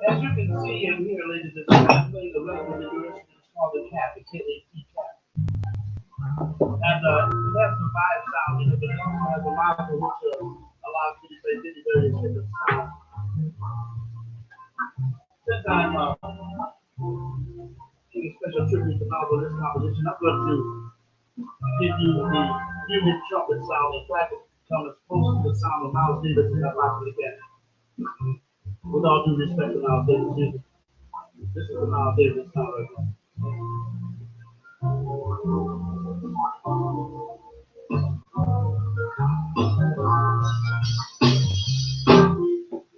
As you can see and hear, ladies and gentlemen, I played the rest of the duration is called the cat, the K-A-T cat. And it has some vibe sound in it, but it also has a mouthful which allows me to say very, very different sound. Since I'm giving special tribute to Malvo this composition, I'm going to give you the human trumpet sound and try to come as close to the sound of Miles Davis as I possibly can. With all due respect to Miles Davis music, this is the Miles Davis sound right now.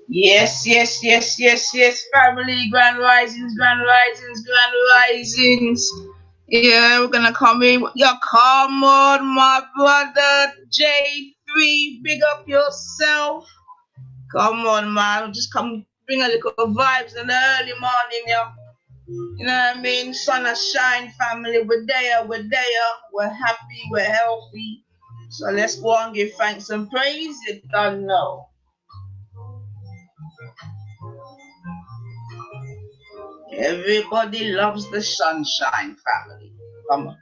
Yes, yes, yes, yes, yes, family, grand risings, grand risings, grand risings. Yeah, we're gonna come in. Yeah, come on, my brother J3, big up yourself. Come on, man, just come bring a little vibes in the early morning, yeah. You know what I mean? Sun and shine, family. We're there, we're happy, we're healthy. So let's go and give thanks and praise. You don't know. Everybody loves the sunshine, family. Come on.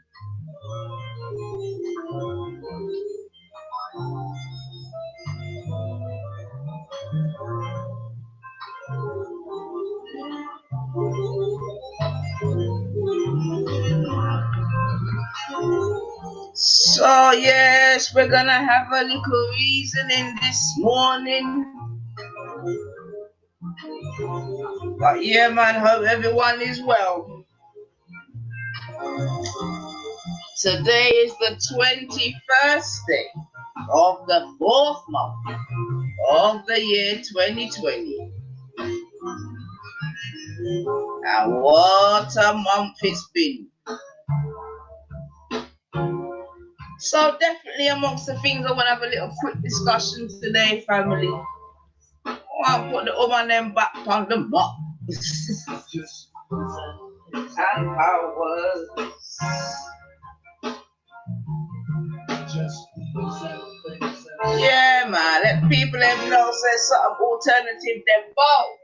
So yes, we're gonna have a little reasoning this morning. But yeah, man, hope everyone is well. Today is the 21st day of the 4th month of the year 2020. And what a month it's been. So definitely amongst the things I want to have a little quick discussion today, family. I want to put the woman them back on the map. And powers. Yeah, man. Let people them know there's some alternative them vote.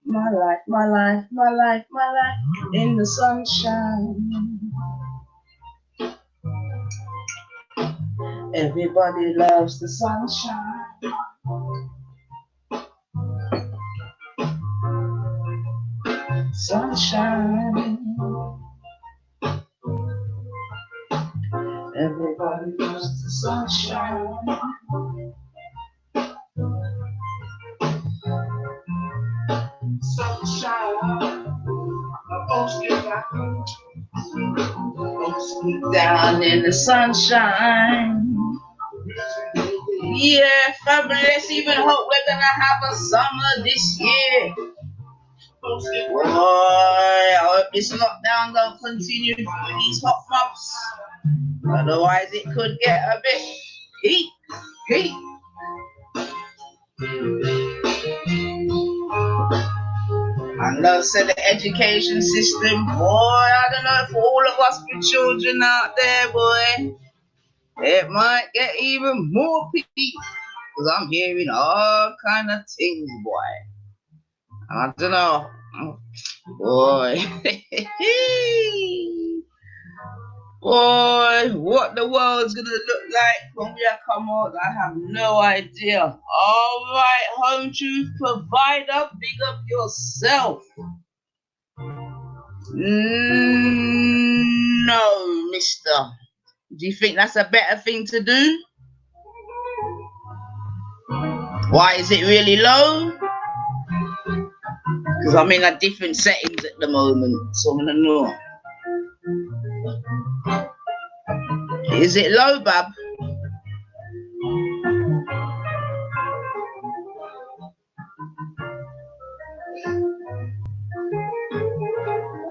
My life, my life, my life, my life in the sunshine. Everybody loves the sunshine. Sunshine. Everybody loves the sunshine. Sunshine. Folks get down in the sunshine. Yeah, family, let's even hope we're gonna have a summer this year. Boy, I hope this lockdown gonna continue for these hot months. Otherwise, it could get a bit heat. And I said the education system, boy, I don't know if all of us with children out there, boy, it might get even more peak. Because I'm hearing all kind of things, boy. I don't know. Boy. Boy, what the world's gonna look like when we come out, I have no idea. Alright, Home Truth Provider, big up yourself. No, mister. Do you think that's a better thing to do? Why is it really low? Because I'm in a different settings at the moment, so I'm gonna know. Is it low, Bab?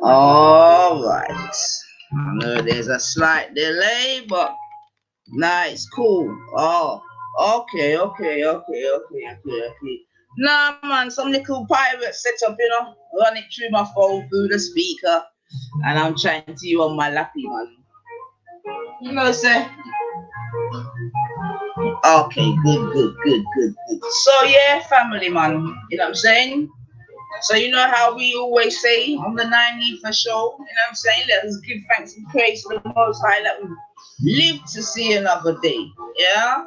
Alright. I know there's a slight delay, but nah, it's cool. Oh, okay. Nah, man, some little pirate setup, you know, run it through my phone, through the speaker, and I'm trying to you on my lappy, man. You know, say, Okay, good. So yeah, family man, you know what I'm saying? So you know how we always say on the 9 for show, you know what I'm saying? Let us give thanks and praise to the Most High that we live to see another day. Yeah?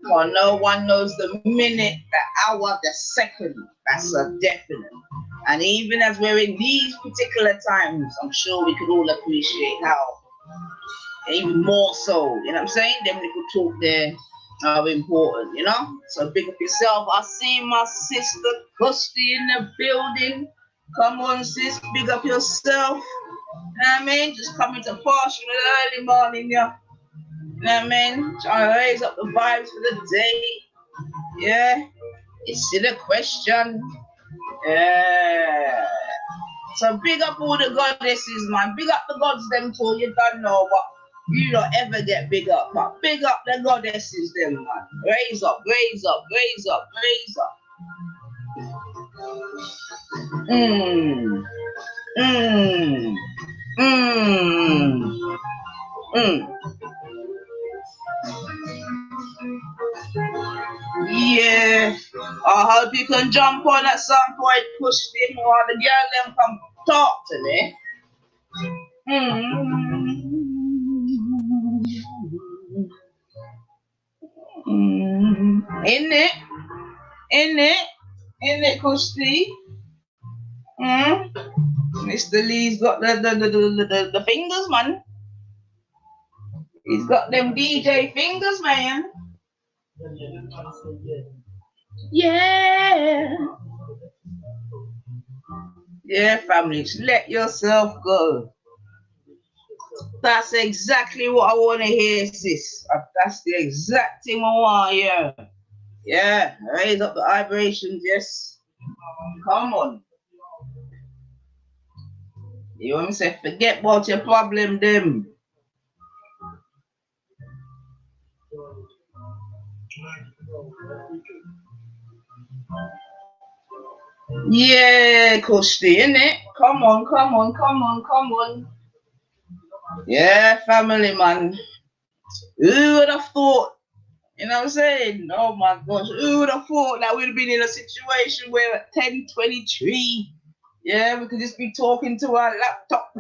For no one knows the minute, the hour, the second. That's a definite. And even as we're in these particular times, I'm sure we could all appreciate how, even more so, you know what I'm saying? Them little talk there are important, you know? So big up yourself. I see my sister Kirsty in the building. Come on, sis, big up yourself. You know what I mean? Just coming to partial early morning, yeah. You know what I mean? Trying to raise up the vibes for the day. Yeah. It's still a question. Yeah. So big up all the goddesses, man. Big up the gods them too. You don't know, but you don't ever get big up. But big up the goddesses them, man. Raise up, raise up, raise up, raise up. Mmm. Mmm. Mmm. Mmm. Yeah. I hope you can jump on at some point, push them while the girl them come talk to me. In it, Kusti. Mr. Lee's got the fingers, man. He's got them DJ fingers, man. Yeah. Yeah, family, let yourself go. That's exactly what I want to hear, sis. That's the exact thing I want to hear. Yeah, raise up the vibrations, yes. Come on. You want me to say, forget about your problem, them. Yeah, Kushti, innit? Come on. Yeah, family, man. Who would have thought, you know what I'm saying? Oh my gosh, who would have thought that we'd have been in a situation where at 10:23, yeah, we could just be talking to our laptop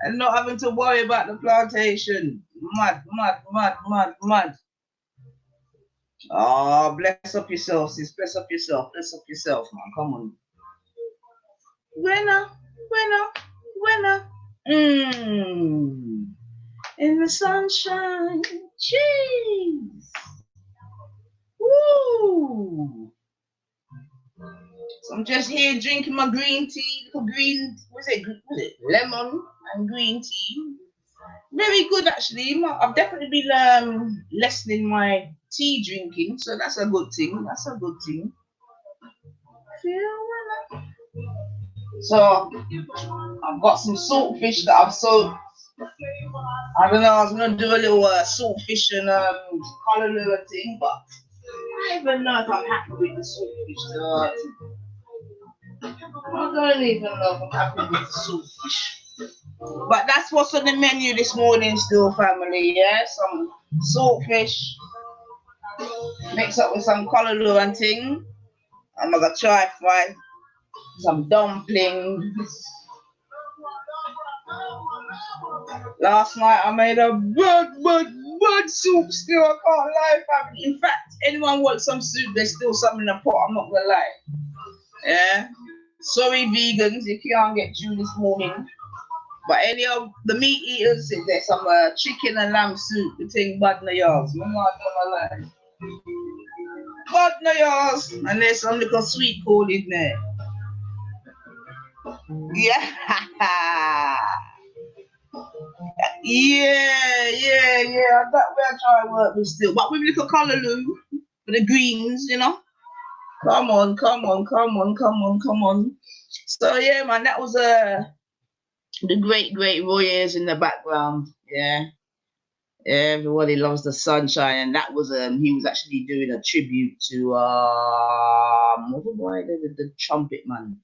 and not having to worry about the plantation. Mad. Oh, bless up yourself, sis. Bless up yourself, man. Come on. Winner. In the sunshine. Jeez. Woo. So I'm just here drinking my green tea, was it lemon and green tea. Very good actually. I've definitely been lessening my tea drinking, so that's a good thing. So I've got some saltfish that I've soaked. I don't know, I was gonna do a little saltfish and callaloo thing, but I don't even know if I'm happy with the saltfish. I don't even know if I'm happy with the saltfish. But that's what's on the menu this morning still, family, yeah? Some saltfish mixed up with some callaloo and thing. I'm gonna try fry some dumplings. Last night I made a bad soup still, I can't lie, family. In fact, anyone wants some soup, there's still some in the pot, I'm not gonna lie. Yeah? Sorry vegans, you can't get you this morning. But any of the meat eaters, if there's some chicken and lamb soup, you think bad na yours. I'm not gonna lie. Bad na yours. And there's some little sweet corn in there. Yeah. Yeah. That way I try to work with still. But with little callaloo for the greens, you know. Come on. So yeah, man, that was the great warriors in the background. Yeah. Everybody loves the sunshine, and that was he was actually doing a tribute to what the boy, the trumpet man.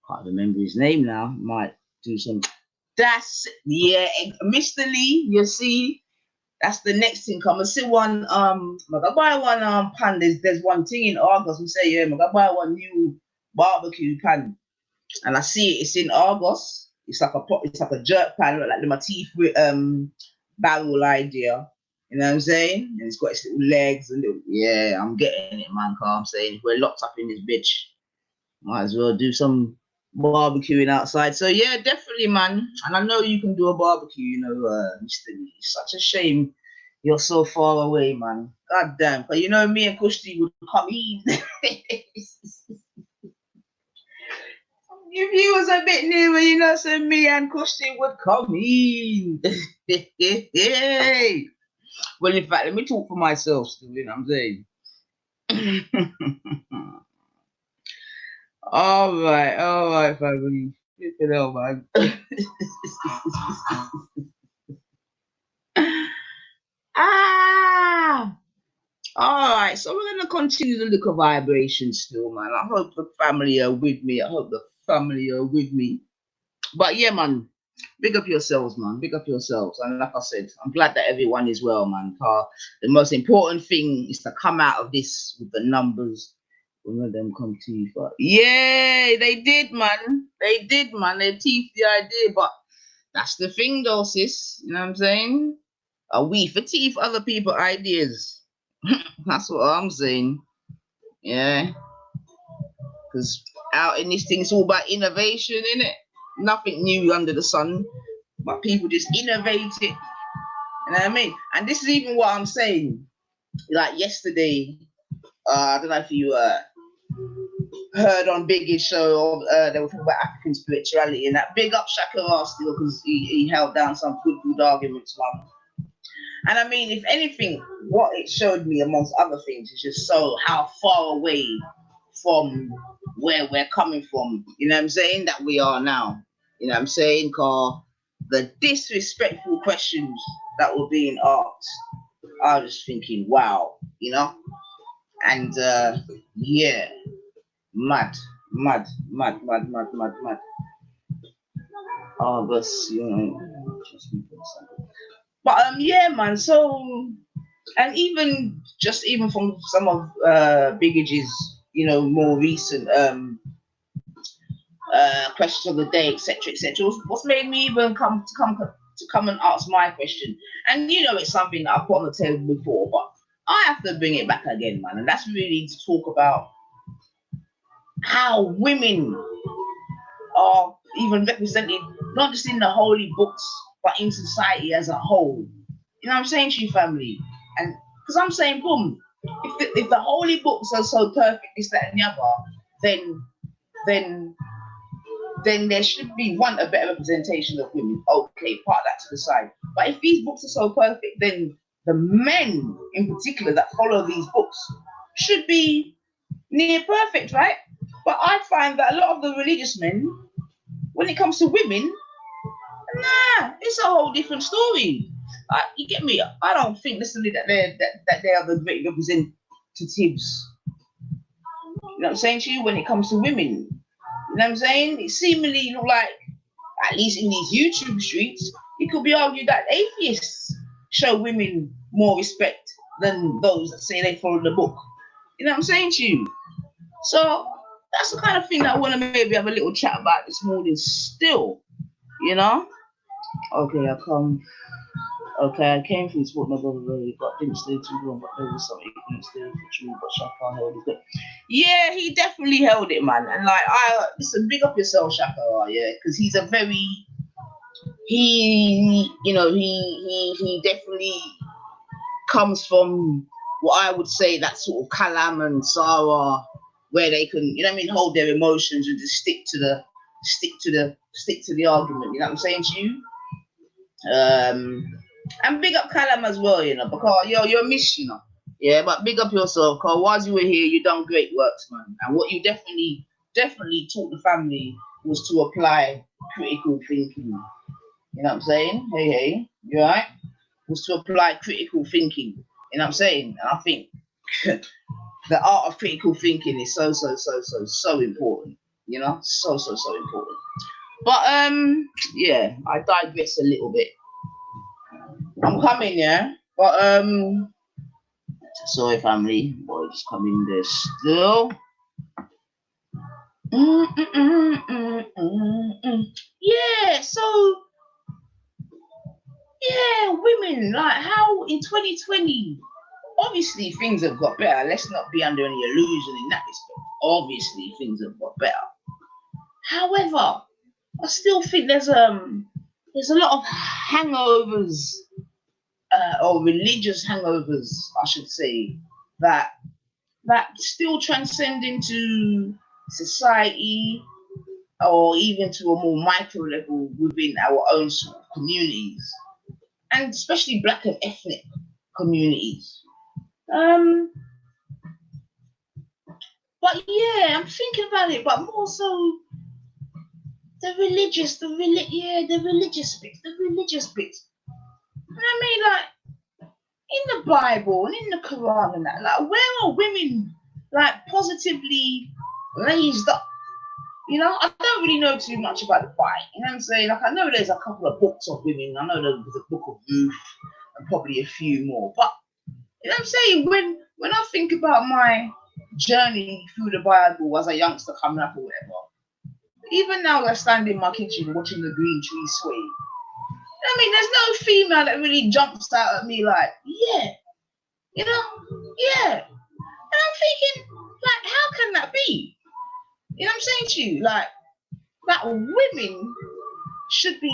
Can't remember his name now. Might do some. That's yeah, Mr. Lee. You see, That's the next thing. Come and see one I gotta buy one pan. There's one thing in August. We say, yeah, I gotta buy one new barbecue pan. And I see it's in August. It's like a jerk pan, like the Matif barrel idea. You know what I'm saying? And it's got its little legs and yeah, I'm getting it, man. Cause I'm saying if we're locked up in this bitch, might as well do some barbecuing outside. So yeah, definitely, man. And I know you can do a barbecue, you know, Mr. Lee. It's such a shame you're so far away, man. God damn. Cause you know me and Kushti would come in. If he was a bit nearer, you know, so me and Kushti would come in. Well, in fact, let me talk for myself still, you know what I'm saying? All right, family. Look at that, man. All right, so we're gonna continue the little vibration still, man. I hope the family are with me. But yeah, man, big up yourselves, man. Big up yourselves. And like I said, I'm glad that everyone is well, man. The most important thing is to come out of this with the numbers. One of them come teeth. Yeah, they did, man. They teeth the idea, but that's the thing, though, sis. You know what I'm saying? We for teeth other people ideas. That's what I'm saying. Yeah. Because out in this thing, it's all about innovation, innit? Nothing new under the sun. But people just innovate it. You know what I mean? And this is even what I'm saying. Like yesterday, I don't know if you heard on Biggie's show, they were talking about African spirituality, and that big up Shaka still, because he held down some good arguments, man. And I mean, if anything, what it showed me, amongst other things, is just how far away from where we're coming from, you know what I'm saying, that we are now. You know what I'm saying? Because the disrespectful questions that were being asked, I was just thinking, wow, you know? And yeah, mad. Oh, but you know, but yeah, man. So, and even from some of Big Edge's, you know, more recent questions of the day, etc., what's made me even come and ask my question. And you know, it's something that I put on the table before, but I have to bring it back again, man. And that's really to talk about how women are even represented, not just in the holy books, but in society as a whole. You know what I'm saying to you, family? And because I'm saying, boom, if the holy books are so perfect, this, that, and the other, then there should be a better representation of women. Okay, part that to the side. But if these books are so perfect, then the men in particular that follow these books should be near perfect, right? But I find that a lot of the religious men, when it comes to women, it's a whole different story. You get me? I don't think necessarily that they are the great representatives. You know what I'm saying to you? When it comes to women, you know what I'm saying? It seemingly look like, at least in these YouTube streets, it could be argued that atheists show women more respect than those that say they follow the book. You know what I'm saying to you? So that's the kind of thing that I want to maybe have a little chat about this morning still, you know? Okay, I came from sport, my brother really, but didn't stay too long, but there was something he couldn't stay for true, but Shaka held it. Yeah, he definitely held it, man. And like, listen, big up yourself, Shaka, yeah, because he's he definitely comes from what I would say that sort of Kalam and Sarah, where they can, you know what I mean, hold their emotions and just stick to the argument. You know what I'm saying to you? And big up Kalam as well, you know, because you're a miss, you know. Yeah, but big up yourself, because whilst you were here, you done great works, man. And what you definitely taught the family was to apply critical thinking. You know what I'm saying? Hey, you alright? Was to apply critical thinking. You know what I'm saying? And I think the art of critical thinking is so important. You know, so important. But yeah, I digress a little bit. I'm coming, yeah. But sorry family, boy just come in there still. Yeah, so yeah, women, like how in 2020, obviously things have got better. Let's not be under any illusion in that respect. Obviously things have got better. However, I still think there's a lot of hangovers, or religious hangovers, I should say, that still transcend into society or even to a more micro level within our own sort of communities, and especially black and ethnic communities. Um, but yeah, I'm thinking about it, but more so the religious bits. I mean, like in the Bible and in the Quran and that, like where are women like positively raised up? You know, I don't really know too much about the Bible. You know what I'm saying? Like I know there's a couple of books of women. I know there's a book of Ruth and probably a few more. But you know what I'm saying? When I think about my journey through the Bible as a youngster coming up or whatever, even now I stand in my kitchen watching the green trees sway. I mean, there's no female that really jumps out at me like, yeah, you know, yeah. And I'm thinking, like, how can that be? You know what I'm saying to you? Like, that women should be.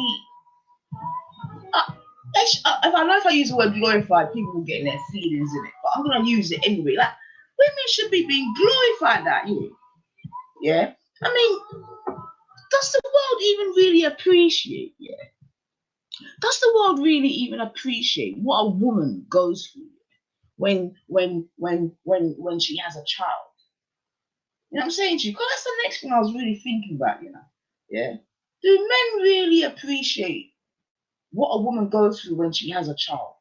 If I know if I use the word glorified, people will get in their feelings in it, but I'm gonna use it anyway. Like, women should be being glorified at you. Yeah. I mean, does the world even really appreciate? Yeah. Does the world really even appreciate what a woman goes through when she has a child? You know what I'm saying to you? Because that's the next thing I was really thinking about, you know. Yeah. Do men really appreciate what a woman goes through when she has a child?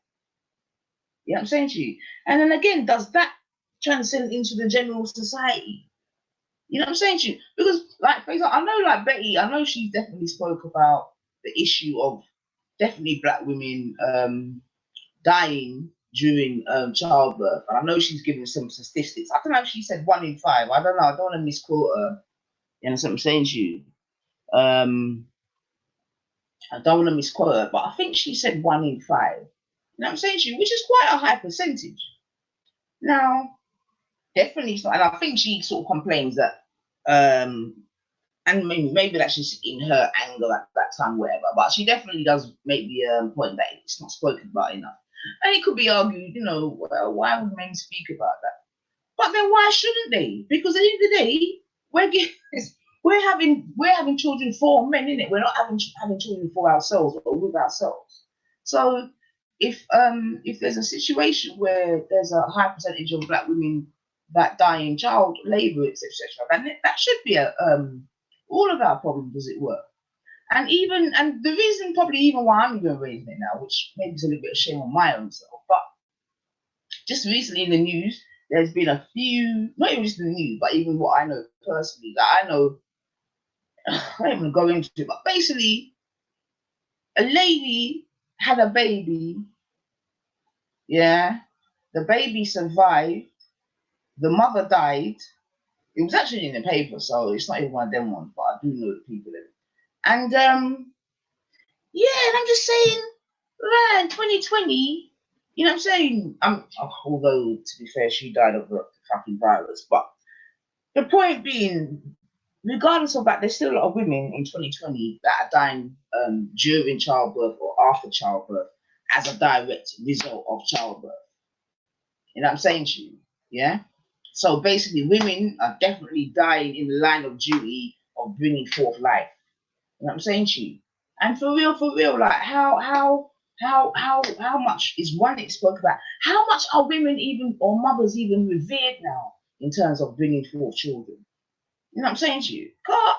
You know what I'm saying to you? And then again, does that transcend into the general society? You know what I'm saying to you? Because, like, for example, I know, like, Betty, I know she's definitely spoke about the issue of definitely black women dying during childbirth. And I know she's given some statistics. I don't know if she said 1 in 5. I don't know. I don't want to misquote her. You know what I'm saying to you? I don't want to misquote her, but I think she said 1 in 5. You know what I'm saying to you? Which is quite a high percentage. Now, definitely, and I think she sort of complains that, and maybe that's just in her anger at that time, whatever. But she definitely does make the point that it's not spoken about enough. And it could be argued, you know, well, why would men speak about that? But then why shouldn't they? Because at the end of the day, we're having children for men, innit? We're not having children for ourselves or with ourselves. So if there's a situation where there's a high percentage of black women that die in child labour, etc., then that should be all of our problems, as it were. And the reason probably even why I'm even raising it now, which maybe is a little bit of shame on my own self, but just recently in the news, there's been a few, not even just in the news, but even what I know personally, that I know, I don't even go into it, but basically, a lady had a baby, yeah, the baby survived, the mother died. It was actually in the paper, so it's not even one of them ones, but I do know the people in it. And yeah, and I'm just saying, man, 2020, you know what I'm saying? Although to be fair, she died of the fucking virus, but the point being, regardless of that, there's still a lot of women in 2020 that are dying during childbirth or after childbirth as a direct result of childbirth. You know what I'm saying to you? Yeah. So basically, women are definitely dying in the line of duty of bringing forth life. You know what I'm saying to you? And for real, like how much is one it spoke about? How much are women even or mothers even revered now in terms of bringing forth children? You know what I'm saying to you? God,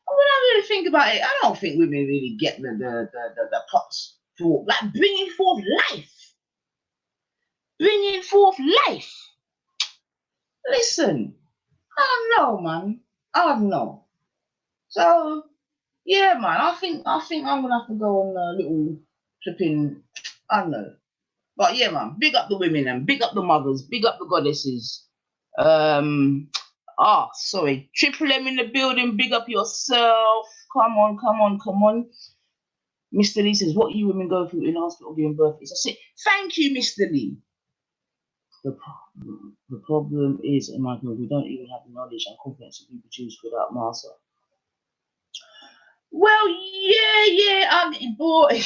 when I really think about it, I don't think women really get the props for like bringing forth life. Bringing forth life. Listen, I don't know, man. I don't know. So yeah, man, I think I'm gonna have to go on a little flipping, I don't know, But yeah, man, big up the women and big up the mothers, big up the goddesses. Sorry, Triple M in the building, big up yourself. Come on, come on, come on. Mr. Lee says, what you women go through in hospital giving birth is a sick. Thank you, Mr. Lee. The problem is, Michael, we don't even have the knowledge and confidence to reproduce without master. Well, yeah, boy.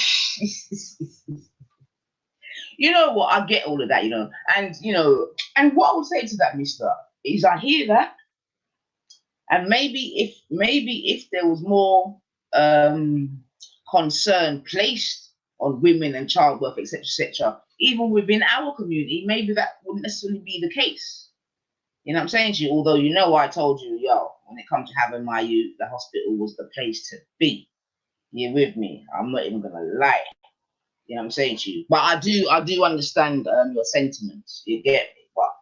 You know what? I get all of that, and what I would say to that, Mister, is I hear that, and maybe if there was more concern placed on women and childbirth, etc., even within our community, maybe that wouldn't necessarily be the case. You know what I'm saying to you? Although I told you, when it comes to having my youth, the hospital was the place to be. You with me? I'm not even gonna lie. You know what I'm saying to you? But I do understand your sentiments. You get me? But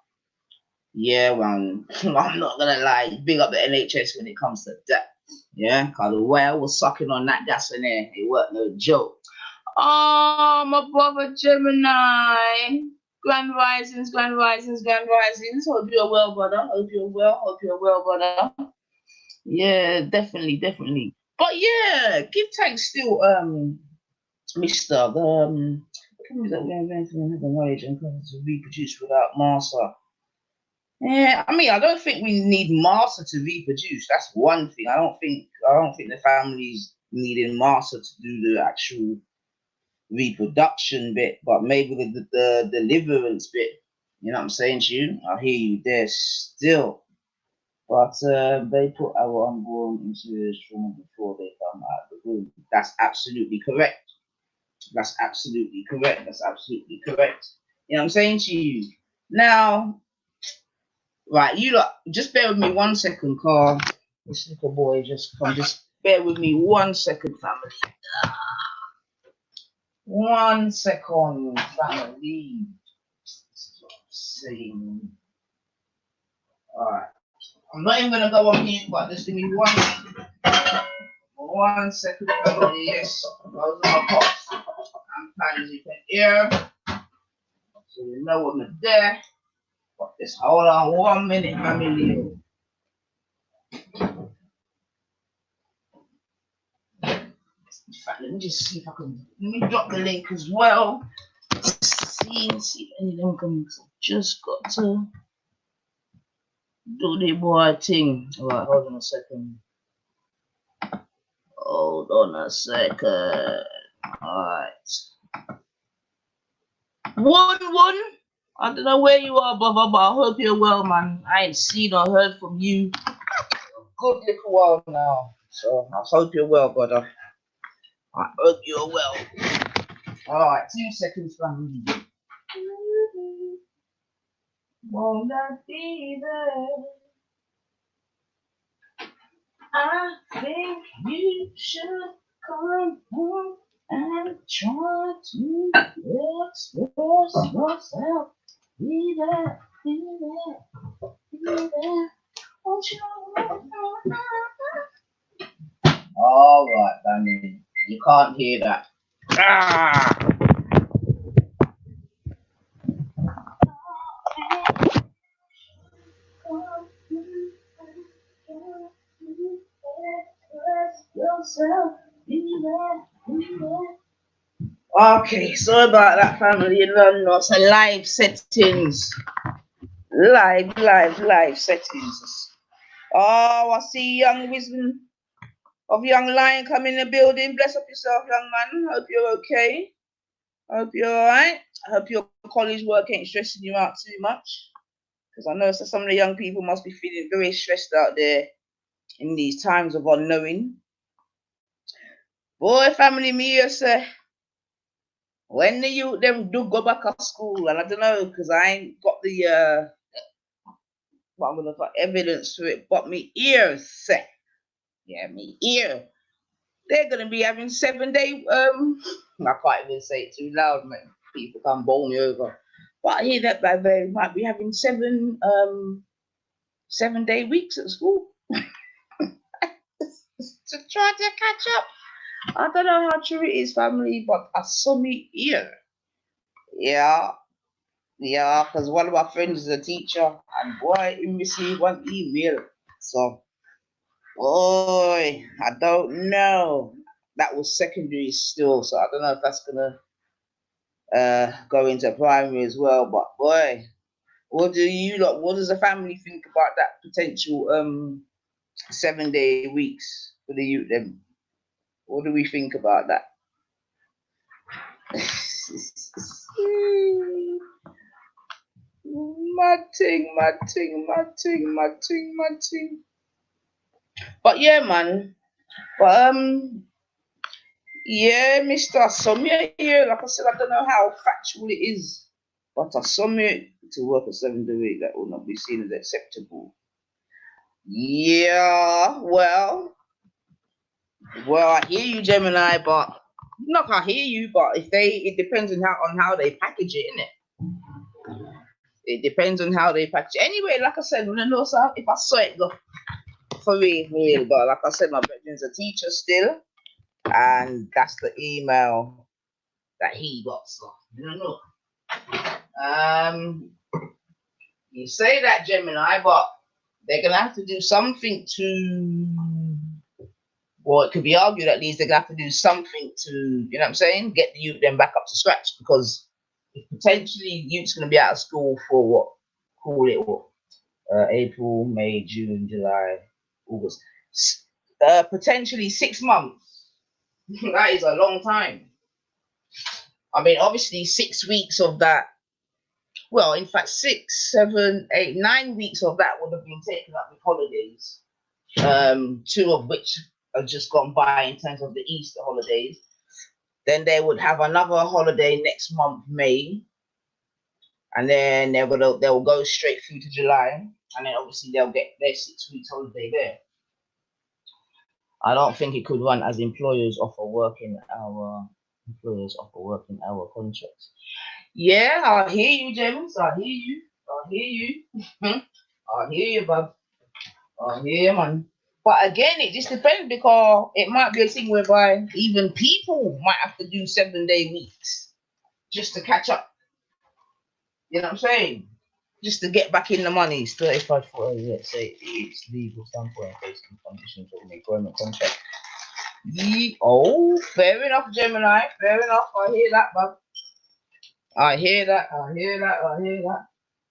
yeah, man, I'm not gonna lie. Big up the NHS when it comes to that. Yeah, cause the way I was sucking on that gas in there, it wasn't no joke. Oh, my brother Gemini. Grand risings, grand risings, grand risings. Hope you're well, brother. Hope you're well, brother. Yeah, definitely. But yeah, give thanks still, Mr. The companies that we invent and have a knowledge and companies to reproduce without master. Yeah, I mean, I don't think we need master to reproduce. That's one thing. I don't think the families needing master to do the actual reproduction bit, but maybe the deliverance bit. You know what I'm saying to you? I hear you there still. But they put our unborn into the trauma before they come out of the womb. That's absolutely correct. That's absolutely correct. You know what I'm saying to you? Now, right, you lot, just bear with me 1 second, Carl. This little boy just come. Just bear with me 1 second, family. 1 second, family. See. Alright. I'm not even gonna go on mute, but just give me 1 second, family. Yes, those are my pops. I'm kind as you can hear. So you know I'm there. But just hold on 1 minute, family. In fact, let me just see if I can. Let me drop the link as well. See if any of them can. Just got to do the boy thing. Alright, hold on a second. Alright. One. I don't know where you are, brother, but I hope you're well, man. I ain't seen or heard from you a good little while now. So I hope you're well, brother. I hope you're well. Alright, 2 seconds, family. Won't I be there? I think you should come home and try to express yourself. Be there. Won't you? All right, Danny. You can't hear that. Okay, sorry about that, family. You know, it's a live settings. Live settings. Oh, I see young wisdom of young lion come in the building. Bless up yourself, young man. Hope you're okay. Hope you're alright. I hope your college work ain't stressing you out too much. Because I know some of the young people must be feeling very stressed out there in these times of unknowing. Boy, family, me, you say, when the youth them do go back to school, and I don't know, because I ain't got the evidence to it, but me ears say, me ear. They're gonna be having 7-day I can't even say it too loud, man. People come bowl me over. But I hear that they might be having 7-day weeks at school. To try to catch up. I don't know how true it is, family, but I saw me ear. Yeah, yeah, because one of my friends is a teacher, and boy, he received one email. So, boy, I don't know. That was secondary still, so I don't know if that's gonna go into primary as well. But boy, what does the family think about that potential 7-day weeks for the youth? Then, what do we think about that? my ting. But yeah, man. But yeah, Mister. Some yeah, like I said, I don't know how factual it is, but I submit to work a 7-day week that will not be seen as acceptable. Yeah, well, I hear you, Gemini, but not I hear you, but it depends on how they package it, innit? It depends on how they package it. Anyway, like I said, if I saw it go for real, but like I said, my brother's a teacher still, and that's the email that he got. So you say that, Gemini, but they're gonna have to do something to. Well, it could be argued at least they're gonna have to do something to, you know what I'm saying, get the youth then back up to scratch, because if potentially youth's gonna be out of school for April, May, June, July, August, potentially 6 months. That is a long time. I mean, obviously 6 weeks of that. Well, in fact, 6, 7, 8, 9 weeks of that would have been taken up with holidays. 2 of which have just gone by in terms of the Easter holidays. Then they would have another holiday next month, May, and then they'll go straight through to July, and then obviously they'll get their 6 weeks holiday there. I don't think it could run as employers offer working hour contracts. Yeah, I hear you, James. I hear you. I hear you, bub. I hear you, man. But again, it just depends, because it might be a thing whereby even people might have to do 7-day weeks just to catch up. You know what I'm saying? Just to get back in the money. It's 35 for, let's say, it's legal standpoint based on conditions of the employment contract. Fair enough, Gemini. Fair enough. I hear that, bub. I hear that.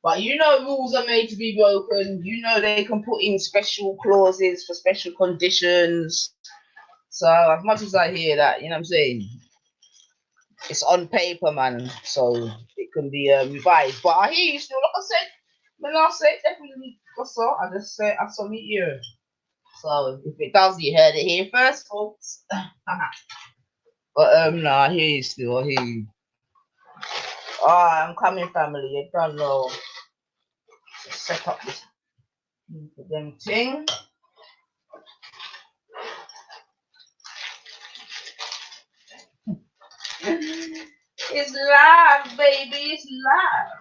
But rules are made to be broken. They can put in special clauses for special conditions. So as much as I hear that, you know what I'm saying, it's on paper, man. So it can be revised. But I hear you still. Like I said, when I say definitely, I submit you. So if it does, you heard it here first, folks. But no, I hear you still. I hear you. I'm coming, family. You don't know. Set up this them thing. It's live, baby. It's live.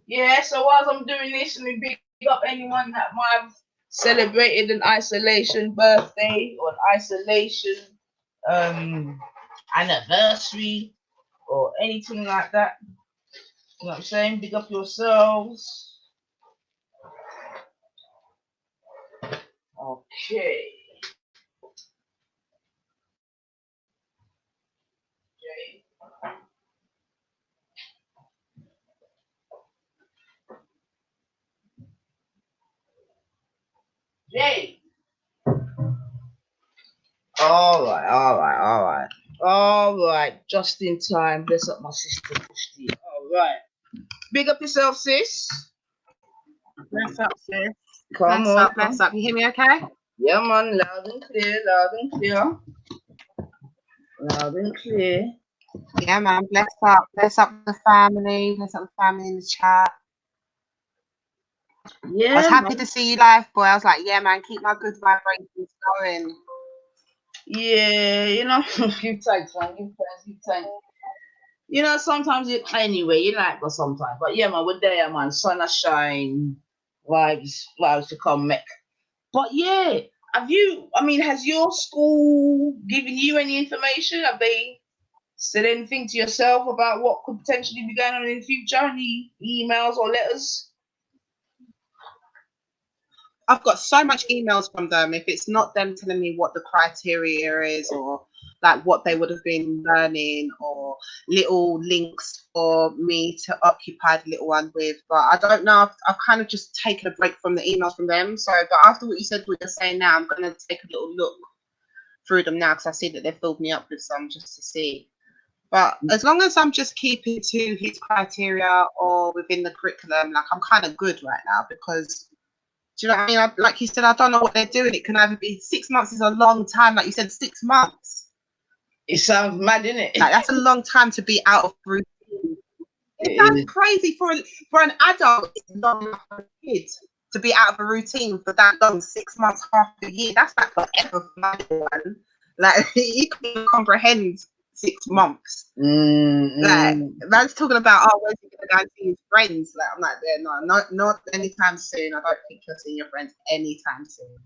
Yeah, so while I'm doing this, let me big up anyone that might have celebrated an isolation birthday or an isolation anniversary or anything like that. You know what I'm saying? Big up yourselves. Okay. Jay. All right. Just in time. Bless up my sister. All right. Big up yourself, sis. Bless up, sis. Come on. Bless up. You hear me okay? Yeah, man. Loud and clear. Yeah, man. Bless up. Bless up the family. Bless up the family in the chat. Yeah. I was happy to see you live, boy. I was like, yeah, man. Keep my good vibrations going. Yeah, give thanks, man. Give thanks. Sometimes but sometimes. But yeah, man, we're there, man. Sun shine, vibes to come, mech. But yeah, has your school given you any information? Have they said anything to yourself about what could potentially be going on in the future? Any emails or letters? I've got so much emails from them. If it's not them telling me what the criteria is, or like what they would have been learning, or little links for me to occupy the little one with, but I don't know. I've kind of just taken a break from the emails from them. So, but after what you said, what you're saying now, I'm going to take a little look through them now because I see that they've filled me up with some just to see. But as long as I'm just keeping to his criteria or within the curriculum, like I'm kind of good right now because. Do you know what I mean? Like you said, I don't know what they're doing. It can either be 6 months is a long time. Like you said, 6 months. It sounds mad, isn't it? Like that's a long time to be out of routine. It sounds crazy for an adult. It's long enough for a kid to be out of a routine for that long. 6 months, half a year. That's like forever for my little one. Like you can comprehend 6 months. Like man's talking about when's he gonna go and see his friends? Like I'm like, yeah, not anytime soon. I don't think you'll see your friends anytime soon.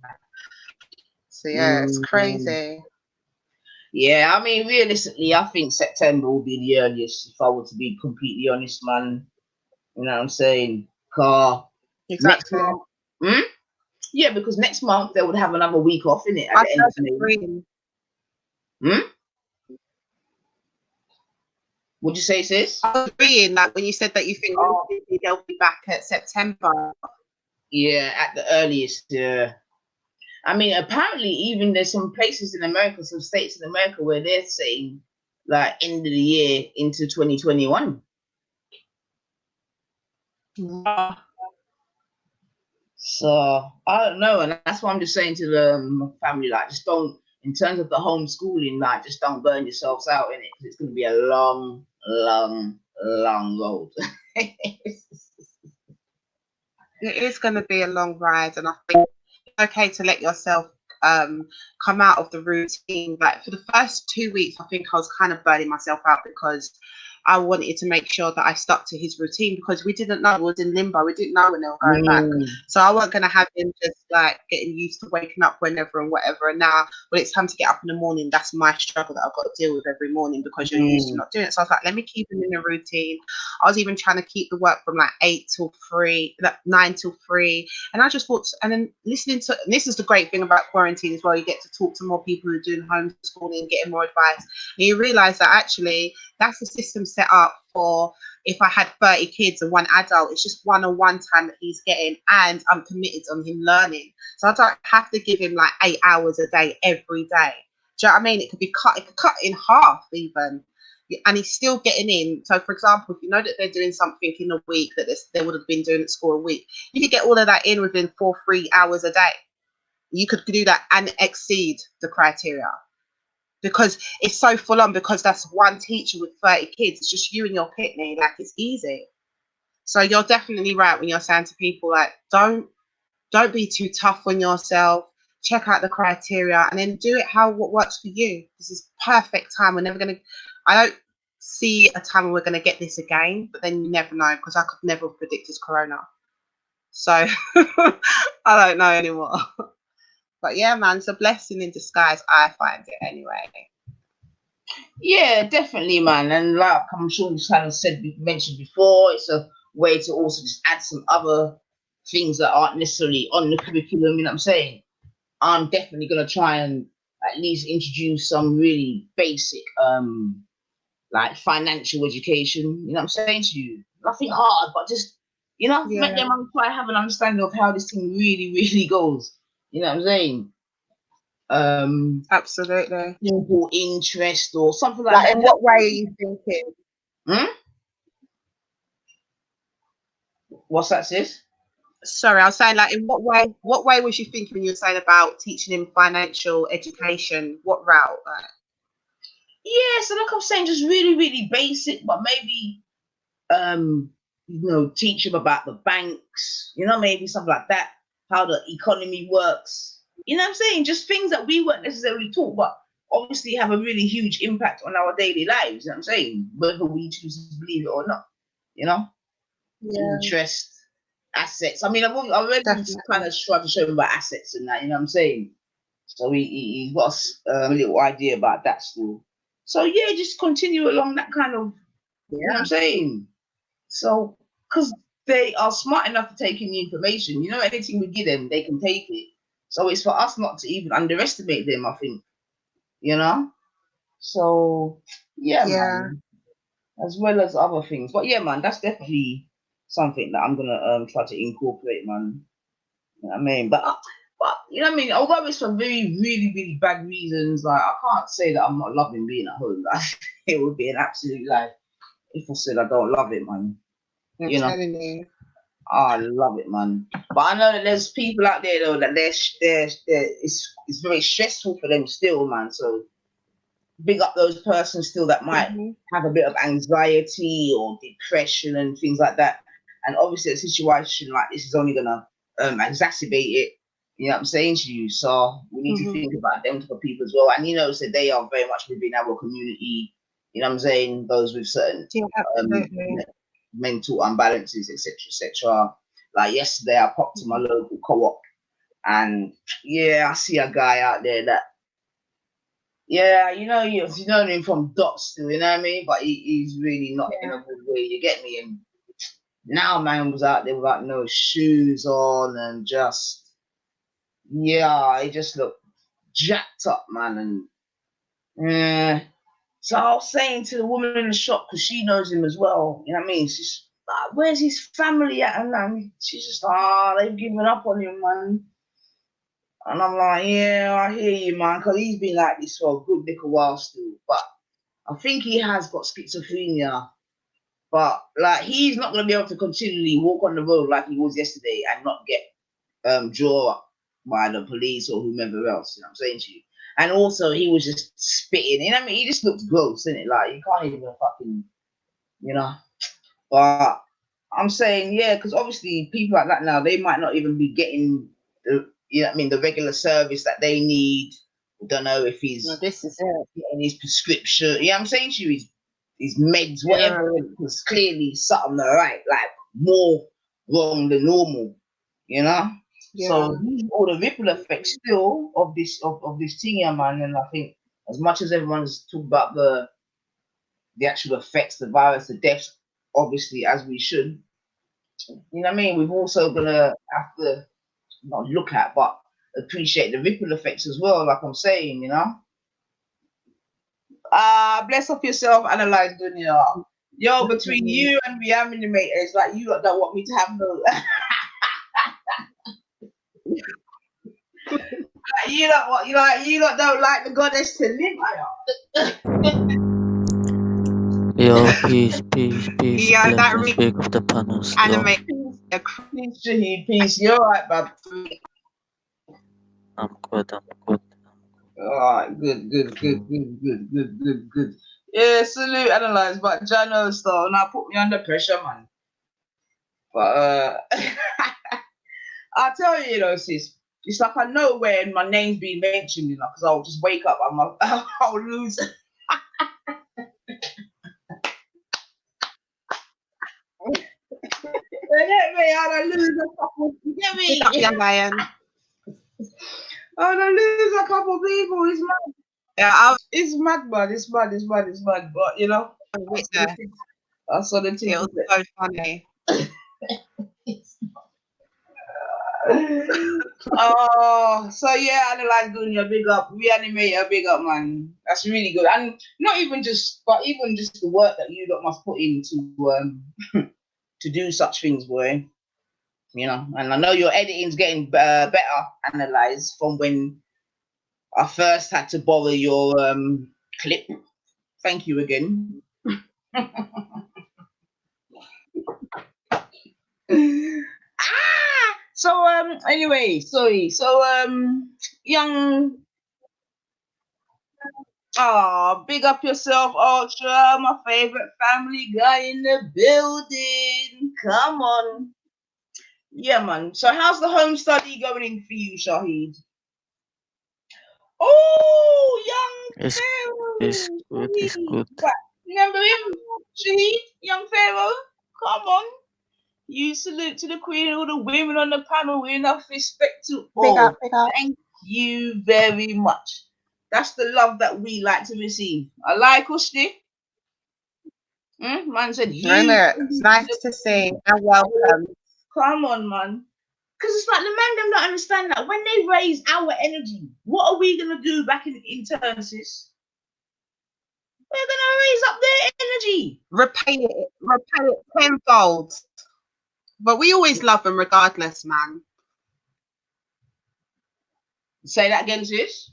So yeah, it's crazy. Yeah, I mean, realistically, I think September will be the earliest. If I were to be completely honest, man, you know what I'm saying? Exactly. Next month, yeah, because next month they would have another week off in it at the end of May. What'd you say, sis? I was agreeing that when you said that you think they'll be back at September. Yeah, at the earliest. Yeah. I mean, apparently, even there's some places in America, some states in America, where they're saying like end of the year into 2021. So I don't know, and that's why I'm just saying to the family, like, just don't, in terms of the homeschooling, like, just don't burn yourselves out in it, because it's going to be a long, long, long road. It is going to be a long ride, and I think it's okay to let yourself come out of the routine. Like for the first 2 weeks, I think I was kind of burning myself out because I wanted to make sure that I stuck to his routine because we didn't know, we was in limbo. We didn't know when they were going back. So I wasn't going to have him just like getting used to waking up whenever and whatever. And now when it's time to get up in the morning, that's my struggle that I've got to deal with every morning because you're used to not doing it. So I was like, let me keep him in a routine. I was even trying to keep the work from like 8 till 3, like 9 till 3. And I just thought, and then listening to, and this is the great thing about quarantine as well, you get to talk to more people who are doing homeschooling and getting more advice. And you realize that actually that's the system set up for if I had 30 kids and one adult, it's just one-on-one time that he's getting, and I'm committed on him learning. So I don't have to give him like 8 hours a day every day. Do you know what I mean? It could be cut, it could cut in half even. And he's still getting in. So, for example, if you know that they're doing something in a week that they would have been doing at school a week, you could get all of that in within 3 hours a day. You could do that and exceed the criteria because it's so full on, because that's one teacher with 30 kids. It's just you and your pitney. Like, it's easy. So you're definitely right when you're saying to people, like, don't be too tough on yourself. Check out the criteria and then do it what works for you. This is perfect time. We're never going to, I don't see a time when we're going to get this again, but then you never know, because I could never have predicted corona. So I don't know anymore. But yeah, man, it's a blessing in disguise. I find it anyway. Yeah, definitely, man. And like I'm sure you kind of mentioned before, it's a way to also just add some other things that aren't necessarily on the curriculum. You know what I'm saying? I'm definitely gonna try and at least introduce some really basic, like financial education. You know what I'm saying to you? Nothing hard, but just make them try have an understanding of how this thing really, really goes. You know what I'm saying? Absolutely. Simple interest or something like that. In what way are you thinking? What's that, sis? Sorry, I was saying, like, in what way was you thinking when you were saying about teaching him financial education? What route? Yeah, so like I'm saying, just really, really basic, but maybe teach him about the banks, maybe something like that, how the economy works. You know what I'm saying? Just things that we weren't necessarily taught, but obviously have a really huge impact on our daily lives. You know what I'm saying? Whether we choose to believe it or not, interest, assets. I mean, I've already just kind of tried to show him about assets and that, you know what I'm saying? So he's got a little idea about that still. So yeah, just continue along that kind of, you know what I'm saying? So, because they are smart enough to take in the information, you know, anything we give them, they can take it. So it's for us not to even underestimate them, I think, you know? So, yeah, Yeah. man, as well as other things. But yeah, man, that's definitely something that I'm gonna try to incorporate, man. You know what I mean? But you know what I mean? Although it's for very, really, really bad reasons, like I can't say that I'm not loving being at home. Like, it would be an absolute lie if I said I don't love it, man. I'm You know? telling you. Oh, I love it, man. But I know that there's people out there though that it's very stressful for them still, man. So big up those persons still that might Hmm. have a bit of anxiety or depression and things like that. And obviously, a situation like this is only gonna exacerbate it. You know what I'm saying to you? So we need to Hmm. think about them type of people as well. And you know, so they are very much within our community. You know what I'm saying? Those with certain Yeah, um, absolutely. mental imbalances, etc., etc. Like yesterday, I popped to my local co-op, and yeah, I see a guy out there that, yeah, you know him from dots still, you know what I mean? But he's really not in Yeah. a good way. You get me? And now, man was out there without no shoes on, and just yeah, he just looked jacked up, man. And so I was saying to the woman in the shop, because she knows him as well, you know what I mean? She's like, "Where's his family at?" And she's just, they've given up on him, man. And I'm like, "Yeah, I hear you, man," because he's been like this for a good little while still. But I think he has got schizophrenia. But like, he's not gonna be able to continually walk on the road like he was yesterday and not get drawn up by the police or whomever else. You know what I'm saying to you? And also, he was just spitting. You know what I mean? He just looked gross, isn't it? Like, you can't even fucking, you know. But I'm saying, yeah, because obviously people like that now, they might not even be getting the, you know what I mean, the regular service that they need. Don't know if Well, he's this is it. getting his prescription. Yeah, I'm saying to you, his meds, Yeah. whatever, was clearly something not right, like more wrong than normal, you know. Yeah. So these are all the ripple effects still of this thing, yeah, man. And I think as much as everyone's talking about the actual effects, the virus, the deaths, obviously as we should, you know what I mean. We've also gonna have to not look at, but appreciate the ripple effects as well. Like I'm saying, you know. Bless up yourself, analyze dunya. Yo, between Definitely. you and me, I'm in the mate. It's like you lot don't want me to have no. Like, you lot what? You lot don't like the goddess to live. Yo, peace, peace, peace, Yeah, that blessings, really big of the panel still. animates. Peace, Shaheed, peace. You're right, bub. I'm good, I'm good. Alright, good. Yeah, salute, analyze, but Jano stuff. Now put me under pressure, man. But I tell you, sis, it's like I know when my name's being mentioned, because I'll just wake up and I'll lose. You get me? I'll lose a couple. You get Pick up, me? young lion. I'll lose a couple people. It's mad. Yeah, It's mad, man. It's mad. But I'll I admit saw the that. thing. I saw the It was thing. so funny. Oh, so yeah, analyze dunya, big up, reanimator, big up, man. That's really good, and not even just, but even just the work that you lot must put into to do such things, boy. You know, and I know your editing's getting better, analyzed from when I first had to borrow your clip. Thank you again. So anyway, sorry. So young big up yourself, Ultra, my favorite family guy in the building. Come on. Yeah, man. So how's the home study going in for you, Shahid? Oh, young It's Pharaoh. good, it's good. Remember him, Shahid? Young Pharaoh? Come on. You salute to the queen, all the women on the panel, enough respect to Big all. up, big up. Thank you very much. That's the love that we like to receive. I like Kushti. Man said, It's nice to see and welcome. Come on, man. Because it's like the man them don't understand that when they raise our energy, what are we gonna do back in turn, sis? We're gonna raise up their energy. Repay it tenfold. But we always love them regardless, man. Say that again, sis.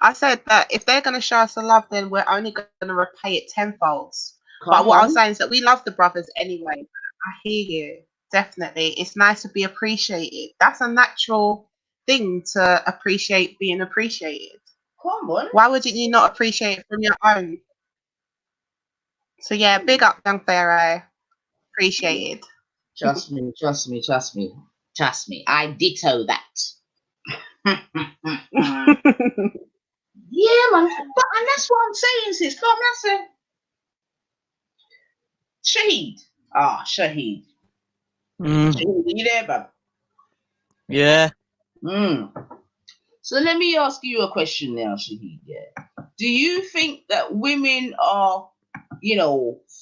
I said that if they're going to show us the love, then we're only going to repay it tenfold. But what I was saying is that we love the brothers anyway. I hear you. Definitely. It's nice to be appreciated. That's a natural thing to appreciate being appreciated. Come on. Why wouldn't you not appreciate it from your own? So yeah, big up, young Pharaoh. Appreciated. Trust me. I ditto that. Yeah, man. And that's what I'm saying, sis. Come on, that's Shaheed. Shaheed. Shaheed, are you there, bub? Yeah. So let me ask you a question now, Shaheed. Yeah. Do you think that women are,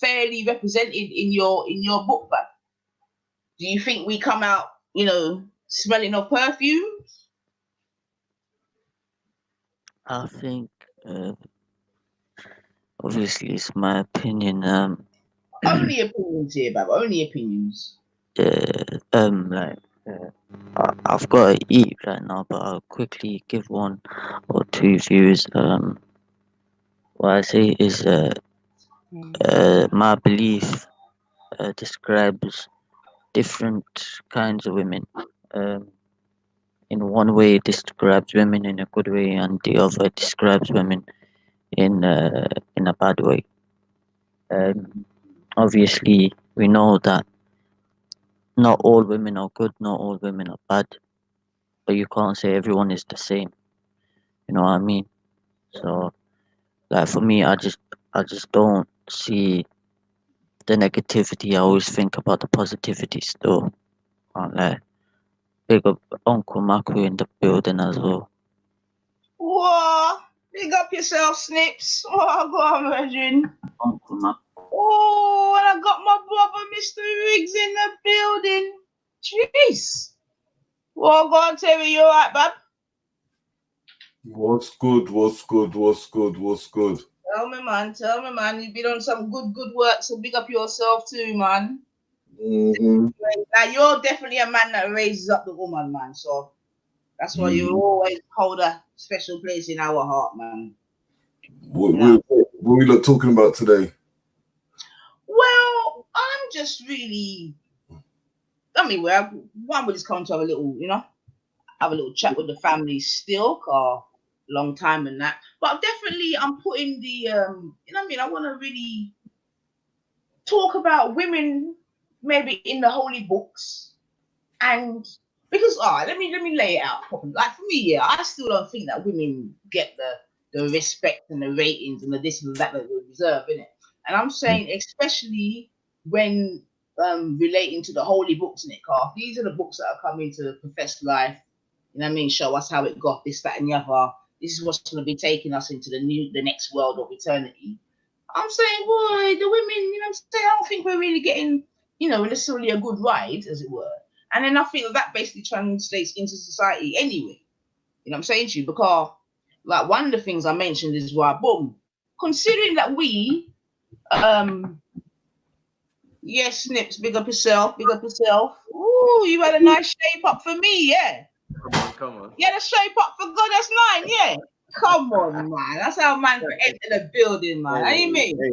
fairly represented in your book bag? Do you think we come out, smelling of perfumes? I think, obviously, it's my opinion. Only opinions here, Bab. Only opinions. I've got to eat right now, but I'll quickly give one or two views. What I say is, my belief describes different kinds of women. In one way, it describes women in a good way, and the other describes women in a bad way. Obviously, we know that not all women are good, not all women are bad, but you can't say everyone is the same. You know what I mean? So, like for me, I just don't see the negativity. I always think about the positivity still. Like, big up Uncle Maku in the building as well. Whoa! Big up yourself, Snips. Oh, go on, Virgin. Uncle Maku. Oh, and I got my brother, Mr. Riggs, in the building. Jeez. Well, go on, Terry. You alright, bub? What's good? Tell me, man. You've been on some good work, so big up yourself too, man. Mm-hmm. Now, you're definitely a man that raises up the woman, man. So that's why you always hold a special place in our heart, man. What are we talking about today? Well, I'm just really, one would just come to have a little, have a little chat with the family still, long time and that. But definitely, I'm putting the, I want to really talk about women, maybe in the holy books, and because let me lay it out properly. Like for me, I still don't think that women get the respect and the ratings and the this and that they deserve, innit? And I'm saying, especially when relating to the holy books, innit, Carl? These are the books that are coming to profess life. Show us how it got this, that, and the other. This is what's going to be taking us into the next world of eternity. I'm saying, boy, the women, I don't think we're really getting, necessarily a good ride, as it were. And then I feel that basically translates into society anyway. You know what I'm saying to you? Because, like, one of the things I mentioned is why, boom, considering that we, yes, Snips, big up yourself. Ooh, you had a nice shape up for me, yeah. Come on. You had a shape up for Goddess 9, yeah. Come on, man. That's how man can enter the building, man. Hey, mean? Hey.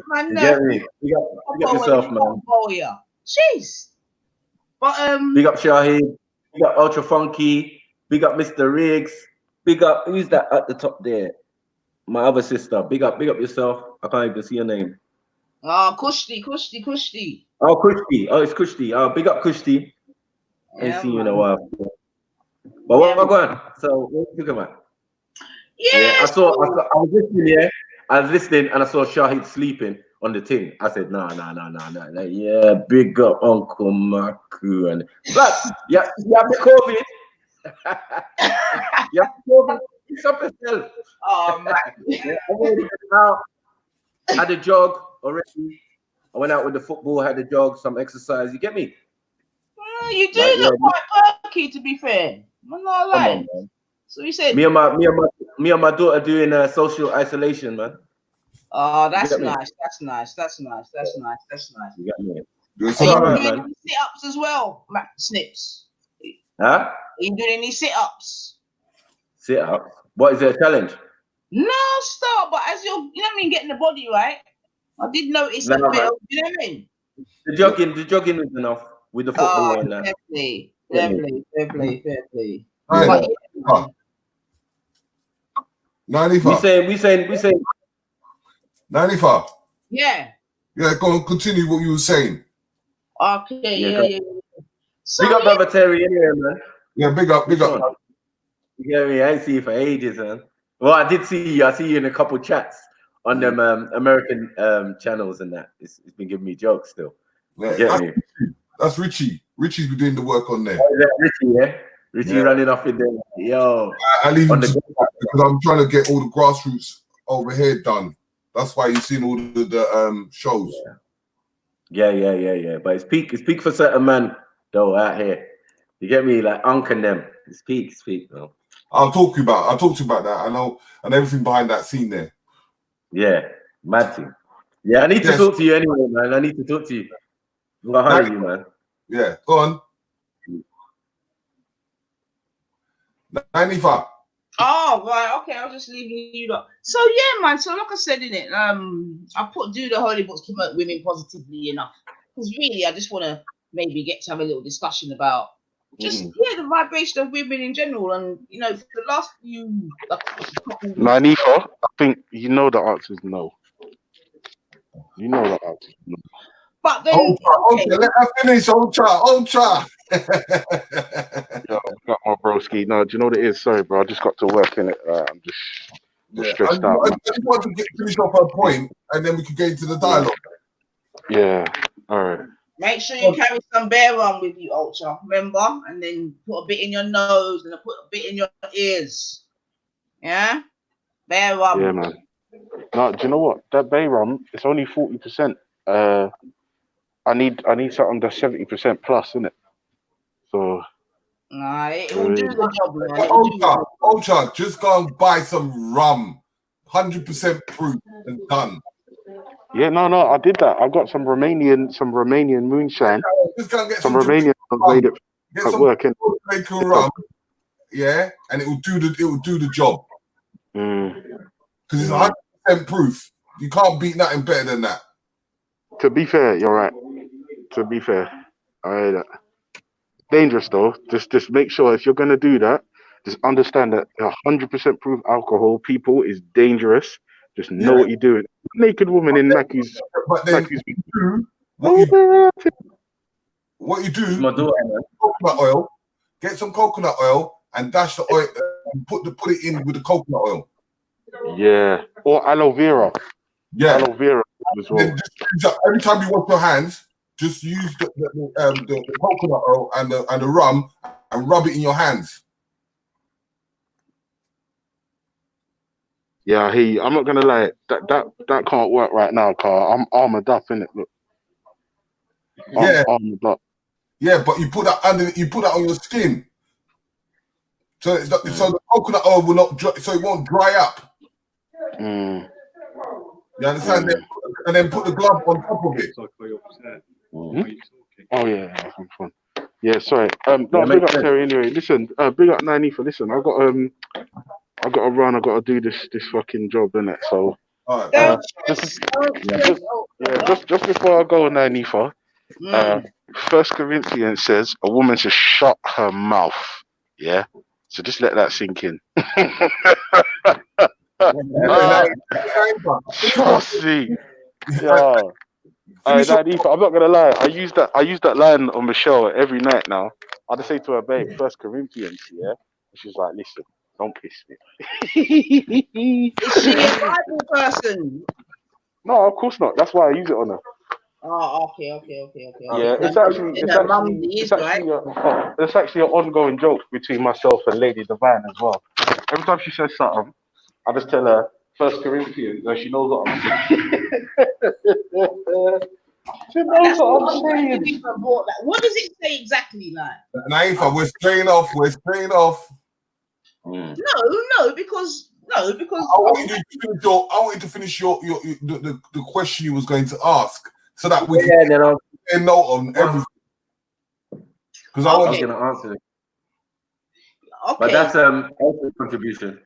Man, you get me? You got yourself, man. Jeez. But big up Shaheed, big up Ultra Funky, big up Mr. Riggs, big up who's that at the top there? My other sister. Big up yourself. I can't even see your name. Kushti. Oh, Kushti. Oh, it's Kushti. Big up Kushti. Ain't seen you in a while. But what am I going? So what are you talking about? Yeah, I was listening, yeah. I was listening and I saw Shahid sleeping on the thing. I said, no. Like, yeah, big up Uncle Maku and but yeah, the COVID. Yeah, stop yourself. Oh man. Yeah, I already been out, had a jog already. I went out with the football, had a jog, some exercise. You get me? You do Like, yeah, look quite perky, to be fair. I'm not come lying. on, man. So you said, Me and my daughter doing social isolation, man. oh, You that's get me? nice. That's nice. That's nice. That's nice. That's nice. You get me? Doing It's Are you some, alright, doing man. any sit-ups as well, Matt Snips? Huh? Are you doing any sit-ups? Sit up. What is it, a challenge? No, stop. But as you're, you know what I mean, getting the body right, I did notice No, a bit man. of, you know what I mean? The jogging is enough with the Oh, football and that. fair play. Get Fair me? play. Fair play. Fair play. Hey, But yeah, man. 95. We saying 95. Yeah. Yeah, go on, continue what you were saying. Okay. Yeah, Yeah. go. Yeah. So Big up yeah, brother Terry anyway, man. Yeah, big up, big Which up. one? You get me? I ain't see you for ages, man. Well, I did see you. I see you in a couple chats on them American channels and that. It's been giving me jokes still. Yeah, You get me? that's Richie. Richie's been doing the work on there. Oh, is that Richie, yeah? Richie Yeah. running off in there. Yo. I leave On him the to because I'm trying to get all the grassroots over here done. That's why you've seen all the shows. Yeah. But it's peak for certain man though out here. You get me? Like Unc and them. It's peak, bro. I'll talk to you about that. I know, and everything behind that scene there. Yeah, mad thing. Yeah, I need to Yes. talk to you anyway, man. I need to talk to you. I'm gonna hire you, man. Yeah, go on. 95. oh right, okay, I was just leaving you up. So yeah, man. So like I said in it, I put do the holy books promote women positively enough. Because really I just wanna maybe get to have a little discussion about just the vibration of women in general. And you know, for the last few Nanifa, I think you know the answer is no. You know the answer is no. but then Okay, let her finish. Ultra. Yeah, I got my broski. No, do you know what it is? Sorry, bro. I just got to work in it. I'm just stressed out. I just want to finish off her point, and then we can get into the dialogue. Yeah. All right. make sure you carry some bear rum with you, Ultra, remember? And then put a bit in your nose and put a bit in your ears. Yeah? Bear rum. Yeah, man. No, do you know what? That bay rum, it's only 40%. I need something that's 70% plus, isn't it? So Nah, it will do the job, man. It will do the Ultra, job. Ultra, just go and buy some rum, 100% proof, and done. yeah, no, I did that. I got some Romanian moonshine. Just go and get Some some Romanian rum. made it Get at some work. Jamaican rum, yeah, and it will do the job because it's 100% proof. You can't beat nothing better than that. To be fair, you're right. To be fair, I heard that. Dangerous though. Just make sure if you're gonna do that, just understand that 100% proof alcohol, people, is dangerous. Just know what you're doing. Naked woman in Mackey's. But then Mackey's. what you do, My daughter, man. coconut oil, get some coconut oil and dash the oil and put it in with the coconut oil. Yeah, or aloe vera. Yeah, Aloe vera as well. then just every time you wash your hands, just use the coconut oil and the rum and rub it in your hands. Yeah, I hear you. I'm not gonna lie. That can't work right now, Carl. I'm armored up, innit? Look. I'm armored up. Yeah, but you put that on your skin, so so the coconut oil will not so it won't dry up. You understand? And then put the glove on top of it. Oh yeah, that's fun. Yeah, sorry. No, big up Terry anyway. Listen, big up Nanifa. Listen, I got to run. I got to do this fucking job, innit? So, all right. just before I go, Nanifa, 1 Corinthians says a woman should shut her mouth. Yeah, so just let that sink in. Trust me. Yeah. Nanifa, I'm not gonna lie. I use that line on Michelle every night now. I just say to her, babe, 1 Corinthians, yeah. And she's like, listen, don't piss me. Is she a Bible person? No, of course not. That's why I use it on her. Oh, okay. Yeah, it's actually an ongoing joke between myself and Lady Divine as well. Every time she says something, I just tell her First Corinthians, and she knows what I'm saying. She knows what I'm saying. What does it say exactly, like? Naifa, we're straying off. No, because I want you to finish the question you was going to ask, so that we can then I'll get a note on everything. Because I was going to answer it. Okay. But that's also contribution.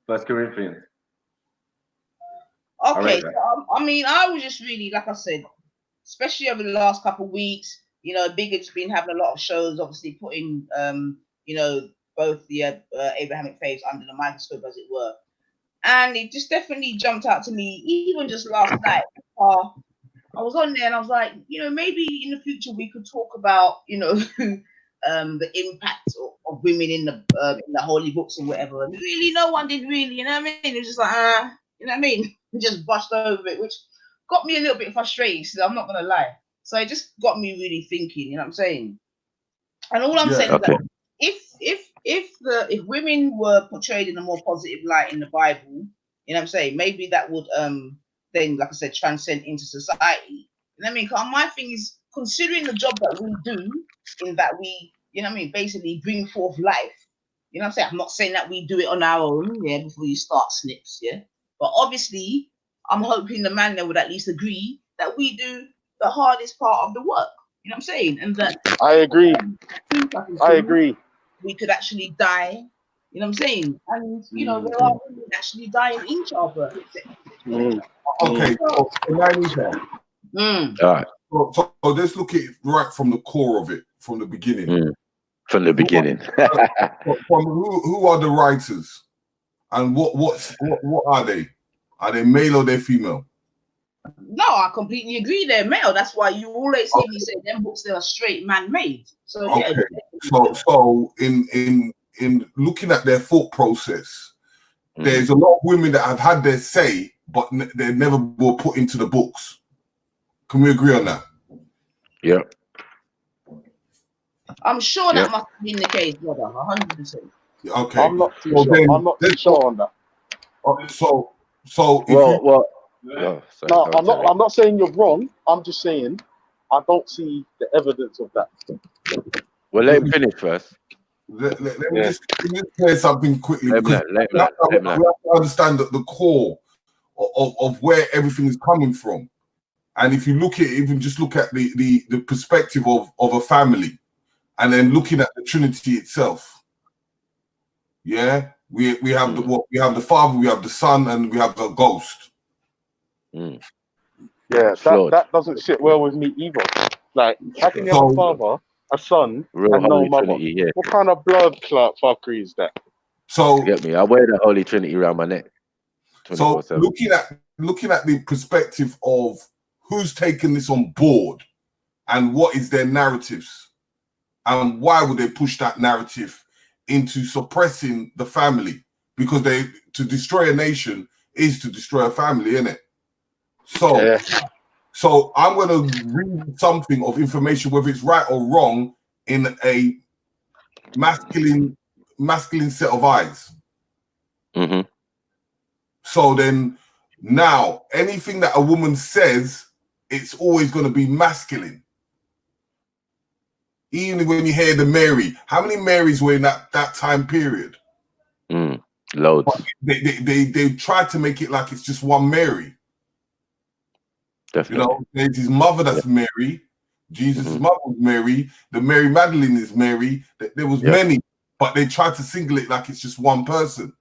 First Corinthians. Okay, so, I mean, I was just really, like I said, especially over the last couple of weeks, you know, Bigot's been having a lot of shows, obviously putting, you know, both the Abrahamic faiths under the microscope, as it were. And it just definitely jumped out to me, even just last night. I was on there and I was like, you know, maybe in the future we could talk about, you know, the impact of women in the holy books and whatever. And really, no one did really, you know what I mean? It was just like, you know what I mean? Just brushed over it, which got me a little bit frustrated. So I'm not gonna lie. So it just got me really thinking. You know what I'm saying? And all I'm saying is that if women were portrayed in a more positive light in the Bible, you know what I'm saying? Maybe that would then, like I said, transcend into society. You know what I mean? Because my thing is, considering the job that we do, in that we, you know what I mean, basically bring forth life. You know what I'm saying? I'm not saying that we do it on our own, yeah, before you start snips, yeah. But obviously, I'm hoping the man there would at least agree that we do the hardest part of the work. You know what I'm saying? And that I agree. We could actually die. You know what I'm saying? And you know, there are women actually dying in childbirth. okay. So, all right. So let's look at it right from the core of it, from the beginning. From the beginning. Who are the writers, and what are they? Are they male or they're female? No, I completely agree. They're male. That's why you always hear me say them books they are straight man made. So okay. So in looking at their thought process, there's a lot of women that have had their say, but they never were put into the books. Can we agree on that? Yeah. I'm sure that must have been the case, brother. 100%. Okay. I'm not too sure. I'm not too sure on that. I'm not saying you're wrong. I'm just saying I don't see the evidence of that. Well, let him finish first. Let me just say something quickly, because we have to understand the core of where everything is coming from. And if you look at even just look at the perspective of a family, and then looking at the Trinity itself, yeah, we have we have the Father, we have the Son, and we have the Ghost. Yeah, that doesn't sit well with me either. Like, how can you have a father, a son, and no mother? Trinity, yeah. What kind of blood clot fuckery is that? So get me? I wear the Holy Trinity around my neck. So looking at the perspective of who's taken this on board and what is their narratives, and why would they push that narrative into suppressing the family? Because to destroy a nation is to destroy a family, isn't it? So, so I'm going to read something of information, whether it's right or wrong, in a masculine set of eyes. So then, now anything that a woman says, it's always going to be masculine. Even when you hear the Mary, how many Marys were in that time period? Loads. They tried to make it like it's just one Mary. Definitely. You know, there's his mother that's Mary. Jesus' mother was Mary. The Mary Magdalene is Mary. There was many, but they tried to single it like it's just one person.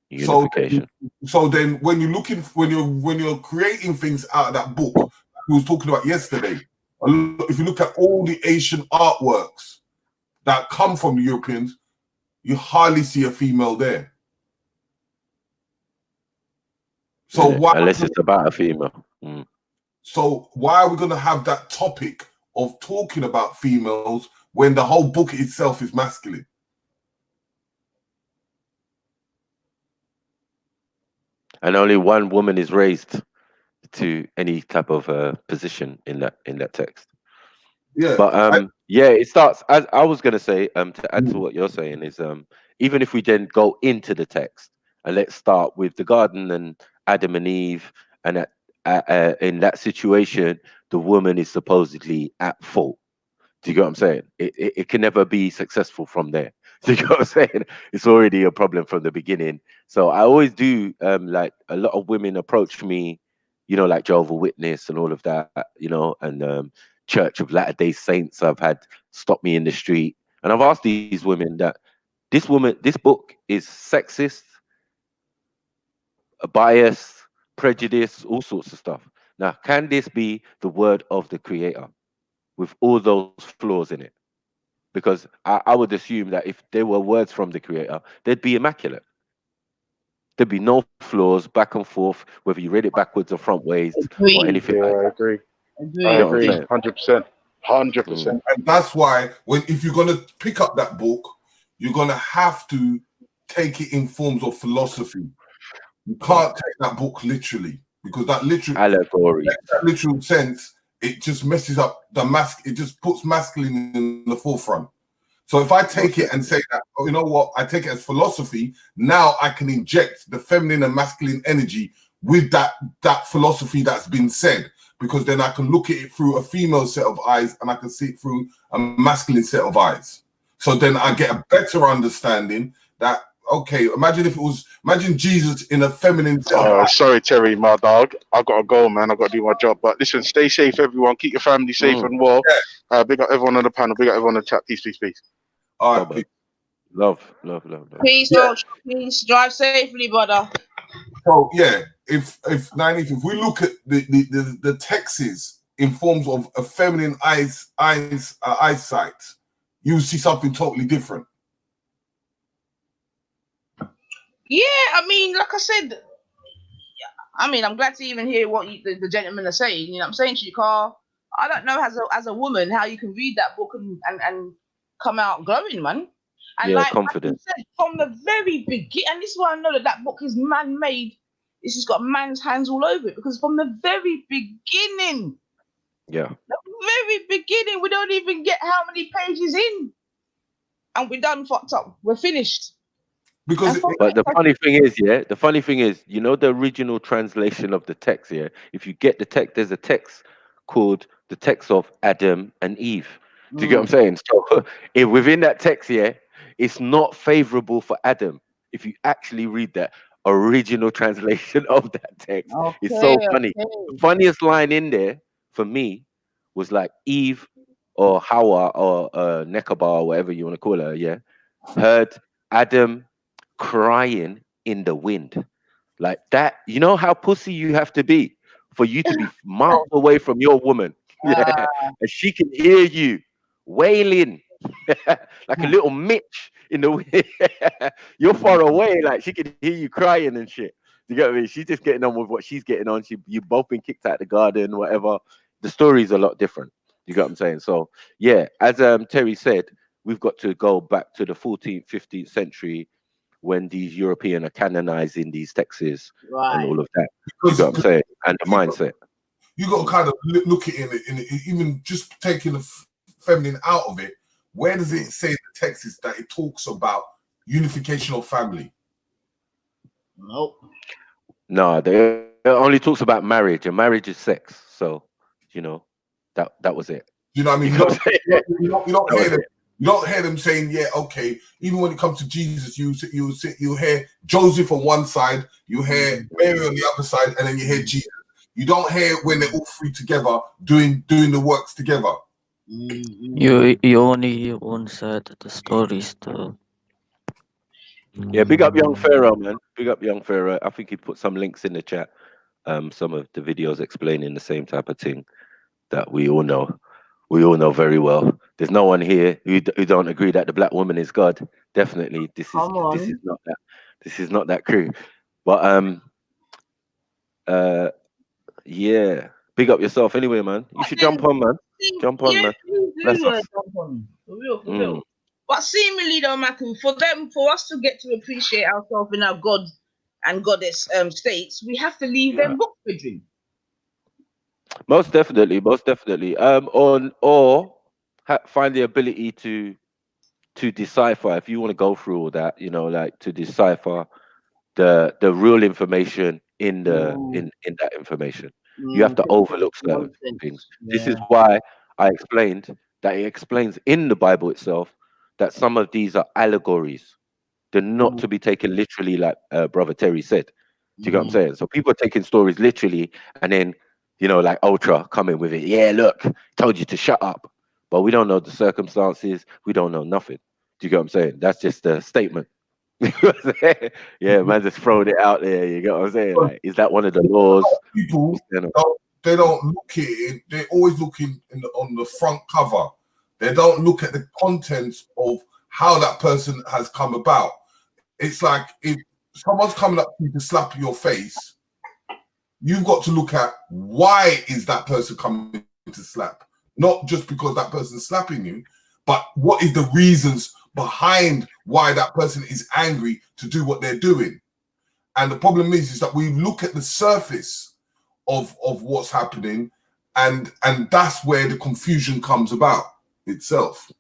Unification. So then, when you're creating things out of that book, like we was talking about yesterday, if you look at all the Asian artworks that come from the Europeans, you hardly see a female there. So why, unless it's about a female. So why are we going to have that topic of talking about females when the whole book itself is masculine? And only one woman is raised to any type of position in that text. Yeah. But yeah, it starts as I was gonna say, to add to what you're saying is even if we then go into the text and let's start with the garden and Adam and Eve, and in that situation, the woman is supposedly at fault. Do you get what I'm saying? It can never be successful from there. Do you get what I'm saying? It's already a problem from the beginning. So I always do like a lot of women approach me, you know, like Jehovah's Witness and all of that, you know, and Church of Latter-day Saints I've had stop me in the street. And I've asked these women that this book is sexist, bias, prejudice, all sorts of stuff. Now, can this be the word of the creator with all those flaws in it? Because I would assume that if there were words from the creator, they'd be immaculate. There'd be no flaws back and forth, whether you read it backwards or front ways or Agree. anything Yeah, like I that. agree. You I know what I'm agree. saying? 100%. 100%. And that's why if you're gonna pick up that book, you're gonna have to take it in forms of philosophy. You can't take that book literally, because that Allegory. literal sense, it just messes up the mask. It just puts masculine in the forefront. So if I take it and say that, oh, you know what, I take it as philosophy, now I can inject the feminine and masculine energy with that philosophy that's been said, because then I can look at it through a female set of eyes and I can see it through a masculine set of eyes. So then I get a better understanding that, okay, imagine Jesus in a feminine set of eyes. Sorry, Terry, my dog. I gotta go, man. I gotta do my job. But listen, stay safe, everyone. Keep your family safe and well. Big up everyone on the panel. Big up everyone on the chat. Peace, peace, peace. All right. Love. Peace, Ultra. Peace. Drive safely, brother. So yeah, if we look at the texts in forms of a feminine eyesight, you see something totally different. Yeah, I mean, like I said, I mean, I'm glad to even hear what the gentlemen are saying. You know what I'm saying to you, Carl? I don't know as a woman how you can read that book and come out glowing, man. And Yeah, like confident. I said, from the very beginning, and this is why I know that book is man-made. It's just got man's hands all over it, because from the very beginning, we don't even get how many pages in, and we're done, fucked up. We're finished. Because but the funny thing is, you know, the original translation of the text, yeah, if you get the text, there's a text called the text of Adam and Eve. Do you get what I'm saying? So within that text, yeah, it's not favorable for Adam. If you actually read that original translation of that text, it's so funny. The funniest line in there for me was like Eve or Hawa or Nekaba or whatever you want to call her, yeah, heard Adam crying in the wind. Like that, you know how pussy you have to be for you to be miles away from your woman. Yeah. And she can hear you wailing like a little Mitch in the wind. You're far away, like she can hear you crying and shit. You get what I mean? She's just getting on with what she's getting on. You both been kicked out the garden, whatever. The story's a lot different. You get what I'm saying? So yeah, as Terry said, we've got to go back to the 14th, 15th century when these European are canonizing these texts and all of that. You know what I'm saying? And the mindset. You got to kind of look at it in even just taking the feminine out of it. Where does it say in the text that it talks about unification of family? Nope. No, it only talks about marriage, and marriage is sex. So, you know, that was it. You know what I mean? You don't hear them saying, yeah, okay. Even when it comes to Jesus, you hear Joseph on one side, you hear Mary on the other side, and then you hear Jesus. You don't hear when they're all three together doing the works together. You only hear one side of the stories, though. Yeah, big up Young Pharaoh, man. Big up Young Pharaoh. I think he put some links in the chat. Some of the videos explaining the same type of thing that we all know. We all know very well. There's no one here who don't agree that the black woman is God. Definitely, this is not that crew. But yeah, big up yourself anyway, man. You should jump on, man. Jump on, man. Bless us. For real. But seemingly, though, Matthew, for us to get to appreciate ourselves in our God and Goddess states, we have to leave them books, Bridging. Most definitely, most definitely. On or find the ability to decipher. If you want to go through all that, you know, like to decipher the real information in the Mm, in that information. You have to mm, overlook certain things. nonsense. This is Yeah. why I explained that it explains in the Bible itself that some of these are allegories. They're not Mm, to be taken literally, like Brother Terry said. Do you get what I'm mm, saying? So people are taking stories literally, and then like Ultra coming with it. Yeah, look, told you to shut up, but we don't know the circumstances. We don't know nothing. Do you get what I'm saying? That's just a statement. You know what I'm saying? Yeah, Because man, just throwing it out there. You get what I'm saying? Like, is that one of the laws? people What's going on? they don't look at it. They always look on the front cover. They don't look at the contents of how that person has come about. It's like if someone's coming up to you to slap your face, you've got to look at why is that person coming to slap, not just because that person's slapping you, but what is the reasons behind why that person is angry to do what they're doing. And the problem is that we look at the surface of what's happening, and that's where the confusion comes about itself.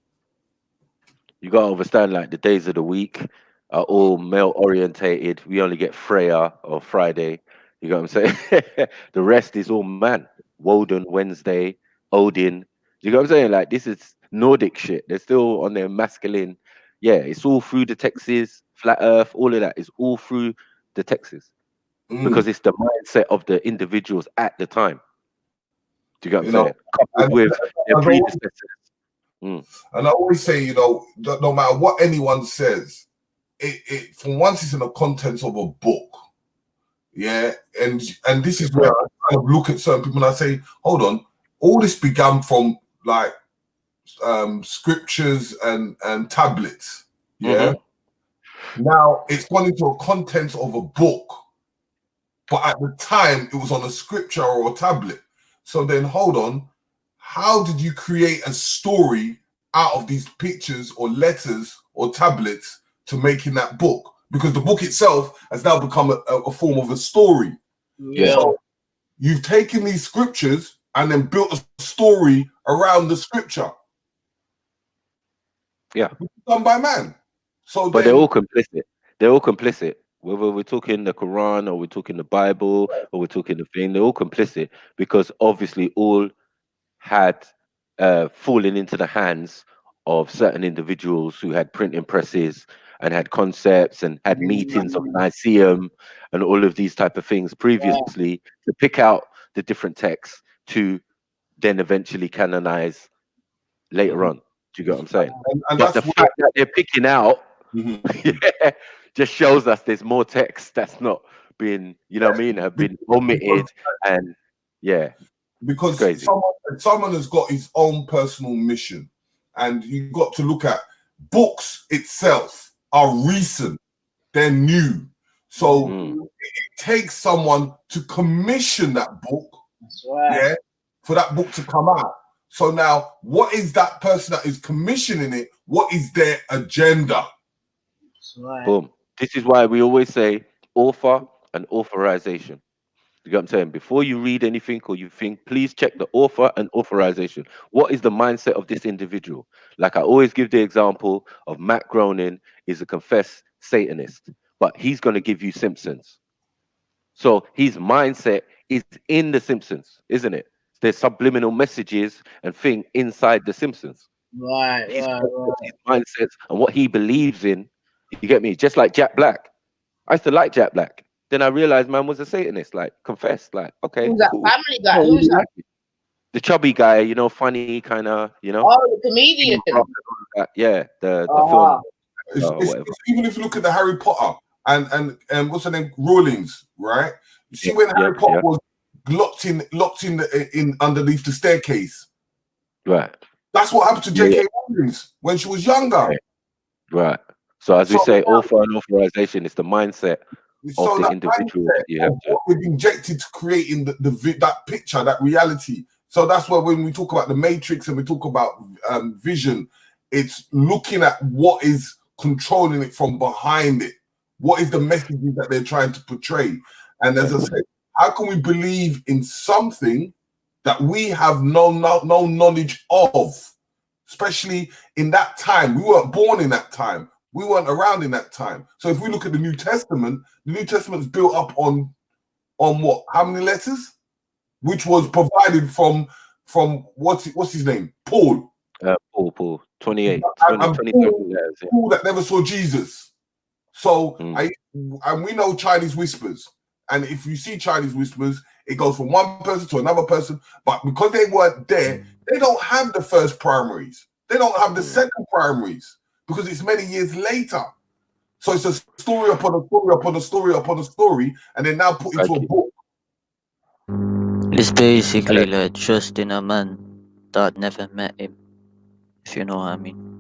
You gotta understand, like the days of the week are all male orientated. We only get Freya or Friday. You got what I'm saying? The rest is all man. Woden Wednesday, Odin. You got what I'm saying? Like this is Nordic shit. They're still on their masculine. Yeah, it's all through the Texas, flat Earth, all of that is all through the Texas Mm, because it's the mindset of the individuals at the time. Do you get what I'm you know, saying? Coupled and, with their and, I, predecessors. Mm. and I always say, no matter what anyone says, it for once it's in the contents of a book. Yeah, and this is That's where right. I kind of look at certain people and I say, hold on, all this began from like scriptures and tablets. Yeah. Hmm. Now it's gone into a contents of a book, but at the time it was on a scripture or a tablet. So then hold on, how did you create a story out of these pictures or letters or tablets to making that book? Because the book itself has now become a form of a story. Yeah. yeah. So you've taken these scriptures and then built a story around the scripture. Yeah. Done by man. So But they're then, all complicit. They're all complicit. Whether we're talking the Quran or we're talking the Bible or we're talking the thing, they're all complicit because obviously all had fallen into the hands of certain individuals who had printing presses and had concepts and had meetings of Lyceum and all of these type of things previously to pick out the different texts to then eventually canonize later on. Do you get what I'm saying? and But that's the where, fact that they're picking out, mhm, yeah, just shows us there's more text that's not being, you know what I mean, have been because omitted, and yeah, it's because crazy. someone has got his own personal mission, and you've got to look at books itself are recent, they're new, so Mm. it takes someone to commission that book, That's right. yeah, for that book to come out. So now, what is that person that is commissioning it? What is their agenda? That's right. Boom. This is why we always say author and authorization. You get what I'm saying? Before you read anything or you think, please check the author and authorization. What is the mindset of this individual? Like I always give the example of Matt Groening is a confessed Satanist, but he's going to give you Simpsons. So his mindset is in the Simpsons, isn't it? There's subliminal messages and thing inside the Simpsons. Right, His right, concepts, his right. mindsets, and what he believes in. You get me? Just like Jack Black. I used to like Jack Black. Then I realized man was a Satanist, like confessed, like, okay, Who's that cool. family I guy? don't Who's really that? like it. The chubby guy, funny kind of, Oh, the comedian. Stephen Rock and all of that. Yeah, the Uh-huh. film whatever. Even if you look at the Harry Potter and what's her name, Rawlings, right? You Yeah, see when yeah, Harry Potter yeah. was locked in underneath the staircase. Right. That's what happened to Yeah, yeah. J.K. Rowlings when she was younger. Right. Right. So as we So say, author and authorization is the mindset of so the that individual that you mindset have of to. what we've injected to creating that picture, that reality. So that's why when we talk about the Matrix and we talk about vision, it's looking at what is controlling it from behind it. What is the messages that they're trying to portray? And as I said, how can we believe in something that we have no knowledge of, especially in that time. We weren't born in that time. We weren't around in that time. So if we look at the New Testament is built up on what? How many letters? Which was provided from what's his name? Paul. Paul, 28, and 20 Paul, letters, yeah. Paul that never saw Jesus. So and we know Chinese whispers. And if you see Chinese whispers, it goes from one person to another person. But because they weren't there, they don't have the first primaries. They don't have the second primaries because it's many years later. So it's a story upon a story upon a story upon a story, and then now put into a book. It's basically like trusting a man that never met him, if you know what I mean.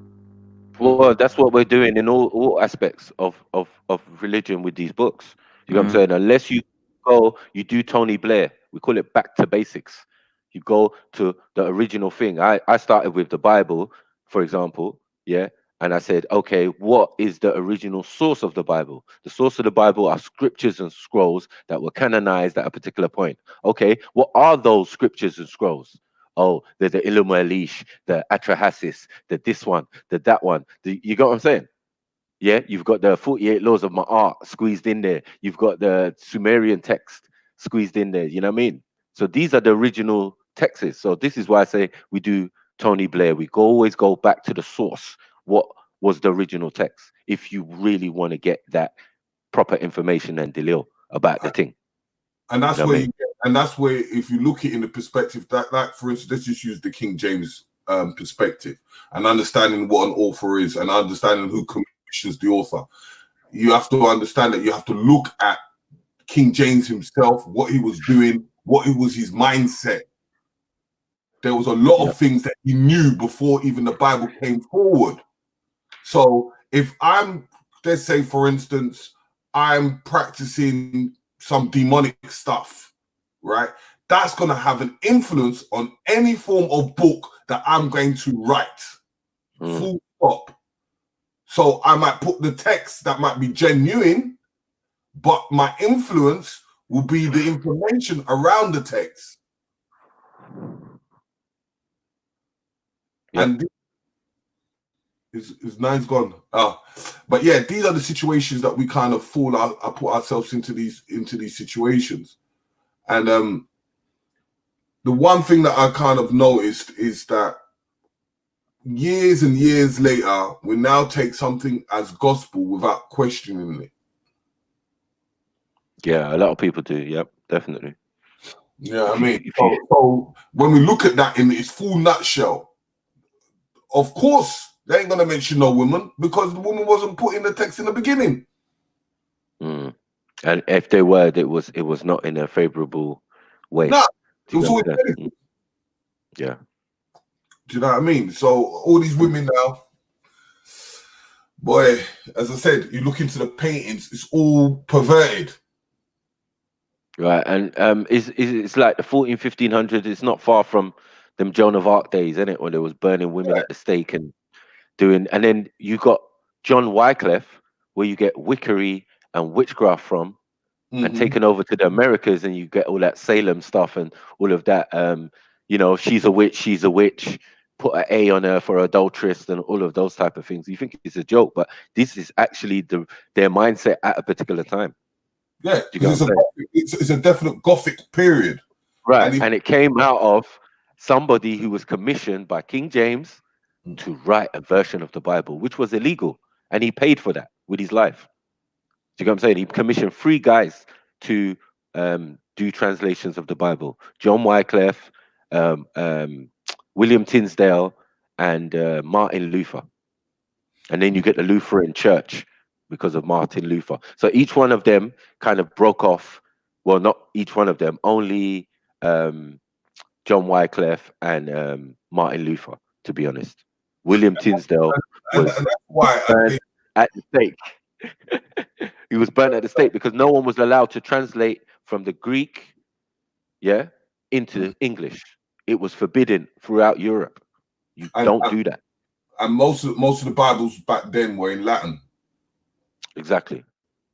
Well, that's what we're doing in all aspects of religion with these books. You know what I'm saying? Unless you go, you do Tony Blair. We call it back to basics. You go to the original thing. I started with the Bible, for example, yeah, and I said, okay, what is the original source of the Bible? The source of the Bible are scriptures and scrolls that were canonized at a particular point. Okay, what are those scriptures and scrolls? Oh, the Ilum Elish, the Atrahasis, the this one, the that one. You got what I'm saying? Yeah, you've got the 48 laws of Ma'at squeezed in there. You've got the Sumerian text squeezed in there. You know what I mean? So these are the original texts. So this is why I say we do Tony Blair. We always go back to the source. What was the original text? If you really want to get that proper information and delil about the thing. And that's where and that's where, if you look at it in the perspective that for instance, let's just use the King James perspective and understanding what an author is and understanding who commissions the author. You have to understand that you have to look at King James himself, what he was doing, what it was his mindset. There was a lot of things that he knew before even the Bible came forward. So if I'm, let's say for instance, I'm practicing some demonic stuff, right? That's going to have an influence on any form of book that I'm going to write. Full stop. So I might put the text that might be genuine, but my influence will be the information around the text. Yep. And his nine's gone. But yeah, these are the situations that we kind of put ourselves into these situations. And the one thing that I kind of noticed is that years and years later, we now take something as gospel without questioning it. Yeah, a lot of people do. Yep, definitely. Yeah, I mean, so when we look at that in its full nutshell, of course, they ain't gonna mention no woman because the woman wasn't put in the text in the beginning. And if they were, it was not in a favorable way. No, it was always negative. Yeah. Do you know what I mean? So all these women now, boy, as I said, you look into the paintings, it's all perverted. Right, and it's like the 1500s. It's not far from them Joan of Arc days, isn't it? When there was burning women at the stake and doing, and then you got John Wycliffe, where you get wickery and witchcraft from, and taken over to the Americas, and you get all that Salem stuff and all of that. You know, she's a witch. Put an A on her for adulteress and all of those type of things. You think it's a joke, but this is actually their mindset at a particular time. Yeah, because it's a definite Gothic period. Right, and it came out of somebody who was commissioned by King James to write a version of the Bible, which was illegal, and he paid for that with his life. Do you know what I'm saying? He commissioned 3 guys to do translations of the Bible: John Wycliffe, William Tinsdale, and Martin Luther. And then you get the Lutheran Church because of Martin Luther. So each one of them kind of broke off. Well, not each one of them, only John Wycliffe and Martin Luther, to be honest. William Tinsdale was burned at the stake. He was burnt at the stake because no one was allowed to translate from the Greek, into English. It was forbidden throughout Europe. You don't do that. And most of the Bibles back then were in Latin. Exactly.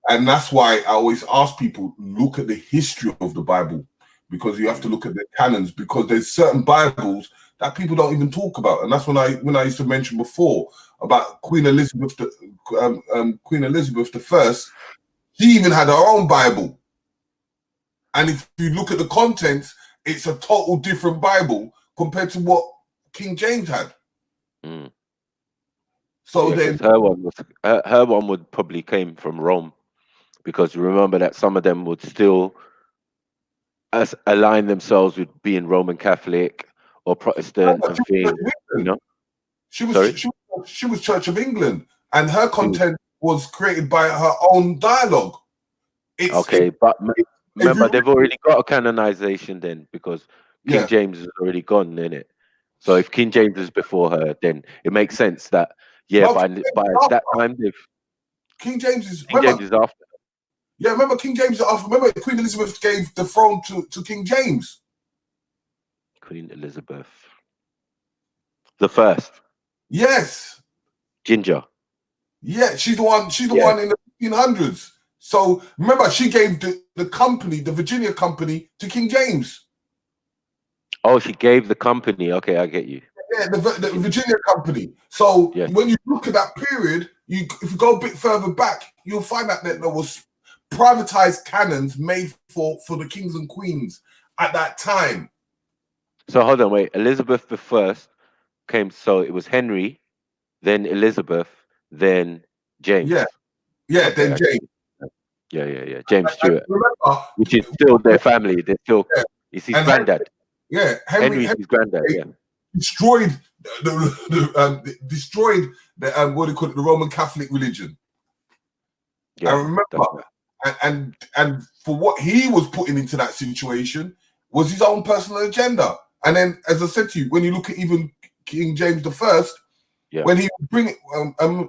And that's why I always ask people, look at the history of the Bible, because you have to look at the canons, because there's certain Bibles that people don't even talk about. And that's when I used to mention before about Queen Elizabeth I. She even had her own Bible. And if you look at the contents, it's a total different Bible compared to what King James had. Mm. So Yeah, then 'cause her one would probably came from Rome, because you remember that some of them would still align themselves with being Roman Catholic or Protestant and thing, you know. she was Sorry? she was Church of England, and her She was- content was created by her own dialogue. Okay, but remember, you- they've already got a canonization then, because King Yeah. James is already gone, in it. So if King James is before her, then it makes sense that No, by King that time King James is King James is after. Yeah, remember King James after. Remember Queen Elizabeth gave the throne to King James. Queen Elizabeth the First. Yes. Ginger. Yeah, she's the one. She's the Yeah. one in the 1500s. So remember, she gave the company, the Virginia company, to King James. Oh, she gave the company. Okay, I get you. Yeah, the Virginia company. So Yes. when you look at that period, if you go a bit further back, you'll find out that there was privatized cannons made for the kings and queens at that time. So hold on, wait. Elizabeth the First came. So it was Henry, then Elizabeth, then James. Yeah, Okay, then James. Yeah. James Stewart, remember, which is still their family. They're still. Yeah. It's his granddad. Henry's his granddad. Yeah. Destroyed destroyed the what do you call it, the Roman Catholic religion. Yeah. I remember, and for what he was putting into that situation was his own personal agenda. And then, as I said to you, when you look at even King James I, when he would bring it,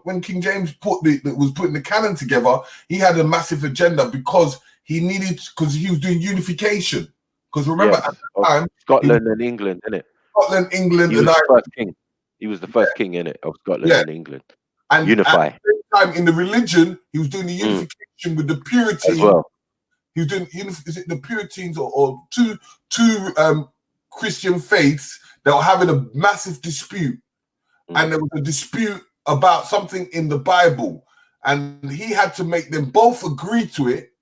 when King James was putting the canon together, he had a massive agenda because he was doing unification. Because remember, at the time, Scotland and England, innit? Scotland, England, He was the first king. He was the first king, innit, of Scotland and England. And unify. At the same time, in the religion, he was doing the unification with the Puritans as well. He was doing, is it the Puritans or two Christian faiths that were having a massive dispute, and there was a dispute about something in the Bible, and he had to make them both agree to it.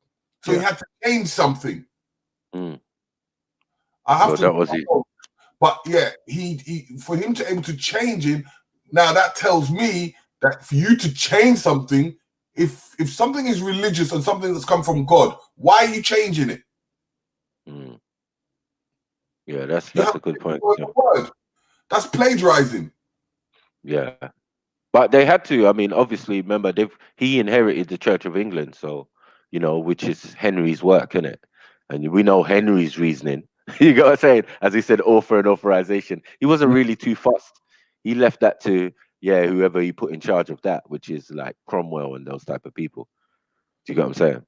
So he had to change something. I have to. That was it. But yeah, he for him to able to change it. Now that tells me that for you to change something, if something is religious and something that's come from God, why are you changing it? Yeah, that's a good point. Word. That's plagiarizing. Yeah, but they had to. I mean, obviously, remember he inherited the Church of England, so which is Henry's work, isn't it? And we know Henry's reasoning. You got what I'm saying? As he said, author and authorization. He wasn't really too fussed. He left that to whoever he put in charge of that, which is like Cromwell and those type of people. Do you get what I'm saying?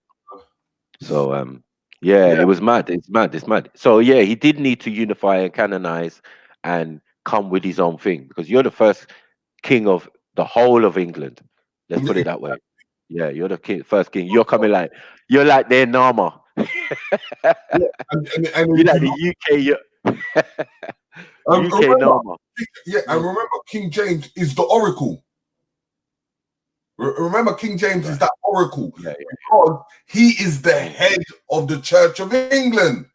So it was mad. It's mad. So yeah, he did need to unify and canonize and come with his own thing, because you're the first king of the whole of England. Let's put it that way. Yeah, you're the first king. You're coming you're like their Nama. You're like the UK. UK Nama. Yeah, and remember, King James is the oracle. Remember, King James is that oracle because he is the head of the Church of England.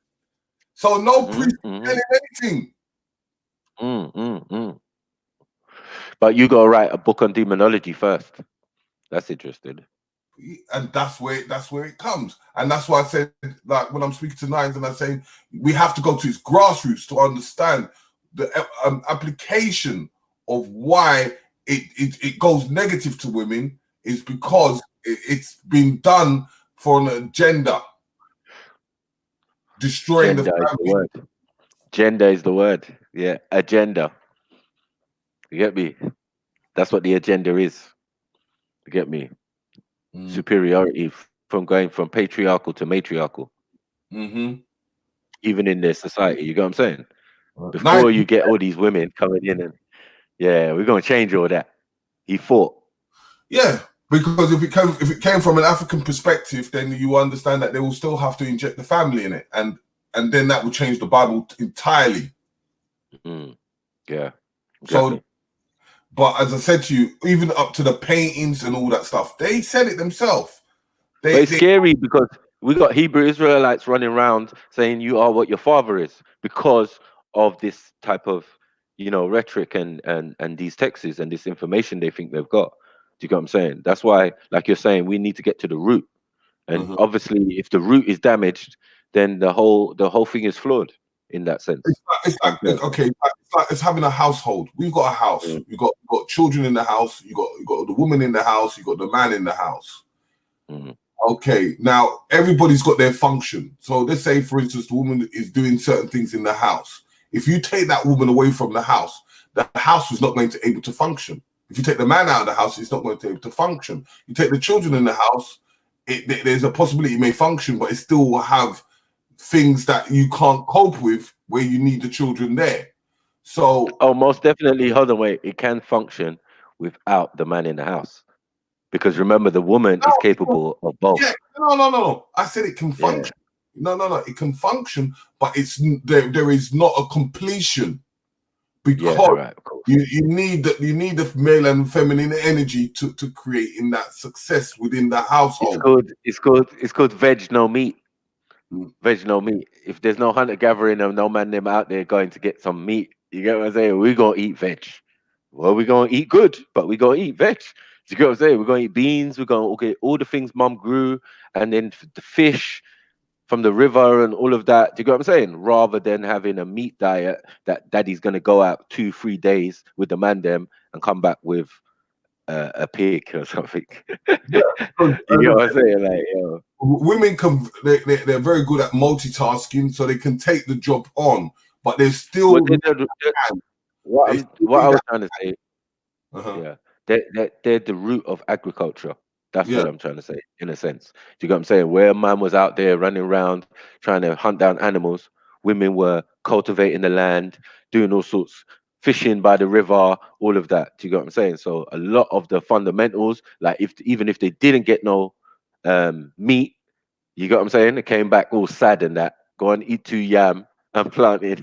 So no priest can tell him anything. But you gotta write a book on demonology first. That's interesting. And that's where it comes. And that's why I said, like, when I'm speaking to Nines and I say we have to go to its grassroots to understand the application of why it goes negative to women is because it's been done for an agenda. Destroying Gender the family. is the word. Gender is the word. Yeah, agenda. You get me? That's what the agenda is. You get me? Superiority from going from patriarchal to matriarchal. Even in their society, you get what I'm saying? Before you get all these women coming in and we're gonna change all that. He fought. Yeah, because if it came from an African perspective, then you understand that they will still have to inject the family in it, and and then that would change the Bible entirely. Yeah. Exactly. So, but as I said to you, even up to the paintings and all that stuff, they said it themselves. But it's scary because we got Hebrew Israelites running around saying you are what your father is because of this type of, you know, rhetoric and these texts and this information they think they've got. Do you get what I'm saying? That's why, like you're saying, we need to get to the root. And obviously, if the root is damaged, then the whole thing is flawed in that sense. It's like it's having a household. We've got a house. You've got children in the house. You got the woman in the house. You got the man in the house. Okay, now everybody's got their function. So let's say, for instance, the woman is doing certain things in the house. If you take that woman away from the house is not going to be able to function. If you take the man out of the house, it's not going to be able to function. You take the children in the house, there's a possibility it may function, but it still will have things that you can't cope with where you need the children there. So most definitely. Hold on, wait. It can function without the man in the house. Because remember, the woman is capable of both. Yeah, no. I said it can function. Yeah. No. It can function, but it's there is not a completion because you need the male and feminine energy to create in that success within the household. It's called veg no meat. Veg no meat. If there's no hunter gathering and no man them out there going to get some meat, you get what I'm saying? We're gonna eat veg. Well, we're gonna eat good, but we're gonna eat veg. Do you get what I'm saying? We're going to eat beans. We're going to get all the things mum grew, and then the fish from the river and all of that. Do you get what I'm saying? Rather than having a meat diet that daddy's going to go out 2-3 days with the man them and come back with a pig or something. Yeah, you get what I'm saying? Like, women they're very good at multitasking, so they can take the job on, but they're still. What I was trying to say. Yeah. They're the root of agriculture. That's what I'm trying to say, in a sense. Do you get what I'm saying? Where a man was out there running around trying to hunt down animals, women were cultivating the land, doing all sorts, fishing by the river, all of that. Do you get what I'm saying? So a lot of the fundamentals, like even if they didn't get no meat, you get what I'm saying? They came back all sad and that. Go and eat 2 yam and plant it.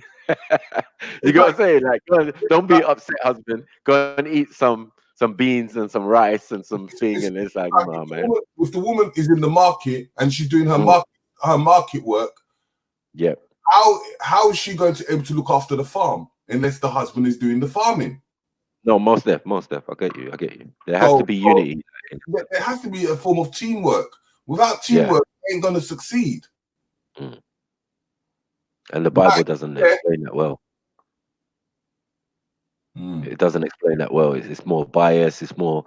You get what I'm saying? Like, don't be upset, husband. Go and eat some beans and some rice and some thing, and it's like, nah, man. If the woman is in the market and she's doing her market work, how is she going to be able to look after the farm unless the husband is doing the farming? No, most def. I get you. There has to be unity. There has to be a form of teamwork. Without teamwork, you ain't going to succeed. And the Bible doesn't explain that well. It doesn't explain that well. It's more bias. It's more,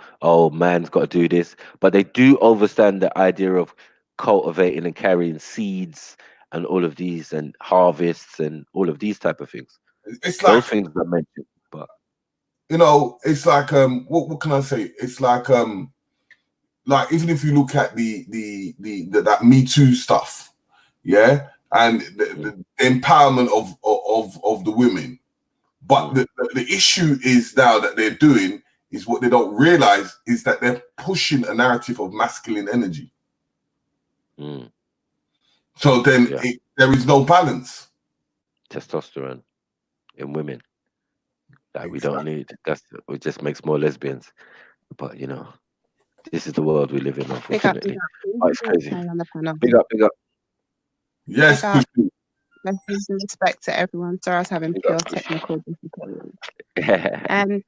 man's got to do this. But they do understand the idea of cultivating and carrying seeds and all of these and harvests and all of these type of things. It's like those things I mentioned. But it's like what can I say? It's like even if you look at the that Me Too stuff, and the empowerment of the women. But the issue is now that they're doing is what they don't realize is that they're pushing a narrative of masculine energy. So then there is no balance. Testosterone in women that we don't need. It just makes more lesbians. But this is the world we live in, unfortunately. It's crazy. Big up. Yes, Messages and respect to everyone. Sorry, I was having pure technical difficulties. I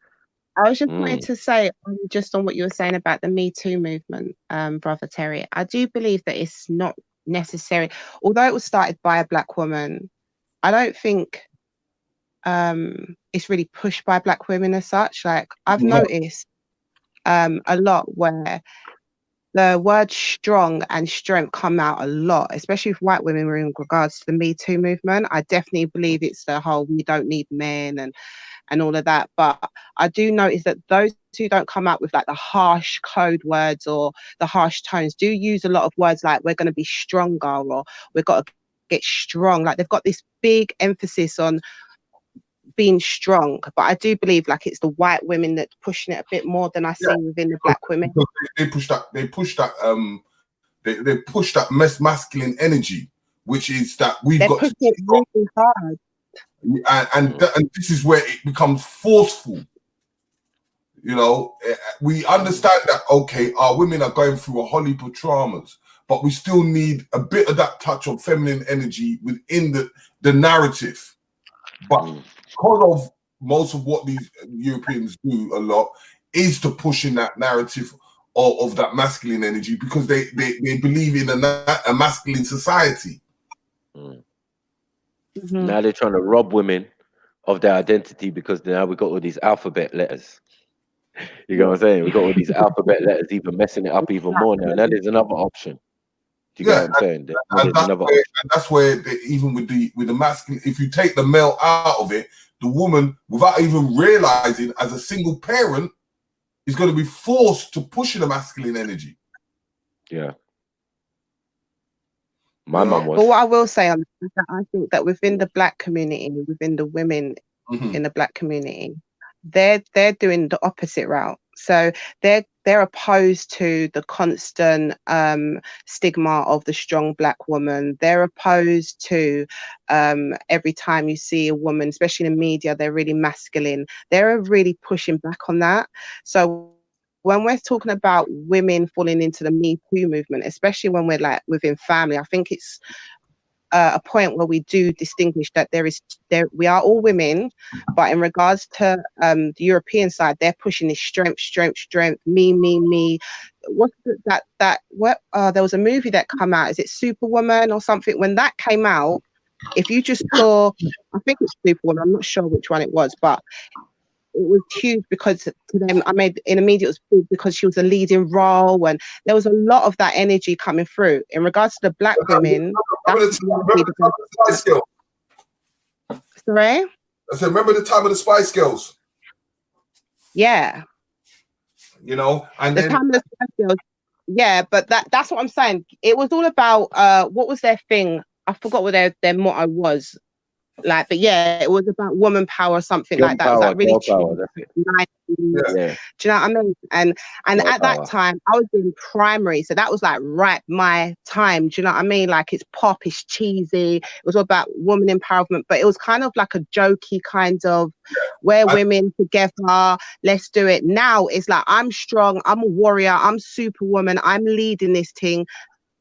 was just wanting to say, just on what you were saying about the Me Too movement, Brother Terry, I do believe that it's not necessary. Although it was started by a Black woman, I don't think it's really pushed by Black women as such. Like, I've noticed a lot where the words strong and strength come out a lot, especially with white women in regards to the Me Too movement. I definitely believe it's the whole we don't need men and all of that. But I do notice that those who don't come out with like the harsh code words or the harsh tones do use a lot of words like we're going to be stronger or we've got to get strong. Like they've got this big emphasis on being strong, but I do believe like it's the white women that's pushing it a bit more than I see within the Black women. They push that masculine energy which is that we've They're got pushing to it really hard. and this is where it becomes forceful. You know, we understand that, okay, our women are going through a whole heap of traumas, but we still need a bit of that touch of feminine energy within the narrative. But because of most of what these Europeans do a lot is to push in that narrative of that masculine energy, because they believe in a masculine society. Now they're trying to rob women of their identity, because now we've got all these alphabet letters. You know what I'm saying? We've got all these alphabet letters, even messing it up even more now. Now there's another option. Do you get what I'm saying? And that's where even with the masculine, if you take the male out of it, the woman, without even realizing, as a single parent, is going to be forced to push in the masculine energy. Yeah. My mum was. But what I will say on that is that I think that within the Black community, within the women in the Black community, they're doing the opposite route. So they're opposed to the constant stigma of the strong Black woman. They're opposed to every time you see a woman, especially in the media, they're really masculine. They're really pushing back on that. So when we're talking about women falling into the Me Too movement, especially when we're like within family, I think it's a point where we do distinguish that we are all women, but in regards to the European side, they're pushing this strength, me. What's there was a movie that came out, is it Superwoman or something? When that came out, if you just saw, I think it's Superwoman, I'm not sure which one it was, but it was huge because to them, I made in the media, it was big because she was a leading role, and there was a lot of that energy coming through. In regards to the Black women, sorry? I said, remember the time of the Spice Girls? Yeah. You know, and the time of the Spice Girls, yeah, but that's what I'm saying. It was all about what was their thing? I forgot what their motto was. Like, but yeah, it was about woman power or something like that. It was like really power, that's it. Do you know what I mean? And at that time, I was in primary, so that was like right my time. Do you know what I mean? Like, it's pop, it's cheesy. It was all about woman empowerment, but it was kind of like a jokey kind of we're women together, let's do it. Now it's like, I'm strong, I'm a warrior, I'm Superwoman, I'm leading this thing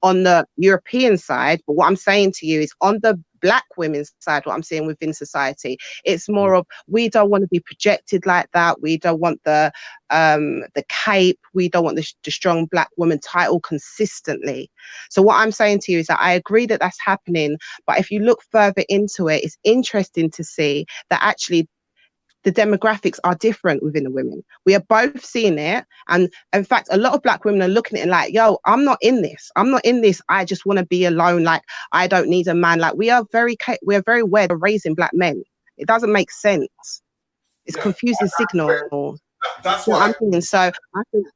on the European side. But what I'm saying to you is on the Black women's side, what I'm seeing within society, it's more of, we don't want to be projected like that. We don't want the cape. We don't want the strong Black woman title consistently. So what I'm saying to you is that I agree that that's happening, but if you look further into it, it's interesting to see that actually the demographics are different within the women. We are both seeing it. And in fact, a lot of Black women are looking at it like, yo, I'm not in this. I just want to be alone. Like, I don't need a man. Like, we are very aware of raising Black men. It doesn't make sense. It's confusing signal. That's what I mean. So I think,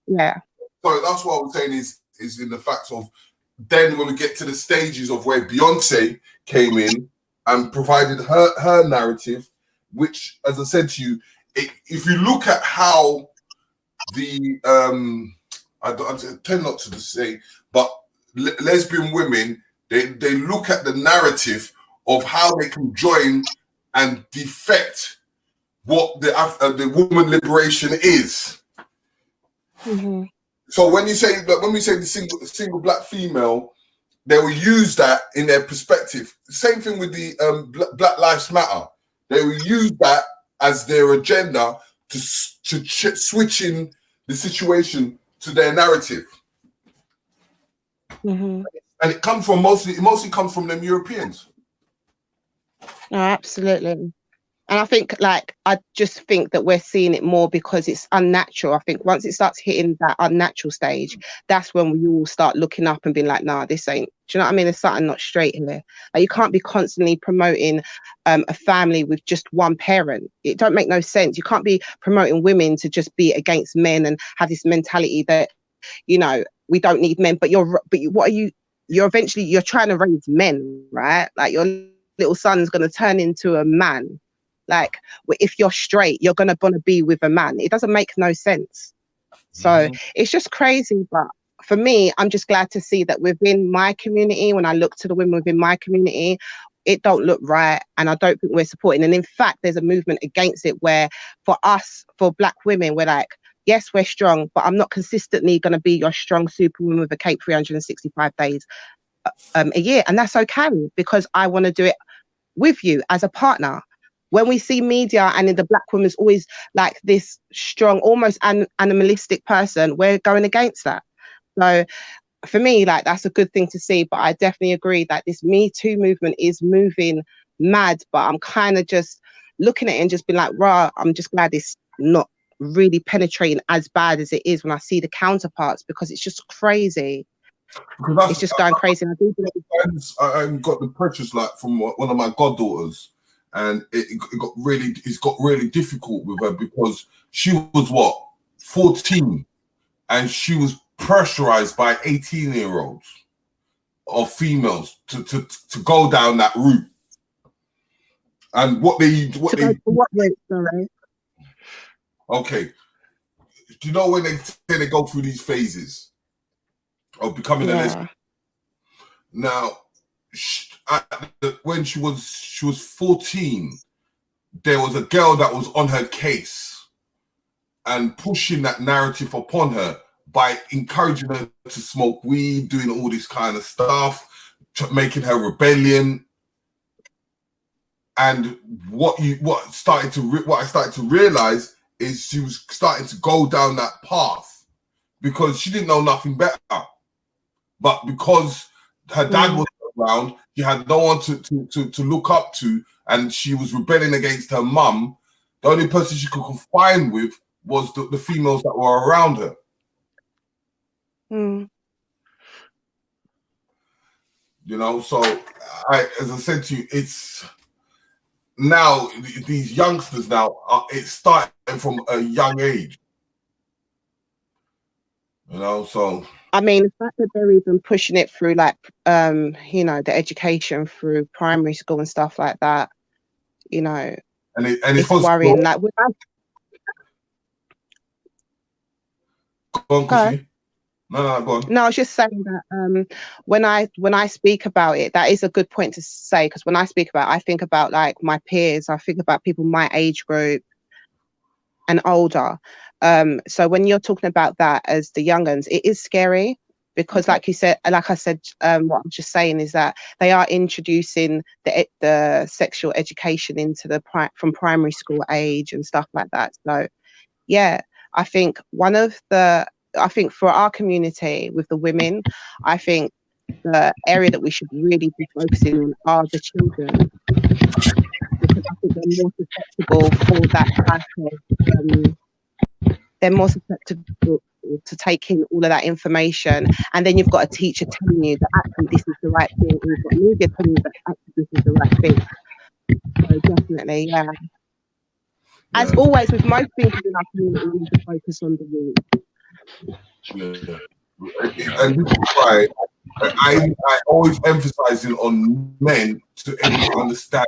yeah. So that's what I'm saying is in the fact of, then when we get to the stages of where Beyonce came in and provided her narrative, which, as I said to you, if you look at how the I tend not to say, but lesbian women, they look at the narrative of how they can join and defect what the woman liberation is. Mm-hmm. So when we say the single Black female, they will use that in their perspective. Same thing with the Black Lives Matter. They will use that as their agenda to switch in the situation to their narrative. Mm-hmm. And it comes from mostly comes from them Europeans. No, absolutely. And I think, like, I just think that we're seeing it more because it's unnatural. I think once it starts hitting that unnatural stage, that's when we all start looking up and being like, nah, this ain't, do you know what I mean? There's something not straight in there. Like, you can't be constantly promoting a family with just one parent. It don't make no sense. You can't be promoting women to just be against men and have this mentality that, you know, we don't need men. But what are you? You're trying to raise men, right? Like, your little son's going to turn into a man. Like, if you're straight, you're going to want to be with a man. It doesn't make no sense. So it's just crazy. But for me, I'm just glad to see that within my community, when I look to the women within my community, it don't look right, and I don't think we're supporting. And in fact, there's a movement against it where for us, for Black women, we're like, yes, we're strong, but I'm not consistently going to be your strong superwoman with a cape 365 days a year. And that's okay, because I want to do it with you as a partner. When we see media and in the Black woman's always like this strong, almost animalistic person, we're going against that. So for me, like, that's a good thing to see. But I definitely agree that this Me Too movement is moving mad. But I'm kind of just looking at it and just being like, rah, I'm just glad it's not really penetrating as bad as it is when I see the counterparts, because it's just crazy. It's just going crazy. And I do believe I got the pressures like from one of my goddaughters, and it's got really difficult with her because she was what, 14, and she was pressurized by 18-year-olds or females to go down that route. And what they sorry. Okay, do you know when they go through these phases of becoming a lesbian? Now, when she was 14, there was a girl that was on her case and pushing that narrative upon her by encouraging her to smoke weed, doing all this kind of stuff, making her rebellion. And what I started to realize is she was starting to go down that path because she didn't know nothing better. But because her dad was around, she had no one to look up to, and she was rebelling against her mum. The only person she could confine with was the females that were around her. You know, so as I said to you, it's now these youngsters now, it's starting from a young age. You know, so I mean, the fact that they're even pushing it through, like, you know, the education through primary school and stuff like that, you know, and it's worrying. Like, go on, Kushi. No, go on. No, I was just saying that when I speak about it, that is a good point to say, because when I speak about it, I think about like my peers, I think about people my age group and older. So when you're talking about that as the young uns, it is scary because, like you said, like I said, what I'm just saying is that they are introducing the sexual education into from primary school age and stuff like that. So yeah, I think for our community with the women, I think the area that we should really be focusing on are the children, because I think they're more susceptible for that type of, they're more susceptible to taking all of that information. And then you've got a teacher telling you that actually this is the right thing, and you've got media telling you that actually this is the right thing. So definitely, yeah. As always, with most things in our community, we need to focus on the youth. Yeah. And this is why I always emphasizing on men to understand,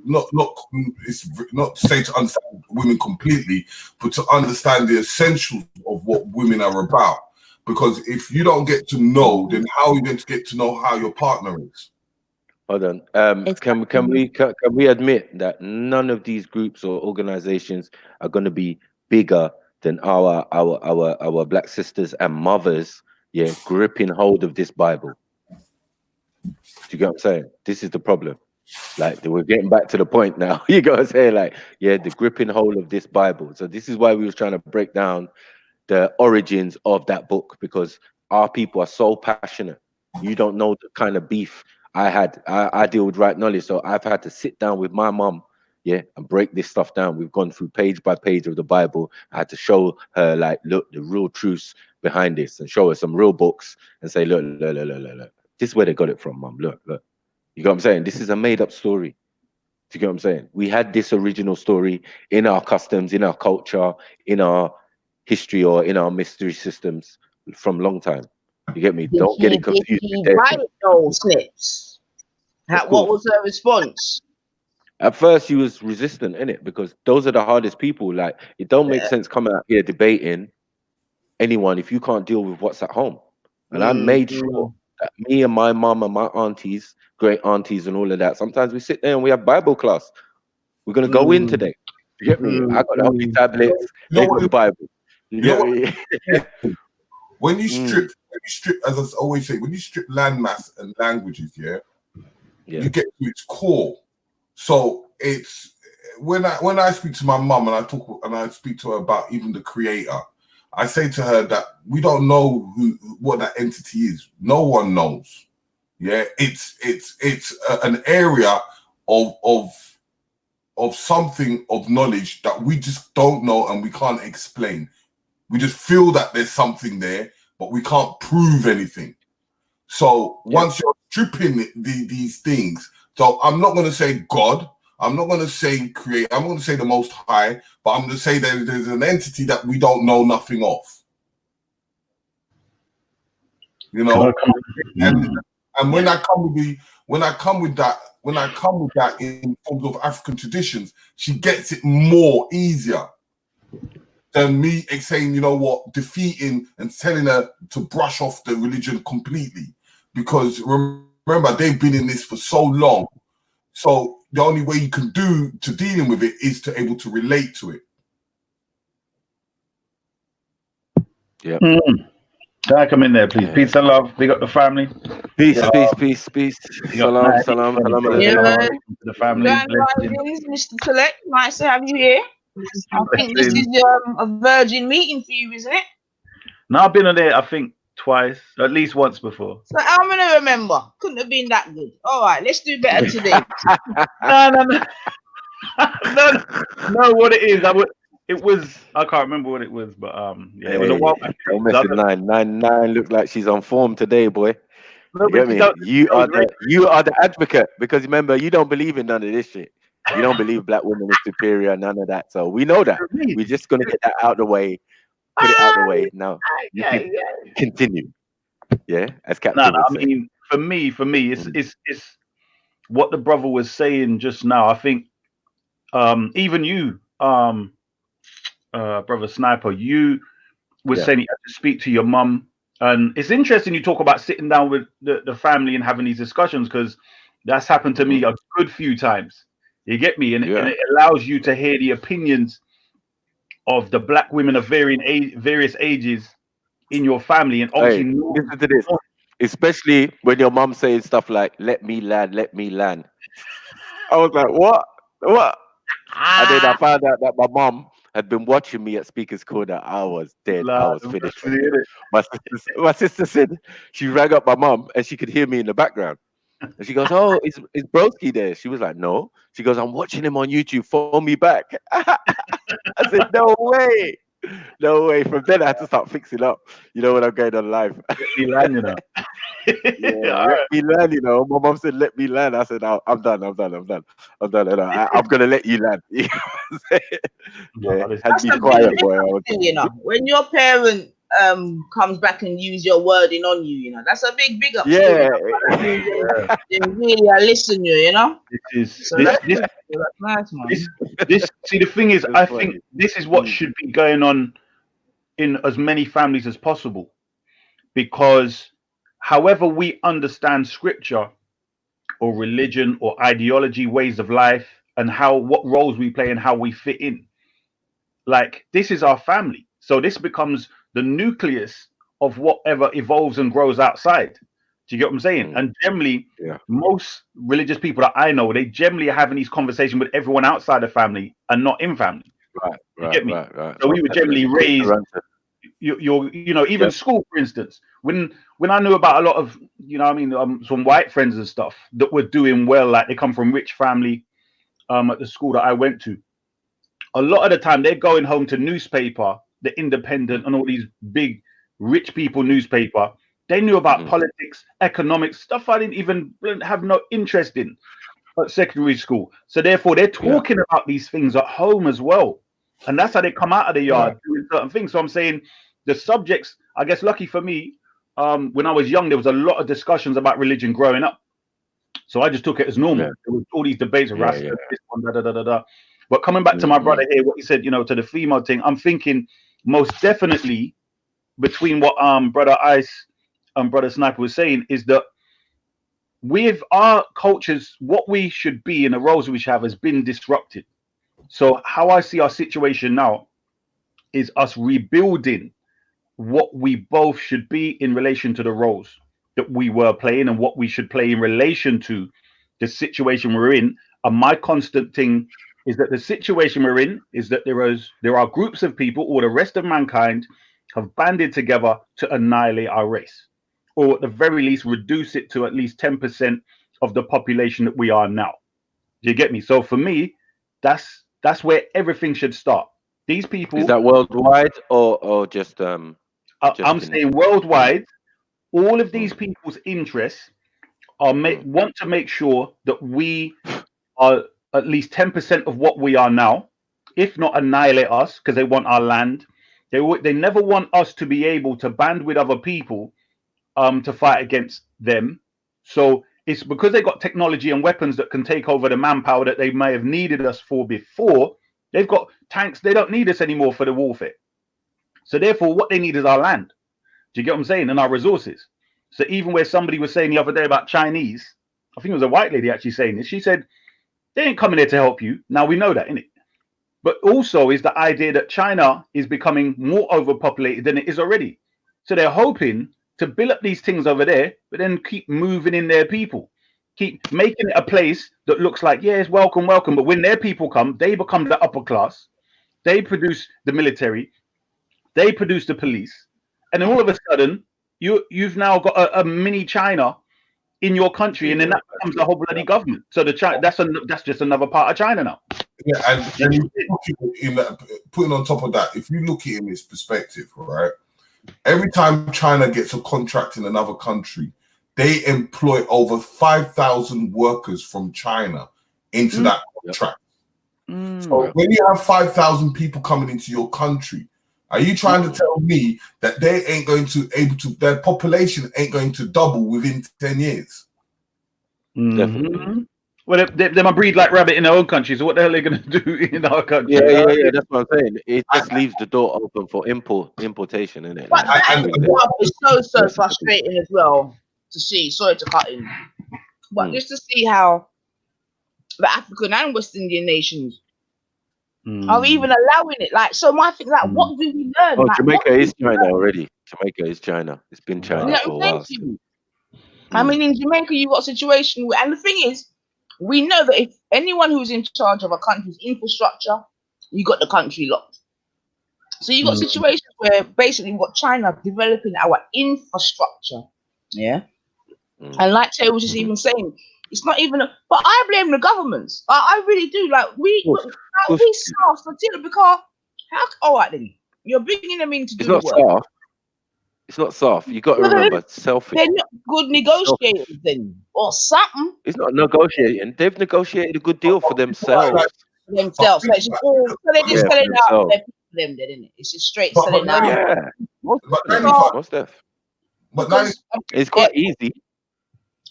not to say to understand women completely, but to understand the essentials of what women are about. Because if you don't get to know, then how are you going to get to know how your partner is? Hold on. Can we admit that none of these groups or organizations are going to be bigger than our Black sisters and mothers, gripping hold of this Bible? Do you get what I'm saying? This is the problem. Like, we're getting back to the point now. You got to say, like, the gripping hold of this Bible. So this is why we was trying to break down the origins of that book, because our people are so passionate. You don't know the kind of beef I had. I deal with right knowledge, so I've had to sit down with my mom, and break this stuff down. We've gone through page by page of the Bible. I had to show her, like, look, the real truths behind this, and show her some real books and say, look. This is where they got it from, Mom. Look. You get what I'm saying? This is a made-up story. Do you get what I'm saying? We had this original story in our customs, in our culture, in our history, or in our mystery systems from long time. You get me? Don't get it confused. Did he write those snips? What was her response? At first, he was resistant, innit? Because those are the hardest people. Like, it don't make sense coming out here debating anyone if you can't deal with what's at home. And I made sure that me and my mum and my aunties, great aunties, and all of that. Sometimes we sit there and we have Bible class. We're gonna go in today. You get me? I got healthy tablets. You They know got the what? Bible. You You know get what? me? When you strip, as I always say, when you strip landmass and languages, Yeah. you get to its core. So it's when I speak to my mum and I speak to her about even the creator, I say to her that we don't know what that entity is. No one knows. Yeah, it's an area of something of knowledge that we just don't know and we can't explain. We just feel that there's something there, but we can't prove anything. So once you're stripping these things, so I'm not going to say God, I'm not going to say create, I'm going to say the Most High, but I'm going to say that there's an entity that we don't know nothing of. You know, and when I come with that in forms of African traditions, she gets it more easier than me saying, you know what, defeating and telling her to brush off the religion completely. Because remember, they've been in this for so long. So the only way you can do to dealing with it is to able to relate to it. Yeah. Can I come in there, please? Peace and love. Big up the family. Peace. Salam. Yeah. The family. Mr. Select, nice to have you here. I think this is a virgin meeting for you, isn't it? No, I've been on there, I think, twice, at least once before. So I'm gonna remember. Couldn't have been that good. All right, let's do better today. No, what it is. I can't remember what it was, but it was a while back. Don't mess with nine looks like she's on form today, boy. No, you get me? You are the advocate, because remember, you don't believe in none of this shit. You don't believe black women are superior, none of that. So we know that. We're just gonna get that out the way, put it out the way. Now you can continue. Yeah, as Captain would say. I mean, for me, it's what the brother was saying just now. I think even you, brother Sniper, you were saying you have to speak to your mum. And it's interesting you talk about sitting down with the family and having these discussions, because that's happened to me a good few times. You get me? And it allows you to hear the opinions of the black women of various ages in your family. And obviously, listen to this. Especially when your mum saying stuff like, let me land. I was like, what? And then I found out that my mum had been watching me at Speaker's Corner. I was dead. I was finished. My sister said she rang up my mum and she could hear me in the background. And she goes, oh, is Broski there? She was like, no. She goes, I'm watching him on YouTube. Phone me back. I said, no way. No way. From then I had to start fixing up. You know, when I'm going on live. Let me land, you know. Let me land, you know. My mom said, let me land. I said, oh, I'm done. And I'm going to let you land. You know what I'm saying? Had to be quiet, boy. You know, when your parent comes back and use your wording on you, you know, that's a big up. Yeah. They really listen you know. That's nice, man. See, the thing is, I think this is what should be going on in as many families as possible, because however we understand scripture or religion or ideology, ways of life, and what roles we play and how we fit in, like, this is our family. So this becomes the nucleus of whatever evolves and grows outside. Do you get what I'm saying? And generally, most religious people that I know, they generally are having these conversations with everyone outside the family and not in family. You get me? So we were generally raised. You know, even school, for instance. When I knew about a lot of, you know, I mean, some white friends and stuff that were doing well, like they come from rich family, at the school that I went to. A lot of the time, they're going home to newspaper, the Independent, and all these big rich people newspaper. They knew about politics, economics, stuff I didn't even have no interest in at secondary school. So therefore, they're talking about these things at home as well. And that's how they come out of the yard doing certain things. So I'm saying the subjects, I guess, lucky for me, when I was young, there was a lot of discussions about religion growing up. So I just took it as normal. There was all these debates of this one, da. But coming back to my brother here, what he said, you know, to the female thing, I'm thinking most definitely between what brother Ice Brother Sniper was saying, is that with our cultures, what we should be and the roles we should have has been disrupted. So how I see our situation now is us rebuilding what we both should be in relation to the roles that we were playing and what we should play in relation to the situation we're in. And my constant thing is that the situation we're in is that there are groups of people, or the rest of mankind have banded together to annihilate our race, or at the very least reduce it to at least 10% of the population that we are now. Do you get me? So for me, that's where everything should start. These people, Is that worldwide or just just I'm in... saying worldwide, all of these people's interests are want to make sure that we are at least 10% of what we are now, if not annihilate us, because they want our land. They never want us to be able to band with other people to fight against them. So it's because they got technology and weapons that can take over the manpower that they may have needed us for before. They've got tanks. They don't need us anymore for the warfare. So therefore, what they need is our land. Do you get what I'm saying? And our resources. So even where somebody was saying the other day about Chinese, I think it was a white lady actually saying this. She said, they ain't coming here to help you. Now we know that, innit? But also is the idea that China is becoming more overpopulated than it is already. So they're hoping to build up these things over there, but then keep moving in their people. Keep making it a place that looks like, yeah, it's welcome, welcome. But when their people come, they become the upper class. They produce the military. They produce the police. And then all of a sudden, you've now got a mini China in your country, and then that becomes the whole bloody government. So that's just another part of China now. Yeah, and putting on top of that, if you look at it in this perspective, right? Every time China gets a contract in another country, they employ over 5,000 workers from China into that contract. So when you have 5,000 people coming into your country, are you trying to tell me that they ain't going to their population ain't going to double within 10 years? Definitely. Well, they might breed like rabbit in their own country, so what the hell are they going to do in our country? Yeah, that's what I'm saying. It just leaves the door open for importation, isn't it? But that is so frustrating as well to see. Sorry to cut in. But just to see how the African and West Indian nations are even allowing it. Like, so my thing, like, what do we learn? Oh, like, Jamaica is China already. Jamaica is China. It's been China for a while. I mean, in Jamaica, you've got a situation where, and the thing is, we know that if anyone who's in charge of a country's infrastructure, you got the country locked. So you got situations where basically we've got China developing our infrastructure. Yeah. And like Tay was just even saying, it's not even, but I blame the governments. I really do. Like, we soft the deal because, all right then, you're bringing them in to do the work. Soft. It's not soft. You got to remember, selfish. They're not good negotiators then, or something. It's not negotiating. They've negotiated a good deal for themselves. So they're just selling out their people to them, then, isn't it? It's just straight selling out. Yeah. Most def. But it's quite easy.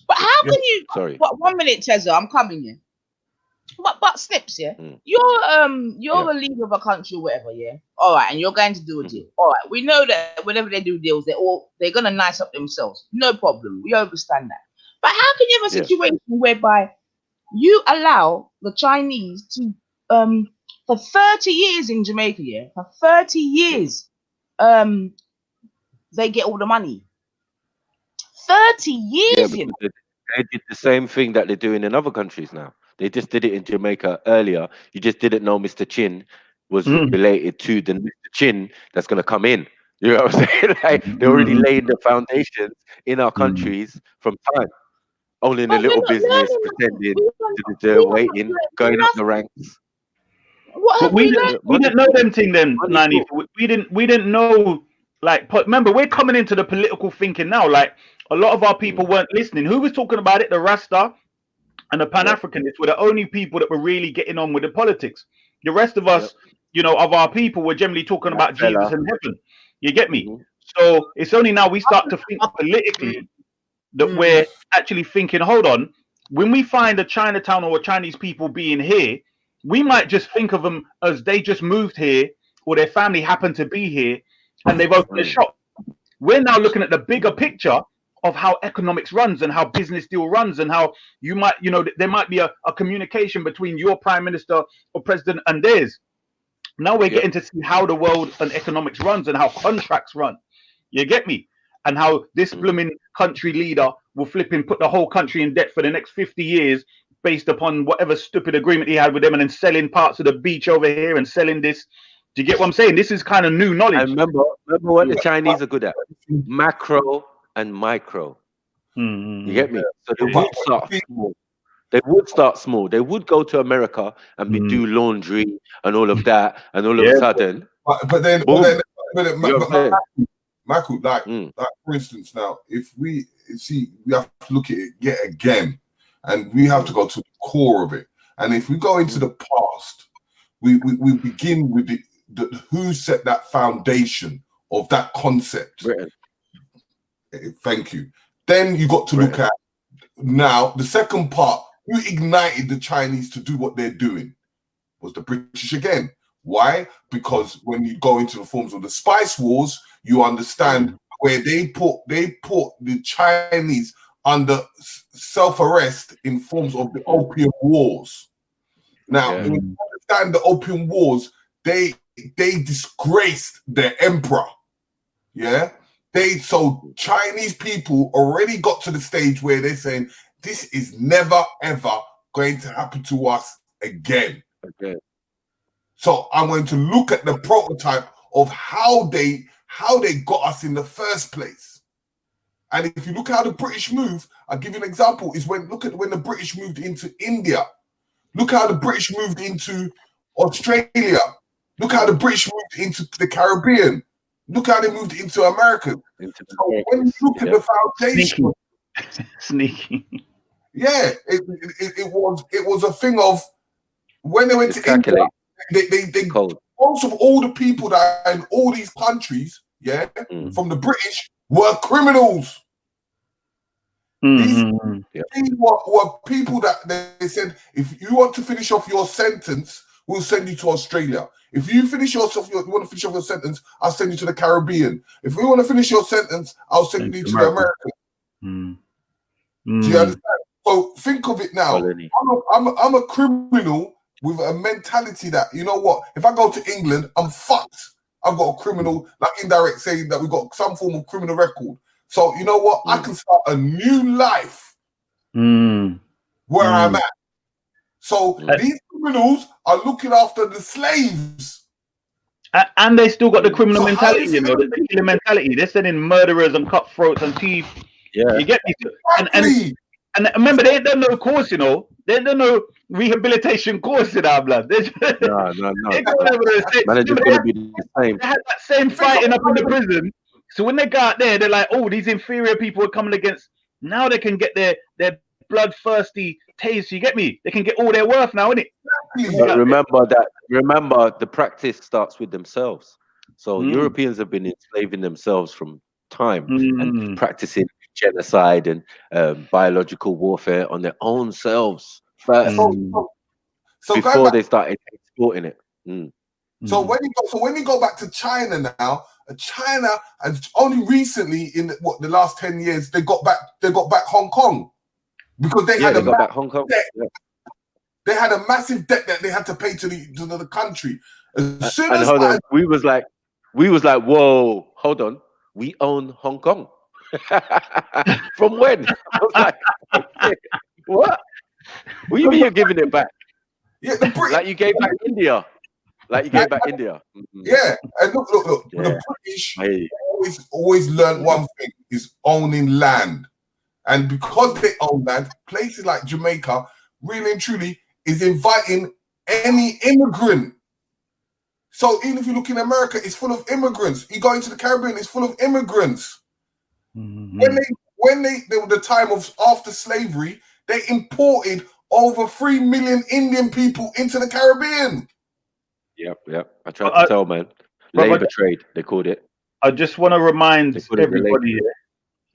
But how can you? Sorry. What, 1 minute, Tezza, I'm coming here. But Snips, yeah, you're the leader of a country or whatever, yeah. All right, and you're going to do a deal. All right, we know that whenever they do deals, they're gonna nice up themselves. No problem, we understand that. But how can you have a situation whereby you allow the Chinese to for 30 years in Jamaica, yeah, for 30 years, they get all the money. 30 years, yeah, they did the same thing that they're doing in other countries now. They just did it in Jamaica earlier. You just didn't know Mr. Chin was related to the Mr. Chin that's going to come in. You know what I'm saying? Like, they already laid the foundations in our countries from time. Only in a little business, pretending to waiting, going up the ranks. But we didn't know them thing then, Nani. We didn't know. Like, remember, we're coming into the political thinking now. Like, a lot of our people weren't listening. Who was talking about it? The Rasta and the Pan-Africanists were the only people that were really getting on with the politics. The rest of us, of our people were generally talking about Jesus and heaven. You get me? So it's only now we start to think politically that we're actually thinking, hold on, when we find a Chinatown or Chinese people being here, we might just think of them as they just moved here or their family happened to be here and they've opened a shop. We're now looking at the bigger picture of how economics runs and how business deal runs and how you might, there might be a communication between your prime minister or president and theirs. Now we're getting to see how the world and economics runs and how contracts run. You get me? And how this blooming country leader will flipping put the whole country in debt for the next 50 years based upon whatever stupid agreement he had with them, and then selling parts of the beach over here and selling this. Do you get what I'm saying? This is kind of new knowledge. And remember what the Chinese are good at: macro and micro. You get me? So they would start small. They would start small. They would go to America and do laundry and all of that, and all of a sudden, Michael, like for instance, now if we have to look at it yet again, and we have to go to the core of it. And if we go into the past, we begin with the who set that foundation of that concept. Britain. Thank you. Then you got to look at now the second part. Who ignited the Chinese to do what they're doing? Was the British again. Why? Because when you go into the forms of the Spice Wars, you understand where they put the Chinese under self-arrest in forms of the Opium Wars. Now, when you understand the Opium Wars, they disgraced their emperor. Yeah? So Chinese people already got to the stage where they're saying, this is never, ever going to happen to us again. Okay. So I'm going to look at the prototype of how they got us in the first place. And if you look how the British move, I'll give you an example, is look at when the British moved into India. Look how the British moved into Australia. Look how the British moved into the Caribbean. Look how they moved into America. So when you look at the foundation, sneaky. Yeah, it was a thing of when they went to India, they most of all the people that are in all these countries, from the British were criminals. These were people that they said, if you want to finish off your sentence, we'll send you to Australia. If you want to finish off your sentence, I'll send you to the Caribbean. If we want to finish your sentence, I'll send you to the America. Do you understand? So think of it now. I'm a criminal with a mentality that, you know what, if I go to England, I'm fucked. I've got a criminal, like indirect saying that we've got some form of criminal record. So you know what, I can start a new life where I'm at. So these criminals are looking after the slaves. And they still got the criminal mentality, the killer mentality. They're sending murderers and cutthroats and thieves. Yeah. You get me? And remember, they ain't done no course, They ain't done no rehabilitation course in our blood. No. They had that same fighting up in the prison. So when they go out there, they're like, oh, these inferior people are coming against. Now they can get their bloodthirsty taste. You get me? They can get all their worth now, innit? But remember, the practice starts with themselves. So Europeans have been enslaving themselves from time and practicing genocide and biological warfare on their own selves first before they started exporting it. So when you go back to China now, China has only recently in the last 10 years they got back Hong Kong because they had back Hong Kong. They had a massive debt that they had to pay to the country. As soon as we was like, whoa, hold on, we own Hong Kong. From when? I was like, what? What do you mean you're giving it back? Yeah, like you gave back India. Like you gave back India. Yeah, and look. Yeah. The British always learn one thing: is owning land, and because they own land, places like Jamaica, really and truly, is inviting any immigrant. So even if you look in America, it's full of immigrants. You go into the Caribbean, it's full of immigrants. When they were the time of after slavery, they imported over 3 million Indian people into the Caribbean. Yep. I tried to tell, man. Labor trade, they called it. I just want to remind everybody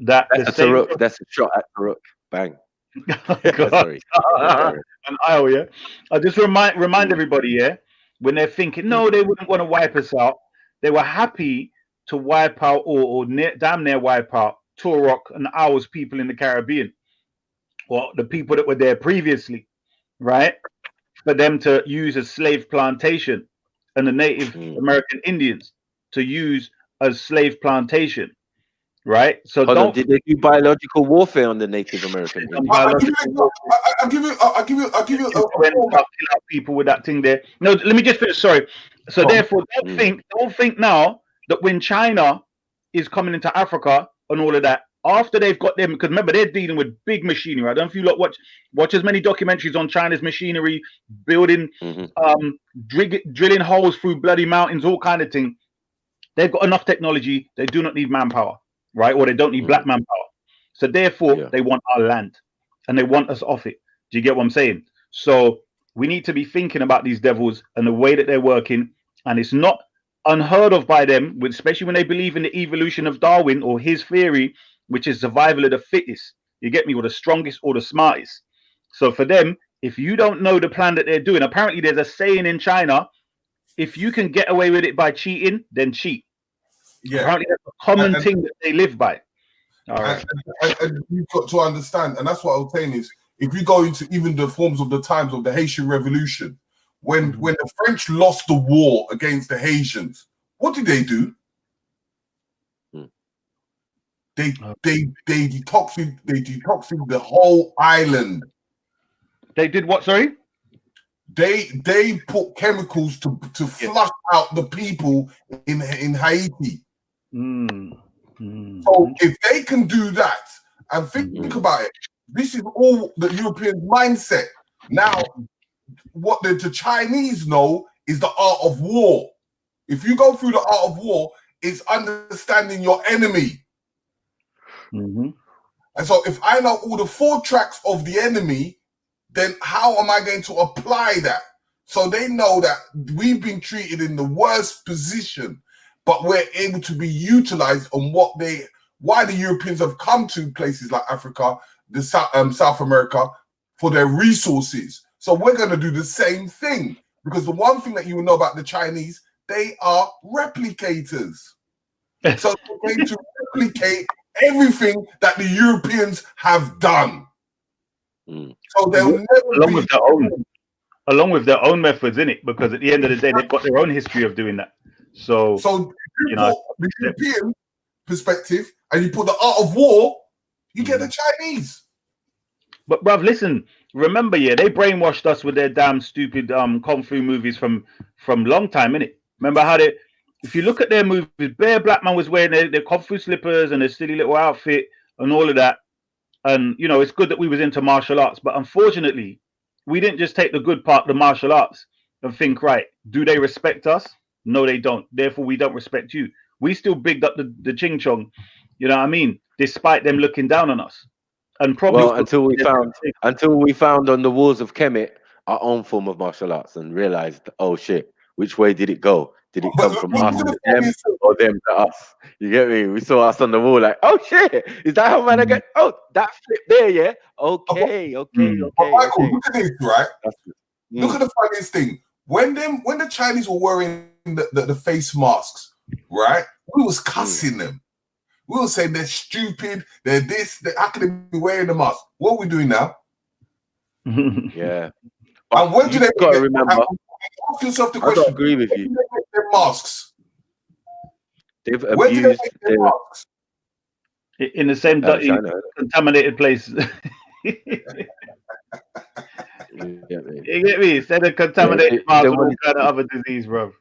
that that's a shot at Taruk. Bang. Sorry. An aisle, yeah. I just remind everybody, when they're thinking, no, they wouldn't want to wipe us out. They were happy to wipe out or damn near wipe out Turok and ours people in the Caribbean, or the people that were there previously, right? For them to use as slave plantation, and the Native American Indians to use as slave plantation, right? So Hold on, don't did they do biological warfare on the Native American Indians? I'll give you kill out people with that thing there. No, let me just finish. Sorry. So therefore, don't think now that when China is coming into Africa and all of that, after they've got them, because remember they're dealing with big machinery. I don't know if you lot watch as many documentaries on China's machinery, building, drilling holes through bloody mountains, all kind of thing. They've got enough technology. They do not need manpower, right? Or they don't need black manpower. So therefore, they want our land, and they want us off it. Do you get what I'm saying? So we need to be thinking about these devils and the way that they're working, and it's not unheard of by them, especially when they believe in the evolution of Darwin or his theory, which is survival of the fittest. You get me? Or the strongest or the smartest. So for them, if you don't know the plan that they're doing, apparently there's a saying in China: if you can get away with it by cheating, then cheat. Yeah, apparently that's a common thing that they live by. All right. And you've got to understand, and that's what I was saying is, if you go into even the forms of the times of the Haitian Revolution, when the French lost the war against the Haitians, what did they do? They detoxified the whole island. They did what? Sorry. They put chemicals to flush out the people in Haiti. So if they can do that, and think about it, this is all the European mindset. Now, what the Chinese know is the art of war. If you go through the art of war, it's understanding your enemy. And so if I know all the 4 tracks of the enemy, then how am I going to apply that? So they know that we've been treated in the worst position, but we're able to be utilized on why the Europeans have come to places like Africa, the South America, for their resources. So we're going to do the same thing, because the one thing that you will know about the Chinese, they are replicators. So they're going to replicate everything that the Europeans have done. So they'll never along with their own methods in it, because at the end of the day, they've got their own history of doing that. So you know, the European perspective, and you put the art of war, you get the Chinese. But bruv, listen, remember, they brainwashed us with their damn stupid kung fu movies from long time, innit? Remember how if you look at their movies, bare black man was wearing their kung fu slippers and their silly little outfit and all of that. And you know, it's good that we was into martial arts, but unfortunately, we didn't just take the good part of the martial arts and think, right, do they respect us? No, they don't. Therefore, we don't respect you. We still bigged up the Ching Chong, you know what I mean? Despite them looking down on us. And probably until we found on the walls of Kemet our own form of martial arts and realized, oh shit, which way did it go? Did it come from us to them or them to us? You get me? We saw us on the wall like, oh shit, is that how man I get? Oh, that flip there, yeah. Okay. Michael, look at this, right? Look at the funniest thing. When the Chinese were wearing the face masks, right? We was cussing them. We were saying they're stupid, they're this, how can they be wearing the mask? What are we doing now? Yeah. And when do they got to remember? Ask yourself the question. I agree with you. When do they make their masks? They've when do they abused make their masks? In the same dirty, contaminated place. You get me? Instead of contaminated mask with all kind of other disease, bro.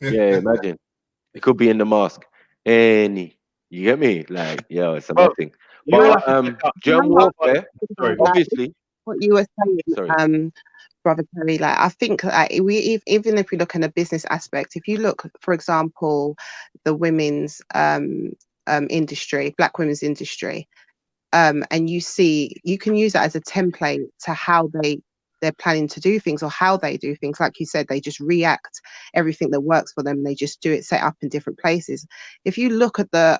Yeah, imagine. It could be in the mask. You get me? Like, it's a bad thing. But germ warfare, obviously. What you were saying, Brother Terry, like I think even if we look in a business aspect, if you look, for example, the women's industry, Black women's industry, and you can use that as a template to how they're planning to do things or how they do things. Like you said, they just react everything that works for them. They just do it set up in different places. If you look at the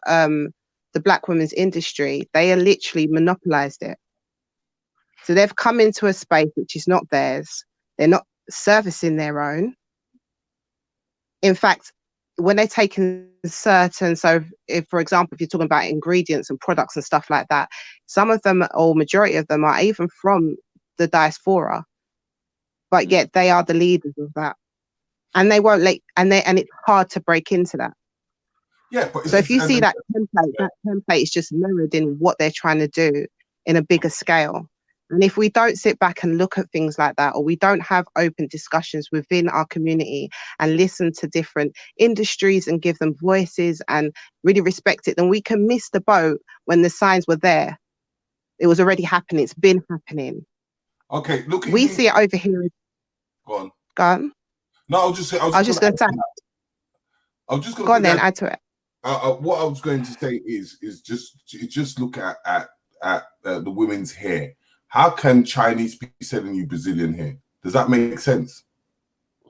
Black women's industry, they are literally monopolized it. So they've come into a space which is not theirs. They're not servicing their own. In fact, when they're taking certain, so if, for example, if you're talking about ingredients and products and stuff like that, some of them, or majority of them, are even from the diaspora, but yet they are the leaders of that, and they won't let, and it's hard to break into that. Yeah, but So if you see that template is just mirrored in what they're trying to do in a bigger scale. And if we don't sit back and look at things like that, or we don't have open discussions within our community and listen to different industries and give them voices and really respect it, then we can miss the boat when the signs were there. It was already happening. It's been happening. Okay, look. We see it over here. Go on. Go on. No, I was just going to say. I was just going to. Go on then. Add to it. What I was going to say is just look at the women's hair. How can Chinese be selling you Brazilian hair? Does that make sense?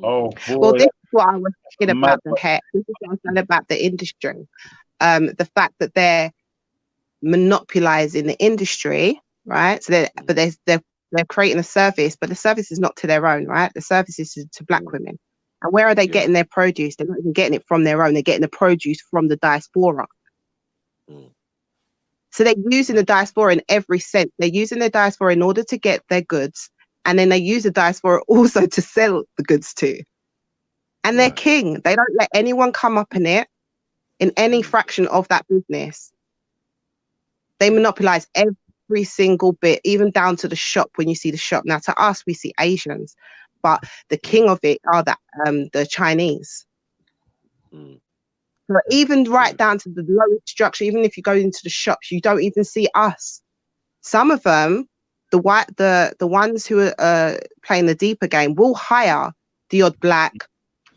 Oh, boy. Well, this is what I was saying about the hair. This is what I was saying about the industry. The fact that they're monopolizing the industry, right? So they're creating a service, but the service is not to their own, right? The service is to Black women. And where are they getting their produce? They're not even getting it from their own. They're getting the produce from the diaspora. So they're using the diaspora in every sense. They're using the diaspora in order to get their goods. And then they use the diaspora also to sell the goods to. And they're king. They don't let anyone come up in it, in any fraction of that business. They monopolize every single bit, even down to the shop when you see the shop. Now, to us, we see Asians, but the king of it are the Chinese. So even right down to the lowest structure, even if you go into the shops, you don't even see us. Some of them, the ones who are playing the deeper game, will hire the odd black,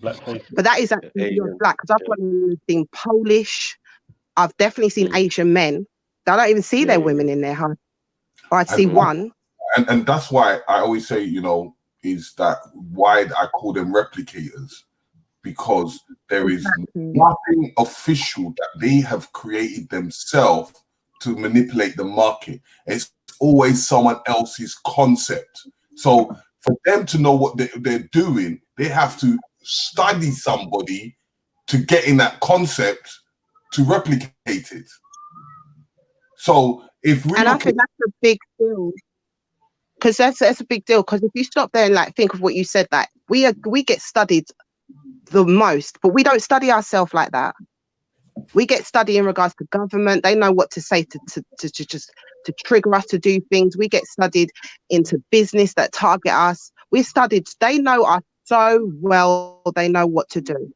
but that is actually the odd black. Because I've seen Polish, I've definitely seen Asian men. I don't even see their women in there, huh? Or I'd see one. And that's why I always say, is that why I call them replicators. Because there is nothing official that they have created themselves to manipulate the market. It's always someone else's concept. So for them to know what they're doing, they have to study somebody to get in that concept to replicate it. So if we I think that's a big deal. Because that's a big deal. Because if you stop there and think of what you said, we get studied the most, but we don't study ourselves like that. We get study in regards to government. They know what to say to trigger us to do things. We get studied into business that target us. We studied. They know us so well. They know what to do.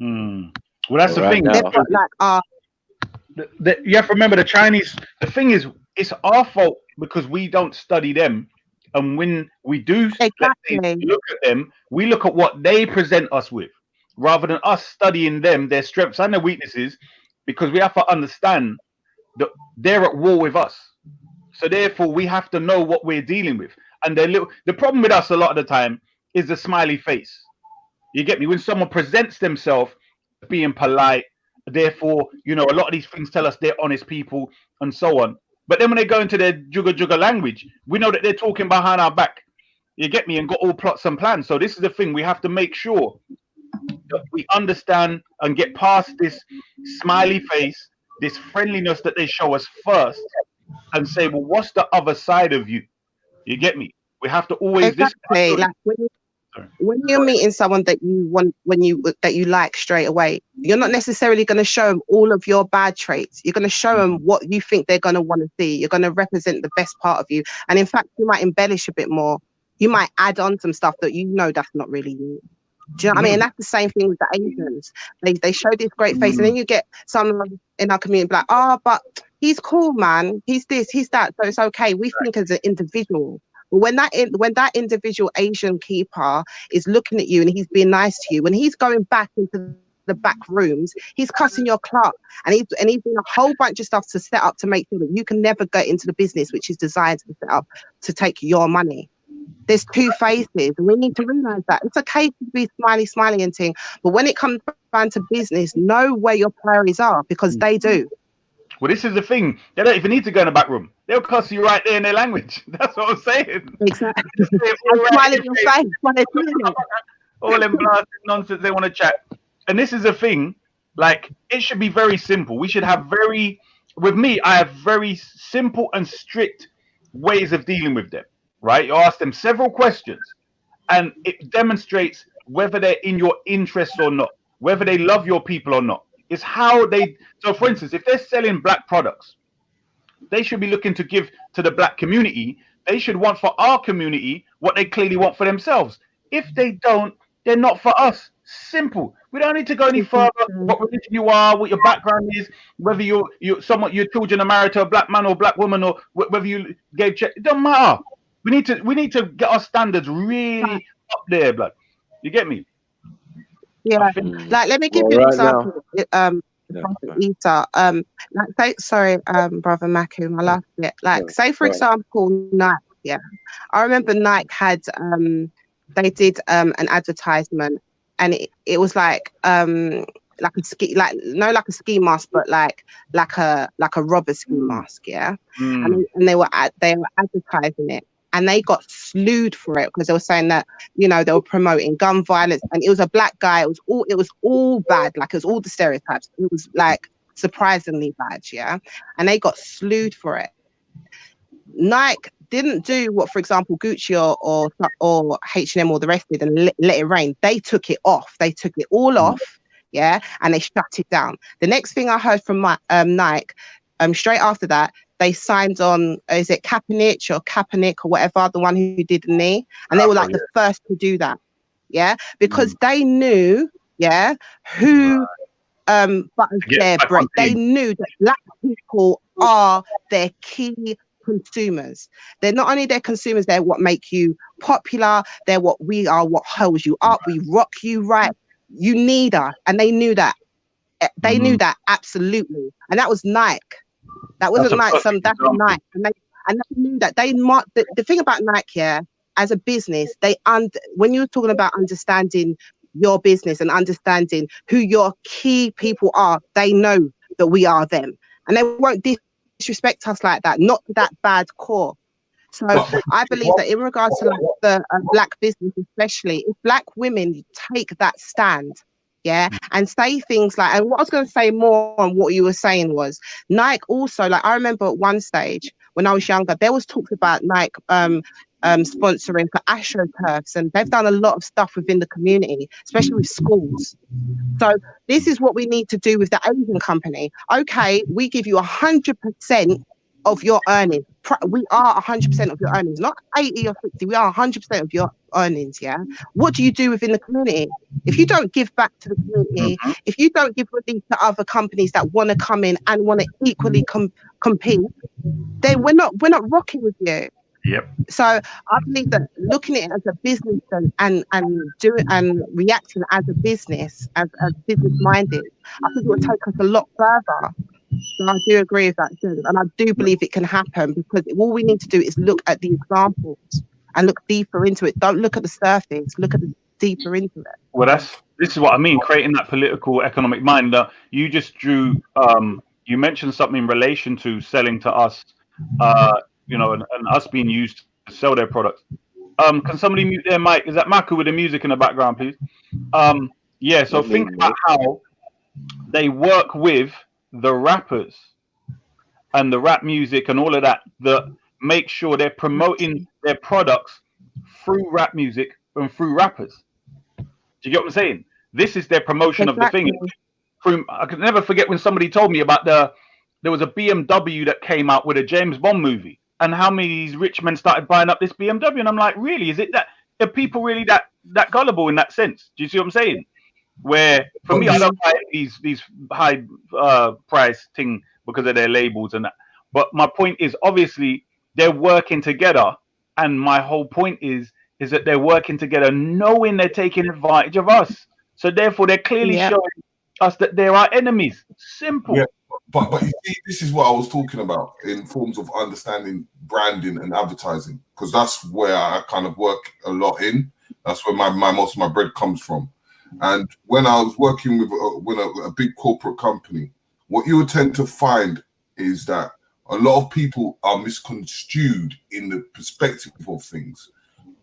Well, that's the thing. They've got you have to remember the Chinese. The thing is, it's our fault because we don't study them. And when we do look at them, we look at what they present us with, rather than us studying them, their strengths and their weaknesses, because we have to understand that they're at war with us. So therefore, we have to know what we're dealing with. And the problem with us a lot of the time is the smiley face. You get me? When someone presents themselves being polite, therefore, a lot of these things tell us they're honest people and so on. But then when they go into their jugga language, we know that they're talking behind our back. You get me? And got all plots and plans. So this is the thing. We have to make sure that we understand and get past this smiley face, this friendliness that they show us first, and say, well, what's the other side of you? You get me? We have to always... When you're meeting someone that you want, that you like straight away, you're not necessarily going to show them all of your bad traits. You're going to show them what you think they're going to want to see. You're going to represent the best part of you, and in fact, you might embellish a bit more. You might add on some stuff that that's not really you. Do you know what I mean? And that's the same thing with the Asians. They show this great face, and then you get someone in our community like, but he's cool, man. He's this, he's that. So it's okay. We think as an individual. But when that individual Asian keeper is looking at you and he's being nice to you, when he's going back into the back rooms, he's cussing your clock, and he's doing a whole bunch of stuff to set up to make sure that you can never get into the business which is designed to set up to take your money. There's two faces, and we need to realize that. It's okay to be smiley and thing, but when it comes down to business, know where your priorities are, because they do. Well, this is the thing. They don't even need to go in the back room. They'll cuss you right there in their language. That's what I'm saying. Exactly. I'm smiling in your face when they're doing it. All them blasted nonsense they want to chat. and this is a thing, like it should be very simple. We should have with me, I have very simple and strict ways of dealing with them, right? You ask them several questions and it demonstrates whether they're in your interests or not, whether they love your people or not. It's how so for instance, if they're selling black products, they should be looking to give to the black community. They should want for our community what they clearly want for themselves. If they don't, they're not for us. Simple. We don't need to go any further. What religion you are, what your background is, whether your children are married to a black man or black woman, or whether you gave check. It don't matter. We need to get our standards really up there, blood. You get me? Yeah. Like, let me give you an example. Issa, sorry, brother Maku, I love it. Like, say for example, Nike. Yeah, I remember Nike had they did an advertisement, and it was like a ski, like a ski mask, but like a robber ski mask. Yeah, and they were advertising it. And they got slewed for it because they were saying that, you know, they were promoting gun violence, and it was a black guy. It was all bad. Like, it was all the stereotypes. It was like surprisingly bad. Yeah. And they got slewed for it. Nike didn't do what, for example, Gucci or H&M or the rest did and let it rain. They took it off. They took it all off. Yeah. And they shut it down. The next thing I heard from Nike, straight after that, they signed on, is it Kaepernick or whatever, the one who did the knee, and they were like the first to do that, yeah, because they knew, yeah, who butters their bread. They knew that black people are their key consumers. They're not only their consumers, they're what make you popular. They're what we are, what holds you up. We rock you right. You need us, and they knew that. They knew that absolutely, and that was Nike. That wasn't like that's Nike, and they knew that the thing about Nike, yeah, as a business, when you're talking about understanding your business and understanding who your key people are, they know that we are them, and they won't disrespect us like that, not to that bad core. So I believe that in regards to like the black business, especially if black women take that stand, yeah, and say things like, and what I was going to say more on what you were saying was Nike also, like I remember at one stage when I was younger, there was talks about Nike sponsoring for AstroTurfs, and they've done a lot of stuff within the community, especially with schools. So this is what we need to do with the Asian company. Okay, we give you 100% of your earnings. We are 100% of your earnings, not 80 or 60. We are 100% of your earnings. Yeah. What do you do within the community? If you don't give back to the community, if you don't give release to other companies that want to come in and want to equally compete, then we're not rocking with you. Yep. So I believe that looking at it as a business and doing and reacting as a business, as business minded, I think it would take us a lot further. So I do agree with that, and I do believe it can happen, because all we need to do is look at the examples and look deeper into it. Don't look at the surface, look at the deeper into it. Well, this is what I mean, creating that political economic mind. You just drew, you mentioned something in relation to selling to us, you know, and us being used to sell their products. Can somebody mute their mic? Is that Maku with the music in the background, please? Yeah, so think about how they work with the rappers and the rap music and all of that make sure they're promoting their products through rap music and through rappers. Do you get what I'm saying? This is their promotion of the thing. I could never forget when somebody told me about there was a BMW that came out with a James Bond movie, and how many of these rich men started buying up this BMW, and I'm like, really? Is it that? Are people really that gullible in that sense? Do you see what I'm saying? Where for me, I don't buy these high price thing because of their labels and that. But my point is, obviously, they're working together, and my whole point is that they're working together, knowing they're taking advantage of us. So therefore, they're clearly showing us that they're our enemies. Simple. Yeah, but you see, this is what I was talking about in forms of understanding branding and advertising, because that's where I kind of work a lot in. That's where most of my bread comes from. And when I was working with a big corporate company, what you would tend to find is that a lot of people are misconstrued in the perspective of things.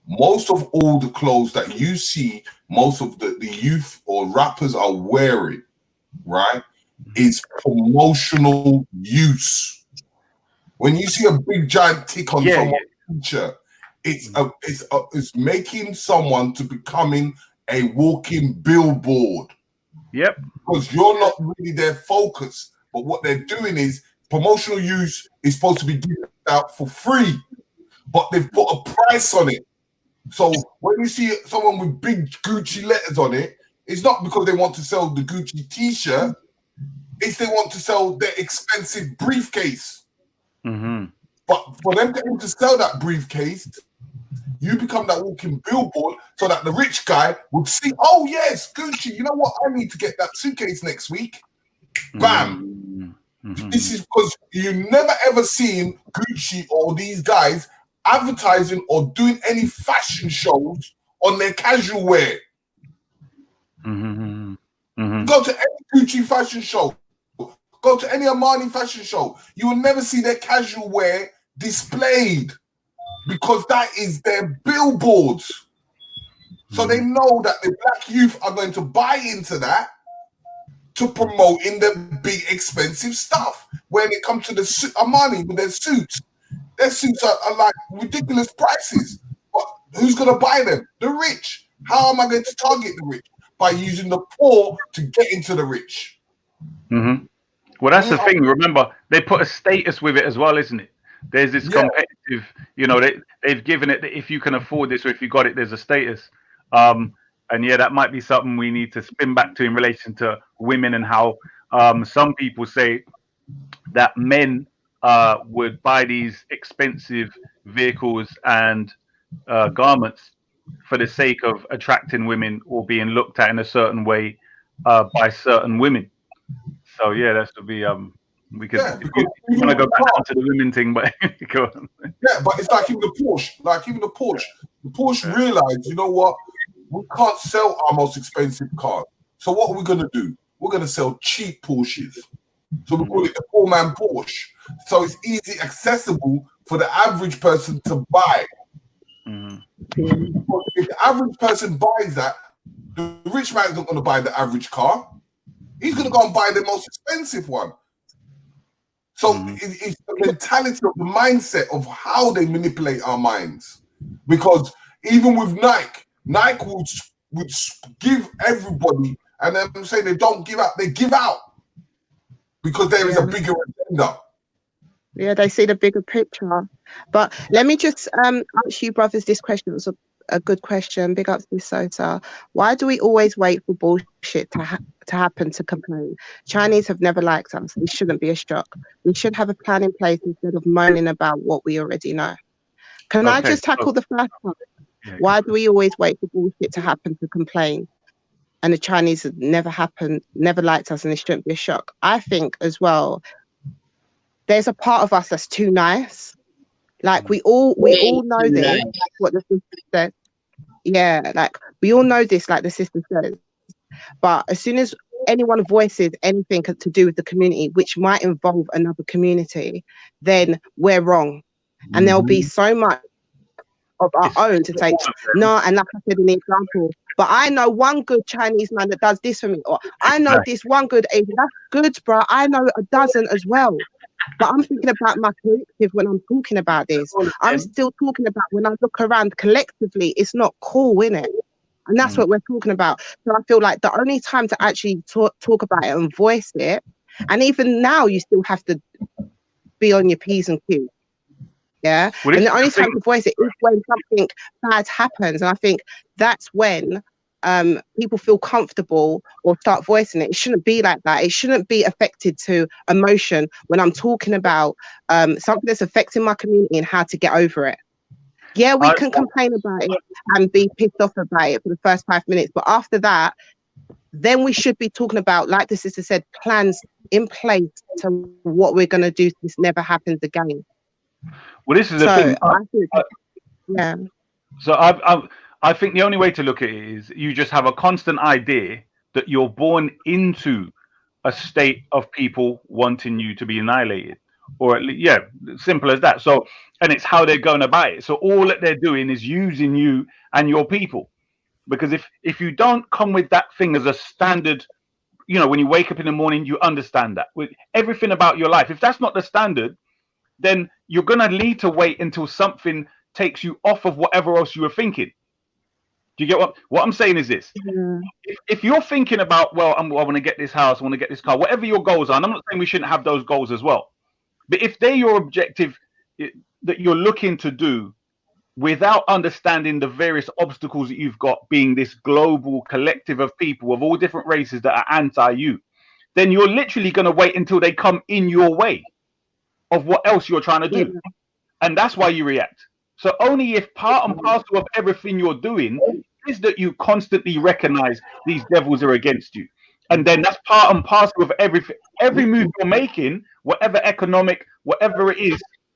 most of all the clothes that you see most of the youth or rappers are wearing, right, is promotional use. When you see a big giant tick on someone's picture, it's making someone to becoming a walking billboard. Yep. Because you're not really their focus, but what they're doing is promotional use is supposed to be given out for free, but they've put a price on it. So when you see someone with big Gucci letters on it, it's not because they want to sell the Gucci t-shirt, it's they want to sell their expensive briefcase. Mm-hmm. But for them to sell that briefcase, you become that walking billboard so that the rich guy would see, oh yes, Gucci, you know what? I need to get that suitcase next week. Bam. Mm-hmm. This is because you never ever seen Gucci or these guys advertising or doing any fashion shows on their casual wear. Mm-hmm. Mm-hmm. Go to any Gucci fashion show, go to any Armani fashion show, you will never see their casual wear displayed because that is their billboards. So they know that the black youth are going to buy into that to promote in the big expensive stuff. When it comes to the Armani with their suits are like ridiculous prices. But who's going to buy them? The rich. How am I going to target the rich? By using the poor to get into the rich. Mm-hmm. Well, that's the thing. Remember, they put a status with it as well, isn't it? There's this competitive, you know, they've given it that if you can afford this or if you got it, there's a status. And yeah, that might be something we need to spin back to in relation to women and how some people say that men would buy these expensive vehicles and garments for the sake of attracting women or being looked at in a certain way by certain women. So yeah, that would be we could if you want to go back to the women thing, but go on. Yeah, but it's like even the Porsche. The Porsche realized, you know what? We can't sell our most expensive cars. So what are we going to do? We're going to sell cheap Porsches. So we call it the poor man Porsche. So it's easy, accessible for the average person to buy. Mm-hmm. If the average person buys that, the rich man is not going to buy the average car. He's going to go and buy the most expensive one. So it's the mentality of the mindset of how they manipulate our minds. Because even with Nike would give everybody, and I'm saying they don't give out, they give out because there is a bigger agenda. Yeah, they see the bigger picture. But let me just ask you brothers this question. It was a good question. Big up to Sota. Why do we always wait for bullshit to happen to complain? Chinese have never liked us. It shouldn't be a shock. We should have a plan in place instead of moaning about what we already know. Can I just tackle the first one? Why do we always wait for bullshit to happen to complain? And the Chinese have never liked us, and it shouldn't be a shock. I think as well, there's a part of us that's too nice. Like we all know this, what the sister said. Yeah, like we all know this, like the sister says. But as soon as anyone voices anything to do with the community, which might involve another community, then we're wrong. And there'll be so much of our own to say, no, and like I said in the example, but I know one good Chinese man that does this for me, or I know this one good Asian, that's good, bro. I know a dozen as well. But I'm thinking about my collective when I'm talking about this. I'm still talking about when I look around collectively, it's not cool, innit? And that's what we're talking about. So I feel like the only time to actually talk about it and voice it, and even now you still have to be on your P's and Q's. Yeah. And the only time to voice it is when something bad happens. And I think that's when people feel comfortable or start voicing it. It shouldn't be like that. It shouldn't be affected to emotion when I'm talking about something that's affecting my community and how to get over it. Yeah, we can complain about it and be pissed off about it for the first 5 minutes. But after that, then we should be talking about, like the sister said, plans in place to what we're going to do so this never happens again. Well, this is the thing. I think, yeah. So I think the only way to look at it is you just have a constant idea that you're born into a state of people wanting you to be annihilated, or at least, yeah, simple as that. So, and it's how they're going about it. So all that they're doing is using you and your people. Because if you don't come with that thing as a standard, you know, when you wake up in the morning, you understand that with everything about your life. If that's not the standard, then you're gonna need to wait until something takes you off of whatever else you were thinking. Do you get what I'm saying? Is this? If you're thinking about, well, I want to get this house, I want to get this car, whatever your goals are, and I'm not saying we shouldn't have those goals as well, but if they're your objective that you're looking to do without understanding the various obstacles that you've got, being this global collective of people of all different races that are anti you, then you're literally going to wait until they come in your way of what else you're trying to do. And that's why you react. So only if part and parcel of everything you're doing is that you constantly recognize these devils are against you. And then that's part and parcel of everything. Every move you're making, whatever economic, whatever it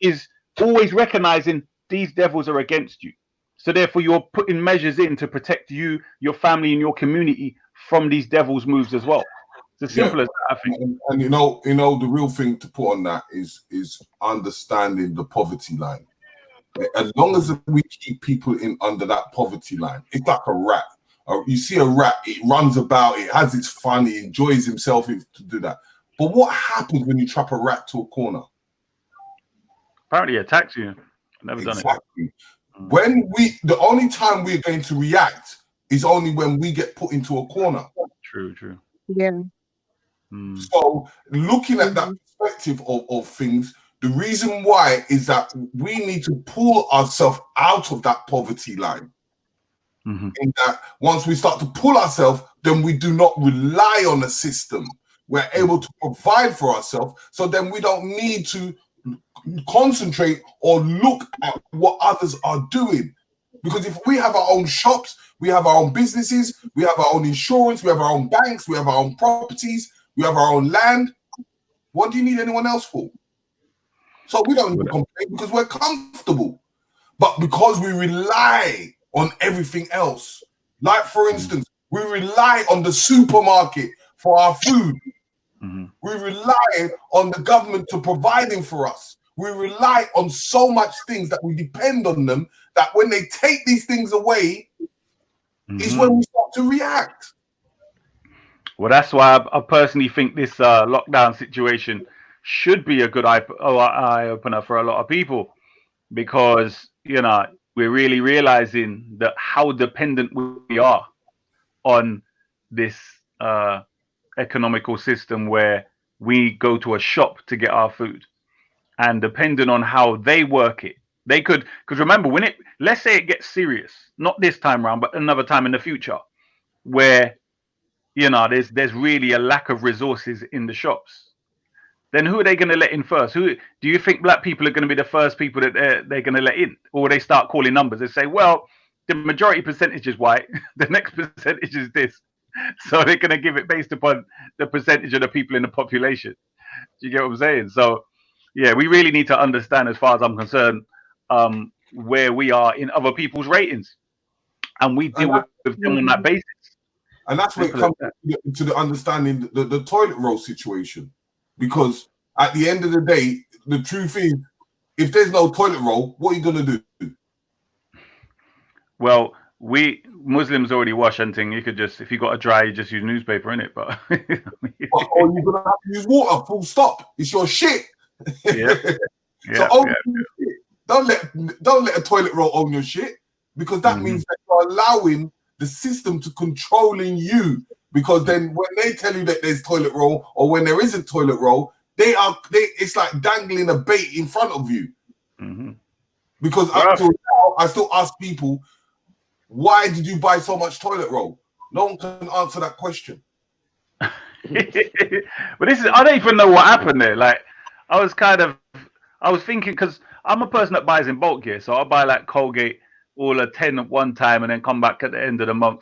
is always recognizing these devils are against you. So therefore you're putting measures in to protect you, your family, and your community from these devils' moves as well. It's as simple as that, I think. And you know, the real thing to put on that is understanding the poverty line. As long as we keep people in under that poverty line, it's like a rat. You see a rat, it runs about, it has its fun, it enjoys himself to do that. But what happens when you trap a rat to a corner? Apparently it attacks you. I've never done it. Exactly. When the only time we're going to react is only when we get put into a corner. True. Yeah. So looking at that perspective of things, the reason why is that we need to pull ourselves out of that poverty line. In that once we start to pull ourselves, then we do not rely on the system. We're able to provide for ourselves. So then we don't need to concentrate or look at what others are doing. Because if we have our own shops, we have our own businesses, we have our own insurance, we have our own banks, we have our own properties, we have our own land, what do you need anyone else for? So we don't need to complain because we're comfortable. But because we rely on everything else, like for instance, we rely on the supermarket for our food. We rely on the government to providing for us. We rely on so much things that we depend on them, that when they take these things away, is when we start to react. Well, that's why I personally think this lockdown situation should be a good eye opener for a lot of people, because you know we're really realizing that how dependent we are on this economical system where we go to a shop to get our food, and depending on how they work it, they could, because remember, when let's say it gets serious, not this time around, but another time in the future, where you know there's really a lack of resources in the shops, then who are they going to let in first? Who do you think black people are going to be the first people that they're going to let in? Or they start calling numbers? They say, well, the majority percentage is white, the next percentage is this, so they're going to give it based upon the percentage of the people in the population. Do you get what I'm saying? So yeah, we really need to understand, as far as I'm concerned, where we are in other people's ratings, and we deal with them on that basis. And that's where it comes to the understanding the toilet roll situation. Because at the end of the day, the truth is, if there's no toilet roll, what are you going to do? Well, we Muslims already wash and thing. You could just, if you got a dry, you just use newspaper, innit? But or you're going to have to use water, full stop. It's your shit. Don't let a toilet roll own your shit, because that means that you're allowing the system to controlling you. Because then when they tell you that there's toilet roll, or when there isn't toilet roll, it's like dangling a bait in front of you. Because up till now, I still ask people, why did you buy so much toilet roll? No one can answer that question. But I don't even know what happened there. Like, I was thinking, because I'm a person that buys in bulk here, so I'll buy like Colgate all a 10 at one time and then come back at the end of the month,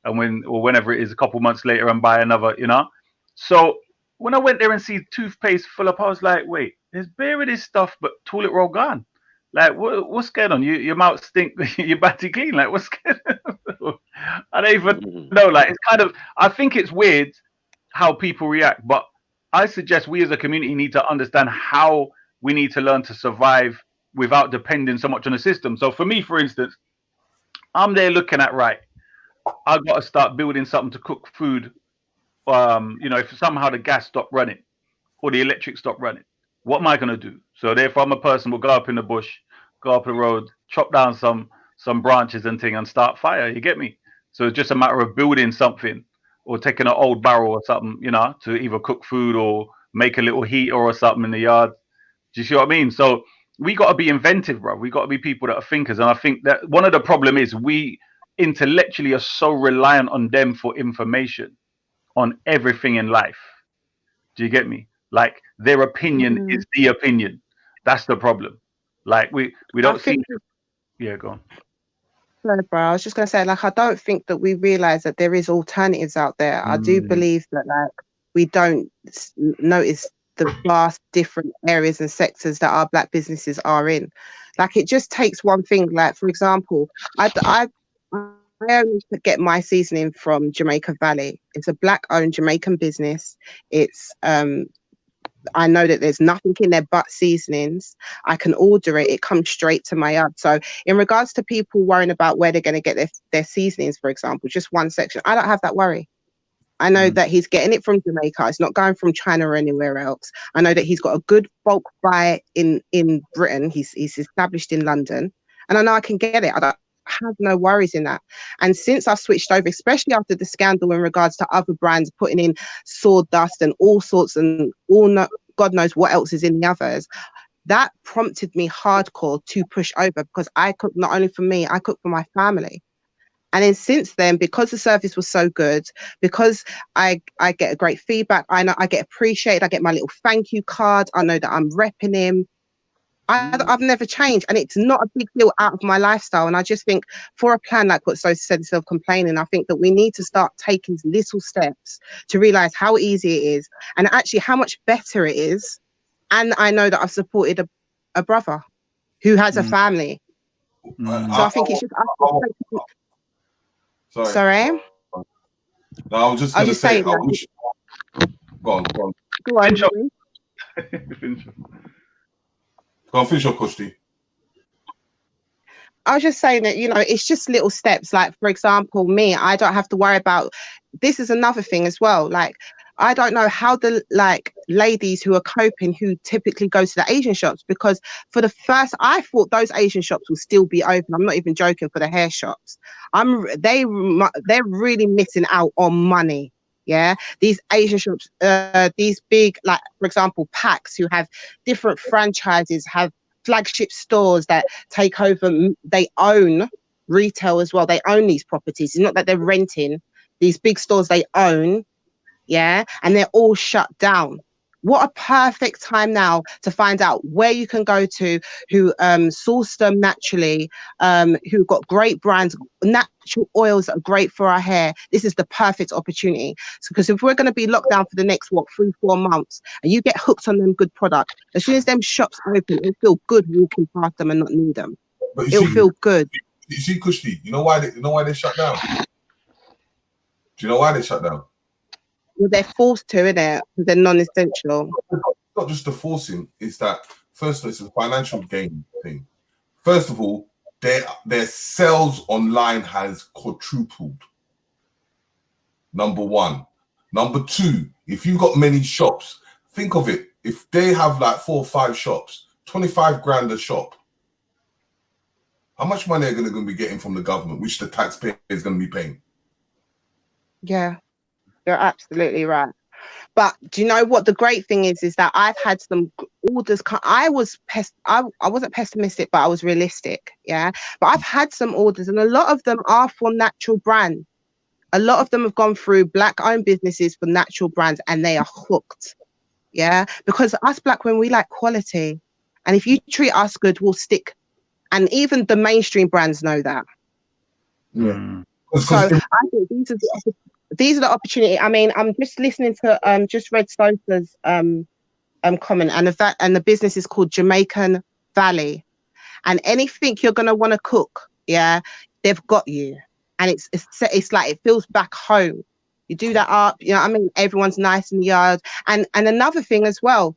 and whenever it is, a couple months later, and buy another, you know. So when I went there and see toothpaste full up, I was like, wait, there's bare of this stuff, but toilet roll gone. Like, what's going on? Your mouth stink, your batty clean. Like, what's going on? I don't even know. Like, it's kind of, I think it's weird how people react, but I suggest we as a community need to understand how we need to learn to survive without depending so much on the system. So for me, for instance, I'm there looking at, right, I've got to start building something to cook food. If somehow the gas stopped running or the electric stopped running, what am I going to do? So therefore, I'm a person will go up in the bush, go up the road, chop down some branches and thing and start fire. You get me? So it's just a matter of building something or taking an old barrel or something, to either cook food or make a little heater or something in the yard. Do you see what I mean? So we got to be inventive, bro. We got to be people that are thinkers. And I think that one of the problem is we intellectually are so reliant on them for information on everything in life. Do you get me? Like their opinion is the opinion. That's the problem. Like we don't seem to... Yeah, go on. No, bro. I was just gonna say, like, I don't think that we realize that there is alternatives out there. I do believe that, like, we don't notice the vast different areas and sectors that our Black businesses are in. Like, it just takes one thing. Like, for example, I only get my seasoning from Jamaica Valley. It's a Black-owned Jamaican business. It's I know that there's nothing in there but seasonings. I can order it. It comes straight to my yard. So in regards to people worrying about where they're going to get their seasonings, for example, just one section, I don't have that worry. I know that he's getting it from Jamaica. It's not going from China or anywhere else. I know that he's got a good bulk buy in Britain. He's established in London. And I know I can get it. I don't have no worries in that. And since I switched over, especially after the scandal in regards to other brands putting in sawdust and all sorts and God knows what else is in the others, that prompted me hardcore to push over, because I cook not only for me, I cook for my family. And then since then, because the service was so good, because I get a great feedback, I know I get appreciated, I get my little thank you card, I know that I'm repping him. I've never changed, and it's not a big deal out of my lifestyle. And I just think for a plan like what So said, instead of complaining, I think that we need to start taking little steps to realize how easy it is and actually how much better it is. And I know that I've supported a brother who has a family. So I think it's just... Sorry? No, I was just going to say, I wish... Go on. Go on. Go on, finish your question. I was just saying that, it's just little steps. Like, for example, me, I don't have to worry about... This is another thing as well. Like, I don't know how the ladies who are coping, who typically go to the Asian shops, because for the first, I thought those Asian shops will still be open. I'm not even joking, for the hair shops. They're really missing out on money. Yeah, these Asian shops, these big, like, for example, Packs, who have different franchises, have flagship stores that take over. They own retail as well. They own these properties. It's not that they're renting. These big stores they own. Yeah, and they're all shut down. What a perfect time now to find out where you can go to, who source them naturally, who got great brands, natural oils that are great for our hair. This is the perfect opportunity. Because if we're going to be locked down for the next, 3-4 months, and you get hooked on them good products, as soon as them shops open, it'll feel good walking past them and not need them. It'll feel good. You see, Kushti, you know why they shut down? Do you know why they shut down? Well, they're forced to, innit? They're non-essential. Not just the forcing, it's that first of all, it's a financial gain thing. First of all, their sales online has quadrupled. Number one. Number two, if you've got many shops, think of it. If they have like 4 or 5 shops, 25 grand a shop, how much money are they going to be getting from the government, which the taxpayer is going to be paying? Yeah. You're absolutely right. But do you know what the great thing is that I've had some orders. I wasn't pessimistic, but I was realistic. Yeah. But I've had some orders, and a lot of them are for natural brands. A lot of them have gone through Black-owned businesses for natural brands, and they are hooked. Yeah. Because us Black women, we like quality. And if you treat us good, we'll stick. And even the mainstream brands know that. Yeah. So I think these are the opportunity. I mean, I'm just listening to just read Sosa's comment, and the business is called Jamaican Valley, and anything you're gonna want to cook, yeah, they've got you, and it's like it feels back home. You do that up, you know what I mean? Everyone's nice in the yard. And another thing as well,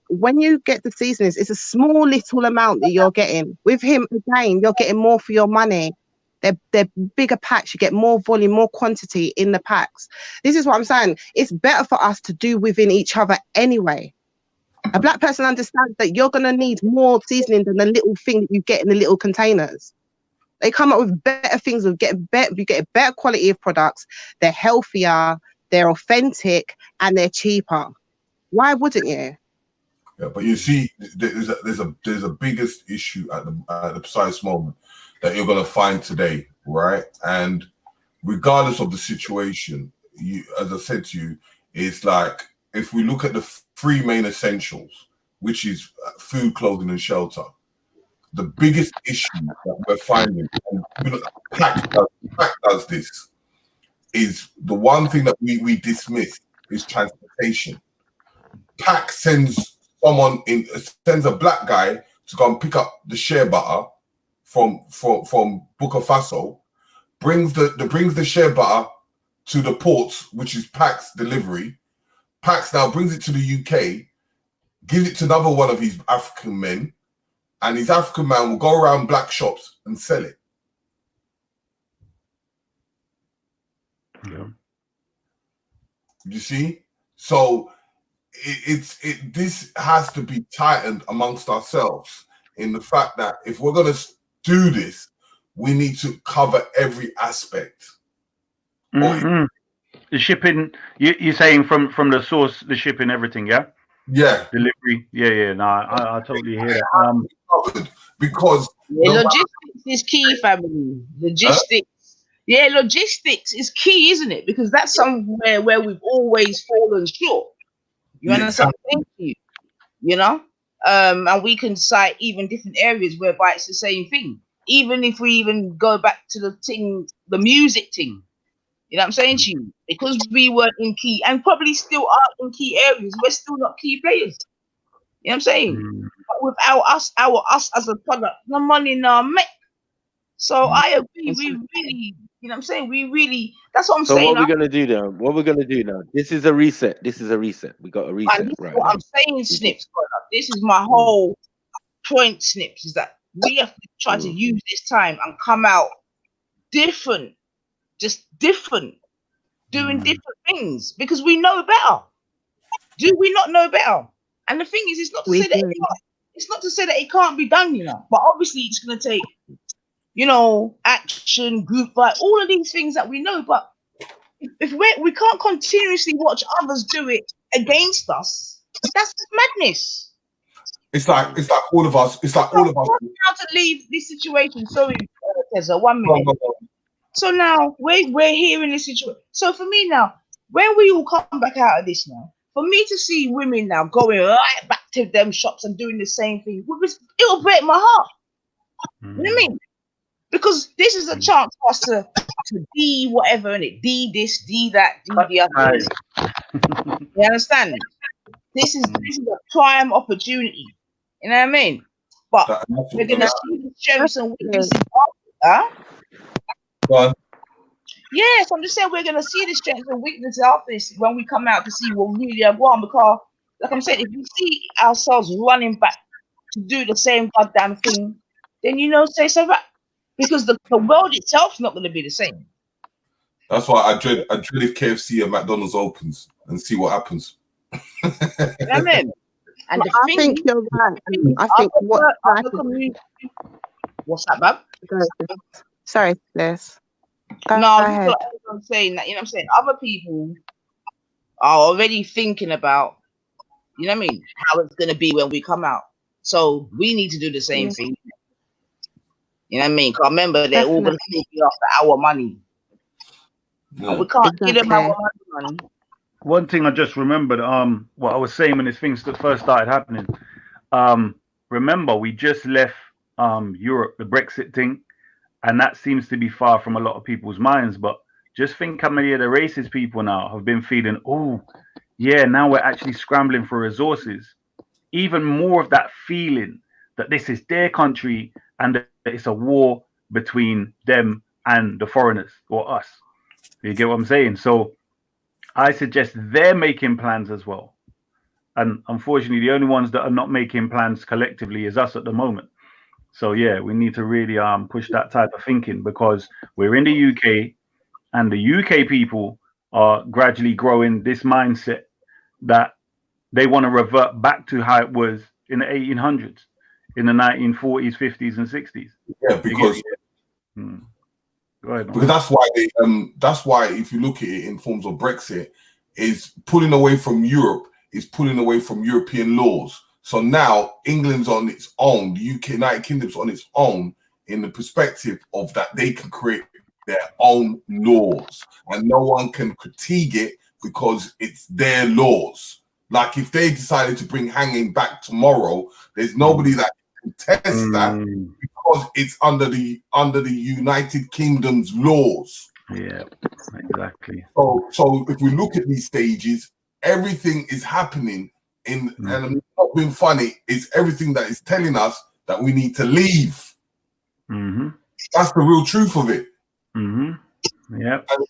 when you get the seasonings, it's a small little amount that you're getting. With him, again, you're getting more for your money. They're bigger packs. You get more volume, more quantity in the packs. This is what I'm saying. It's better for us to do within each other anyway. A black person understands that you're going to need more seasoning than the little thing that you get in the little containers. They come up with better things. You get a better quality of products. They're healthier, they're authentic, and they're cheaper. Why wouldn't you? Yeah, but you see, there's a biggest issue at the precise moment that you're going to find today, right? And regardless of the situation, as I said to you, it's like if we look at the three main essentials, which is food, clothing, and shelter. The biggest issue that we're finding, and PAC does this, is the one thing that we dismiss is transportation. PAC sends a black guy to go and pick up the shea butter from Burkina Faso, brings the shea butter to the ports, which is PAC's delivery. PAC now brings it to the UK, gives it to another one of his African men, and his African man will go around black shops and sell it. Yeah. You see? So this has to be tightened amongst ourselves in the fact that if we're going to do this, we need to cover every aspect. Mm-hmm. The shipping, you're saying from the source, the shipping, everything, yeah? Yeah. Delivery. Yeah. No, I totally hear that. Because logistics is key, family. Logistics. Yeah, logistics is key, isn't it? Because that's somewhere where we've always fallen short. You understand? Thank you. You know? And we can cite even different areas whereby it's the same thing. Even if we even go back to the music thing. You know what I'm saying to you? Because we weren't in key and probably still are in key areas, we're still not key players. You know what I'm saying? But without us as a product, no money, no make. So I agree. We really, you know what I'm saying? We really, that's what I'm saying. So what we're going to do now? What we're going to do now? This is a reset. We got a reset and this right is what now. I'm saying, Snips. This is my whole point, Snips, is that we have to try to use this time and come out different, just different, doing different things because we know better. Do we not know better? And the thing is, it's not to say that it's not to say that it can't be done, you know. But obviously, it's going to take, you know, action, group fight, all of these things that we know. But if we can't continuously watch others do it against us, that's madness. It's like all of us. It's like all of us. How to leave this situation? Sorry, Tessa, 1 minute. So now we're here in this situation. So for me now, when we all come back out of this now, for me to see women now going right back to them shops and doing the same thing, it'll break my heart. You know what I mean? Because this is a chance for us to be whatever in it, be this, be that, be the other. You understand? This is a prime opportunity. You know what I mean? But we're gonna see the strengths and weaknesses. Huh? Yes, I'm just saying we're gonna see the strengths and weaknesses of this when we come out to see what really are going. Because, like I'm saying, if we see ourselves running back to do the same goddamn thing, then say so back. Because the world itself is not going to be the same. That's why I dread if KFC and McDonald's opens and see what happens. Amen. And I think you're right. I think what's that, Bob? Sorry, Liz. I'm saying that, other people are already thinking about, how it's going to be when we come out. So we need to do the same thing. You know what I mean? Because remember, they're all going to be after our money. Yeah. And we can't give them our money. One thing I just remembered, what I was saying when this thing first started happening. Remember, we just left Europe, the Brexit thing, and that seems to be far from a lot of people's minds. But just think how many of the racist people now have been feeling, oh, yeah, now we're actually scrambling for resources. Even more of that feeling that this is their country and that it's a war between them and the foreigners or us. You get what I'm saying? So I suggest they're making plans as well. And unfortunately, the only ones that are not making plans collectively is us at the moment. So yeah, we need to really push that type of thinking, because we're in the UK, and the UK people are gradually growing this mindset that they want to revert back to how it was in the 1800s, in the 1940s, 50s, and 60s. Yeah, because Go ahead, because that's why if you look at it in forms of Brexit, is pulling away from Europe, is pulling away from European laws. So now England's on its own, the UK, United Kingdom's on its own, in the perspective of that they can create their own laws and no one can critique it because it's their laws. Like if they decided to bring hanging back tomorrow, there's nobody that can contest that because it's under the United Kingdom's laws. Yeah, exactly. So if we look at these stages, everything is happening and I'm not being funny, it's everything that is telling us that we need to leave. That's the real truth of it. Yeah. And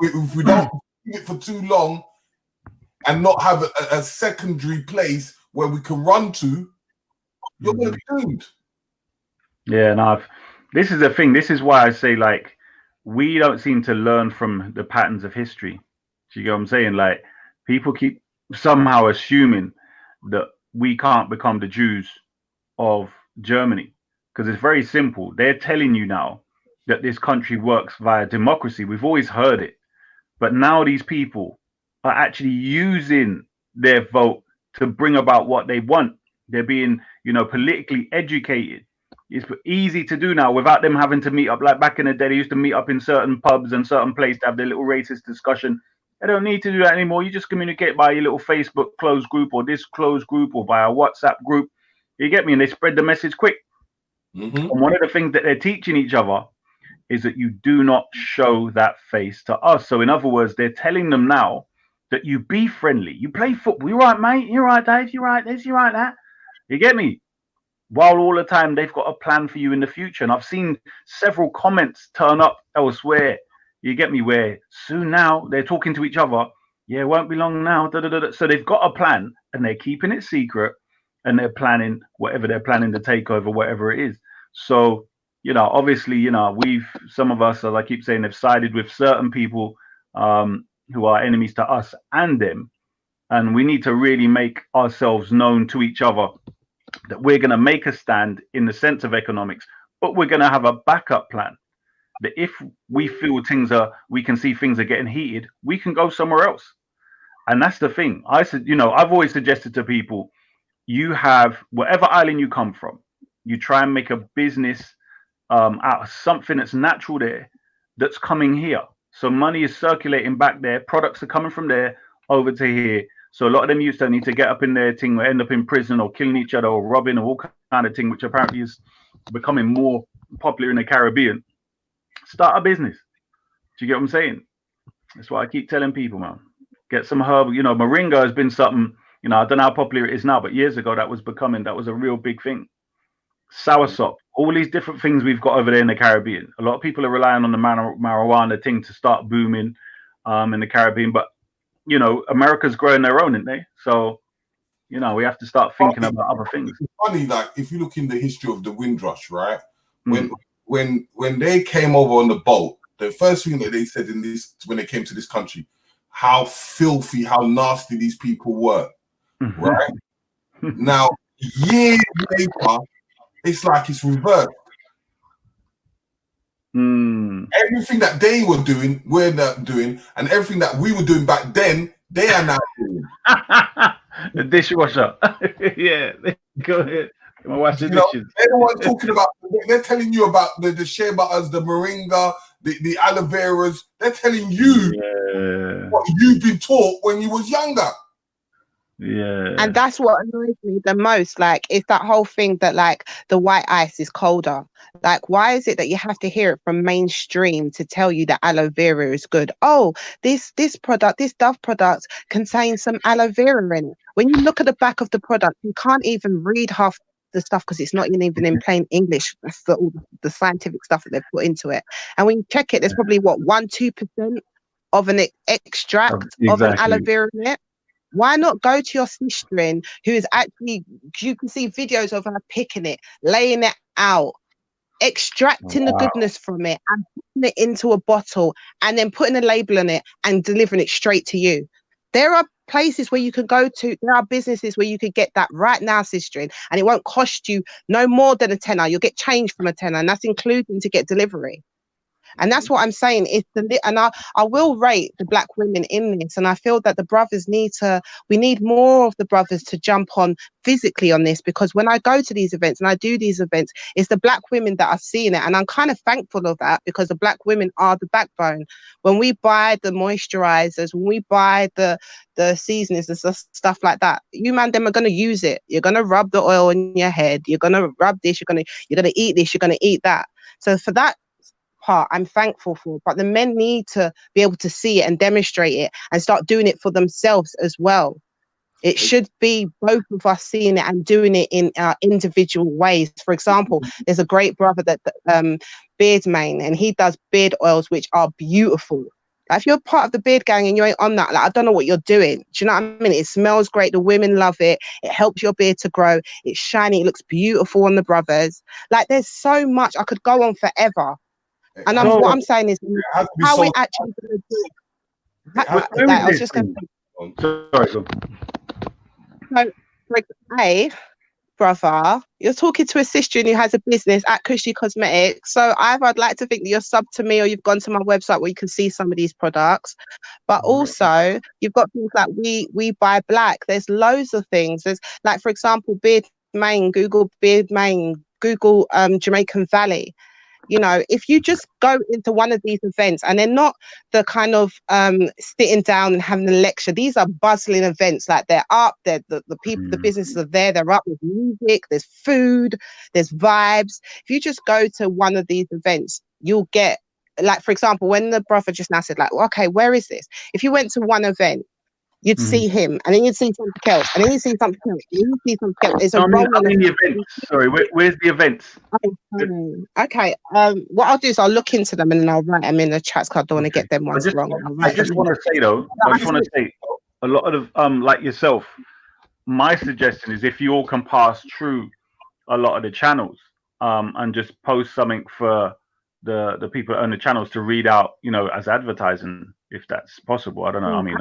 if we don't keep it for too long and not have a secondary place where we can run to, you're going to be doomed. Yeah, and this is the thing. This is why I say, like, we don't seem to learn from the patterns of history. Do you get what I'm saying? Like, people keep somehow assuming that we can't become the Jews of Germany, because it's very simple. They're telling you now that this country works via democracy. We've always heard it, but now these people are actually using their vote to bring about what they want. They're being, politically educated. It's easy to do now without them having to meet up. Like back in the day, they used to meet up in certain pubs and certain places to have their little racist discussion. They don't need to do that anymore. You just communicate by your little Facebook closed group or this closed group or by a WhatsApp group. You get me? And they spread the message quick. And one of the things that they're teaching each other is that you do not show that face to us. So in other words, they're telling them now that you be friendly. You play football. You right, mate? You right, Dave? You right this? You right that? You get me? While all the time they've got a plan for you in the future. And I've seen several comments turn up elsewhere. You get me? Where soon now they're talking to each other. Yeah, it won't be long now. Da, da, da, da. So they've got a plan and they're keeping it secret and they're planning whatever they're planning to take over, whatever it is. So, obviously, some of us, as I keep saying, have sided with certain people who are enemies to us and them. And we need to really make ourselves known to each other that we're going to make a stand in the sense of economics, but we're going to have a backup plan. That if we feel we can see things are getting heated, we can go somewhere else. And that's the thing. I said, I've always suggested to people, you have whatever island you come from, you try and make a business out of something that's natural there, that's coming here. So money is circulating back there. Products are coming from there over to here. So a lot of them used to need to get up in their thing or end up in prison or killing each other or robbing or all kind of thing, which apparently is becoming more popular in the Caribbean. Start a business. Do you get what I'm saying? That's what I keep telling people, man. Get some herb. Moringa has been something, I don't know how popular it is now, but years ago that was a real big thing. Soursop, all these different things we've got over there in the Caribbean. A lot of people are relying on the marijuana thing to start booming in the Caribbean, but America's growing their own, isn't they? So, we have to start thinking about other things. It's funny, like if you look in the history of the Windrush, right? When they came over on the boat, the first thing that they said when they came to this country, how filthy, how nasty these people were, right? Now, years later, it's like it's reversed. Everything that they were doing, we're not doing, and everything that we were doing back then, they are now doing. The dishwasher. Yeah, go ahead. Wash the dishes. Everyone's talking about, they're telling you about the shea butters, the moringa, the aloe veras. They're telling you what you've been taught when you was younger. Yeah. And that's what annoys me the most. Like, it's that whole thing that, like, the white ice is colder. Like, why is it that you have to hear it from mainstream to tell you that aloe vera is good? Oh, this product, this Dove product contains some aloe vera in it. When you look at the back of the product, you can't even read half the stuff because it's not even in plain English. That's all the scientific stuff that they've put into it. And when you check it, there's probably 1-2% of an extract of an aloe Exactly. vera in it. Why not go to your sister who is actually, you can see videos of her picking it, laying it out, extracting the Wow. goodness from it and putting it into a bottle and then putting a label on it and delivering it straight to you. There are places where you can go to, there are businesses where you could get that right now, sister, and it won't cost you no more than a tenner. You'll get change from a tenner, and that's including to get delivery. And that's what I'm saying. And I will rate the black women in this. And I feel that the brothers we need more of the brothers to jump on physically on this, because when I go to these events and I do these events, it's the black women that are seeing it. And I'm kind of thankful of that, because the black women are the backbone. When we buy the moisturizers, when we buy the seasonings and stuff like that, you man, them are going to use it. You're going to rub the oil in your head. You're going to rub this. You're going to eat this. You're going to eat that. So for that part, I'm thankful for, but the men need to be able to see it and demonstrate it and start doing it for themselves as well. It should be both of us seeing it and doing it in our individual ways. For example, there's a great brother that Beard Main, and he does beard oils which are beautiful. Like, if you're part of the beard gang and you ain't on that, like, I don't know what you're doing. Do you know what I mean? It smells great. The women love it. It helps your beard to grow. It's shiny. It looks beautiful on the brothers. Like, there's so much. I could go on forever. And what I'm saying is, how we actually going to do it. I was just going to say. So, brother, you're talking to a sister who has a business at Cushy Cosmetics. So either I'd like to think that you're sub to me, or you've gone to my website where you can see some of these products. But also, you've got things like we buy black. There's loads of things. There's, like, for example, Beard Main. Google Beard Main. Google Jamaican Valley. You know, if you just go into one of these events, and they're not the kind of sitting down and having a lecture. These are bustling events. Like, they're up, the people, the businesses are there. They're up with music. There's food. There's vibes. If you just go to one of these events, you'll get, like, for example, when the brother just now said, like, well, okay, where is this? If you went to one event, you'd see him, and then you'd see something else, and then you'd see something else, and then you'd see something else. It's I mean the events. Sorry, where's the events? Okay. What I'll do is I'll look into them and then I'll write them in the chats, because I don't want to get them ones wrong. I just want to say though, a lot of like yourself, my suggestion is, if you all can pass through a lot of the channels, and just post something for the people that own the channels to read out, you know, as advertising, if that's possible. I don't know. I mean,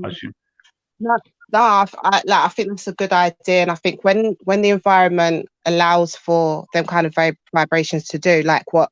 I assume. No, I think that's a good idea, and I think when the environment allows for them kind of vibrations to do like what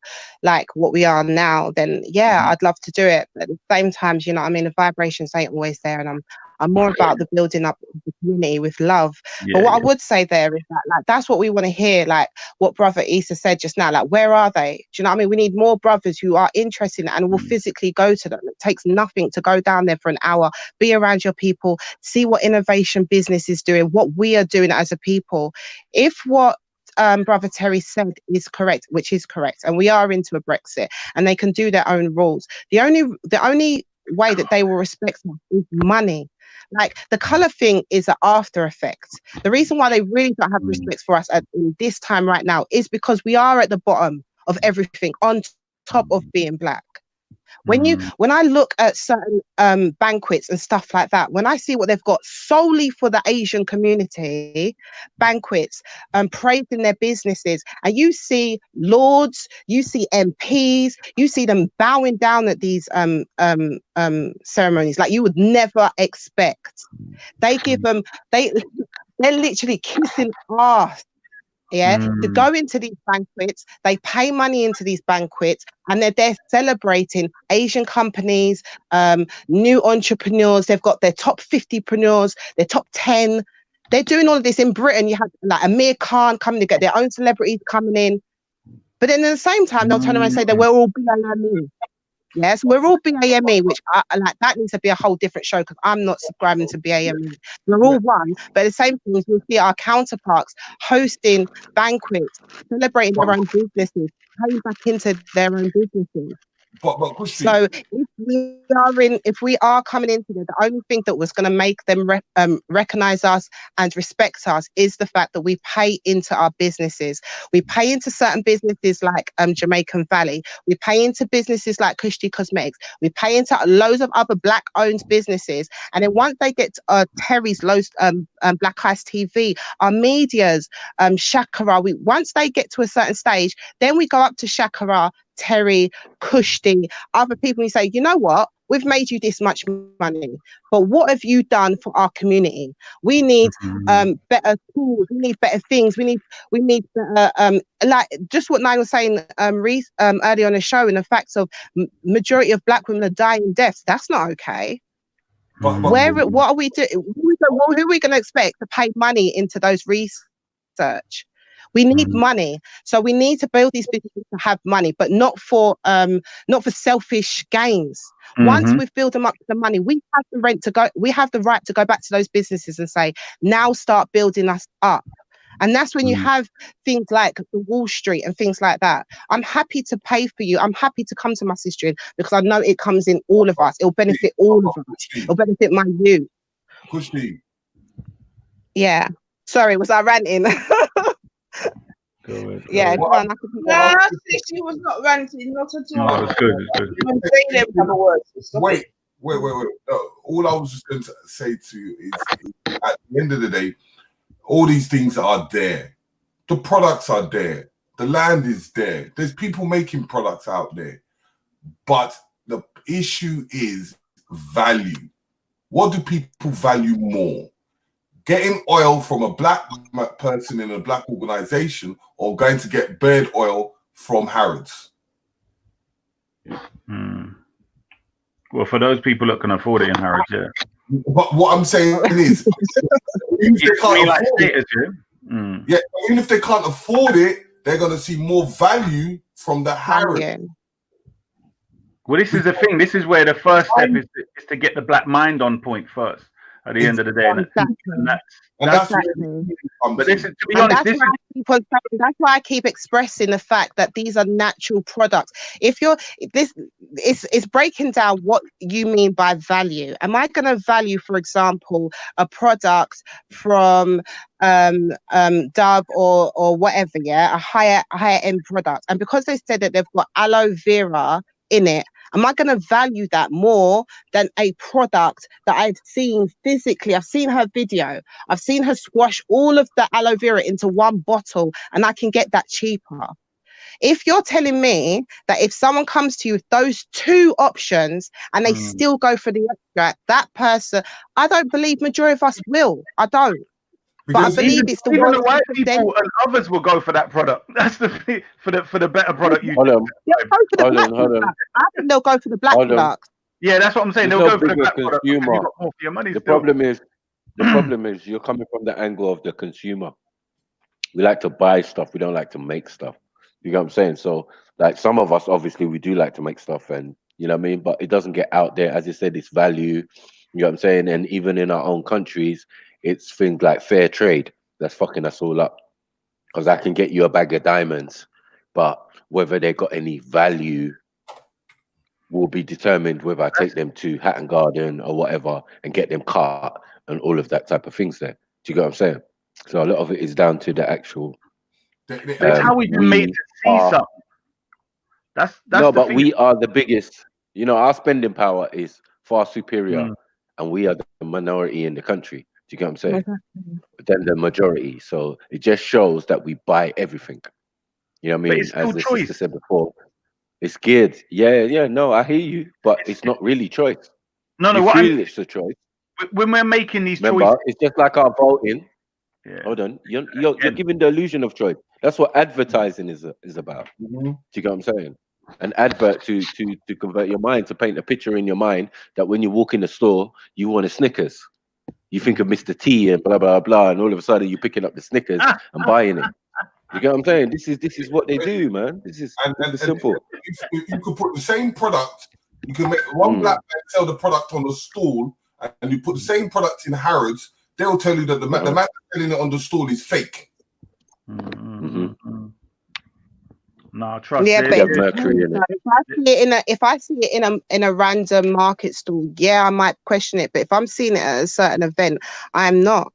we are now, then yeah, I'd love to do it. But at the same time, you know what I mean, the vibrations ain't always there, and I'm more about the building up of the community with love. But what I would say there is that, like, that's what we want to hear, like what Brother Issa said just now, like, where are they? Do you know what I mean? We need more brothers who are interested in it and will physically go to them. It takes nothing to go down there for an hour, be around your people, see what innovation business is doing, what we are doing as a people. If what Brother Terry said is correct, which is correct, and we are into a Brexit, and they can do their own rules, the only way that they will respect us is money. Like, the colour thing is an after effect. The reason why they really don't have respect for us in this time right now is because we are at the bottom of everything, on top of being black. When I look at certain banquets and stuff like that, when I see what they've got solely for the Asian community, banquets, praising their businesses, and you see lords, you see MPs, you see them bowing down at these ceremonies like you would never expect. They give them, they're literally kissing ass. To go into these banquets, they pay money into these banquets, and they're there celebrating Asian companies, new entrepreneurs. They've got their top 50preneurs, their top 10. They're doing all of this in Britain. You have like Amir Khan coming to get their own celebrities coming in, but then at the same time they'll turn around and say that we're all BAME. Yes, we're all BAME, which I like. That needs to be a whole different show, because I'm not subscribing to BAME. We're all one, but at the same time, you'll see our counterparts hosting banquets, celebrating their own businesses, paying back into their own businesses. But Kushti, so if we are coming into there, the only thing that was going to make them recognize us and respect us is the fact that we pay into our businesses. We pay into certain businesses like Jamaican Valley. We pay into businesses like Kushti Cosmetics. We pay into loads of other black-owned businesses. And then once they get Terry's, Black Ice TV, our medias, Shakara, once they get to a certain stage, then we go up to Shakara, Terry, Kushti, other people, and say, you know what? We've made you this much money, but what have you done for our community? We need better tools. We need better things. We need better, like just what Nine was saying earlier on the show, in the facts of majority of black women are dying deaths. That's not okay. What are we doing? Who are we going to expect to pay money into those research? We need money, so we need to build these businesses to have money, but not for selfish gains. Once we've built them up to the money, we have the right to go back to those businesses and say, now start building us up. And that's when you have things like the Wall Street and things like that. I'm happy to pay for you. I'm happy to come to my sister because I know it comes in all of us. It'll benefit all of us. It'll benefit my youth. Kushti. Yeah. Sorry, was I ranting? Yeah, go on. No, she was not ranting, not at all. No, it's good. It's good. Wait. No, all I was just going to say to you is at the end of the day, all these things are there. The products are there. The land is there. There's people making products out there. But the issue is value. What do people value more? Getting oil from a black person in a black organization, or going to get bird oil from Harrods? Well, for those people that can afford it in Harrods, yeah. But what I'm saying is, even if they can't afford it, they're going to see more value from the Harrods. Well, this is the thing. This is where the first step is to get the black mind on point first. At the end of the day, that's but this is, to be honest, that's why I keep expressing the fact that these are natural products. It's breaking down what you mean by value. Am I going to value, for example, a product from Dove or whatever, a higher end product, and because they said that they've got aloe vera in it, am I going to value that more than a product that I've seen physically? I've seen her video. I've seen her squash all of the aloe vera into one bottle, and I can get that cheaper. If you're telling me that if someone comes to you with those two options and they still go for the extract, that person, I don't believe majority of us will. I don't. Because but I believe it's the even the white people and others will go for that product. That's the thing, for the better product. Hold on. I think they'll go for the black product. Yeah, that's what I'm saying. They'll go for the black product. You got more for your money. The problem is you're coming from the angle of the consumer. We like to buy stuff. We don't like to make stuff. You know what I'm saying? So, like, some of us, obviously, we do like to make stuff, and you know what I mean. But it doesn't get out there. As you said, it's value. You know what I'm saying? And even in our own countries, it's things like fair trade that's fucking us all up. Because I can get you a bag of diamonds, but whether they got any value will be determined whether I take them to Hatton Garden or whatever and get them cut and all of that type of things there. Do you get what I'm saying? So a lot of it is down to the actual. It's how we've been made to see something. That's no, but we are the biggest. You know, our spending power is far superior, and we are the minority in the country. Do you get what I'm saying? Than the majority. So it just shows that we buy everything. You know what I mean? As the sister said before, it's geared. Yeah. No, I hear you, but it's not really choice. No, you feel it's a choice. When we're making these choices, it's just like our voting. Yeah. Hold on, you're giving the illusion of choice. That's what advertising is about. Do you get what I'm saying? An advert to convert your mind, to paint a picture in your mind that when you walk in the store, you want a Snickers. You think of Mr. T and blah blah blah, and all of a sudden you're picking up the Snickers and buying it. You get what I'm saying? This is what they do, man. This is simple. You could put the same product. You can make one black man sell the product on the stall, and you put the same product in Harrods. They'll tell you that the man selling it on the stall is fake. No, trust Yeah, it. but Yeah, it mercury depends. in it. Like, if I see it in a random market stall, yeah, I might question it. But if I'm seeing it at a certain event, I am not.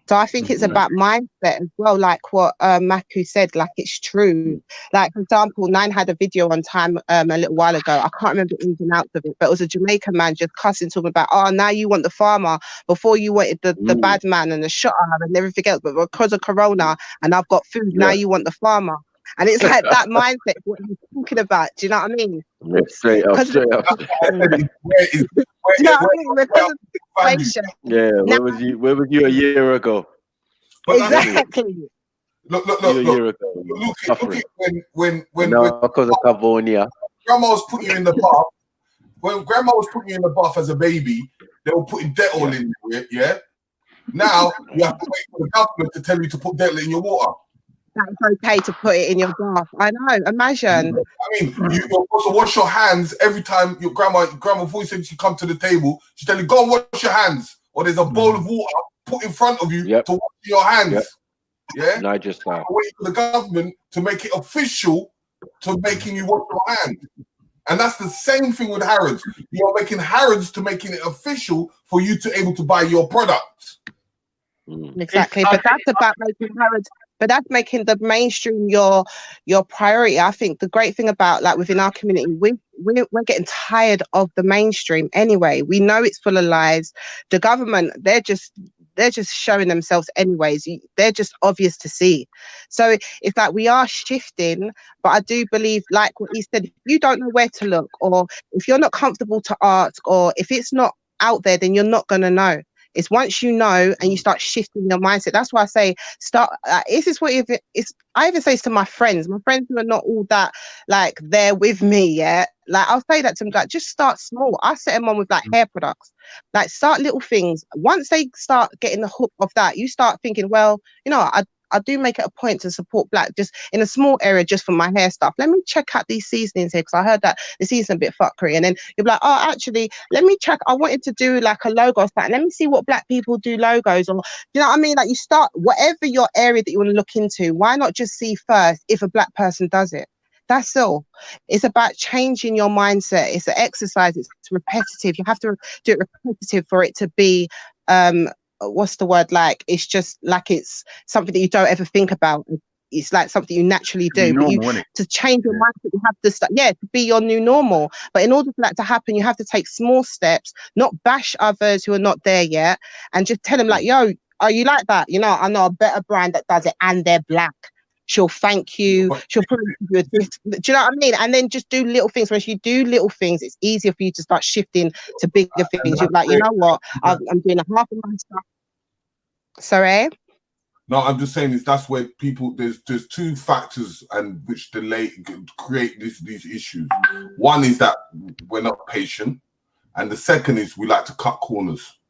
So I think it's about mindset as well, like what Maku said, like it's true. Like, for example, Nine had a video on time a little while ago. I can't remember the ins and outs of it, but it was a Jamaican man just cussing, talking about, oh, now you want the farmer. Before you wanted the bad man and the shotter and everything else. But because of Corona and I've got food, now Yeah. you want the farmer. And it's like that mindset, what he's talking about. Do you know what I mean? Yeah, straight up, straight up. Do you know what I mean? Because of the situation. Yeah, Now, where was you a year ago? But that's exactly. look, You a year ago. look Suffering. at when No, because of Cavonia. grandma was putting you in the bath. When grandma was putting you in the bath as a baby, they were putting Dettol in it. Yeah. Now you have to wait for the government to tell you to put Dettol in your water. That's okay to put it in your bath. I know. Imagine. I mean, you're supposed to wash your hands every time your grandma before you said she come to the table, she tell you go and wash your hands, or there's a bowl of water put in front of you to wash your hands. Yeah, No, just like wait for the government to make it official to making you wash your hands, and that's the same thing with Harrods. You are making Harrods to making it official for you to able to buy your products. Exactly, but that's about making Harrods. But that's making the mainstream your priority. I think the great thing about like within our community, we're getting tired of the mainstream anyway. We know it's full of lies. The government, they're just showing themselves anyways. They're just obvious to see. So it's like we are shifting, but I do believe, like what he said, if you don't know where to look, or if you're not comfortable to ask, or if it's not out there, then you're not going to know. It's once you know and you start shifting your mindset. That's why I say start. This is what I even say this to my friends who are not all that like there with me. Yeah, like I'll say that to them. Like just start small. I set them on with like hair products. Like start little things. Once they start getting the hook of that, you start thinking, well, you know, I do make it a point to support Black just in a small area just for my hair stuff. Let me check out these seasonings here because I heard that the season's a bit fuckery. And then you'll be like, oh, actually, let me check. I wanted to do like a logo or something. Let me see what Black people do logos, or you know what I mean? Like you start whatever your area that you want to look into. Why not just see first if a Black person does it? That's all. It's about changing your mindset. It's an exercise. It's repetitive. You have to do it repetitive for it to be what's the word, like it's just like it's something that you don't ever think about. It's like something you naturally do. Normal, but to change your mindset, you have to start, to be your new normal. But in order for that to happen, you have to take small steps, not bash others who are not there yet, and just tell them like, yo, are you like that? You know, I know a better brand that does it and they're Black. She'll thank you. She'll probably give you a gift. Do you know what I mean? And then just do little things. Once you do little things, it's easier for you to start shifting to bigger things. You're like, you know what? I'm doing a half of my stuff. Sorry? No, I'm just saying that's where people there's two factors and which create these issues. One is that we're not patient, and the second is we like to cut corners.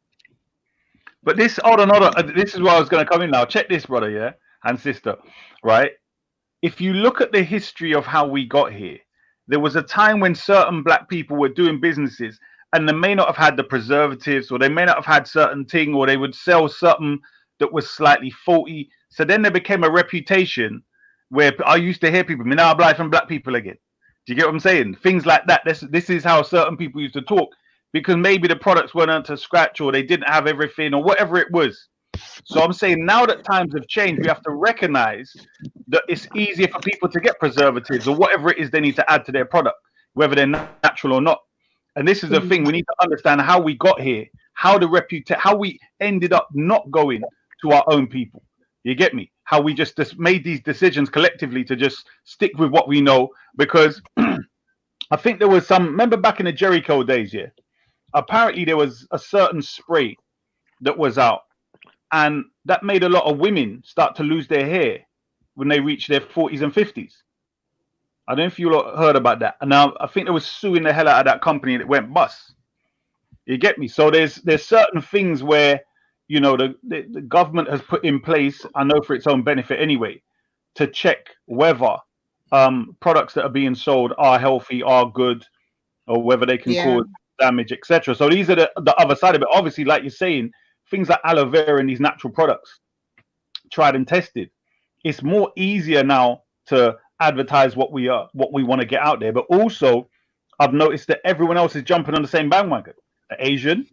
But this, this is where I was going to come in now. Check this, brother, yeah, and sister, right? If you look at the history of how we got here, there was a time when certain Black people were doing businesses and they may not have had the preservatives, or they may not have had certain thing, or they would sell something that was slightly faulty. So then there became a reputation where I used to hear people, now I buy from Black people again. Do you get what I'm saying? Things like that. This is how certain people used to talk, because maybe the products weren't up to scratch, or they didn't have everything, or whatever it was. So I'm saying now that times have changed, we have to recognize that it's easier for people to get preservatives or whatever it is they need to add to their product, whether they're natural or not. And this is the thing, we need to understand how we got here, how we ended up not going to our own people. You get me? How we just made these decisions collectively to just stick with what we know, because I think there was remember back in the Jericho days, yeah, apparently there was a certain spray that was out, and that made a lot of women start to lose their hair when they reached their 40s and 50s. I don't know if you heard about that. And now I think they was suing the hell out of that company and it went bust. You get me? So there's certain things where, you know, the government has put in place, I know for its own benefit anyway, to check whether products that are being sold are healthy, are good, or whether they can cause damage, etc. So these are the other side of it. Obviously, like you're saying, things like aloe vera and these natural products, tried and tested. It's more easier now to advertise what we are, what we want to get out there. But also, I've noticed that everyone else is jumping on the same bandwagon. The Asian,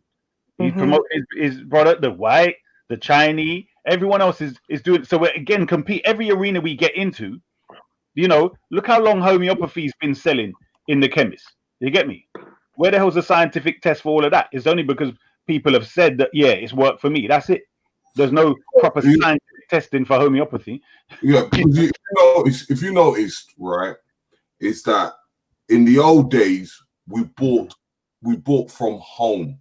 he promotes his product. The white, the Chinese, everyone else is doing. So we're again compete every arena we get into. You know, look how long homeopathy's been selling in the chemist. You get me? Where the hell's the scientific test for all of that? It's only because people have said that, yeah, it's worked for me. That's it. There's no proper scientific testing for homeopathy. Yeah, because if you noticed, right, it's that in the old days we bought from home.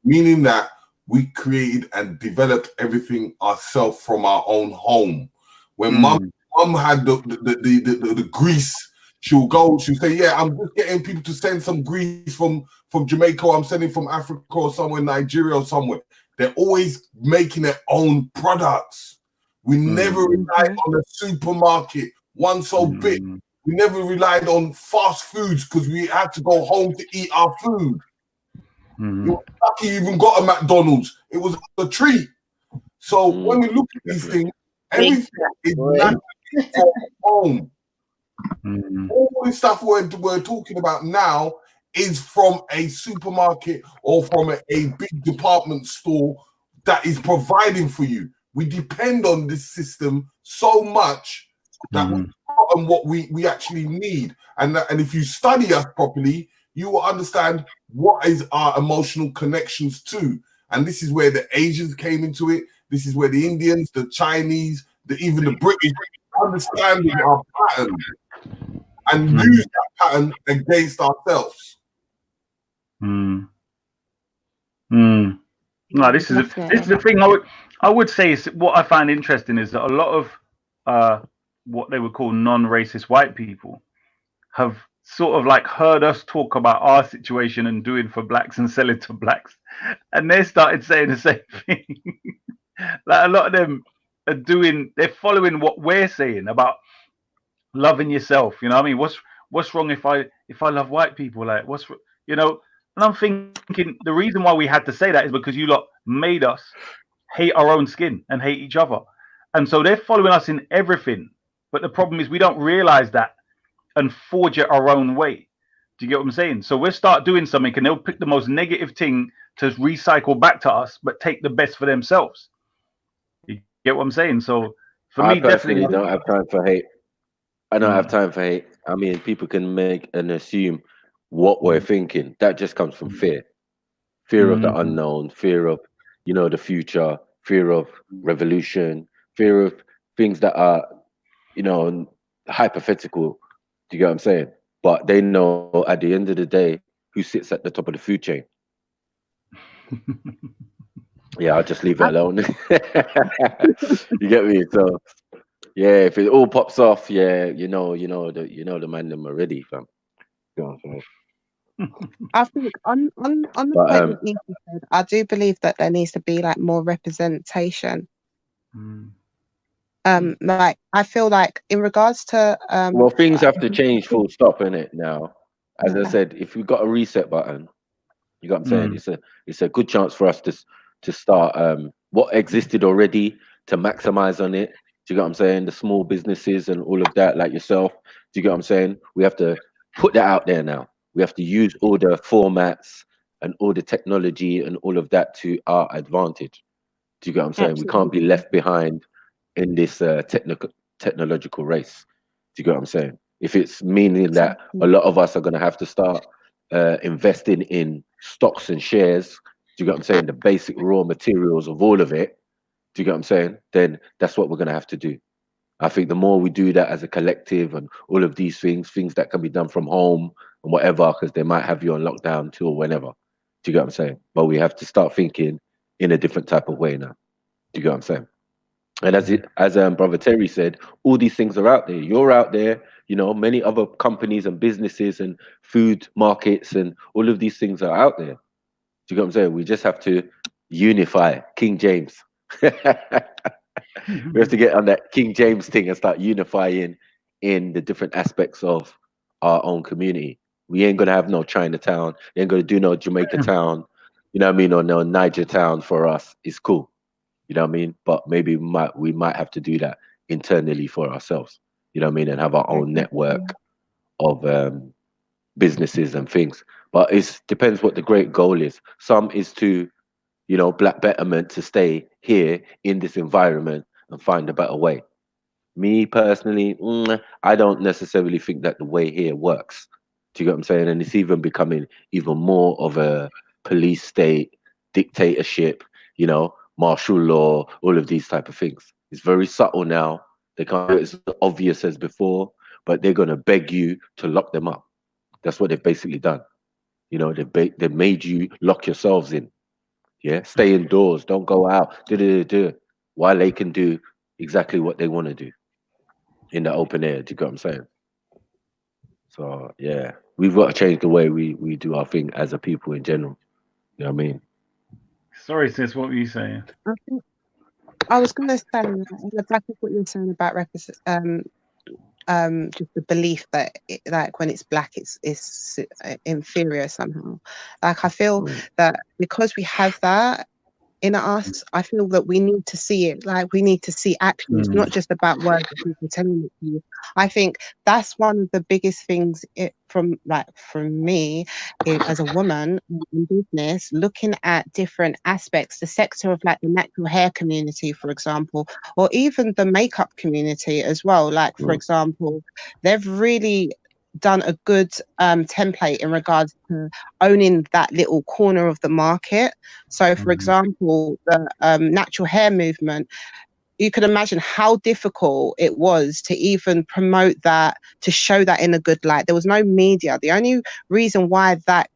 Meaning that we created and developed everything ourselves from our own home. When mum had the grease, she'll say, yeah, I'm just getting people to send some grease from Jamaica, or I'm sending from Africa or somewhere, Nigeria or somewhere. They're always making their own products. We never relied on a supermarket, one so big. We never relied on fast foods because we had to go home to eat our food. You're lucky you even got a McDonald's. It was a treat. So when we look at these things, everything is naturally from home. All the stuff we're talking about now is from a supermarket or from a big department store that is providing for you. We depend on this system so much that we've forgotten what we actually need. And if you study us properly, you will understand what is our emotional connections to. And this is where the Asians came into it. This is where the Indians, the Chinese, even the British understanding our pattern and use that pattern against ourselves. No, this is the thing I would say is what I find interesting is that a lot of what they would call non-racist white people have sort of like heard us talk about our situation and doing for blacks and selling to blacks, and they started saying the same thing. Like a lot of them they're following what we're saying about loving yourself. You know what I mean? What's wrong if I love white people? Like and I'm thinking the reason why we had to say that is because you lot made us hate our own skin and hate each other. And so they're following us in everything. But the problem is we don't realize that and forge it our own way. Do you get what I'm saying? So we'll start doing something and they'll pick the most negative thing to recycle back to us, but take the best for themselves. You get what I'm saying? So for me, personally definitely don't have time for hate. I don't have time for hate. I mean, people can make and assume what we're thinking. That just comes from fear. Fear of the unknown, fear of, the future, fear of revolution, fear of things that are, hypothetical. Do you get what I'm saying? But they know at the end of the day who sits at the top of the food chain. Yeah, I'll just leave it alone. You get me? So yeah, if it all pops off, yeah, the man them already, fam. You know what I'm saying? I think on the But point that Nikki said, I do believe that there needs to be like more representation. Like I feel like in regards to well, things have to change full stop in it now. As I said, if we've got a reset button, you got what I'm saying? It's a good chance for us to start what existed already, to maximize on it. Do you get what I'm saying? The small businesses and all of that, like yourself. Do you get what I'm saying? We have to put that out there now. We have to use all the formats and all the technology and all of that to our advantage. Do you get what I'm saying? We can't be left behind in this technological race. Do you get what I'm saying? If it's meaning that a lot of us are going to have to start investing in stocks and shares, do you get what I'm saying? The basic raw materials of all of it, do you get what I'm saying? Then that's what we're going to have to do. I think the more we do that as a collective and all of these things that can be done from home and whatever, because they might have you on lockdown till whenever. Do you get what I'm saying? But we have to start thinking in a different type of way now. Do you get what I'm saying? And as Brother Terry said, all these things are out there. You're out there, many other companies and businesses and food markets and all of these things are out there. Do you get what I'm saying? We just have to unify King James. We have to get on that King James thing and start unifying in the different aspects of our own community. We ain't gonna have no Chinatown. We ain't gonna do no Jamaica town. You know what I mean? Or no Niger town for us. It's cool. You know what I mean? But maybe we might have to do that internally for ourselves. you know what I mean, and have our own network of businesses and things. But it depends what the great goal is. Some is to, you know, black betterment, to stay here in this environment and find a better way. Me personally, I don't necessarily think that the way here works. Do you get what I'm saying? And it's even becoming even more of a police state, dictatorship, you know, martial law, all of these type of things. It's very subtle now. They can't do it as obvious as before, but they're gonna beg you to lock them up. That's what they've basically done. You know, they've made you lock yourselves in. Yeah, stay indoors, don't go out. While they can do exactly what they want to do in the open air. Do you get what I'm saying? So yeah, we've got to change the way we do our thing as a people in general. You know what I mean? Sorry, sis, what were you saying? I think I was going to say on the back of what you were saying about just the belief that like when it's black, it's inferior somehow. Like I feel that because we have that in us, I feel that we need to see it. Like we need to see action. It's not just about words and people telling it to you. I think that's one of the biggest things from me as a woman in business, looking at different aspects, the sector of like the natural hair community, for example, or even the makeup community as well. Like, for example, they've really done a good template in regards to owning that little corner of the market. So, for example, the natural hair movement, you can imagine how difficult it was to even promote that, to show that in a good light. There was no media. The only reason why that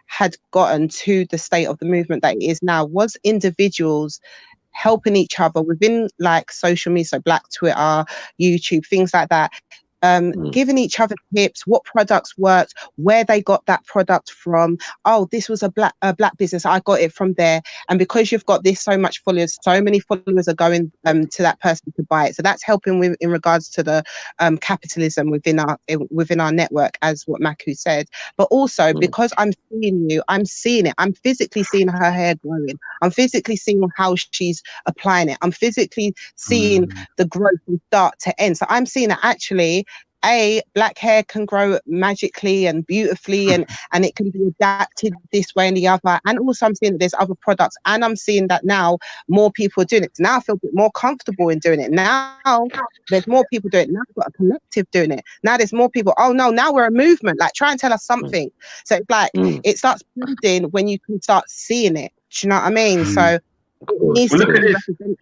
had gotten to the state of the movement that it is now was individuals helping each other within like social media, so Black Twitter, YouTube, things like that, giving each other tips, what products worked, where they got that product from. Oh, this was a black business, I got it from there. And because you've got this so much followers, so many followers are going to that person to buy it. So that's helping with in regards to the capitalism within our network, as what Maku said. But also because I'm seeing you, I'm seeing it. I'm physically seeing her hair growing. I'm physically seeing how she's applying it. I'm physically seeing the growth from start to end. So I'm seeing that actually black hair can grow magically and beautifully, and it can be adapted this way and the other. And also I'm seeing that there's other products, and I'm seeing that now more people are doing it. Now I feel a bit more comfortable in doing it. Now there's more people doing it. Now we've got a collective doing it. Now there's more people. Oh no, now we're a movement. Like, try and tell us something. So it's like it starts building when you can start seeing it. Do you know what I mean? So it needs to be represented.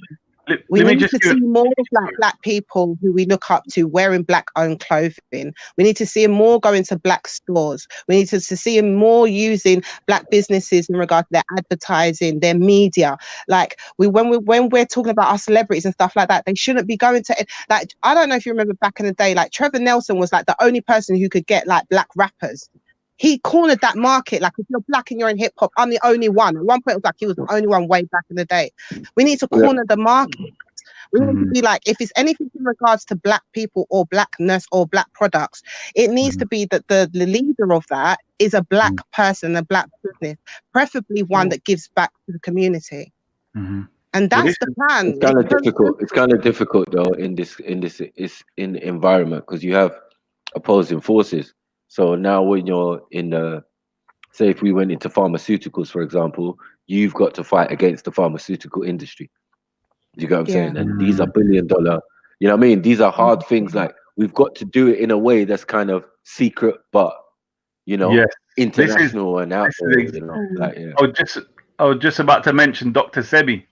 We need to see more of black people who we look up to wearing black-owned clothing. We need to see them more going to black stores. We need to see them more using black businesses in regard to their advertising, their media. Like when we're talking about our celebrities and stuff like that, they shouldn't be going to like. I don't know if you remember back in the day, like Trevor Nelson was like the only person who could get like black rappers. He cornered that market. Like, if you're black and you're in hip hop, I'm the only one. At one point, it was like he was the only one way back in the day. We need to corner the market. We need to be like, if it's anything in regards to black people or blackness or black products, it needs to be that the leader of that is a black person, a black business, preferably one that gives back to the community. And that's the plan. It's kind of difficult. It's kind of difficult though in this environment, because you have opposing forces. So now when you're in the, say if we went into pharmaceuticals, for example, you've got to fight against the pharmaceutical industry. Do you get what I'm saying? And these are $1 billion, you know what I mean? These are hard things. Like, we've got to do it in a way that's kind of secret, but, you know, international and out there, you know. Like, I was just about to mention Dr. Sebi,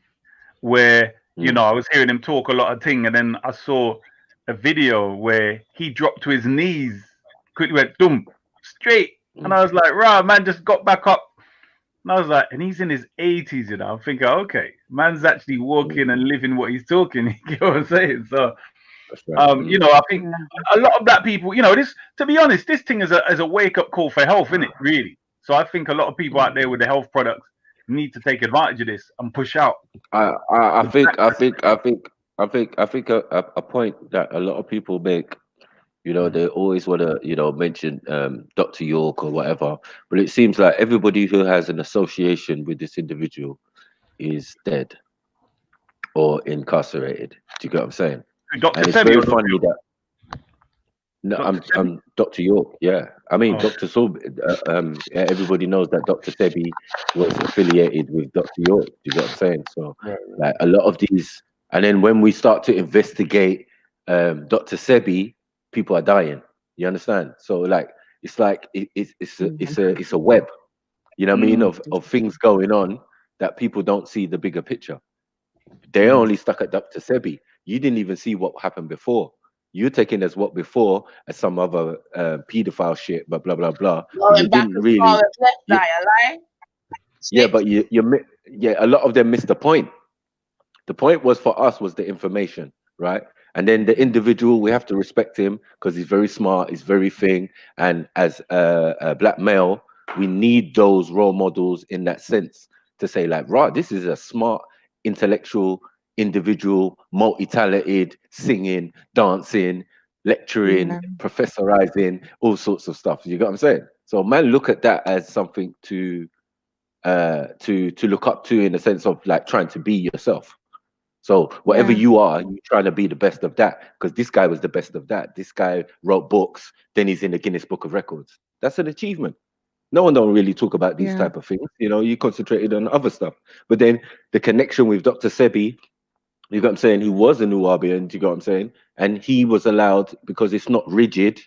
where, you know, I was hearing him talk a lot of thing, and then I saw a video where he dropped to his knees, quickly went boom, straight, and I was like, "Rah, man, just got back up." And I was like, and he's in his 80s, you know. I'm thinking, okay, man's actually walking and living what he's talking. You know what I'm saying? So, you know, I think a lot of black people, you know, this, to be honest, this thing is a wake up call for health, isn't it? Really. So I think a lot of people out there with the health products need to take advantage of this and push out. I think a point that a lot of people make, you know, they always want to, you know, mention Dr. York or whatever, but it seems like everybody who has an association with this individual is dead or incarcerated. Do you get what I'm saying? Dr. And it's Sebi, very funny that No, Dr. Sebi? I'm Dr. York. Yeah, I mean Oh, Dr. Sorb. Everybody knows that Dr. Sebi was affiliated with Dr. York. Do you get what I'm saying? So, right. like a lot of these, and then when we start to investigate Dr. Sebi, people are dying. You understand? So, like it's a web. You know what I mean? Of things going on that people don't see the bigger picture. They're only stuck at Dr. Sebi. You didn't even see what happened before. You're taking as what before as some other pedophile shit, but blah blah blah. But you Going back didn't as far really. as left You, eye, lie. yeah, Snitch. but yeah, a lot of them missed the point. The point was for us was the information, right? And then the individual, we have to respect him because he's very smart, he's very thing. And as a black male, we need those role models in that sense to say, like, right, this is a smart, intellectual individual, multi-talented, singing, dancing, lecturing, Yeah. professorizing, all sorts of stuff. You got what I'm saying? So man, look at that as something to look up to in the sense of like trying to be yourself. So whatever Yeah. you are, you're trying to be the best of that because this guy was the best of that. This guy wrote books, then he's in the Guinness Book of Records. That's an achievement. No one don't really talk about these Yeah. type of things. You know, you concentrated on other stuff. But then the connection with Dr. Sebi, you got what I'm saying? He was a Nubian, do you got what I'm saying? And he was allowed, because it's not rigid,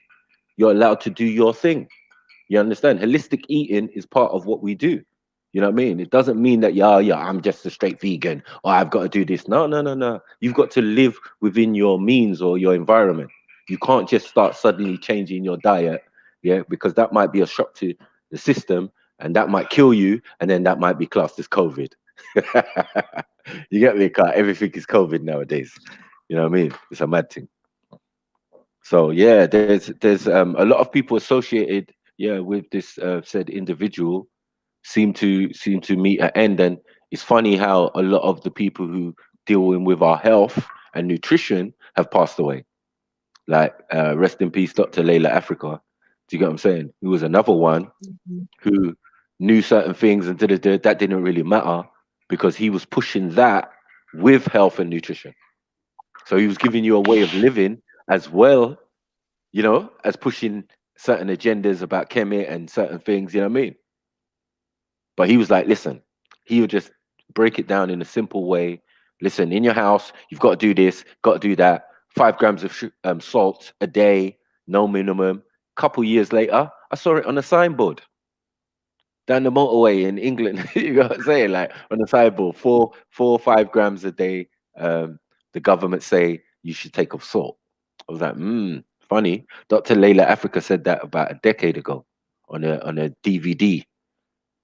you're allowed to do your thing. You understand? Holistic eating is part of what we do. You know what I mean? It doesn't mean that, yeah, I'm just a straight vegan or I've got to do this. No, no, no, no. You've got to live within your means or your environment. You can't just start suddenly changing your diet, yeah, because that might be a shock to the system and that might kill you. And then that might be classed as COVID. You get me? 'Cause everything is COVID nowadays. You know what I mean? It's a mad thing. So yeah, there's a lot of people associated, yeah, with this said individual seem to meet an end. And it's funny how a lot of the people who dealing with our health and nutrition have passed away. Like rest in peace, Dr. Layla Africa. Do you get what I'm saying? Who was another one Mhm. who knew certain things and that didn't really matter because he was pushing that with health and nutrition. So he was giving you a way of living as well, as pushing certain agendas about Kemet and certain things, you know what I mean? But he was like, listen, he would just break it down in a simple way. Listen, in your house, you've got to do this, got to do that. 5 grams of salt a day, no minimum. Couple years later, I saw it on a signboard down the motorway in England. You know what I'm saying? Like on the signboard, 5 grams a day. The government say you should take off salt. I was like, funny. Dr. Layla Africa said that about a decade ago on a DVD,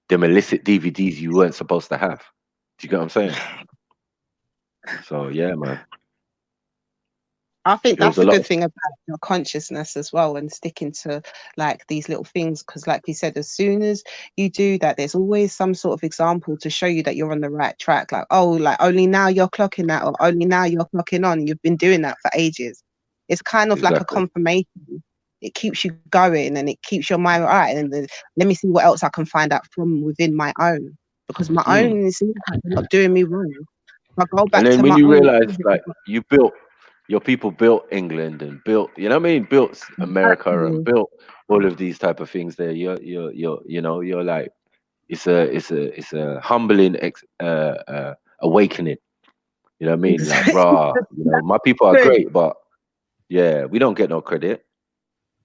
them illicit DVDs you weren't supposed to have. Do you get what I'm saying? So yeah, man, I think there was that's a the lot good of thing about your consciousness as well, and sticking to like these little things. Because, like you said, as soon as you do that, there's always some sort of example to show you that you're on the right track. Like, oh, like only now you're clocking that, or only now you're clocking on. You've been doing that for ages. It's kind of like a exactly. confirmation. It keeps you going, and it keeps your mind right. And then, let me see what else I can find out from within my own, because my Mm. own is not doing me wrong. If I go And back then to when my you own. realize like your people built England and built, you know what I mean, built America and Exactly. built all of these type of things there. You're like it's a humbling awakening. You know what I mean? Like, rah, my people are Good. great, but yeah, we don't get no credit.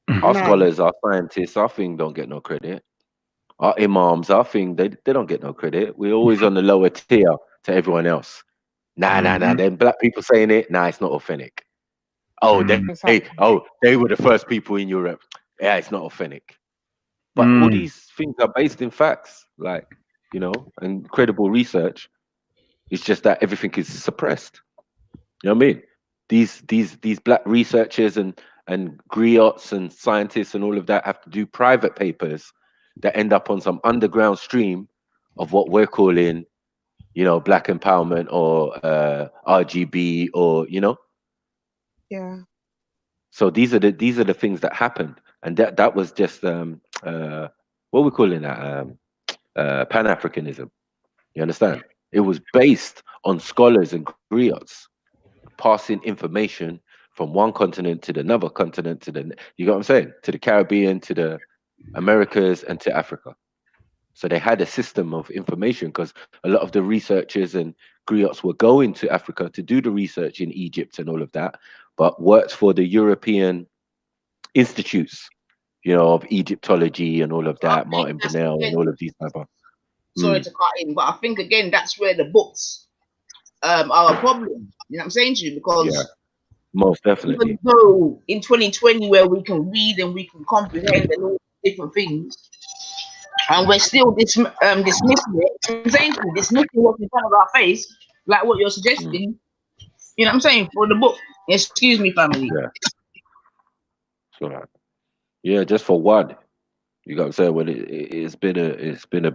Our No. scholars, our scientists, our thing don't get no credit. Our imams, our thing, they don't get no credit. We're always on the lower tier to everyone else. Nah, nah, nah. Mhm. Then black people saying it, nah, it's not authentic. Oh, Exactly. they were the first people in Europe. Yeah, it's not authentic. But all Mm. these things are based in facts, like, and credible research. It's just that everything is suppressed. You know what I mean? These black researchers and griots and scientists and all of that have to do private papers that end up on some underground stream of what we're calling, black empowerment or RGB or Yeah. So these are the things that happened, and that was just what we're calling that Pan Africanism. You understand? It was based on scholars and griots passing information from one continent to the another continent to the, you got what I'm saying, to the Caribbean, to the Americas, and to Africa. So they had a system of information because a lot of the researchers and griots were going to Africa to do the research in Egypt and all of that, but worked for the European institutes, you know, of Egyptology and all of that, Martin that's Brunel and again, all of these type of. sorry to cut in, but I think again that's where the books are a problem. You know what I'm saying to you? Because Yeah, most definitely. even though in 2020 where we can read and we can comprehend and all different things, and we're still dismissing it, I'm saying to you, dismissing what's in front of our face, like what you're suggesting. You know what I'm saying? For the book. Excuse me, family. Yeah. So yeah, just for one. You got what I'm saying? Well, it's been a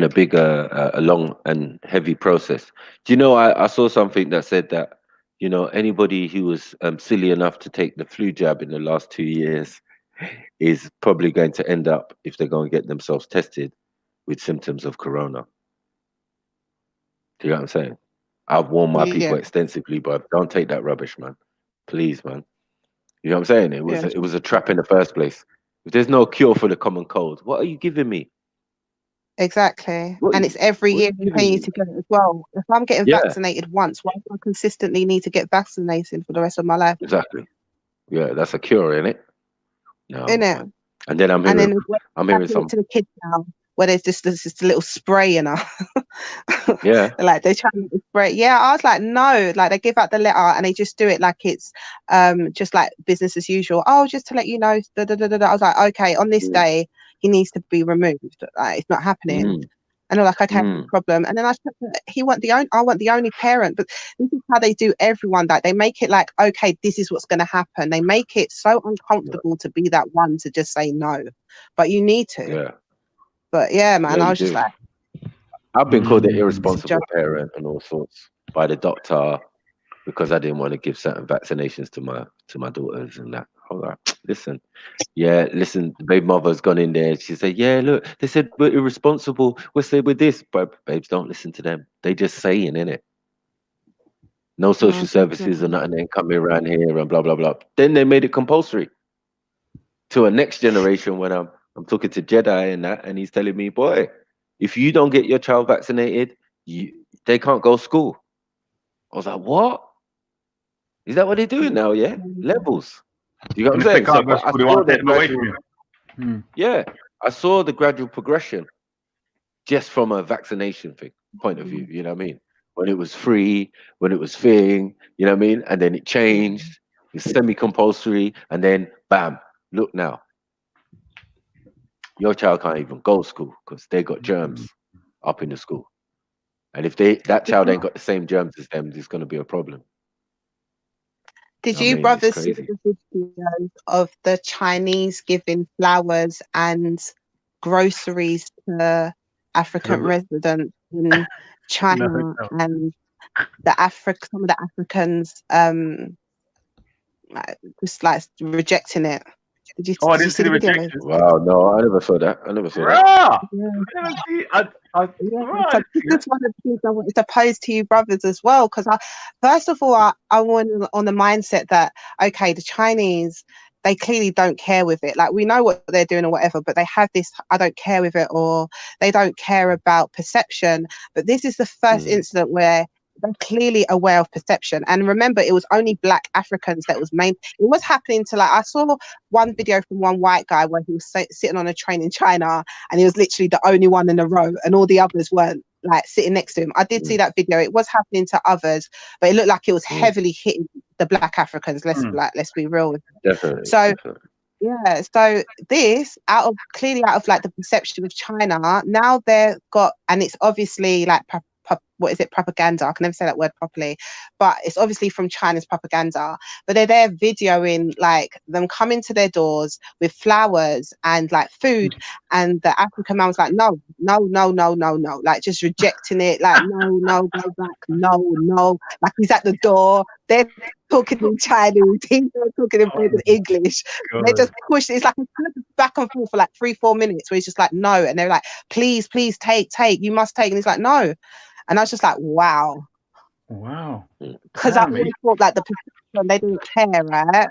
big a long and heavy process. Do you know, I saw something that said that, you know, anybody who was silly enough to take the flu jab in the last 2 years is probably going to end up, if they're going to get themselves tested, with symptoms of corona. Do you know what I'm saying? I've warned my people extensively, but don't take that rubbish, man. Please, man. You know what I'm saying? It was a trap in the first place. If there's no cure for the common cold, what are you giving me? Exactly. What And it's every what year you you pay giving you me? to get it as well. If I'm getting Yeah, vaccinated once, why do I consistently need to get vaccinated for the rest of my life? exactly. Yeah, that's a cure, isn't it? No, Innit? man. And then And then I'm I hearing give it some. to the kids now, where there's just a little spray in her. Yeah, Like they're trying to spray. Yeah, I was like, no, like they give out the letter and they just do it like it's just like business as usual. Oh, just to let you know. Da, da, da, da, da. I was like, okay, on this day he needs to be removed. Like it's not happening. mm, And they're like, okay, no mm, problem. And then I said, I want the only parent. But this is how they do everyone. Like they make it like, okay, this is what's going to happen. They make it so uncomfortable to be that one to just say no. But you need to. yeah, But yeah, yeah, man, I you was just do. like, I've been called an it's a irresponsible joke. parent and all sorts by the doctor because I didn't want to give certain vaccinations to my daughters and that. I was like, listen, yeah, listen, the baby mother's gone in there. She said, yeah, look, they said we're irresponsible. We're saying with this, but babes, don't listen to them. They just saying, innit? No social services and nothing ain't coming around here and blah blah blah. Then they made it compulsory to a next generation when I'm talking to Jedi and that, and he's telling me, boy, if you don't get your child vaccinated, they can't go to school. I was like, what? Is that what they're doing now? Yeah, levels. You know what And I'm if they saying? So, can't go to but I school, they saw want to the take them away from gradual. you. Yeah, I saw the gradual progression just from a vaccination point of view. You know what I mean? When it was free, when it was thing, you know what I mean? And then it changed, it's semi-compulsory, and then bam, look now. Your child can't even go to school because they got germs up in the school. And if that child ain't got the same germs as them, there's gonna be a problem. Did I you mean, it's brothers see crazy. the videos of the Chinese giving flowers and groceries to African residents in China and some of the Africans just like rejecting it? Did Oh, I you didn't see see the the videos? rejection. Wow, no, I never saw that. I never saw that. Rah! Yeah. I never see. Yeah, Rah, I so didn't this see that. is one of the things I wanted to pose to you brothers as well, because first of all, I want on the mindset that, okay, the Chinese, they clearly don't care with it. Like we know what they're doing or whatever, but they have this, I don't care with it, or they don't care about perception. But this is the first incident where they're clearly aware of perception. And remember, it was only Black Africans that was main. It was happening to, like, I saw one video from one white guy where he was sitting on a train in China and he was literally the only one in a row and all the others weren't like sitting next to him. I did see that video. It was happening to others, but it looked like it was heavily hitting the Black Africans. Let's be real with it. Definitely. So Definitely. yeah, so this clearly out of like the perception of China, now they've got, and it's obviously like what is it, propaganda? I can never say that word properly, but it's obviously from China's propaganda. But they're there videoing like them coming to their doors with flowers and like food, and the African man was like, no, like just rejecting it, like no, go back, no, like he's at the door. They're talking in Chinese, he's talking in English. They just push. It's like back and forth for like 3-4 minutes where he's just like no, and they're like, please take, you must take, and he's like no. And I was just like, wow. Wow. Because I Damn, always thought like the perception, they didn't care, right?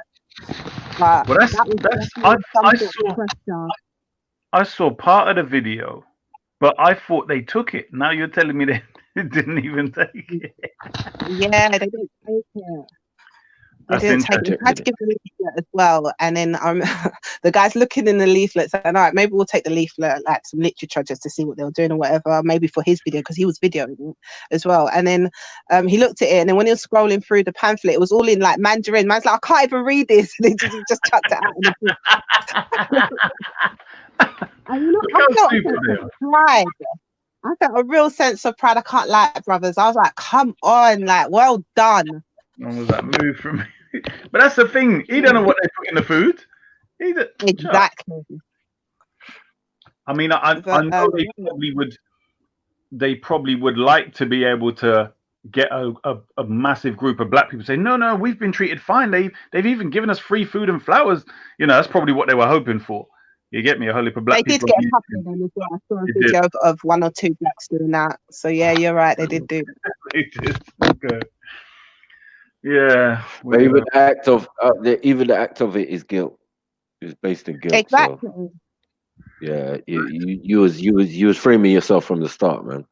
But well, that was definitely some sort of pressure. I saw part of the video, but I thought they took it. Now you're telling me they didn't even take it. Yeah, they didn't take it. They That's didn't take it. interesting. We had to give the leaflet as well. And then the guy's looking in the leaflet saying, all right, maybe we'll take the leaflet, like some literature just to see what they were doing or whatever, maybe for his video, because he was videoing it as well. And then he looked at it, and then when he was scrolling through the pamphlet, it was all in like Mandarin. Man's like, I can't even read this. And he just chucked it out. And you know, Look I how felt a stupid sense they of are. pride. I felt a real sense of pride. I can't lie, brothers. I was like, come on, like, well done. What was that move from me? But that's the thing. He don't know what they put in the food. Exactly. I mean, I know they probably would like to be able to get a massive group of black people say, no, we've been treated fine. They've even given us free food and flowers. You know, that's probably what they were hoping for. You get me? A whole heap of black people. They did get a couple of them as well. I saw a video of one or two blacks doing that. So yeah, you're right. They did do that. They did. Okay. Yeah. But even the act of it is guilt. It's based in guilt. Exactly. So, yeah, you was framing yourself from the start, man.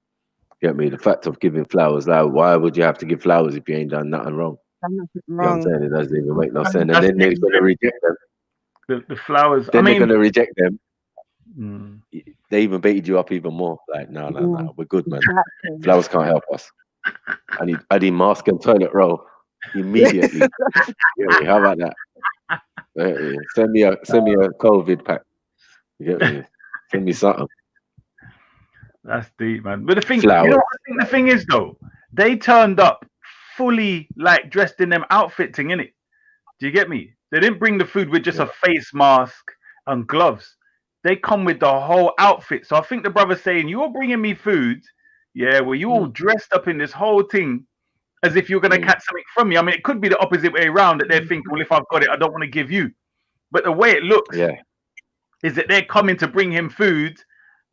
Get me? The fact of giving flowers, like, why would you have to give flowers if you ain't done nothing wrong? Nothing wrong. You know what I'm saying? It doesn't even make no sense. And That's then they're gonna reject them. The flowers. Then they're gonna reject them. Mm. They even baited you up even more. Like, no, we're good, man. Exactly. Flowers can't help us. I need mask and toilet roll immediately. Yeah, how about that? Send me a COVID pack. You get me? Send me something. That's deep, man. But the thing, you know what I think the thing is though? They turned up fully like dressed in them outfitting, innit? Do you get me? They didn't bring the food with just a face mask and gloves. They come with the whole outfit. So I think the brother's saying, you're bringing me food. Yeah, well, you all dressed up in this whole thing as if you're going to catch something from me. I mean, it could be the opposite way around, that they're thinking, well, if I've got it, I don't want to give you. But the way it looks is that they're coming to bring him food,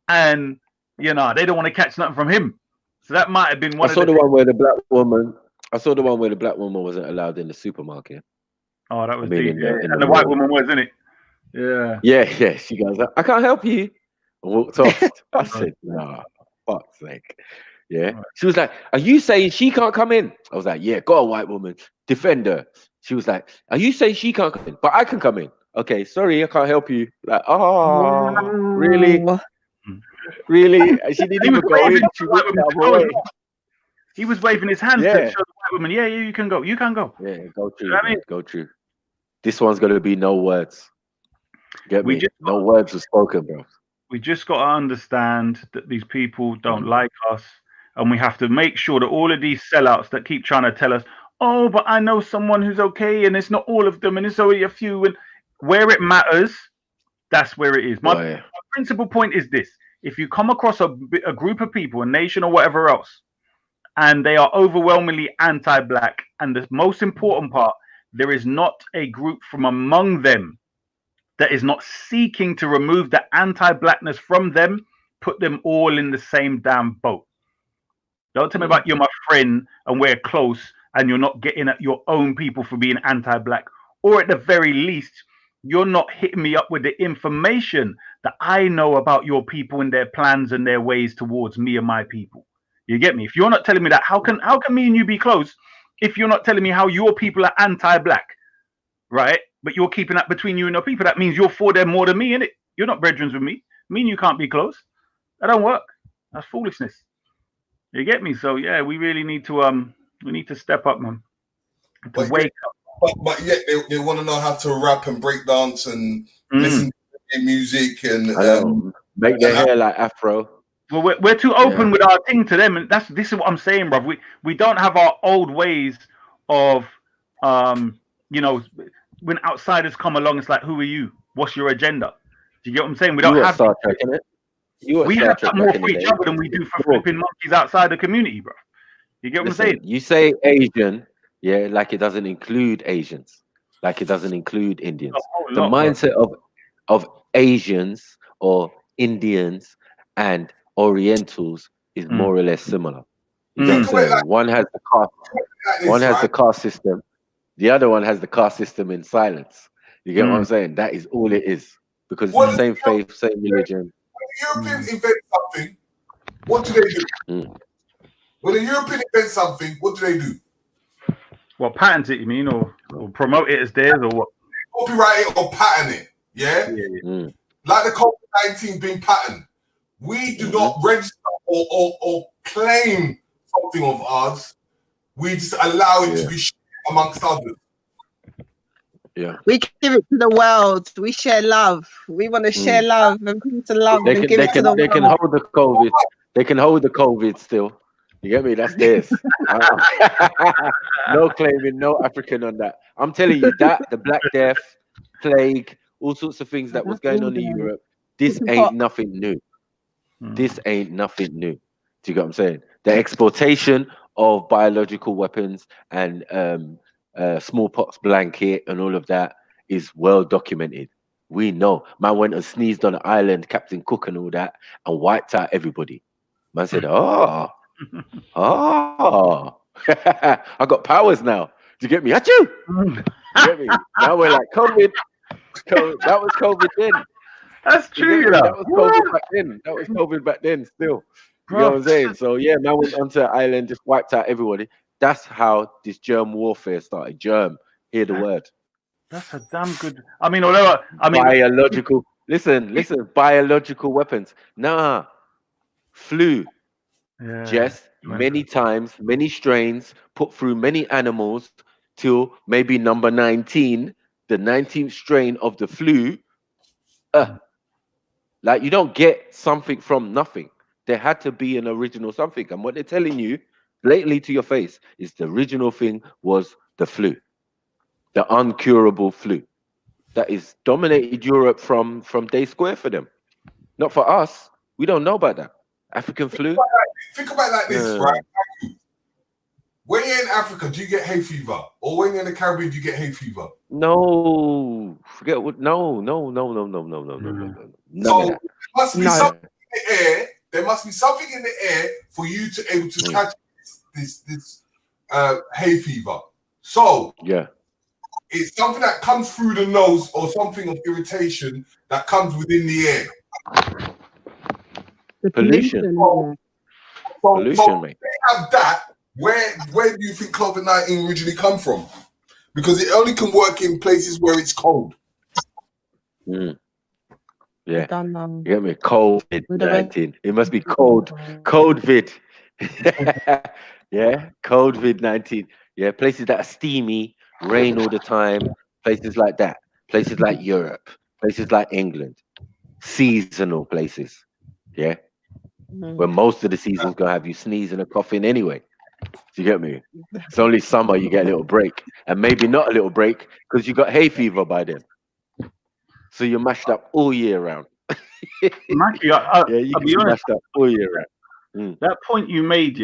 and, you know, they don't want to catch nothing from him. So that might have been one of the... I saw the one where the black woman wasn't allowed in the supermarket. Oh, that was deep. And the white woman was, isn't it? Yeah. Yeah. She goes, I can't help you. And walked off. I said, nah, fuck's sake. Yeah. Right. She was like, are you saying she can't come in? I was like, yeah, go on, white woman. Defend her. She was like, are you saying she can't come in? But I can come in. Okay, sorry, I can't help you. Like, oh, really? Really? She didn't even go in. She went the other way. He was waving his hand to show the white woman, yeah, you can go. You can go. Yeah, go through. You know what I mean? Go through. This one's going to be no words. Get me? No words were spoken, bro. We just got to understand that these people don't like us, and we have to make sure that all of these sellouts that keep trying to tell us, oh, but I know someone who's okay, and it's not all of them, and it's only a few, and where it matters, that's where it is. My principal point is this: if you come across a group of people, a nation or whatever else, and they are overwhelmingly anti-black, and the most important part, there is not a group from among them that is not seeking to remove the anti-blackness from them, put them all in the same damn boat. Don't tell me about you're my friend and we're close and you're not getting at your own people for being anti-black. Or at the very least, you're not hitting me up with the information that I know about your people and their plans and their ways towards me and my people. You get me? If you're not telling me that, how can me and you be close if you're not telling me how your people are anti-black, right? But you're keeping that between you and your people. That means you're for them more than me, innit? You're not brethren with me. Me and you can't be close. That don't work. That's foolishness. You get me? So yeah, we really need to step up, man. To wake up. But yet they want to know how to rap and break dance and listen to music and make their hair like afro. Well, we're too open with our thing to them, and this is what I'm saying, bro. We don't have our old ways of you know, when outsiders come along, it's like, who are you? What's your agenda? Do you get what I'm saying? We don't have Star Trek, innit? We have that more for each other than we do for flipping monkeys outside the community, bro. You get what I'm saying? You say Asian, yeah, like it doesn't include Asians, like it doesn't include Indians. The mindset of Asians or Indians and Orientals is more or less similar. Think of it like, One has the caste. like this, One has right? the caste system. The other one has the caste system in silence. You get what I'm saying? That is all it is. Because it's What the does same faith, same religion. When the Europeans invent something, what do they do? When the European invent something, what do they do? Well, patent it, you mean, or promote it as theirs, or what? Copyright it or patent it. Yeah? Like the COVID-19 being patented. We do not register or claim something of ours. We just allow it to be shared amongst others. Yeah. We give it to the world. We share love. We want to share love and peace and love and give it to the world. They can hold the COVID. They can hold the COVID still. You get me? That's theirs. No claiming, no African on that. I'm telling you that the Black Death, plague, all sorts of things that was going on in Europe. This ain't nothing new. This ain't nothing new. Do you get what I'm saying? The exportation of biological weapons and smallpox blanket and all of that is well documented. We know. Man went and sneezed on an island, Captain Cook and all that, and wiped out everybody. Man said, "Oh, I got powers now." Do you get me? Achoo! You get me? Now we're like COVID. That was COVID then. That's true. That was COVID back then. That was COVID back then still. You know what I'm saying? So yeah, man went onto an island, just wiped out everybody. That's how this germ warfare started. Germ, hear the word. That's a damn good. I mean, although biological. Listen. Biological weapons. Nah, flu. Just many times, many strains put through many animals till maybe number 19, the 19th strain of the flu. Like you don't get something from nothing. There had to be an original something. And what they're telling you blatantly to your face is the original thing was the flu, the uncurable flu that is dominated Europe from day square for them. Not for us. We don't know about that. African flu. Think about it like this, right? When you're in Africa, do you get hay fever? Or when you're in the Caribbean, do you get hay fever? No. Forget what. No. So there must be something in the air. There must be something in the air for you to able to catch this hay fever. So it's something that comes through the nose or something of irritation that comes within the air. The pollution. Pollution, mate. They have that. Where do you think COVID-19 originally come from? Because it only can work in places where it's cold. Yeah. You get me? COVID-19. It must be cold. COVID. Yeah. COVID-19. Yeah. Places that are steamy, rain all the time. Places like that. Places like Europe. Places like England. Seasonal places. Yeah. Where most of the season's gonna have you sneezing and coughing anyway. Do you get me? It's only summer you get a little break, and maybe not a little break because you got hay fever by then. So you're mashed up all year round. Mackie, you can be mashed up all year round. That point you made,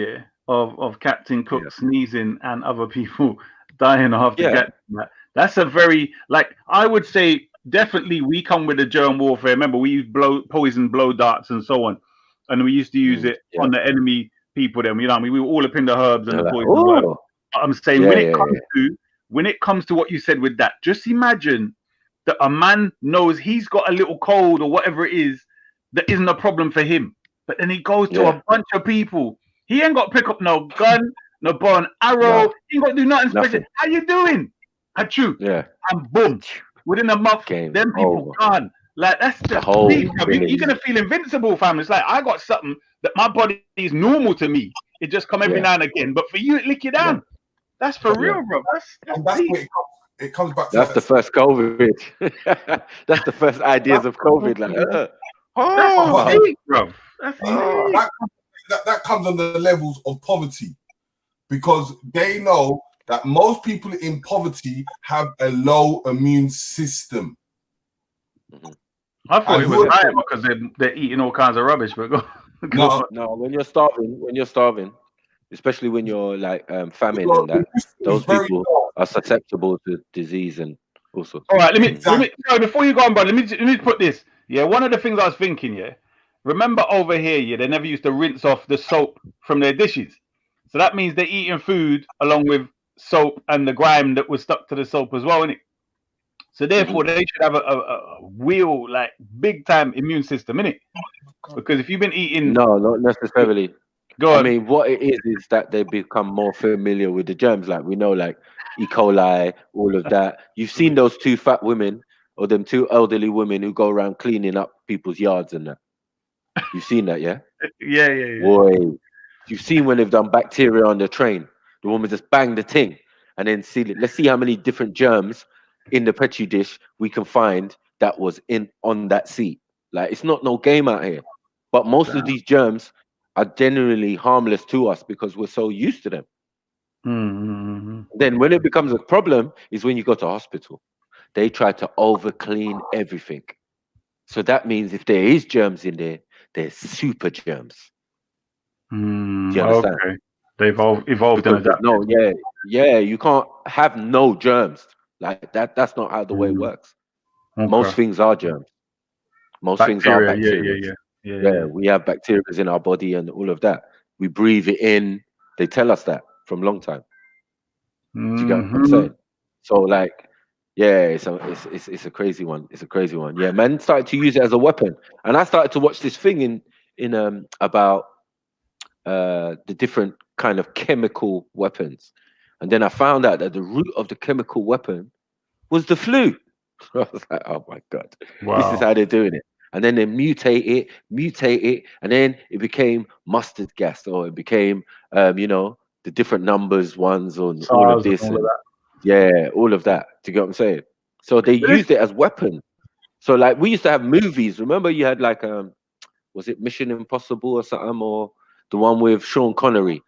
of Captain Cook sneezing and other people dying after getting that's a very, like, I would say definitely we come with a germ warfare. Remember, we use poison blow darts and so on, and we used to use it on the enemy people. Then, you know what I mean? We were all up in the herbs and the poison. I'm saying when it comes to what you said with that, just imagine that a man knows he's got a little cold or whatever it is that isn't a problem for him, but then he goes to a bunch of people. He ain't got to pick up no gun, no bow and arrow. He ain't got to do nothing special. How you doing? Achoo. Yeah. And boom. Within a month, them people gone. Like, that's just deep. You're gonna feel invincible, fam. It's like I got something that my body is normal to me. It just come every now and again. But for you, it lick you down. That's for real, bro. That's where it comes back to. That's the first COVID. That's the first ideas of COVID. Like, that's deep, bro. That's that comes on the levels of poverty, because they know that most people in poverty have a low immune system. I thought it was higher because they're eating all kinds of rubbish. But no, when you're starving, especially when you're like famine and that, those people are susceptible to disease and all sorts. All right, let me sorry, before you go on, bro, let me put this. Yeah, one of the things I was thinking, remember over here, they never used to rinse off the soap from their dishes. So that means they're eating food along with soap and the grime that was stuck to the soap as well, innit? So therefore, they should have a real, like, big time immune system, innit? Because if you've been eating, No, not necessarily. go I on, mean, what it is that they become more familiar with the germs. Like we know, like E. coli, all of that. You've seen those two fat women or them two elderly women who go around cleaning up people's yards and that. You've seen that, yeah? yeah. Boy, you've seen when they've done bacteria on the train. The woman just banged the thing and then seal it. Let's see how many different germs in the petri dish we can find that was in on that seat. Like it's not no game out here. But most of these germs are generally harmless to us because we're so used to them. Mm-hmm. Then when it becomes a problem is when you go to hospital. They try to over clean everything. So that means if there is germs in there, there's super germs. Do you understand? Okay, they've evolved and Because there's adapted. no, you can't have no germs like that. That's not how the way it works. Most Okay, things are germs. Most things are bacteria. bacteria. Yeah, we have bacteria in our body and all of that. We breathe it in. They tell us that from long time. Do you get what I'm Mm-hmm. saying? So like, yeah, it's a crazy one. It's a crazy one. Yeah, man started to use it as a weapon, and I started to watch this thing in about the different kind of chemical weapons, and then I found out that the root of the chemical weapon was the flu. I was like, oh my god, this is Wow. how they're doing it. And then they mutate it, and then it became mustard gas, or it became, the different numbers, ones, on all of SARS and this, all of and that. yeah, all of that. Do you get what I'm saying? So they But this used it as weapon. So like we used to have movies. Remember, you had like was it Mission Impossible or something, or the one with Sean Connery,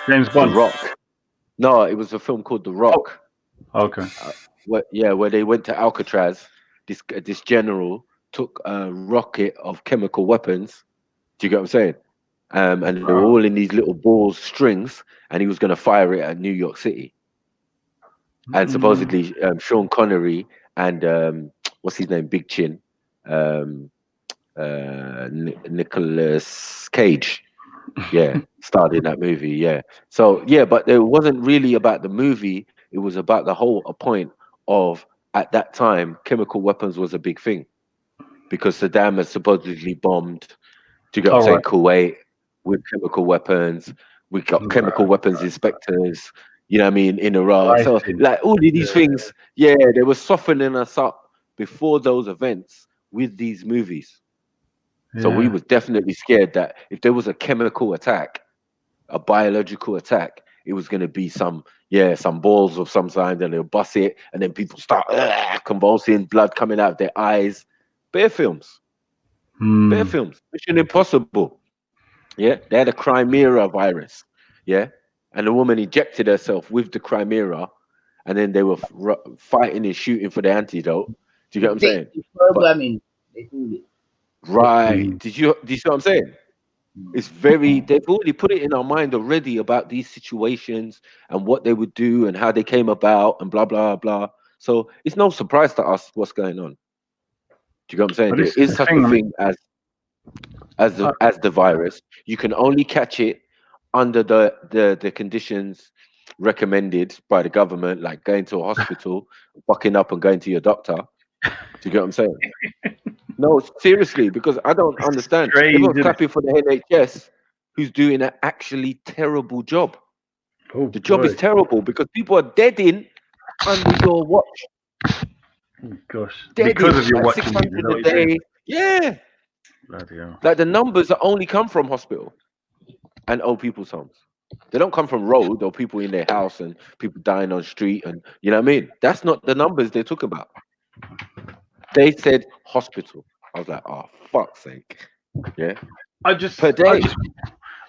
James The Bond. Rock? No, it was a film called The Oh, Rock. okay. Where they went to Alcatraz. This general took a rocket of chemical weapons. Do you get what I'm saying? And they were Wow. all in these little balls, strings, and he was going to fire it at New York City. And Mm. supposedly Sean Connery and what's his name, Big Chin, um, Nicholas Cage, yeah, starred in that movie. Yeah. So yeah, but it wasn't really about the movie. It was about the whole point of at that time, chemical weapons was a big thing because Saddam had supposedly bombed. Do you get what I'm All saying? right. Kuwait with chemical weapons. We got chemical weapons inspectors. You know what I mean, in Iraq. I So see. like all of these Yeah. things, yeah, they were softening us up before those events with these movies. So we Yeah. was definitely scared that if there was a chemical attack, a biological attack, it was going to be some balls of some kind, and they'll bust it, and then people start convulsing, blood coming out of their eyes. Bear films, bear Hmm. films. Mission Impossible. Yeah, they had a Crimea virus. Yeah, and the woman injected herself with the Crimea, and then they were fighting and shooting for the antidote. Do you get what I'm saying? Predictive But programming, they call it. right, Mm. do you see what I'm saying? It's they've already put it in our mind already about these situations and what they would do and how they came about and blah blah blah. So it's no surprise to us what's going on. Do you get what I'm saying? But this There is is the such a thing. I mean, thing as uh, the virus. You can only catch it under the conditions recommended by the government, like going to a hospital, bucking up and going to your doctor. Do you get what I'm saying? No, seriously, because I don't it's understand. strange, Everyone's isn't it? clapping for the NHS, who's doing an actually terrible job. Oh The job is boy. terrible because people are dead in under your watch. Oh, gosh. Dead Because in of your like watching me, you 600 know a what you're saying? day. Yeah, Bloody hell. like the numbers that only come from hospital and old people's homes. They don't come from road or people in their house and people dying on street and you know what I mean. That's not the numbers they're talking about. They said hospital. I was like, oh fuck's sake, yeah, I just, per I day. just,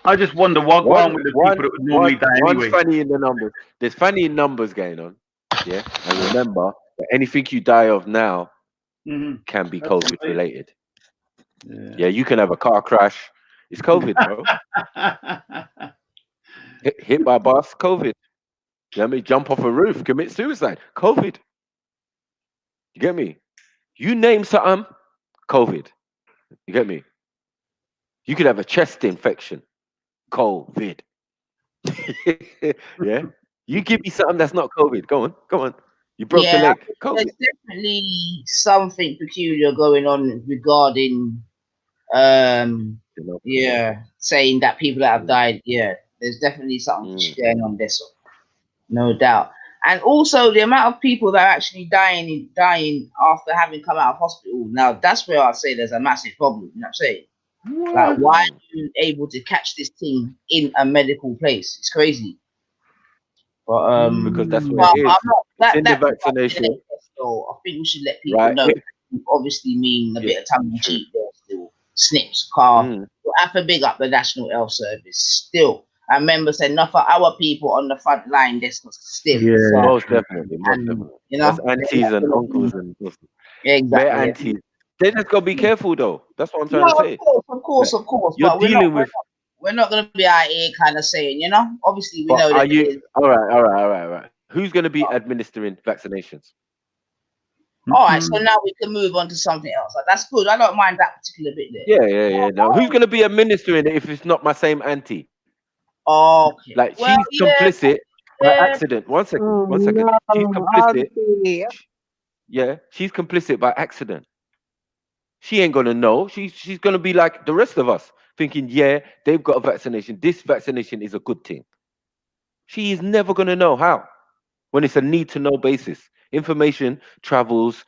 I just wonder what go on One, with the one, people that would normally one, die one's anyway. funny in the numbers. There's funny in numbers going on. Yeah. And remember that anything you die of now Hmm. can be That's COVID amazing. related. Yeah. Yeah, you can have a car crash. It's COVID, bro. Hit by a bus, COVID. You know what I mean? Jump off a roof, commit suicide, COVID. You get me? You name something, COVID. You get me? You could have a chest infection, COVID. Yeah. You give me something that's not COVID. Go on, go on. You broke your Yeah, leg. there's COVID. definitely something peculiar going on regarding um You know. yeah, saying that people that have Mm, died, yeah, there's definitely something mm. going on there, so no doubt. And also the amount of people that are actually dying after having come out of hospital. Now that's where I'd say there's a massive problem, you know what I'm saying? Like, What? why are you able to catch this thing in a medical place? It's crazy. But Because that's Mm. where it I'm is. not It's in the that people are being vaccination, NHS, so I think we should let people right? know that we obviously mean a Yeah, bit of tongue in true. cheek there still. Snips, car. Mm. We have to big up the National Health Service still. I remember saying enough for our people on the front line this was still. Yeah, So Most true. definitely, most and definitely. you That's know, they're aunties not and gonna uncles be and bare exactly. aunties. They just gotta be careful though. That's what I'm trying No, to of say. course, of course, Like, of course. you're But dealing with. we're not gonna be out here kind of saying, you know. Obviously we But know are that you there's all right? All right, all right, all right. Who's gonna be administering vaccinations? all right, so Mm-mm. now we can move on to something else. Like, that's good. I don't mind that particular bit there. Yeah, yeah, yeah. No, who's gonna be administering it if it's not my same auntie? Okay. Like Well, she's yeah, complicit by yeah. accident. One second, Oh one second. She's no, complicit. Auntie. Yeah, she's complicit by accident. She ain't gonna know. She's gonna be like the rest of us, thinking, yeah, they've got a vaccination. This vaccination is a good thing. She is never gonna know how when it's a need to know basis. Information travels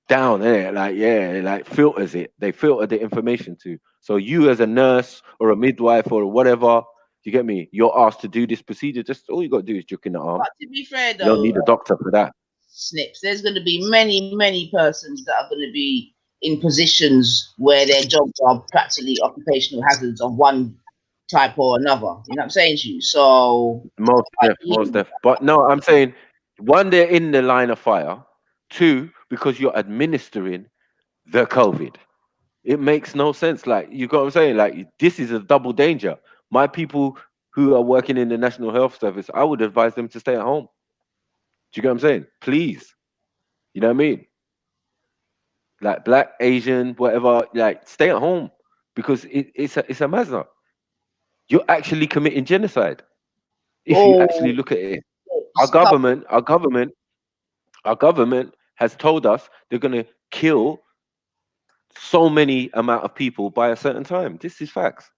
down there, like yeah, like filters it. They filter the information to. So you as a nurse or a midwife or whatever, you get me? You're asked to do this procedure. Just all you got to do is juke in the arm. But to be fair You don't though, need a doctor for that. Snips, there's going to be many persons that are going to be in positions where their jobs are practically occupational hazards of one type or another. You know what I'm saying to you? So, Most def. But no, I'm saying one, they're in the line of fire. Two, because you're administering the COVID. It makes no sense. Like you got what I'm saying. Like this is a double danger. My people who are working in the National Health Service, I would advise them to stay at home. Do you get what I'm saying? Please. You know what I mean? Like black, Asian, whatever, like stay at home because it's a mazza. You're actually committing genocide if you actually oh, look at it. Our it's come, government, our government, our government has told us they're gonna kill so many amount of people by a certain time. This is facts.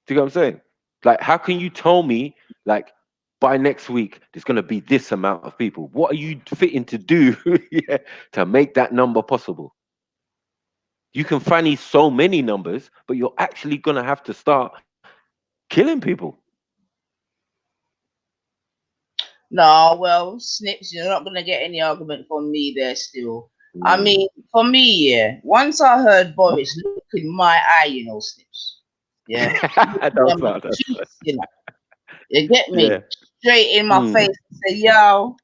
Do you get what I'm saying? Like, how can you tell me like by next week there's gonna be this amount of people? What are you fitting to do yeah, to make that number possible? You can fanny so many numbers, but you're actually gonna have to start killing people. no, well, Snips, you're not going to get any argument from me there still. I Mm. mean, for me, yeah, once I heard Boris look in my eye, you know, Snips, yeah, look That's in my not. That's not. cheeks, you know, you get Yeah. me straight in my Mm. face and say, yo,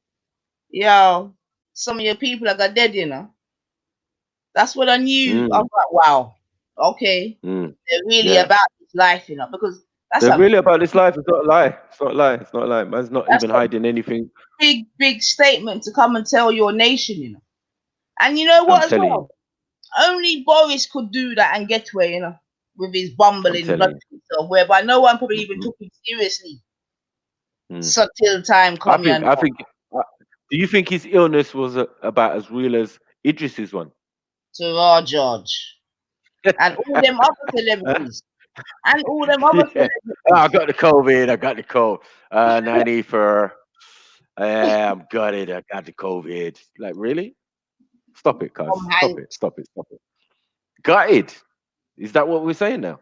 some of your people are got dead, you know. That's what I knew. I Mm. was like, wow, okay, Mm. they're really Yeah. about this life, you know, because that's They're a really about this life. It's not a lie. It's not a lie. It's not a lie. Man's not that's even a hiding anything. big statement to come and tell your nation, you know. And you know I'm what as telling you. well? Only Boris could do that and get away, you know, with his I'm bumbling telling blood you. himself, whereby no one probably even Mm-mm. took him seriously. Mm. So till time I come, you think. know. I think. Do you think his illness was about as real as Idris's one? To our George. And all them other celebrities. And all them other Yeah. Oh, I celebrities. got the COVID. I got the cold. 94. I'm gutted. I got the COVID. Like, really? Stop it, cuz. Tom Stop it. Hanks. Stop it. Stop it. Gutted. Is that what we're saying now?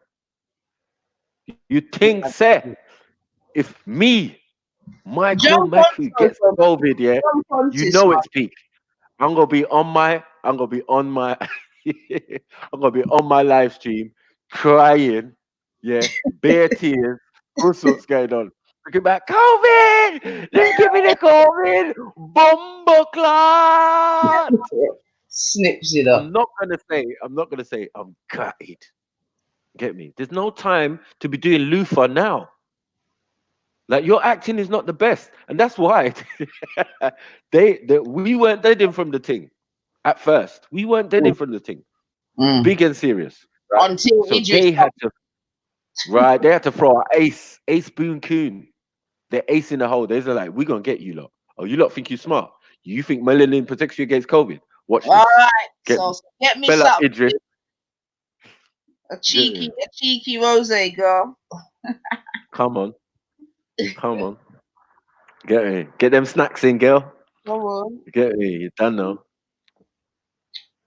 You think, sir, if me, Michael John Matthew, Ponto gets from COVID, yeah, John you Pontus, know man. it's peak. I'm gonna be on my I'm gonna be on my live stream crying, yeah, bare tears, all sorts going on. Looking back, COVID! Let's give me the COVID! Bomba clot! Snips it up. I'm not gonna say I'm gutted. Get me? There's no time to be doing loofah now. Like your acting is not the best, and that's why we weren't deading from the thing at first. We weren't deading from the thing, Mm. big and serious, right? Until So Idris they had to, right? They had to throw a ace Boone Coon. They're acing the hole. They're like, we're gonna get you lot. Oh, you lot think you're smart. You think melanin protects you against COVID? Watch All this. right, Get, so get me Bella something. Idris. A cheeky rose, girl. Come on. Come on. Get them snacks in, girl. Come on. Get me. You done now.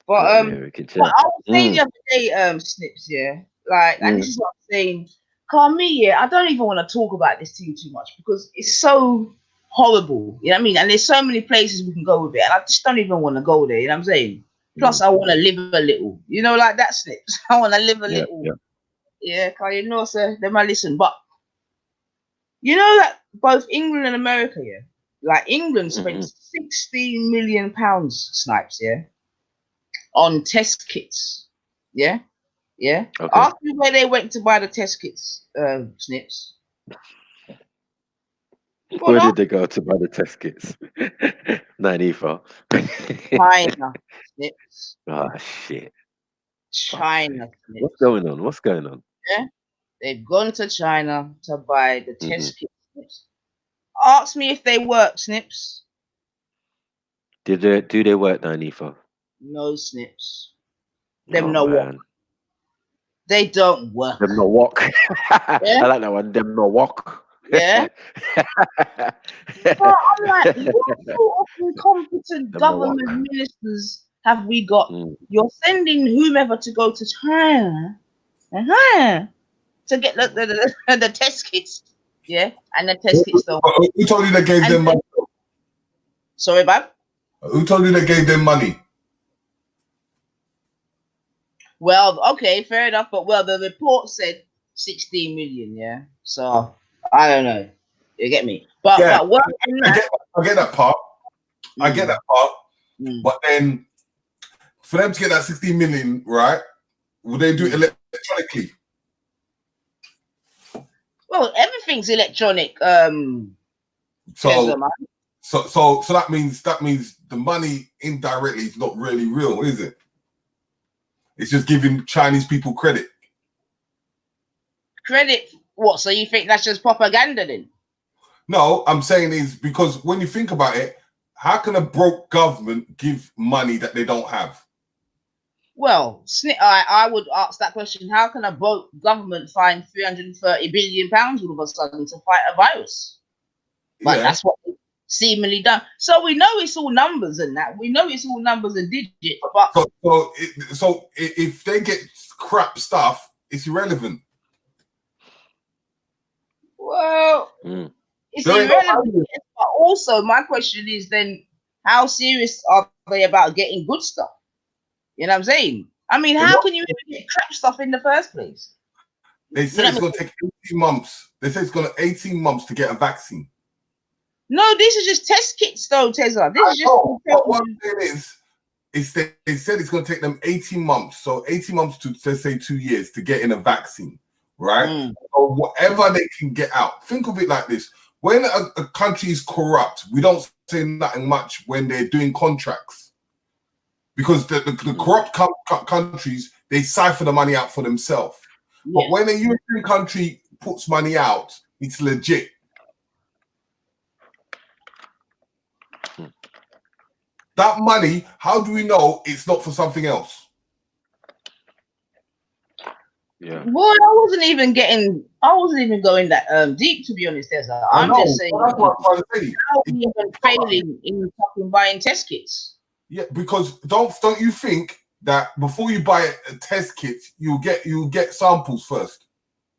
But we can but chat. I was saying the other day, Snips, yeah, like, and this is what I'm saying. Me, yeah, I don't even want to talk about this thing too much because it's so horrible. You know what I mean? And there's so many places we can go with it, and I just don't even want to go there. You know what I'm saying? Plus, I want to live a little. You know, like that, Snips. I want to live a little. Yeah, cause you know, sir, they might listen. But you know that both England and America, yeah, like England spent 16 million pounds, Snipes, yeah, on test kits. Yeah. Okay. Ask me where they went to buy the test kits, Snips. Where did they go to buy the test kits? China, Snips. Oh shit. China, Snips. What's going on? Yeah, they've gone to China to buy the test kits, Snips. Ask me if they work, Snips. Do they work, Nanifa? No, Snips. Them no work. They don't work. Them no walk. I like that one. Them no walk. Yeah. But I'm like, what sort of incompetent government ministers have we got? You're sending whomever to go to China to get the test kits. Yeah. And the test kits don't. Who told you they gave them money? Sorry, Bob? Who told you they gave them money? Well, okay, fair enough. But the report said 16 million, yeah. So I don't know. You get me? But what I get that part. I get that part. But then for them to get that 16 million, right? Would they do it electronically? Well, everything's electronic. So that means the money indirectly is not really real, is it? It's just giving Chinese people credit. Credit? What? So you think that's just propaganda then? No, I'm saying is because when you think about it, how can a broke government give money that they don't have? Well, I would ask that question. How can a broke government find 330 billion pounds all of a sudden to fight a virus? But that's what seemingly done. So we know it's all numbers and that. We know it's all numbers and digits. But so if they get crap stuff, it's irrelevant. Well, it's irrelevant. But also, my question is then, how serious are they about getting good stuff? You know what I'm saying? I mean, how can you even get crap stuff in the first place? They say it's going to take 18 months. They say it's going to 18 months to get a vaccine. No, these are just test kits, though, Tezza. This is just. What it is they said it's going to take them 18 months. So 18 months to, let's say, 2 years to get in a vaccine, right? So whatever they can get out. Think of it like this. When a country is corrupt, we don't say nothing much when they're doing contracts. Because the corrupt countries, they cipher the money out for themselves. But when a European country puts money out, it's legit. That money, how do we know it's not for something else? Yeah. Boy, I wasn't even going that deep, to be honest, Tezza. I'm just saying, that's what I'm trying to say. How are we even failing in fucking buying test kits? Yeah, because don't you think that before you buy a test kit, you'll get samples first?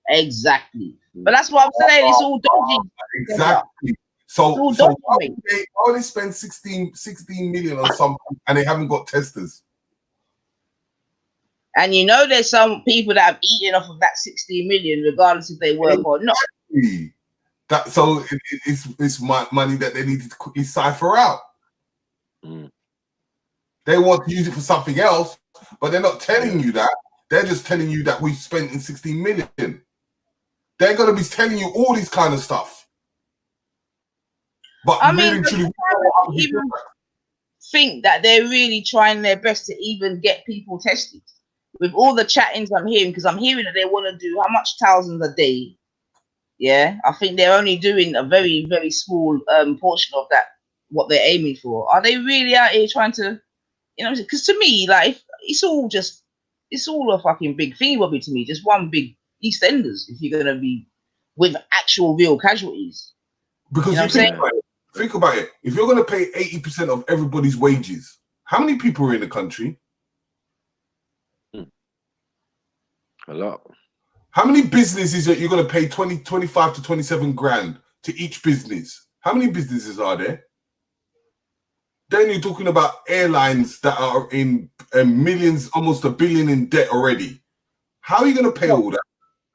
Exactly. But that's what I'm saying. It's all dodgy. Exactly. So why would they spend 16 million on something and they haven't got testers? And you know there's some people that have eaten off of that 16 million, regardless if they work or not. So it's money that they need to quickly cipher out. They want to use it for something else, but they're not telling you that. They're just telling you that we spent in 16 million. They're going to be telling you all this kind of stuff. But I mean, I even think that they're really trying their best to even get people tested. With all the chattings I'm hearing, because I'm hearing that they want to do how much thousands a day. Yeah, I think they're only doing a very, very small portion of that, what they're aiming for. Are they really out here trying to, you know, because to me, like, it's all a fucking big thingy bobby to me, just one big EastEnders if you're going to be with actual real casualties. Because You know you think about it. If you're going to pay 80% of everybody's wages, how many people are in the country? A lot. How many businesses that you're going to pay 25 to 27 grand to each business? How many businesses are there? Then you're talking about airlines that are in millions, almost $1 billion in debt already. How are you going to pay all that?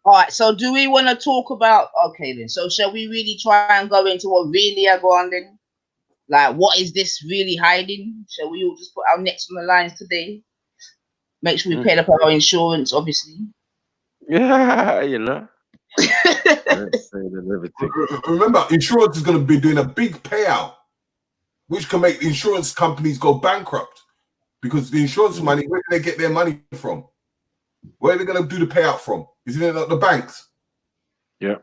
All right, so do we want to talk about, okay then, so shall we really try and go into what really are going on then? Like, what is this really hiding? Shall we all just put our necks on the lines today? Make sure we pay up our insurance, obviously. Yeah, you know. Remember, insurance is going to be doing a big payout, which can make insurance companies go bankrupt because the insurance money, where do they get their money from? Where are they going to do the payout from? Isn't it like the banks? Yeah.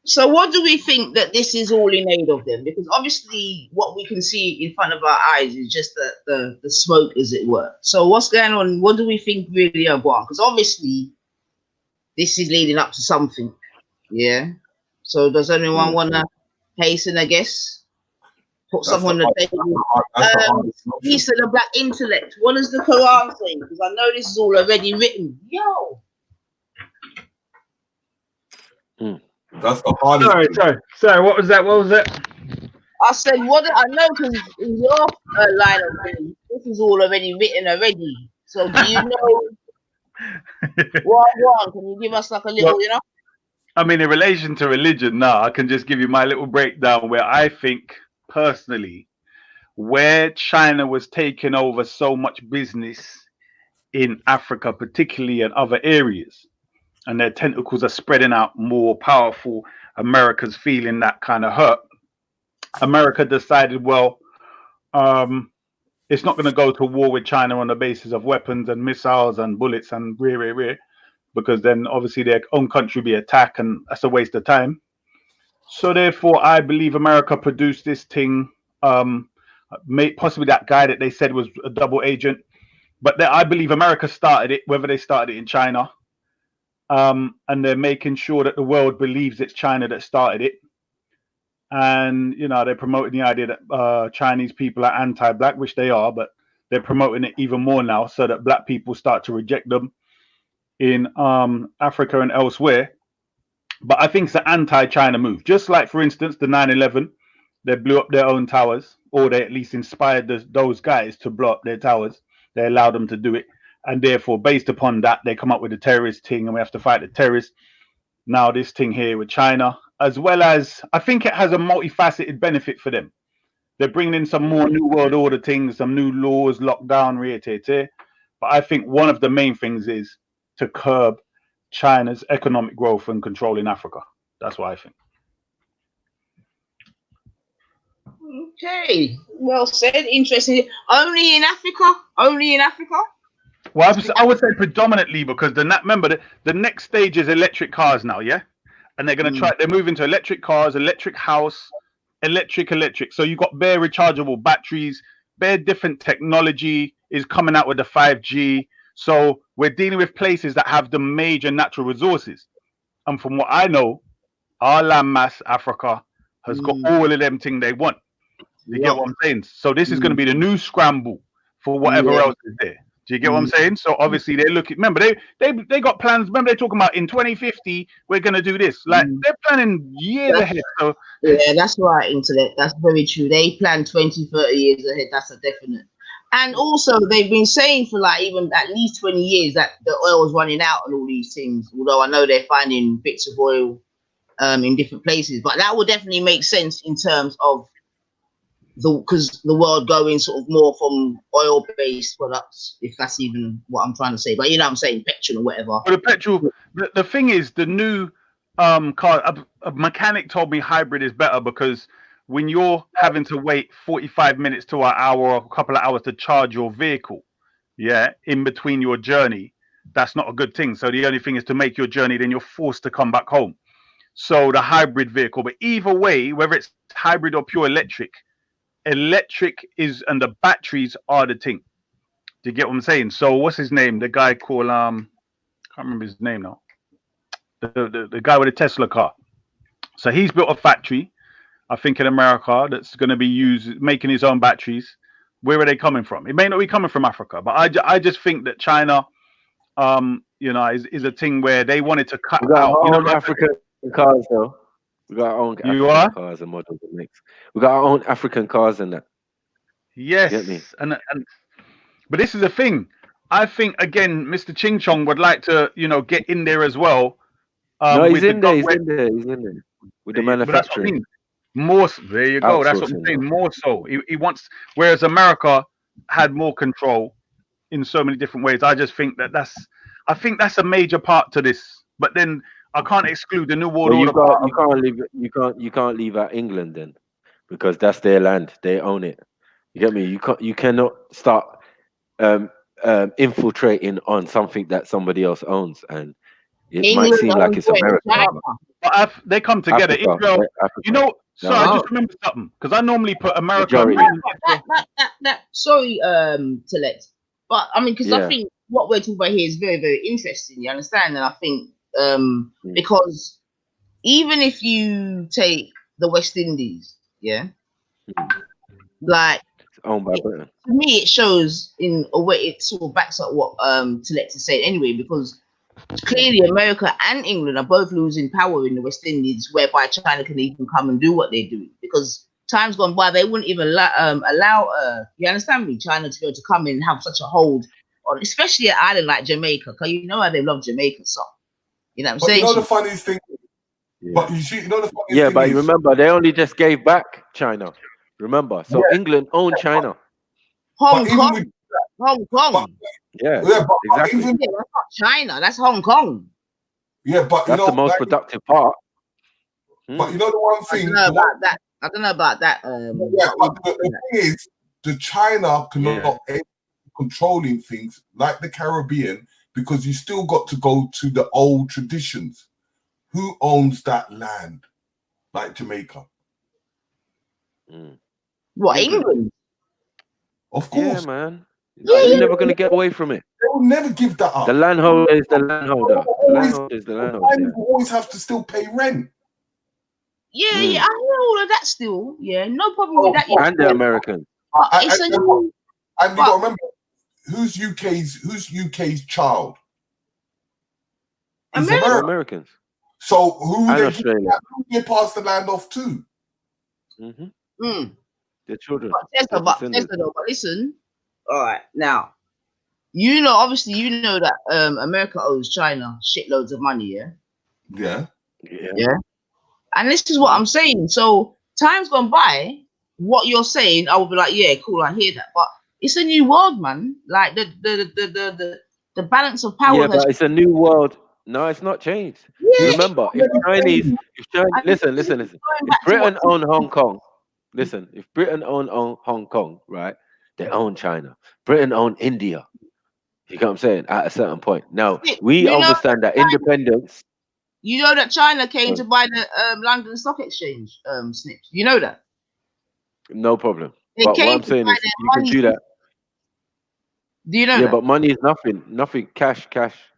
So what do we think that this is all in aid of them? Because obviously what we can see in front of our eyes is just the smoke, as it were. So what's going on? What do we think really are going on? Because obviously this is leading up to something. Yeah. So does anyone want to hasten, I guess? Put someone on the table. Piece of the black intellect. What does the Quran say? Because I know this is all already written. Yo. That's the hardest. Sorry. What was that? I said, what I know, because in your line of things, this is all already written already. So do you know what? Can you give us like a little, you know? I mean, in relation to religion, now I can just give you my little breakdown where I think personally, where China was taking over so much business in Africa, particularly in other areas, and their tentacles are spreading out more powerful. America's feeling that kind of hurt. America decided, well, it's not going to go to war with China on the basis of weapons and missiles and bullets and because then obviously their own country be attacked, and that's a waste of time. So therefore, I believe America produced this thing, possibly that guy that they said was a double agent, but I believe America started it, whether they started it in China, and they're making sure that the world believes it's China that started it. And, you know, they're promoting the idea that Chinese people are anti-black, which they are, but they're promoting it even more now so that black people start to reject them in Africa and elsewhere. But I think it's an anti-China move. Just like, for instance, the 9/11, they blew up their own towers, or they at least inspired those guys to blow up their towers. They allowed them to do it. And therefore, based upon that, they come up with the terrorist thing, and we have to fight the terrorists. Now this thing here with China, as well as, I think it has a multifaceted benefit for them. They're bringing in some more new world order things, some new laws, lockdown, but I think one of the main things is to curb China's economic growth and control in Africa. That's what I think. Okay, well said. Interesting. Only in Africa? Only in Africa? Well, I would say predominantly because remember the next stage is electric cars now, yeah? And they're going to they're moving to electric cars, electric house, electric. So you've got bare rechargeable batteries, bare different technology is coming out with the 5G. So we're dealing with places that have the major natural resources. And from what I know, our landmass, Africa, has got all of them things they want. You get what I'm saying? So this is going to be the new scramble for whatever else is there. Do you get what I'm saying? So obviously they're looking. Remember, they got plans. Remember, they're talking about in 2050 we're going to do this. Like they're planning years ahead. So yeah, that's right, intellect. That's very true. They plan 20, 30 years ahead. That's a definite. And also, they've been saying for like even at least 20 years that the oil is running out and all these things. Although I know they're finding bits of oil in different places, but that would definitely make sense in terms of because the world going sort of more from oil-based products, if that's even what I'm trying to say. But you know what I'm saying, petrol or whatever. But the petrol, the thing is, the new car, a mechanic told me hybrid is better because when you're having to wait 45 minutes to an hour or a couple of hours to charge your vehicle, in between your journey, that's not a good thing. So the only thing is to make your journey, then you're forced to come back home. so the hybrid vehicle. But either way, whether it's hybrid or pure electric, electric is, and the batteries are the thing. Do you get what I'm saying? So what's his name? The guy called can't remember his name now. The guy with a Tesla car. So he's built a factory, I think in America, that's going to be making his own batteries. Where are they coming from? It may not be coming from Africa, but I just think that China, is a thing where they wanted to cut We got out. our own African cars, though. We got our own African cars and models and mix. We got our own African cars and that. Yes, Get me? and but this is the thing. I think again, Mr. Ching Chong would like to, get in there as well. No, he's in there. He's in there. He's in there with the manufacturing. But that's what I mean. More, there you go. That's what I'm saying. More so, he wants. Whereas America had more control in so many different ways. I just think I think that's a major part to this. But then I can't exclude the New World Order. You can't leave out England then, because that's their land. They own it. You get me? You cannot start infiltrating on something that somebody else owns, and it might seem like it's America. But they come together. Israel, I just remember something, because I normally put America. Sorry, Tillette, but I mean, because I think what we're talking about here is very, very interesting. You understand? And I think because even if you take the West Indies, like it's owned by Britain. To me, it shows in a way, it sort of backs up what Tillette is saying anyway, because clearly America and England are both losing power in the West Indies, whereby China can even come and do what they're doing, because times gone by they wouldn't even allow you understand me, China to be able to come in and have such a hold on, especially an island like Jamaica, because you know how they love Jamaica, so you know what I'm saying. You know the funniest thing, but you see, you know the funniest thing. Yeah, but you remember they only just gave back China. Remember, so England owned China. Hong Kong. Yeah, exactly. That's not China. That's Hong Kong. Yeah, but that's the most productive part. But you know the one thing. I don't know about that. But the thing is, the China cannot controlling things like the Caribbean, because you still got to go to the old traditions. Who owns that land, like Jamaica? What, England? Of course, yeah, man. You're never going to get away from it. They will never give that up. The landholder is the landholder. The landholder is the landholder. You always have to still pay rent. Yeah, I hear all of that still. Yeah, no problem with that. And the Americans. And you got to remember, who's UK's child? Americans. So who they pass the land off to? Their children. But listen. All right, now, obviously, that America owes China shitloads of money, yeah. And this is what I'm saying. So time's gone by. What you're saying, I will be like, yeah, cool, I hear that. But it's a new world, man. Like the balance of power. Yeah, but it's a new world. No, it's not changed. Yeah. Remember, listen. If Britain owned Hong Kong, if Britain owned Hong Kong, right? They own China. Britain owned India. You know what I'm saying? At a certain point. Now, we understand that independence. You know that China came to buy the London Stock Exchange, Snips. You know that? No problem. But what I'm saying is, you can do that. Do you know that? Yeah, but money is nothing. Nothing. Cash.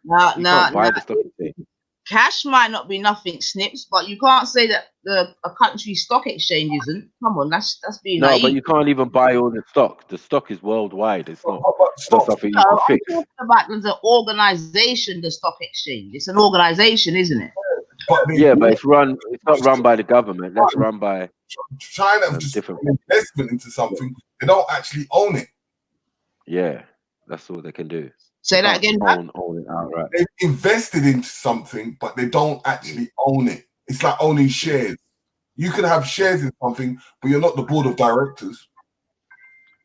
No. The stock exchange. Cash might not be nothing, Snips, but you can't say that a country's stock exchange isn't. Come on, that's being naive. No, but you can't even buy all the stock. The stock is worldwide. It's not something you can fix. I'm talking about the organization, the stock exchange. It's an organization, isn't it? But it's not run by the government. That's run by China. Just different investment into something. They don't actually own it. Yeah, that's all they can do. Say that again. Own it outright. They've invested into something, but they don't actually own it. It's like owning shares. You can have shares in something, but you're not the board of directors.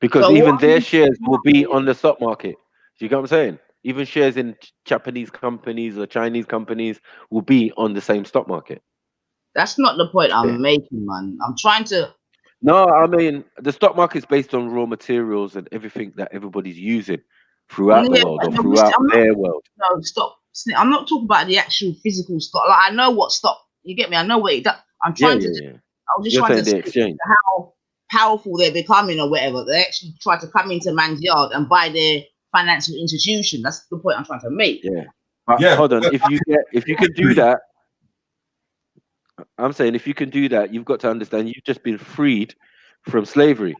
Because even their shares will be on the stock market. Do you get what I'm saying? Even shares in Japanese companies or Chinese companies will be on the same stock market. That's not the point I'm making, man. I'm trying to. No, I mean, the stock market is based on raw materials and everything that everybody's using throughout the world or throughout their world. No, stop. I'm not talking about the actual physical stock. Like, I know what stock You get me? I know what it does. I'm Yeah, trying yeah, to. yeah. I was just You're trying saying to the see exchange. how powerful they're becoming or whatever. They actually try to come into man's yard and buy their financial institution. That's the point I'm trying to make. Yeah. But Yeah, hold on. If you can do that, I'm saying if you can do that, you've got to understand you've just been freed from slavery.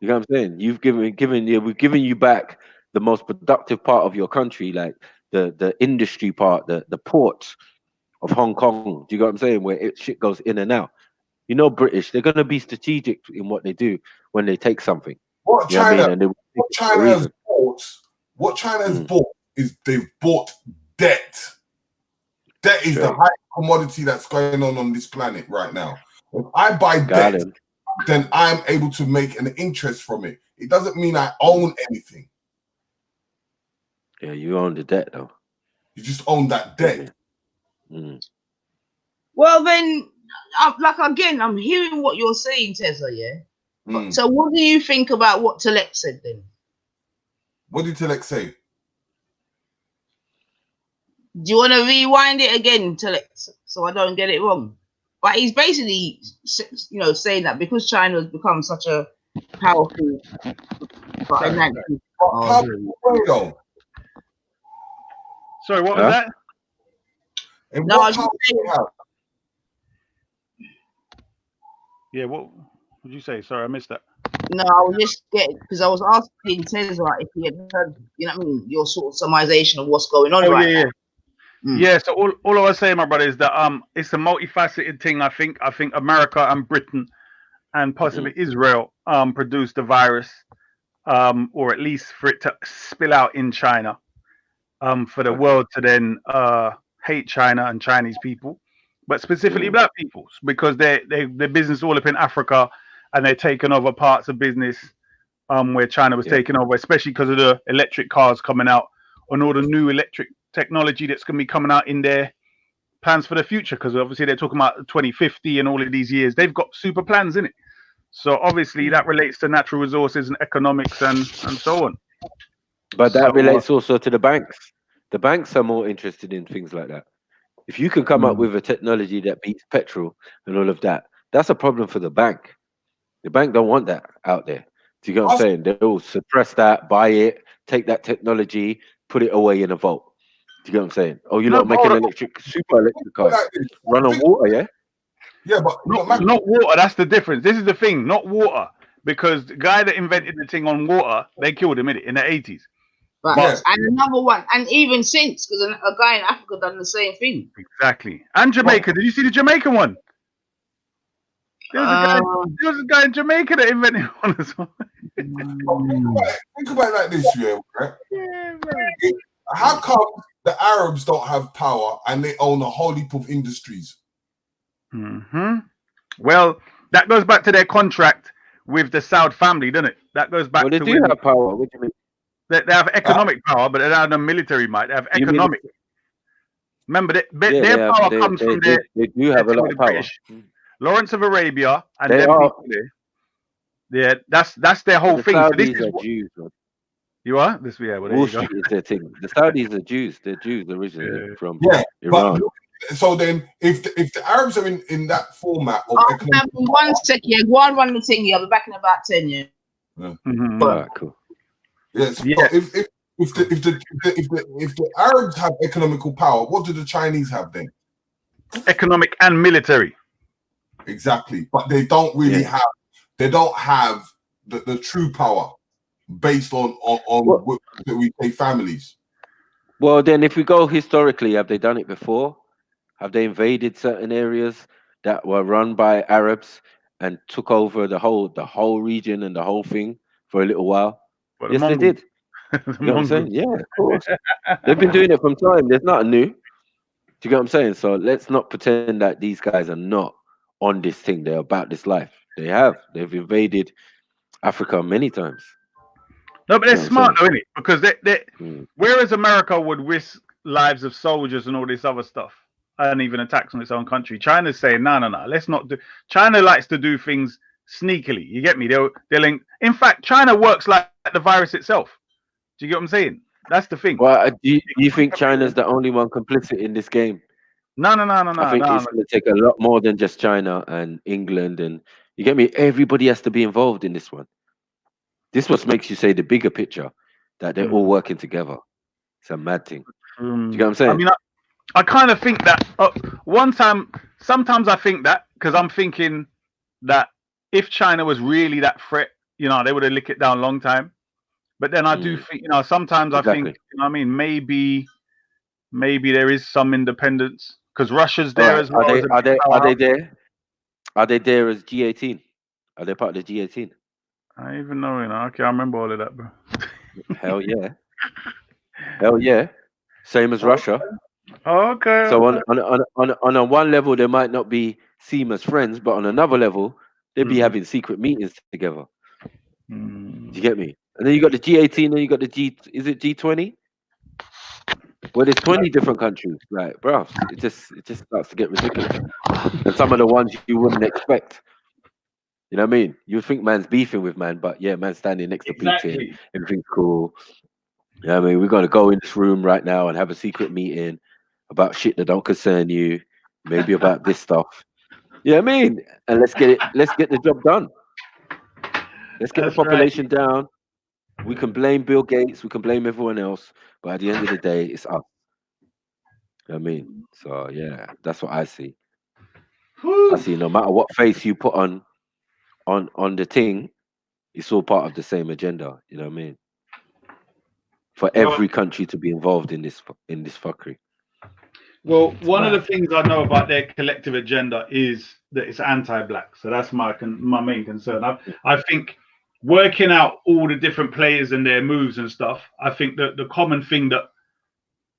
You know what I'm saying? We've given you back the most productive part of your country, like the industry part, the ports of Hong Kong. Do you know what I'm saying? Where shit goes in and out. You know, British, they're gonna be strategic in what they do when they take something. what You know what I mean? China, And they will take what it for a China has reason. bought, what China has Mm. bought is they've bought debt. Debt is the Straight. highest commodity that's going on this planet right now. If I buy Got debt, him. then I'm able to make an interest from it. It doesn't mean I own anything. Yeah, you own the debt though. You just own that debt. Mm. Well, then, like again, I'm hearing what you're saying, Tessa. Yeah. Mm. So, what do you think about what Talek said then? What did Talek say? Do you want to rewind it again, Talek, so I don't get it wrong? But he's basically, saying that because China has become such a powerful financial. Sorry, what was Huh? that? And No, I what was power do they have? Yeah, what did you say? Sorry, I missed that. No, I was just getting because I was asking Tessa if he had heard, what I mean, your sort of summarization of what's going on right now. Yeah, so all I was saying, my brother, is that it's a multifaceted thing. I think America and Britain and possibly Israel produced the virus, or at least for it to spill out in China, for the world to then hate China and Chinese people, but specifically black people, because their business all up in Africa, and they're taking over parts of business where China was taking over, especially because of the electric cars coming out and all the new electric technology that's going to be coming out in their plans for the future. Because obviously they're talking about 2050 and all of these years. They've got super plans in it. So obviously that relates to natural resources and economics and so on. But that relates also to the banks. The banks are more interested in things like that. If you can come up with a technology that beats petrol and all of that, that's a problem for the bank. The bank don't want that out there. Do you get what I'm saying? They'll suppress that, buy it, take that technology, put it away in a vault. Do you get what I'm saying? Oh, you lot making super electric cars. Run on water, yeah? Yeah, but not water. That's the difference. This is the thing, not water, because the guy that invented the thing on water, they killed him in the 80s. Right. And another one, and even since, because a guy in Africa done the same thing. Exactly. And Jamaica. Did you see the Jamaican one? There was a guy in Jamaica that invented one as well. Think about it like this, yeah, right? How come the Arabs don't have power and they own a whole heap of industries? Well, that goes back to their contract with the Saud family, doesn't it? That goes back they to do have power. What do you mean? They have economic power, but they don't have the military might. They have economic. Remember, their power comes from their. They do have a lot of power. British. Lawrence of Arabia and they them are, people there. Yeah, that's their whole the thing. Saudis So this is are Jews. Man. You are? Well, there Wall you go. Street is their thing. The Saudis are Jews. They're Jews originally from But Iran. so then, if the Arabs are in that format of economic, 1 second, yeah, go on, run the thing. I'll be back in about 10 years. All right, cool. Yes. Yeah. If the Arabs have economical power, what do the Chinese have then? Economic and military. Exactly, but they don't really have. They don't have the true power based on what we say families. Well, then, if we go historically, have they done it before? Have they invaded certain areas that were run by Arabs and took over the whole region and the whole thing for a little while? Well, yes, they did. You know what I'm saying? Yeah, of course. They've been doing it from time. There's nothing new. Do you get what I'm saying? So let's not pretend that these guys are not on this thing. They're about this life. They have. They've invaded Africa many times. No, but they're smart though, isn't it? Because whereas America would risk lives of soldiers and all this other stuff, and even attacks on its own country, China's saying, no, let's not do. China likes to do things sneakily. You get me? In fact, China works like the virus itself. Do you get what I'm saying? That's the thing. Well, do you think China's the only one complicit in this game? No. I think it's going to take a lot more than just China and England, and you get me. Everybody has to be involved in this one. This what makes you say the bigger picture, that they're all working together. It's a mad thing. Do you get what I'm saying? I mean, I kind of think that sometimes I think that because I'm thinking that if China was really that threat, you know, they would have licked it down a long time. But then I do think, you know, sometimes I think, you know what I mean, maybe there is some independence because Russia's there as well. Are they there? Are they there as G18? Are they part of the G18? I even know, you know. I can't remember all of that, bro. Hell yeah. Hell yeah. Same as Russia. Okay. So on a one level, they might not be seen as friends, but on another level, they'd be having secret meetings together. Do you get me? And then you got the G18, and you got the is it G20? Well, there's 20 different countries. Like, bro, it just starts to get ridiculous. And some of the ones you wouldn't expect. You know what I mean? You would think man's beefing with man, but yeah, man's standing next to Putin. Everything's cool. You know what I mean? We're going to go in this room right now and have a secret meeting about shit that don't concern you, maybe about this stuff. You know what I mean? And let's get the job done. Let's get the population down. We can blame Bill Gates, we can blame everyone else, but at the end of the day, it's us. You know what I mean? So yeah, that's what I see. I see no matter what face you put on the thing, it's all part of the same agenda. You know what I mean? For every country to be involved in this fuckery. Well, one of the things I know about their collective agenda is that it's anti-black. So that's my main concern. I think working out all the different players and their moves and stuff, I think that the common thing that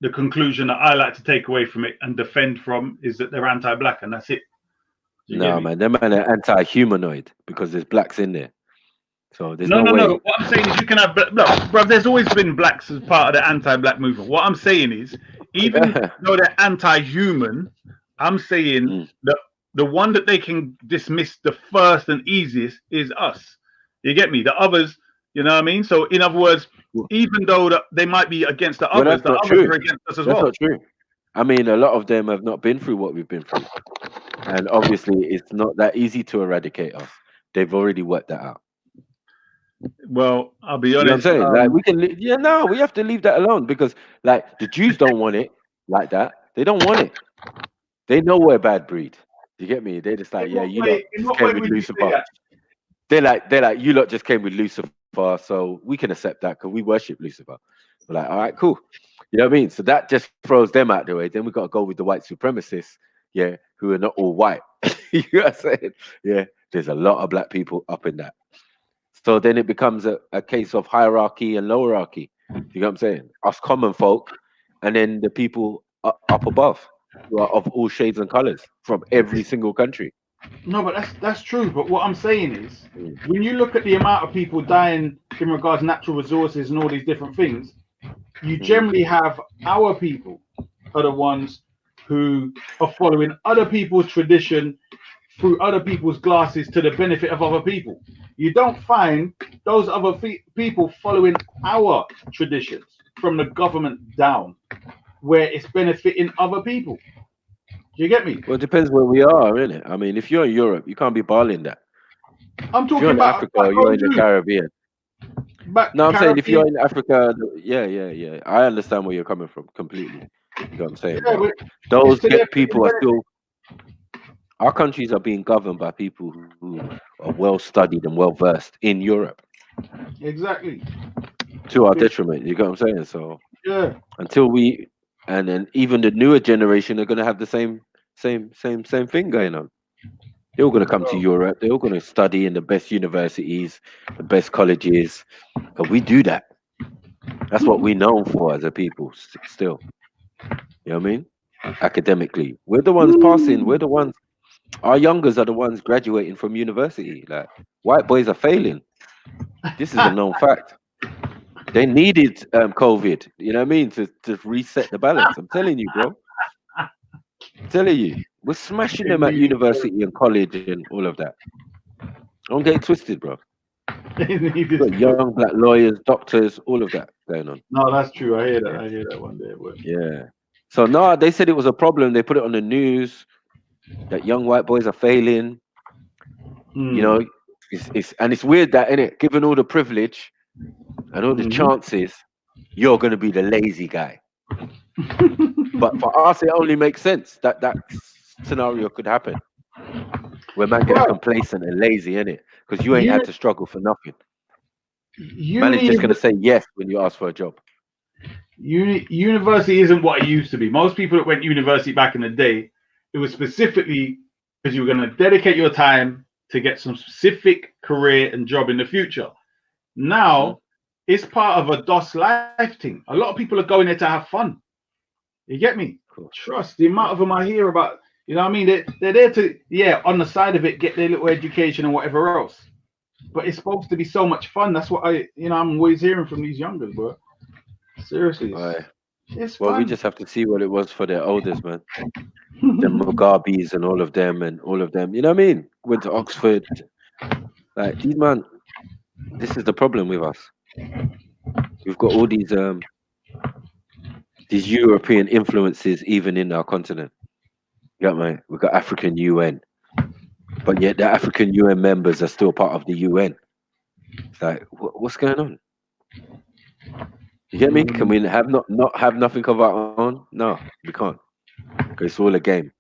the conclusion that I like to take away from it and defend from is that they're anti-black, and that's it. No, man, them man are anti-humanoid because there's blacks in there. So there's no way. No. What I'm saying is you can have, look, bro, there's always been blacks as part of the anti-black movement. What I'm saying is, even though they're anti-human, I'm saying that the one that they can dismiss the first and easiest is us. You get me? The others, you know what I mean? So in other words, even though they might be against the others, the others are against us as well. That's not true. I mean, a lot of them have not been through what we've been through. And obviously, it's not that easy to eradicate us. They've already worked that out. Well, I'll be honest. You know what I'm saying? Like we can, we have to leave that alone because, like, the Jews don't want it like that. They don't want it. They know we're a bad breed. You get me? They're just like, you lot just came with Lucifer. They're like, you lot just came with Lucifer, so we can accept that because we worship Lucifer. We're like, all right, cool. You know what I mean? So that just throws them out the way. Then we got to go with the white supremacists, who are not all white. You know what I'm saying? Yeah, there's a lot of black people up in that. So then it becomes a case of hierarchy and lowerarchy. You know what I'm saying? Us common folk, and then the people up above, who are of all shades and colors from every single country. No, but that's true. But what I'm saying is, when you look at the amount of people dying in regards to natural resources and all these different things, you generally have our people are the ones who are following other people's tradition through other people's glasses to the benefit of other people. You don't find those other people following our traditions from the government down, where it's benefiting other people. Do you get me? Well, it depends where we are, innit? I mean, if you're in Europe, you can't be barling that. I'm talking if you're in about Africa, or you're in the Caribbean. I'm saying if you're in Africa, yeah. I understand where you're coming from completely. You know what I'm saying? Yeah, those people are still. Our countries are being governed by people who are well studied and well versed in Europe. Exactly. To our detriment, you know what I'm saying? So yeah, until we, and then even the newer generation are going to have the same thing going on. They're all going to come to Europe. They're all going to study in the best universities, the best colleges. Because we do that. That's what we're known for as a people. Still, you know what I mean? Academically, we're the ones passing. We're the ones. Our youngers are the ones graduating from university. Like white boys are failing. This is a known fact. They needed COVID, you know what I mean, to reset the balance. I'm telling you, bro. I'm telling you, we're smashing them at university and college and all of that. Don't get it twisted, bro. Got young black lawyers, doctors, all of that going on. No, that's true. I hear that. I hear that one day. But... Yeah. So no, they said it was a problem. They put it on the news that young white boys are failing. You know, it's weird that, in it, given all the privilege and all the chances, you're going to be the lazy guy. But for us, it only makes sense that that scenario could happen, where man gets Bro, complacent and lazy, in it, because you ain't uni, had to struggle for nothing. Man is uni, just going to say yes when you ask for a job. university isn't what it used to be. Most people that went university back in the day, it was specifically because you were going to dedicate your time to get some specific career and job in the future. Now, it's part of a DOS life thing. A lot of people are going there to have fun. You get me? Cool. Trust the amount of them I hear about. You know what I mean? They're there to, yeah, on the side of it, get their little education and whatever else. But it's supposed to be so much fun. That's what I'm always hearing from these youngers, bro. Seriously, it's Well, we fun. just have to see what it was for their elders, man. The Mugabes and all of them, you know what I mean? Went to Oxford. Like, these man, this is the problem with us. We've got all these European influences even in our continent. You got me? We've got African UN, but yet the African UN members are still part of the UN. It's like, what's going on? You get me? Can we not have nothing of our own? No, we can't. Because it's all a game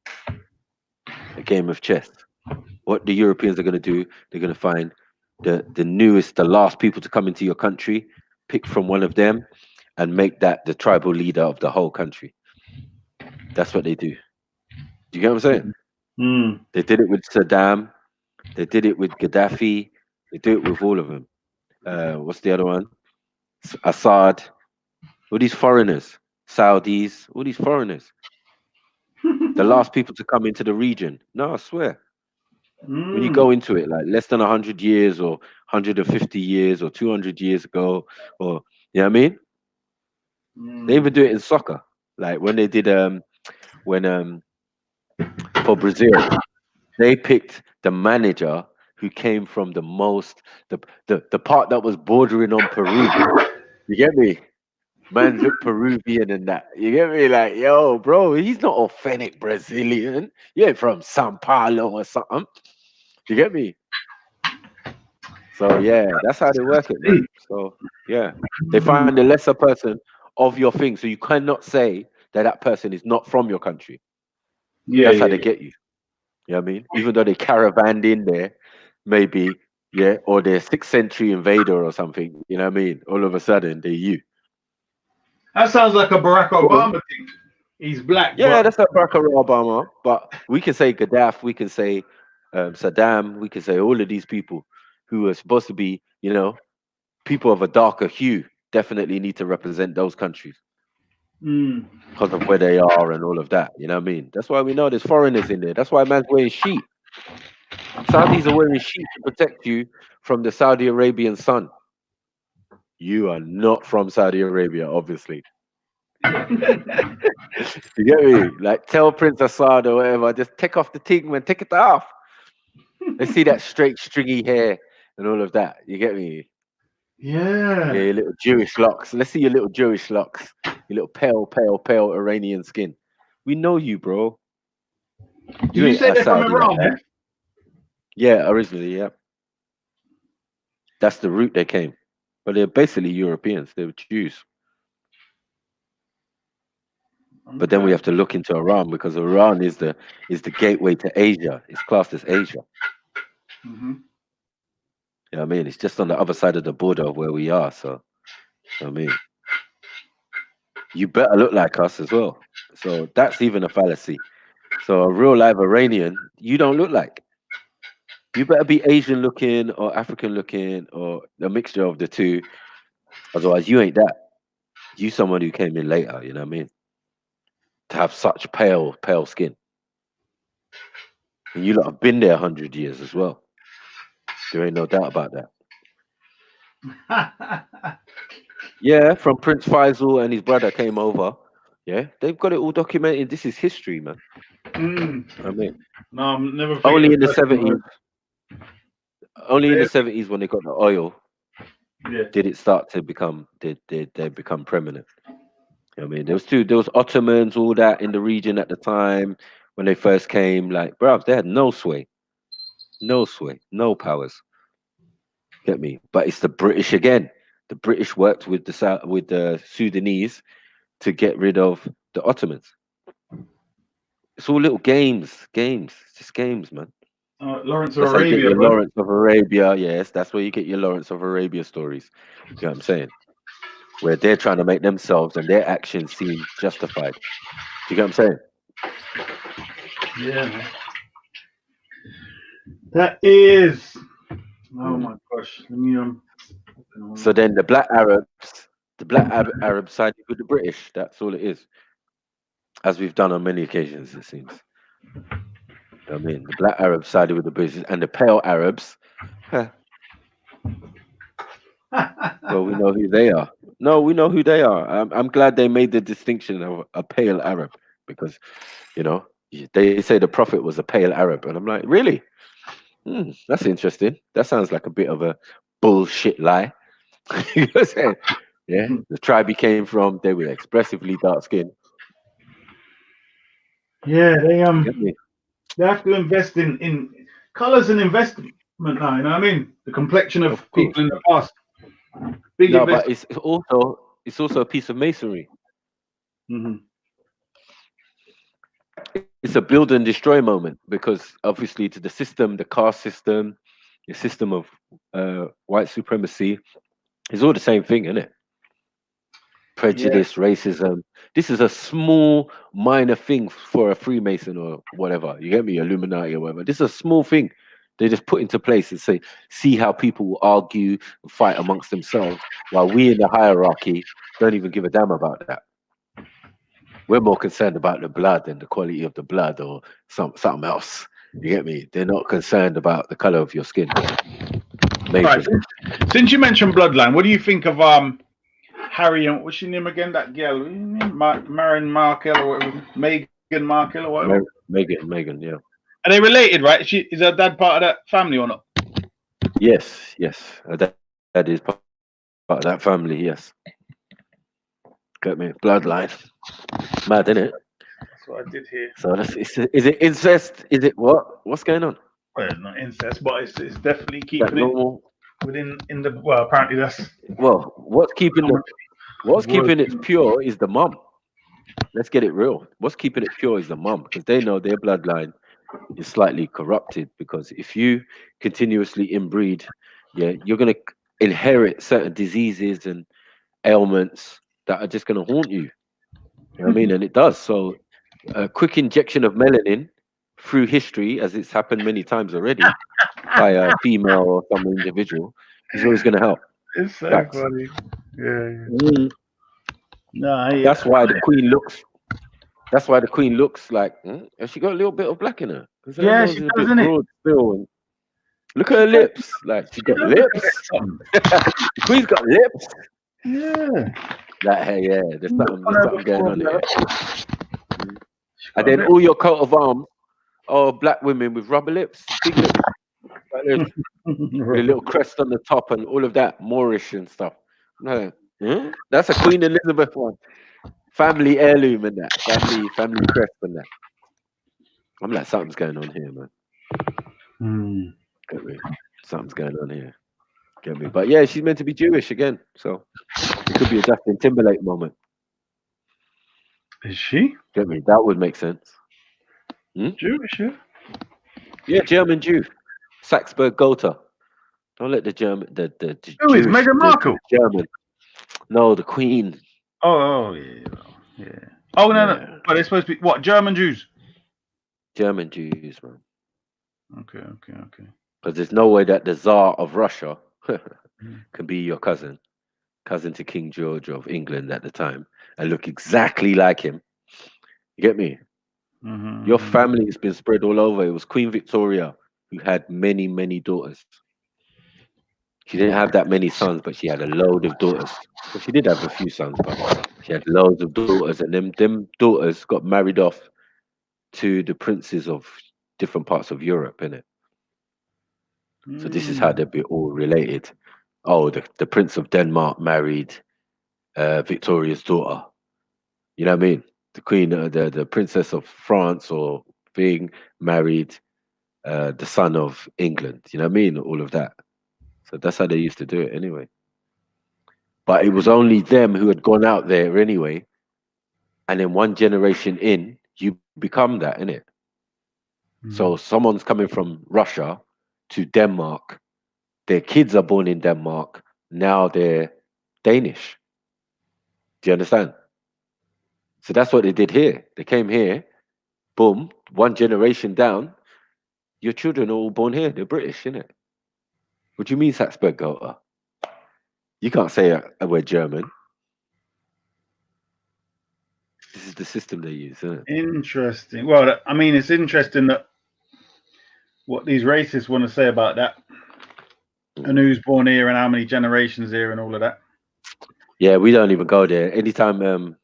of chess. What the Europeans are going to do, they're going to find the newest, the last people to come into your country, pick from one of them, and make that the tribal leader of the whole country. That's what they do. Do you get what I'm saying? They did it with Saddam. They did it with Gaddafi. They do it with all of them. What's the other one? Assad. All these foreigners. Saudis. All these foreigners. The last people to come into the region. No, I swear. When you go into it, like less than 100 years or 150 years or 200 years ago, or, you know what I mean? They even do it in soccer. Like when they did, for Brazil, they picked the manager who came from the part that was bordering on Peru. You get me? Man look Peruvian and that. You get me? Like, yo, bro, he's not authentic Brazilian. You ain't from Sao Paulo or something. You get me? So yeah, that's how they work it, man. So yeah, they find the lesser person of your thing, so you cannot say that person is not from your country. That's how they get you. You know what I mean? Even though they caravanned in there, maybe, yeah, or they're 6th century invader or something. You know what I mean? All of a sudden, they're you. That sounds like a Barack Obama thing. He's black. Yeah, that's like Barack Obama. But we can say Gaddafi, we can say Saddam, we can say all of these people who are supposed to be, you know, people of a darker hue, definitely need to represent those countries because of where they are and all of that. You know what I mean? That's why we know there's foreigners in there. That's why man's wearing sheep. Saudis are wearing sheep to protect you from the Saudi Arabian sun. You are not from Saudi Arabia, obviously. You get me? Like, tell Prince Assad or whatever, just take off the thing, man, take it off. Let's see that straight, stringy hair and all of that. You get me? Yeah, your little Jewish locks. Let's see your little Jewish locks. Your little pale Iranian skin. We know you, bro. Did you say they're from Iran? Like, yeah, originally, yeah. That's the route they came. But they're basically Europeans. They were Jews. But then we have to look into Iran, because Iran is the gateway to Asia. It's classed as Asia. You know what I mean? It's just on the other side of the border of where we are. So, I mean, you better look like us as well. So that's even a fallacy. So a real live Iranian, you don't look like. You better be Asian looking or African looking or a mixture of the two. Otherwise, you ain't that. You someone who came in later, you know what I mean? To have such pale skin. And you lot have been there 100 years as well. There ain't no doubt about that. Yeah, from Prince Faisal and his brother came over. Yeah, they've got it all documented. This is history, man. I mean, no, I'm never. Only in the 70s. Only in the 70s when they got the oil, did it start to become they become prominent. I mean, there was Ottomans, all that in the region at the time when they first came. Like, bruv, they had no sway, no powers. Get me? But it's the British again. The British worked with with the Sudanese to get rid of the Ottomans. It's all little games, it's just games, man. Lawrence of That's how you get Arabia, your bro. Lawrence of Arabia. Yes, that's where you get your Lawrence of Arabia stories. You know what I'm saying? Where they're trying to make themselves and their actions seem justified. Do you get what I'm saying? Yeah, man. That is. Oh Mm. my gosh. Let me So then the Arabs sided with the British. That's all it is, as we've done on many occasions, it seems. I mean, the black Arabs sided with the British, and the pale Arabs, huh, well, we know who they are. No, we know who they are. I'm glad they made the distinction of a pale Arab because, you know, they say the Prophet was a pale Arab. And I'm like, really? That's interesting. That sounds like a bit of a bullshit lie. You know what I'm saying? Yeah. The tribe he came from, they were expressively dark skinned. Yeah, You get me? they have to invest in colors and investment now. You know what I mean? The complexion Of of course. people in the past. Big No, but investment. it's also a piece of masonry. Hmm. It's a build and destroy moment because obviously to the system, the caste system, the system of white supremacy is all the same thing, isn't it? Yeah. Prejudice, racism. This is a small, minor thing for a Freemason or whatever. You get me? Illuminati or whatever. This is a small thing they just put into place and say, see how people will argue and fight amongst themselves while we in the hierarchy don't even give a damn about that. We're more concerned about the blood and the quality of the blood or something else. You get me? They're not concerned about the color of your skin. All right. Majorly. Since you mentioned bloodline, what do you think of Harry and what's your name again? That girl, Marion Markle or whatever, Meghan Markle or whatever. Megan, yeah. Are they related, right? Is her dad part of that family or not? Yes. That is part of that family, yes. Get me? Bloodline. Mad, isn't it? That's what I did hear. So is it incest? Is it what? What's going on? Well, it's not incest, but it's definitely That keeping it normal? within in the. Well, apparently that's Well, what's keeping it pure is the mum. Let's get it real. What's keeping it pure is the mum because they know their bloodline is slightly corrupted because if you continuously inbreed, yeah, you're gonna inherit certain diseases and ailments that are just gonna haunt you. You know what I mean? And it does. So a quick injection of melanin through history, as it's happened many times already by a female or some individual, is always gonna help. it's so Facts. funny. Yeah. Mm. No, I hear That's that. why the queen looks. That's why the queen looks like. Has she got a little bit of black in her? Because her Yeah, nose she is a does, bit innit? broad still, and look at She her does. lips. Like she She got does look a bit lips. something. The queen's got lips. Yeah. Like hey, yeah, there's Look something, on there's her something going before, on yeah. here. Mm. She And got a then bit. all your coat of arms are black women with rubber lips, big lips, like this, with a little crest on the top, and all of that Moorish and stuff. No, that's a Queen Elizabeth one. Family heirloom and that. Family crest and that. I'm like, something's going on here, man. Hmm. Get me? Something's going on here. Get me? But yeah, she's meant to be Jewish again, so it could be a Justin Timberlake moment. Is she Get me? That would make sense. Jewish? Yeah. Yeah, German Jew, Saxberg Gotha. Don't let the German, the Who is Jewish, Meghan the Markle? German. No, the Queen. Oh, yeah, yeah. Oh no. Yeah, But they're supposed to be what? German Jews. German Jews, man. Okay. Because there's no way that the Tsar of Russia can be your cousin to King George of England at the time, and look exactly like him. You get me? Your Mm-hmm. family has been spread all over. It was Queen Victoria who had many, many daughters. She didn't have that many sons, but she had a load of daughters. Well, she did have a few sons, but she had loads of daughters, and them daughters got married off to the princes of different parts of Europe, innit? So this is how Mm. they'd be all related. Oh, the Prince of Denmark married Victoria's daughter. You know what I mean? The queen, the princess of France, or being married the son of England. You know what I mean? All of that. So that's how they used to do it anyway. But it was only them who had gone out there anyway, and then one generation in, you become that, innit? So someone's coming from Russia to Denmark. Their kids are born in Denmark. Now they're Danish. Do you understand? So that's what they did here. They came here, boom, one generation down. Your children are all born here. They're British, innit? What do you mean, Saxberg? You can't say we're German. This is the system they use, isn't it? Interesting. Well, I mean, it's interesting that what these racists want to say about that, and who's born here, and how many generations here, and all of that. Yeah, we don't even go there. Anytime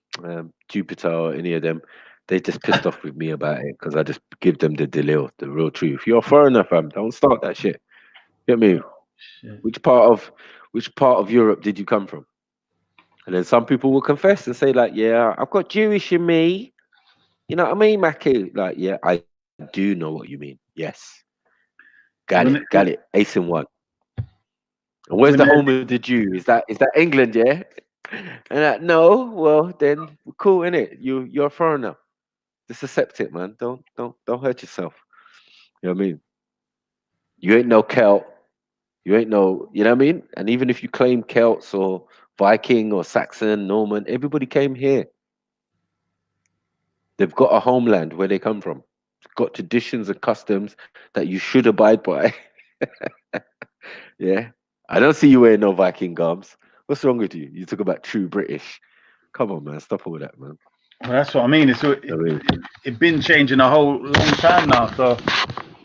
Jupiter or any of them, they just pissed off with me about it because I just give them the deal, the real truth. You're a foreigner, fam. Don't start that shit. Get me? Shit. Which part of Europe did you come from? And then some people will confess and say, like, yeah, I've got Jewish in me. You know what I mean, Mackie? Like, yeah, I do know what you mean. Yes. Got it. Ace in one. And where's the home of the Jew? Is that England, yeah? And like, no, well then cool, innit? You're a foreigner. Just accept it, man. Don't hurt yourself. You know what I mean? You ain't no Celt. You ain't no, you know what I mean? And even if you claim Celts or Viking or Saxon, Norman, everybody came here. They've got a homeland where they come from. Got traditions and customs that you should abide by. Yeah. I don't see you wearing no Viking garbs. What's wrong with you? You talk about true British. Come on, man. Stop all that, man. Well, that's what I mean. It's been changing a whole long time now, so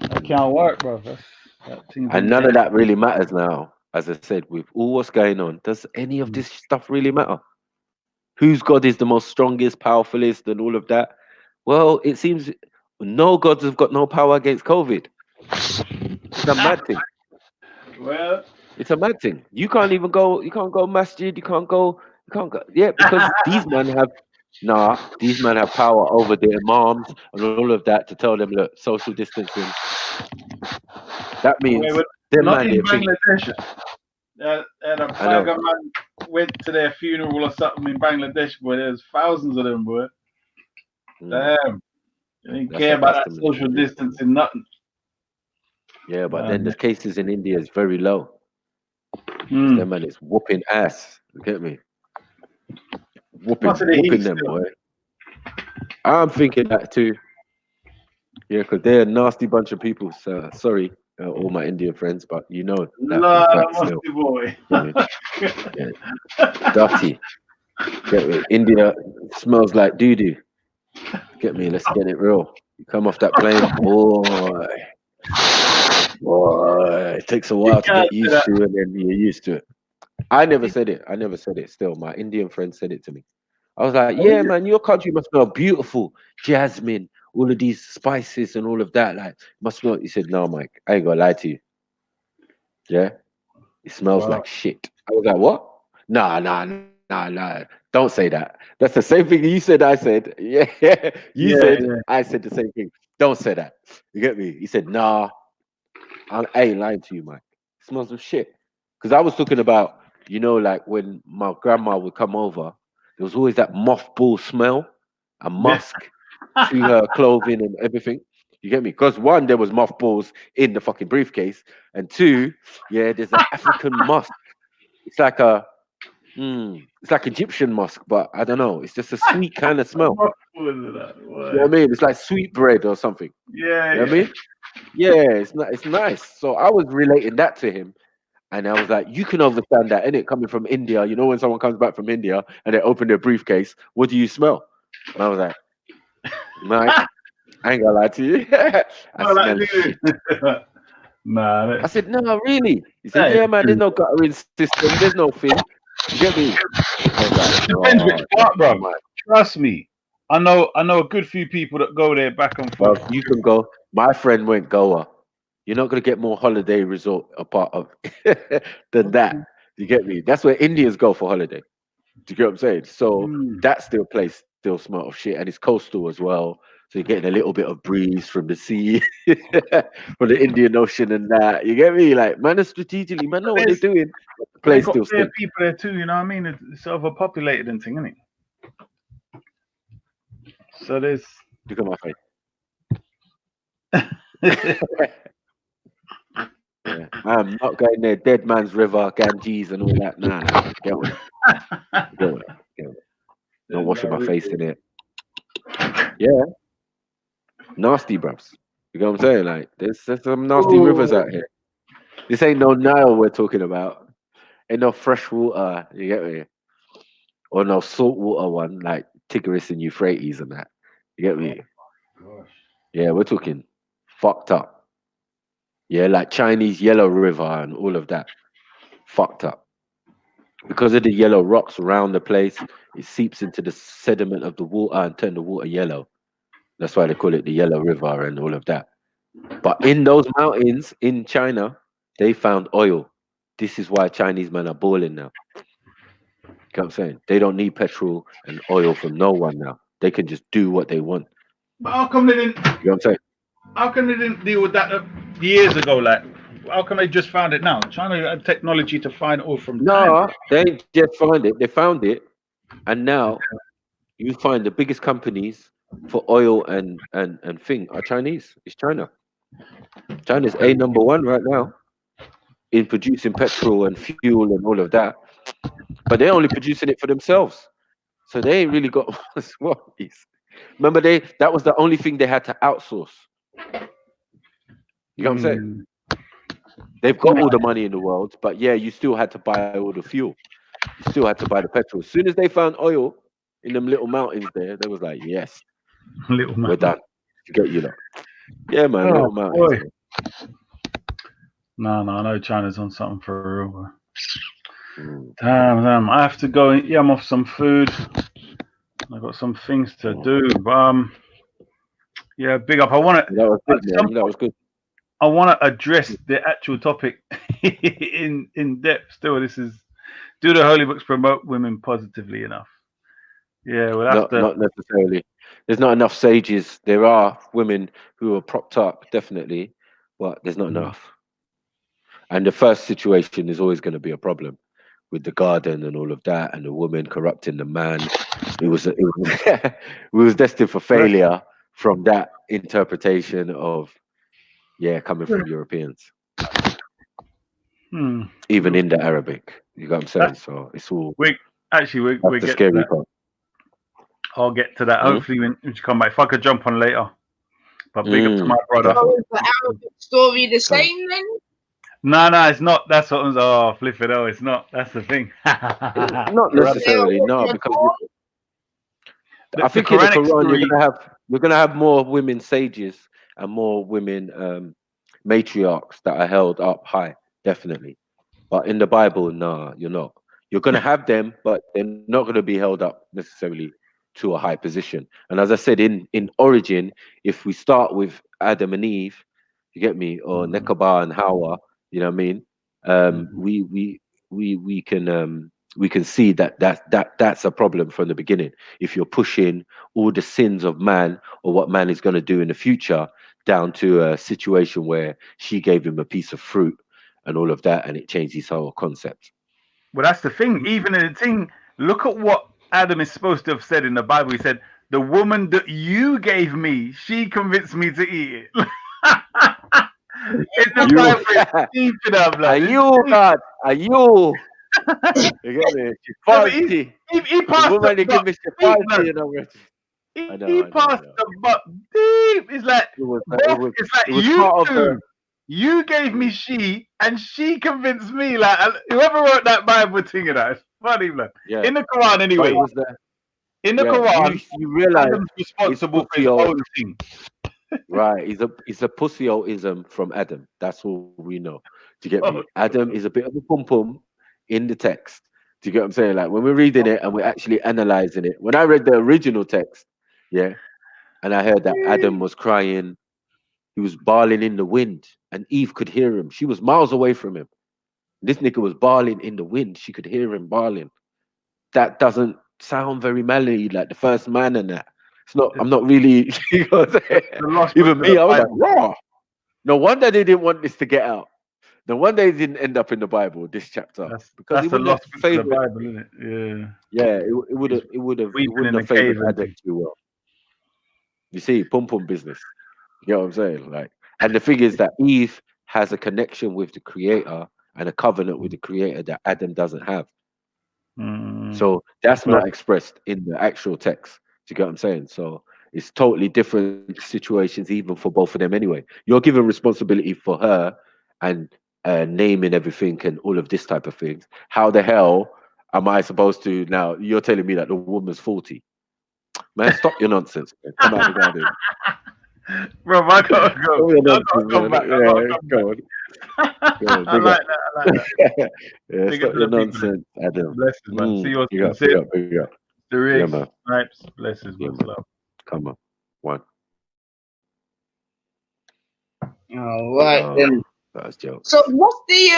that can't work, bro. And none of that really matters now. As I said, with all what's going on, does any of this stuff really matter? Whose God is the most strongest, powerfulest, and all of that? Well, it seems no gods have got no power against COVID. It's a mad thing. Well, it's a mad thing. You can't even go. You can't go masjid. You can't go. Yeah, because these men have power over their imams and all of that to tell them, look, social distancing. That means not in Bangladesh. A Bagger man went to their funeral or something in Bangladesh, boy. There's thousands of them, boy. Damn. They didn't care about that social distancing, nothing. Yeah, but then the cases in India is very low. Them man is whooping ass. You get me? Whooping them, boy. I'm thinking that too. Yeah, because they're a nasty bunch of people. So sorry, all my Indian friends, but you know that boy. Yeah. Dirty. Get me? India smells like doo doo. Get me? Let's get it real. You come off that plane, boy. It takes a while to get used to, and then you're used to it. I never said it. Still, my Indian friend said it to me. I was like, yeah, man, your country must smell beautiful. Jasmine, all of these spices and all of that. Like, must smell. He said, no, Mike, I ain't gonna lie to you. Yeah? It smells like shit. I was like, what? Nah. Don't say that. That's the same thing you said, I said. Yeah. I said the same thing. Don't say that. You get me? He said, nah, I ain't lying to you, Mike. It smells of shit. Because I was talking about, like when my grandma would come over, there was always that mothball smell, a musk to her clothing and everything. You get me? Because one, there was mothballs in the fucking briefcase, and two, there's an African musk. It's like it's like Egyptian musk, but I don't know. It's just a sweet kind of smell. You know what I mean? It's like sweet bread or something. Yeah. You know what I mean? Yeah, it's nice. So I was relating that to him. And I was like, you can understand that, innit? Coming from India, when someone comes back from India and they open their briefcase, what do you smell? And I was like, Mike, I ain't gonna lie to you. I smell shit. Nah. I said, no, really? He said, yeah, man, there's no guttering system, there's no thing. You get me? Depends which part, bro. Trust me. I know a good few people that go there back and forth. Well, you can go. My friend went Goa. You're not going to get more holiday resort apart of than that. You get me? That's where Indians go for holiday. Do you get what I'm saying? So that still place still smell of shit, and it's coastal as well. So you're getting a little bit of breeze from the sea, from the Indian Ocean, and that. You get me? Like, man, are strategically, man, know what they're doing. But the But they place got still fair stinks. people there too, you know what I mean? It's overpopulated and thing, isn't it? So there's Look at my face. Yeah, I'm not going there. Dead Man's River, Ganges, and all that. Nah, nah. Get on it. Get on it. Get on it. Not washing my face in it. Yeah, nasty, bruv. You know what I'm saying? Like, there's some nasty rivers out here. This ain't no Nile we're talking about. Ain't no fresh water. You get me? Or no saltwater one like Tigris and Euphrates and that. You get me? Yeah, we're talking fucked up. Yeah, like Chinese Yellow River and all of that. Fucked up. Because of the yellow rocks around the place, it seeps into the sediment of the water and turn the water yellow. That's why they call it the Yellow River and all of that. But in those mountains in China, they found oil. This is why Chinese men are balling now. You know what I'm saying? They don't need petrol and oil from no one now. They can just do what they want. But how come they didn't? You know what I'm saying? How come they didn't deal with that years ago? Like, how come they just found it now? China had technology to find oil from time. No, they ain't just find it. They found it, and now you find the biggest companies for oil and thing are Chinese. It's China. China's a number one right now in producing petrol and fuel and all of that, but they're only producing it for themselves. So they ain't really got what is. Remember, that was the only thing they had to outsource. You know what I'm saying? They've got all the money in the world, but yeah, you still had to buy all the fuel. You still had to buy the petrol. As soon as they found oil in them little mountains there, they was like, yes, Little we're man. done. Forget you lot. Yeah, man, Oh, little mountains. boy. No, I know China's on something for real. Damn. I have to go and yam off some food. I've got some things to do. Yeah, big up. I want to. That was good, man. That was good. I want to address the actual topic in depth. Still, this is, do the holy books promote women positively enough? Yeah, we'll have to. Not necessarily. There's not enough sages. There are women who are propped up, definitely, but there's not enough. And the first situation is always going to be a problem with the garden and all of that, and the woman corrupting the man. It was we was destined for failure from that interpretation of coming from Europeans, even in the Arabic. You know what I'm saying? So it's all. We the get scary part. I'll get to that. Hopefully, when you come back, if I could jump on later. But big up to my brother. So is the Arabic story the same then? No, it's not. That's what I'm. Oh, flip it. Oh, it's not. That's the thing. Not necessarily, no, because I think in the Quran you're gonna have more women sages and more women matriarchs that are held up high, definitely. But in the Bible, no, you're not. You're gonna have them, but they're not gonna be held up necessarily to a high position. And as I said, in origin, if we start with Adam and Eve, you get me, or Nekaba and Hawa, you know what I mean? We can see that's a problem from the beginning. If you're pushing all the sins of man or what man is going to do in the future down to a situation where she gave him a piece of fruit and all of that, and it changed his whole concept. Well, that's the thing. Even in the thing, look at what Adam is supposed to have said in the Bible. He said, "The woman that you gave me, she convinced me to eat it." In the Bible, it's deep enough, like, are you God? Are you? You get me? She fancy. He passed the woman the give me she fancy, you know. He passed the buck deep. It's like you two. You gave me she, and she convinced me. Like, whoever wrote that Bible thing, it's funny, man. Yeah. In the Quran, anyway. In the Quran, you realize Adam's responsible for his own thing. Right, it's a pussyoism from Adam. That's all we know. Do you get me? Adam is a bit of a pum pum in the text. Do you get what I'm saying? Like when we're reading it and we're actually analyzing it. When I read the original text, and I heard that Adam was crying, he was bawling in the wind, and Eve could hear him. She was miles away from him. This nigga was bawling in the wind. She could hear him bawling. that doesn't sound very manly, like the first man and that. It's not. I'm not really. You know what I'm saying? The last Even book of me, the I was like, Bible. raw. No wonder they didn't want this to get out. No wonder it didn't end up in the Bible, this chapter, because That's it the wouldn't have last book of the favored. Bible, isn't it? Yeah. Yeah, it He's weeping wouldn't in a have favored cave and Adam thing. too well. You see, pum pum business. You know what I'm saying? Like, and the thing is that Eve has a connection with the Creator and a covenant with the Creator that Adam doesn't have. Mm. So that's Right. not expressed in the actual text. Do you get what I'm saying? So it's totally different situations, even for both of them anyway. You're given responsibility for her and naming everything and all of this type of things. How the hell am I supposed to now? You're telling me that the woman's 40. Man, stop your nonsense. Man. Come out of the garden. Bro, I gotta go. Stop your I gotta nonsense, come man. back. I gotta Yeah, come go back. on. Go on, I big like up. that. I like that. Yeah, Big up stop to your the people. Then. nonsense, Adam. Blessings, man. See you Big soon. up, big Sid, up, big up. the Yeah, Riggs, man. Snipes. Blessings, Yeah, much man. love. Come on. One. All right No, then. that's jokes. So what's the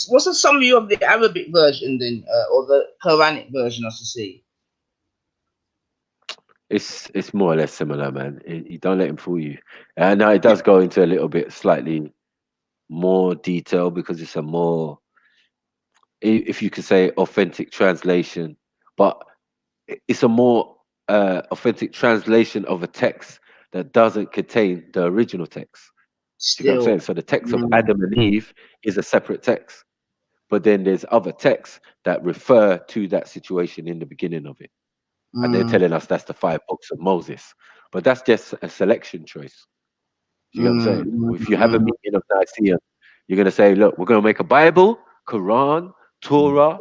what's the summary of the Arabic version then, or the Quranic version, I should say? It's more or less similar, man. You don't let him fool you. And now it does go into a little bit slightly more detail because it's a more, if you could say, authentic translation, but it's a more authentic translation of a text that doesn't contain the original text. Do you get what I'm saying? Still, So the text of Adam and Eve is a separate text, but then there's other texts that refer to that situation in the beginning of it. And they're telling us that's the 5 books of Moses. But that's just a selection choice. Do you get what I'm saying? If you have a meeting of Nicaea, you're going to say, look, we're going to make a Bible, Quran, Torah,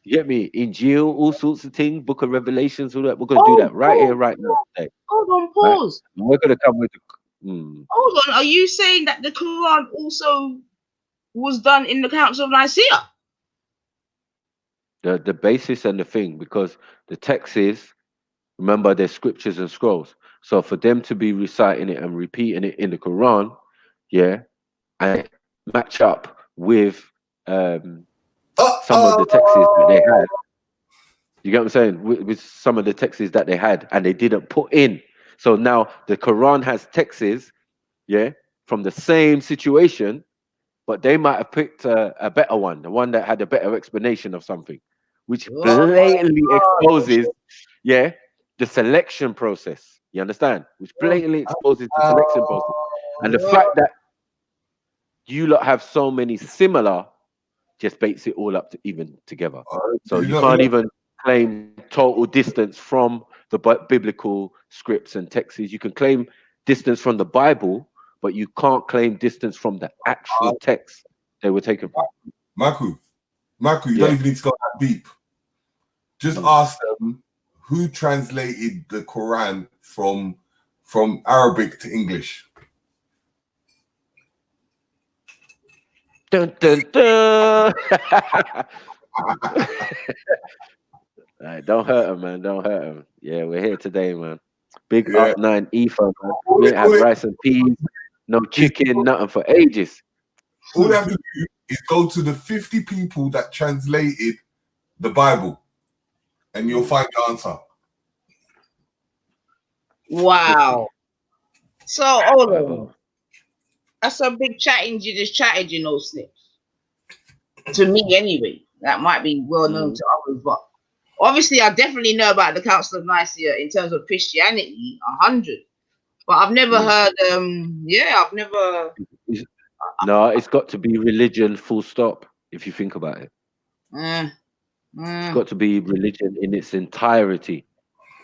you get me? Injil, all sorts of things, Book of Revelations, all that. We're going to do that right here, right now, today. hold on, Right? pause. And we're going to come with the. Hold on. Are you saying that the Quran also was done in the Council of Nicaea? The basis and the thing, because the text is, remember, there's scriptures and scrolls. So for them to be reciting it and repeating it in the Quran, yeah, and it match up with some of the texts that they had. You get what I'm saying? With some of the texts that they had and they didn't put in. So now the Quran has texts, yeah, from the same situation, but they might have picked a better one, the one that had a better explanation of something, which blatantly exposes, yeah, the selection process. You understand? Which blatantly exposes the selection process. And the fact that you lot have so many similar just bakes it all up to even together. So you can't even claim total distance from the biblical scripts and texts. You can claim distance from the Bible, but you can't claim distance from the actual text they were taken from. Maku, you don't even need to go that deep. Just ask them who translated the Quran from Arabic to English. Dun, dun, dun. Right, don't hurt him, man. Don't hurt him. Yeah, we're here today, man. Big up 9 Ether, man. We ain't had rice and peas, no chicken, nothing for ages. All they have to do is go to the 50 people that translated the Bible, and you'll find the answer. Wow. So hold on. That's a big chatting. You just chatted, you know, Snips. To me, anyway. That might be well known to others, but obviously, I definitely know about the Council of Nicaea in terms of Christianity, 100. But I've never heard. I've never. No, it's got to be religion, full stop. If you think about it, it's got to be religion in its entirety.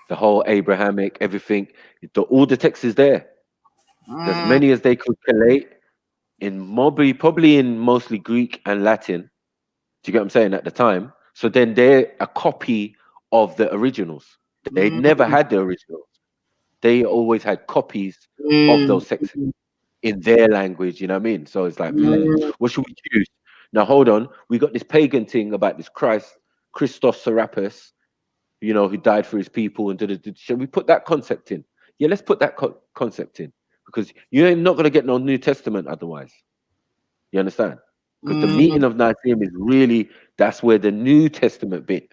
The whole Abrahamic, everything. All the text is there. As many as they could collate in probably in mostly Greek and Latin. Do you get what I'm saying at the time? So then they're a copy of the originals. They never had the originals. They always had copies of those texts in their language. You know what I mean? So it's like, what should we choose? Now hold on, we got this pagan thing about this Christos Serapis, you know, who died for his people, and shall we put that concept in? Yeah, let's put that concept in, because you ain't not going to get no New Testament otherwise. You understand? Because the meeting of Nicaea is really, that's where the New Testament bit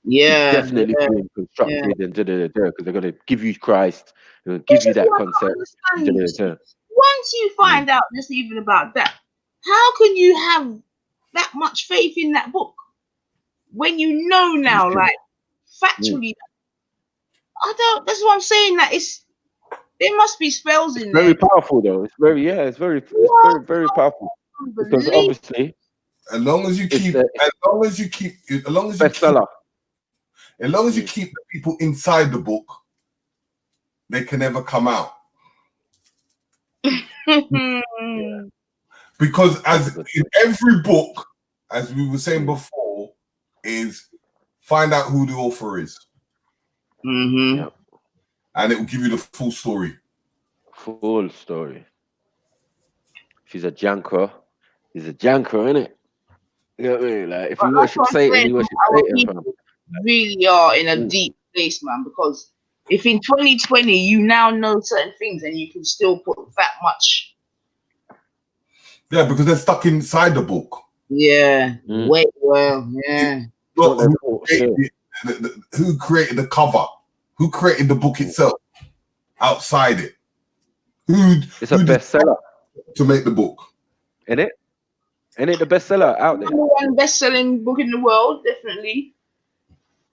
Yeah, definitely yeah, being yeah. constructed and because they're going to give you Christ, they're going to give This you is that what I concept. don't da, da, understand. da, da. Once you find out just even about that, how can you have that much faith in that book when you know now, True. like factually? I don't. That's what I'm saying. That it's there must be spells It's in there. very powerful though. It's very it's very What? very powerful because Unbelievable. obviously As long as you it's keep, the as long as you keep, as long as you keep, bestseller. as long as you keep the people inside the book, they can never come out. Because as in every book, as we were saying before, is find out who the author is. Mm-hmm. Yeah. And it will give you the full story. Full story. If he's a janker, he's a janker, innit? You know what I mean? Like if But you that's worship what I'm Satan, saying. you worship Our Satan, fam. people really are in a deep place, man. Because if in 2020 you now know certain things and you can still put that much, Yeah, because they're stuck inside the book. yeah, wait, well, yeah. Not who created the cover? Who created the book itself? Outside it, It's a bestseller to make the book. Isn't it? Ain't it the bestseller out there? Number one best-selling book in the world, definitely.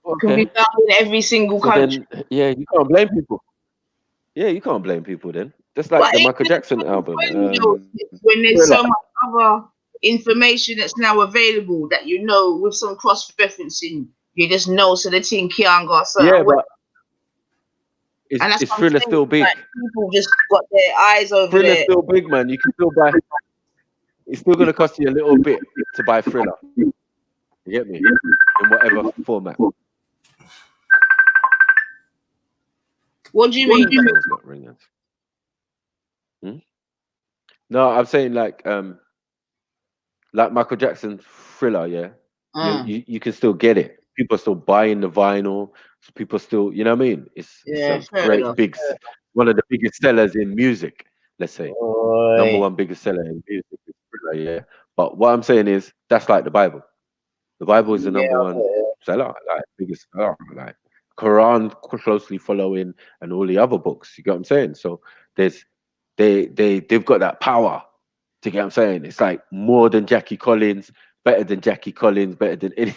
Okay. Can be found in every single So country. then, yeah, you can't blame people. Yeah, you can't blame people then. Just like But the even Michael Jackson album. when there's so much other information that's now available that you know with some cross-referencing, you just know so the thing can't go a certain yeah, way. but And that's is what I'm Thriller saying, still big? like, people just got their eyes over Thriller's there. still big, man. You can still buy. It's still going to cost you a little bit to buy Thriller. You get me? In whatever format. What do you mean? Phone's not ringing. No, I'm saying like Michael Jackson Thriller, yeah. You can still get it. People are still buying the vinyl. So people still, you know what I mean? It's a great enough. big, one of the biggest sellers in music. Let's say number one biggest seller in music is Thriller, yeah. But what I'm saying is that's like the Bible. The Bible is the number one seller, like biggest seller, like Quran closely following, and all the other books. You get what I'm saying? So they've got that power. Do you get what I'm saying? It's like more than Jackie Collins, better than Jackie Collins, better than any.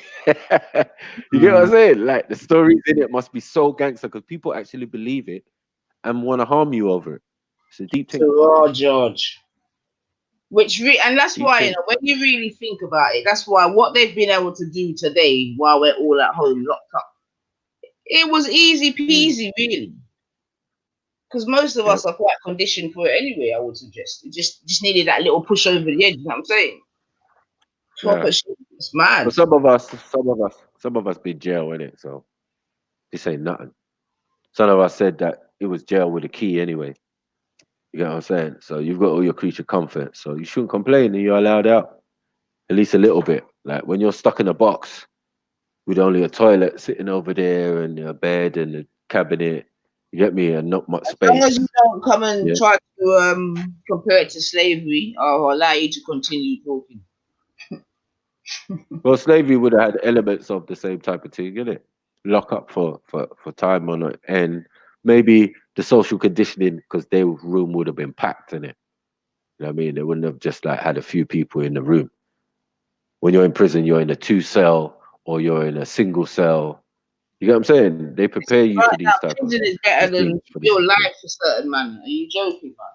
You get what I'm saying? Like the stories in it must be so gangster because people actually believe it and want to harm you over it. It's a deep thing. Oh, George. And that's Deep why, thing. you know, when you really think about it, that's why what they've been able to do today while we're all at home locked up, it was easy peasy, really. Because most of us are quite conditioned for it anyway, I would suggest. It just needed that little push over the edge, you know what I'm saying? Proper shit. It's mad. But some of us be jail in it, so this ain't nothing. Some of us said that it was jail with a key anyway. You get what I'm saying? So you've got all your creature comfort, so you shouldn't complain and you're allowed out. At least a little bit. Like when you're stuck in a box with only a toilet sitting over there and a bed and a cabinet, you get me, and not much space. As long as you don't come and try to compare it to slavery, I'll allow you to continue talking. Well, slavery would have had elements of the same type of thing, innit? Lock up for time on it, and maybe the social conditioning because their room would have been packed in it. You know what I mean? They wouldn't have just like had a few people in the room. When you're in prison, you're in a 2-cell or you're in a single cell. You get what I'm saying? They prepare you for these type of prison is better than things. real life for certain man. Are you joking, man?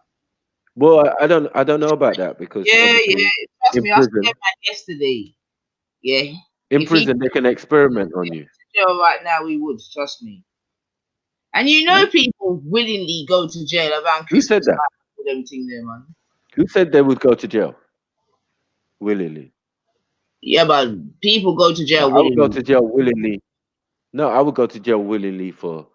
Well, I don't know about that because Trust me, I said prison, that yesterday. Yeah. In prison, they can experiment on you. Jail right now, we would, trust me. And you know, people willingly go to jail around Who said that? with everything there, man. Who said they would go to jail willingly? Yeah, but people go to jail I would go willingly. to jail willingly. No, I would go to jail willingly to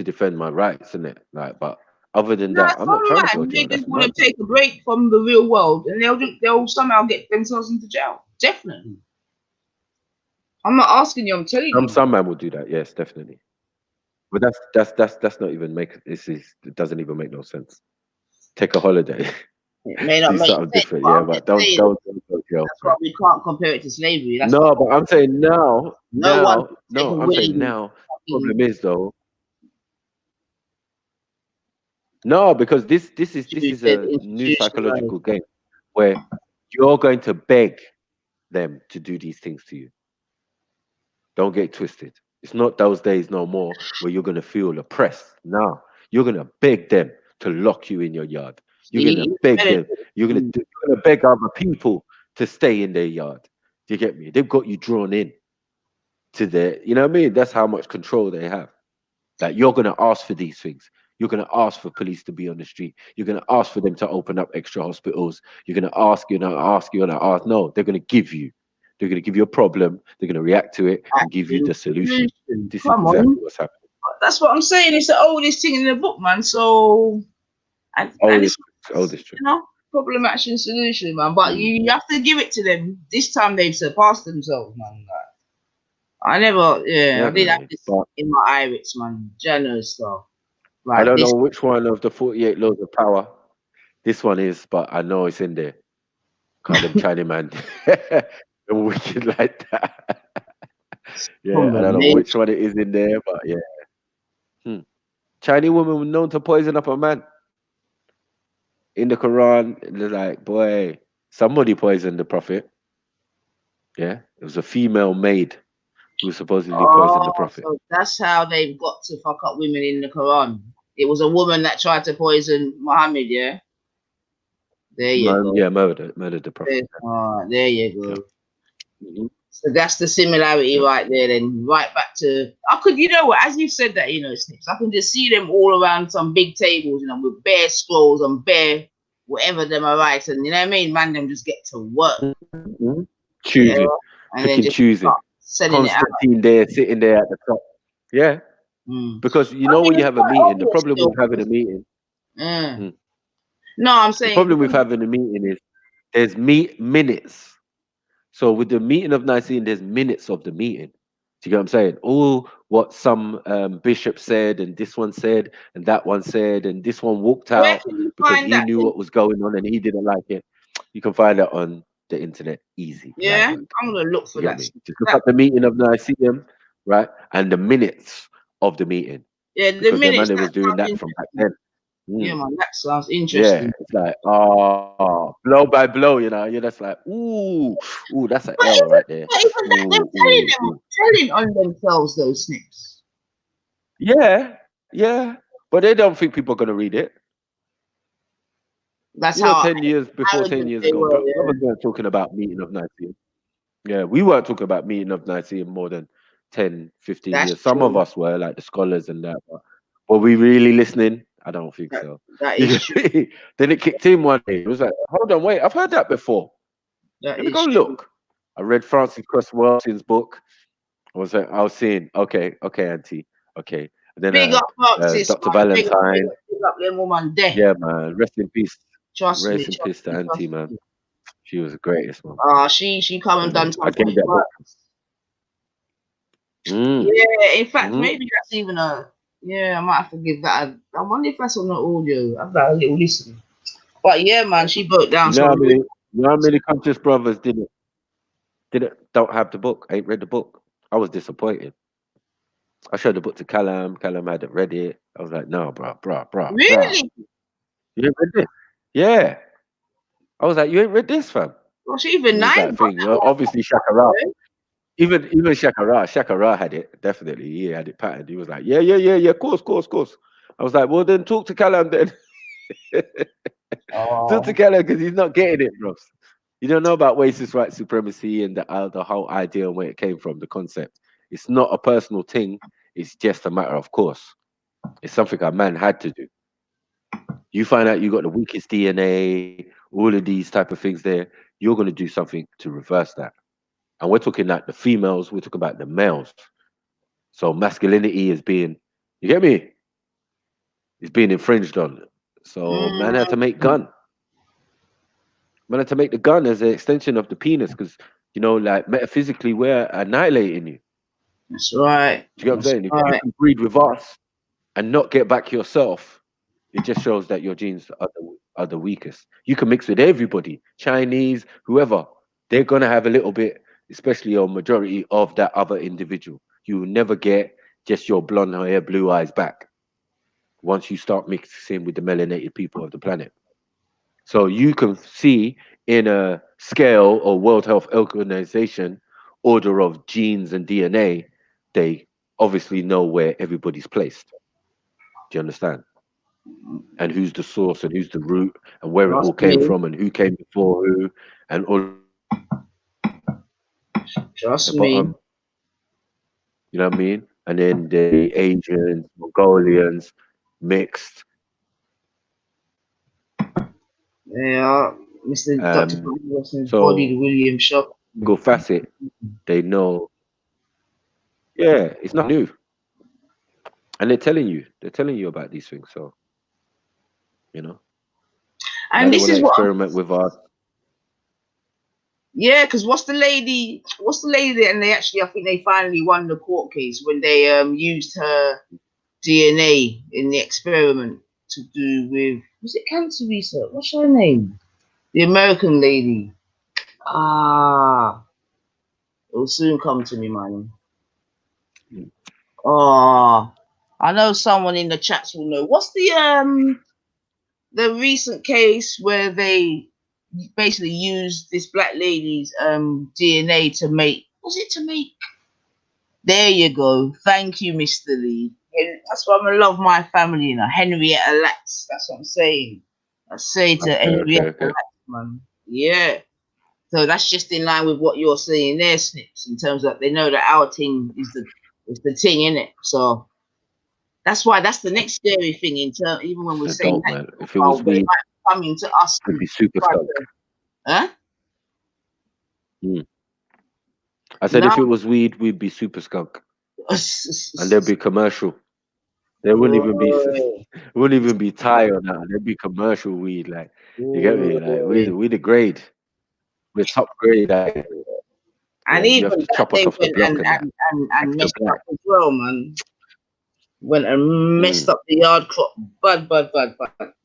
defend my rights, innit? Like, but other than that, I'm not trying to go to jail. They just want to take a break from the real world, and they'll somehow get themselves into jail. Definitely. I'm not asking you. I'm telling you. Some man will do that. Yes, definitely. But that's not even it doesn't even make no sense. Take a holiday. It may not Do make something sense, different, but yeah. I'm But just don't saying don't, don't go jail that's for why it. we can't compare it to slavery. That's No, why but I'm saying now, no one now, no, ever I'm saying willingly now. fucking Problem is though, no, because this is said a new institutionalized. psychological game where you're going to beg them to do these things to you. Don't get twisted. It's not those days no more where you're gonna feel oppressed. No, you're gonna beg them to lock you in your yard. You're See, gonna it's beg better them. You're gonna beg other people to stay in their yard. Do you get me? They've got you drawn in to their. You know what I mean? That's how much control they have. That you're gonna ask for these things. You're gonna ask for police to be on the street. You're gonna ask for them to open up extra hospitals. You're gonna ask. You're gonna ask. You're gonna ask. No, they're gonna give you. They're going to give you a problem. They're going to react to it and give you actual the solution. solution. This is Come exactly on. what's happening. That's what I'm saying. It's the oldest thing in the book, man. So and it's Oldest trick. you know, problem action solution, man. But you have to give it to them. This time they've surpassed themselves, man. Like, I never, I did have this in my Irish, man. Generous stuff. I Like don't this. know which one of the 48 laws of power this one is, but I know it's in there. Cause them Chinese man, they're wicked like that. Yeah, I don't know which one it is in there, but yeah. Chinese woman known to poison up a man. In the Quran, they're like, boy, somebody poisoned the prophet. Yeah, it was a female maid who supposedly poisoned the prophet. So that's how they've got to fuck up women in the Quran. It was a woman that tried to poison Muhammad, yeah? There you go. Yeah, murdered the prophet. There you go. Yeah. So that's the similarity right there. Then right back to you know what? As you said that, you know, Snips, I can just see them all around some big tables, you know, with bare scrolls and bare whatever them are writing. You know what I mean? Man, them just get to work. Choosing, and then just choosing. Setting Constantine there, sitting there at the top. Yeah, because you know when you have a meeting, the problem with having a meeting. No, I'm saying the problem with having a meeting is there's minutes. So with the meeting of Nicene, there's minutes of the meeting. Do you get what I'm saying? All what some bishop said, and this one said, and that one said, and this one walked out because he knew what was going on and he didn't like it. You can find that on the internet easy. Yeah, I'm gonna look for that. Just look up the meeting of Nicene, right? And the minutes of the meeting. Yeah, the because minutes. The man was doing that from back then. Yeah, man, that sounds interesting. Yeah, it's like blow by blow, you know. You're just like, ooh, that's an L right there. But even that, them telling on themselves those snips. Yeah, but they don't think people are gonna read it. That's how 10 years before 10 years ago, brothers weren't talking about meeting of Nicene. Yeah, we weren't talking about meeting of Nicene more than 10, 15 years. Some of us were, like the scholars and that, but were we really listening? I don't think so. That is true. Then it kicked in one day. It was like, hold on, wait, I've heard that before. Let me go look. I read Francis Cress Welsing's book. I was saying, okay, auntie, okay. And then big up Dr. Valentine. Big up them woman there. Yeah, man. Rest in peace. Rest in peace to auntie, man. She was the greatest, man. She come and done I gave that book. Yeah, in fact, maybe that's even I might have to give that I wonder if that's on the audio. I've got a little listen. But yeah, man, she broke down you know how many conscious brothers don't have the book, ain't read the book. I was disappointed. I showed the book to Callum. Callum hadn't read it. I was like, no, bro. Really? You ain't read this? Yeah. I was like, you ain't read this, fam? Well, she even nice. Obviously, Shakara. Even Shakara had it. Definitely, he had it patterned. He was like, yeah, course. I was like, well, then talk to Callum then. Talk to Callum because he's not getting it, bro. You don't know about racist white supremacy and the whole idea and where it came from, the concept. It's not a personal thing. It's just a matter of course. It's something a man had to do. You find out you got the weakest DNA, all of these type of things there. You're going to do something to reverse that. And we're talking like the females. We're talking about the males. So masculinity is being, you get me? It's being infringed on. So man had to make gun. Man had to make the gun as an extension of the penis because, you know, like metaphysically, we're annihilating you. That's right. Do you get what I'm saying? If you can breed with us and not get back yourself, it just shows that your genes are the weakest. You can mix with everybody, Chinese, whoever. They're gonna have a little bit, especially a majority of that other individual. You will never get just your blonde hair, blue eyes back once you start mixing with the melanated people of the planet. So you can see in a scale or World Health Organization order of genes and DNA, they obviously know where everybody's placed. Do you understand? And who's the source and who's the root and where it all Trust came me. from and who came before who and all Trust the me. bottom. You know what I mean? And then the Asians, Mongolians, mixed. Yeah, Mr. Dr. Wilson's So bodied William Shop. single facet, they know. Yeah, it's not new, and they're telling you about these things. So you know, now And they this want to is what, experiment with us. yeah, because what's the lady that, and they actually, I think they finally won the court case when they used her DNA in the experiment to do with, was it cancer research? What's her name? The American lady. Ah, it will soon come to me, man. Oh, I know someone in the chats will know. What's the recent case where they basically used this black lady's DNA to make, was it to make, there you go, thank you, Mr. Lee. That's why I love my family, you know, Henrietta Lacks, that's what I'm saying. I say to Henrietta Okay. Lacks, man. Yeah, so that's just in line with what you're saying there, Snips, in terms of they know that our thing is the thing, innit? So that's why that's the next scary thing in terms, even when we're It's saying adult, that, man. If it was but it weed, might come into us. it'd be super skunk. Huh? I said No. if it was weed, we'd be super skunk, and there'd be commercial. There wouldn't even be it wouldn't even be Thai or that. There'd be commercial weed. Like you get me? Like we the grade. We're top grade. Like, And yeah, you have even to that chop us they off the went block and that. and Extra messed black. up as well, man. Went and messed up the yard crop. Bad.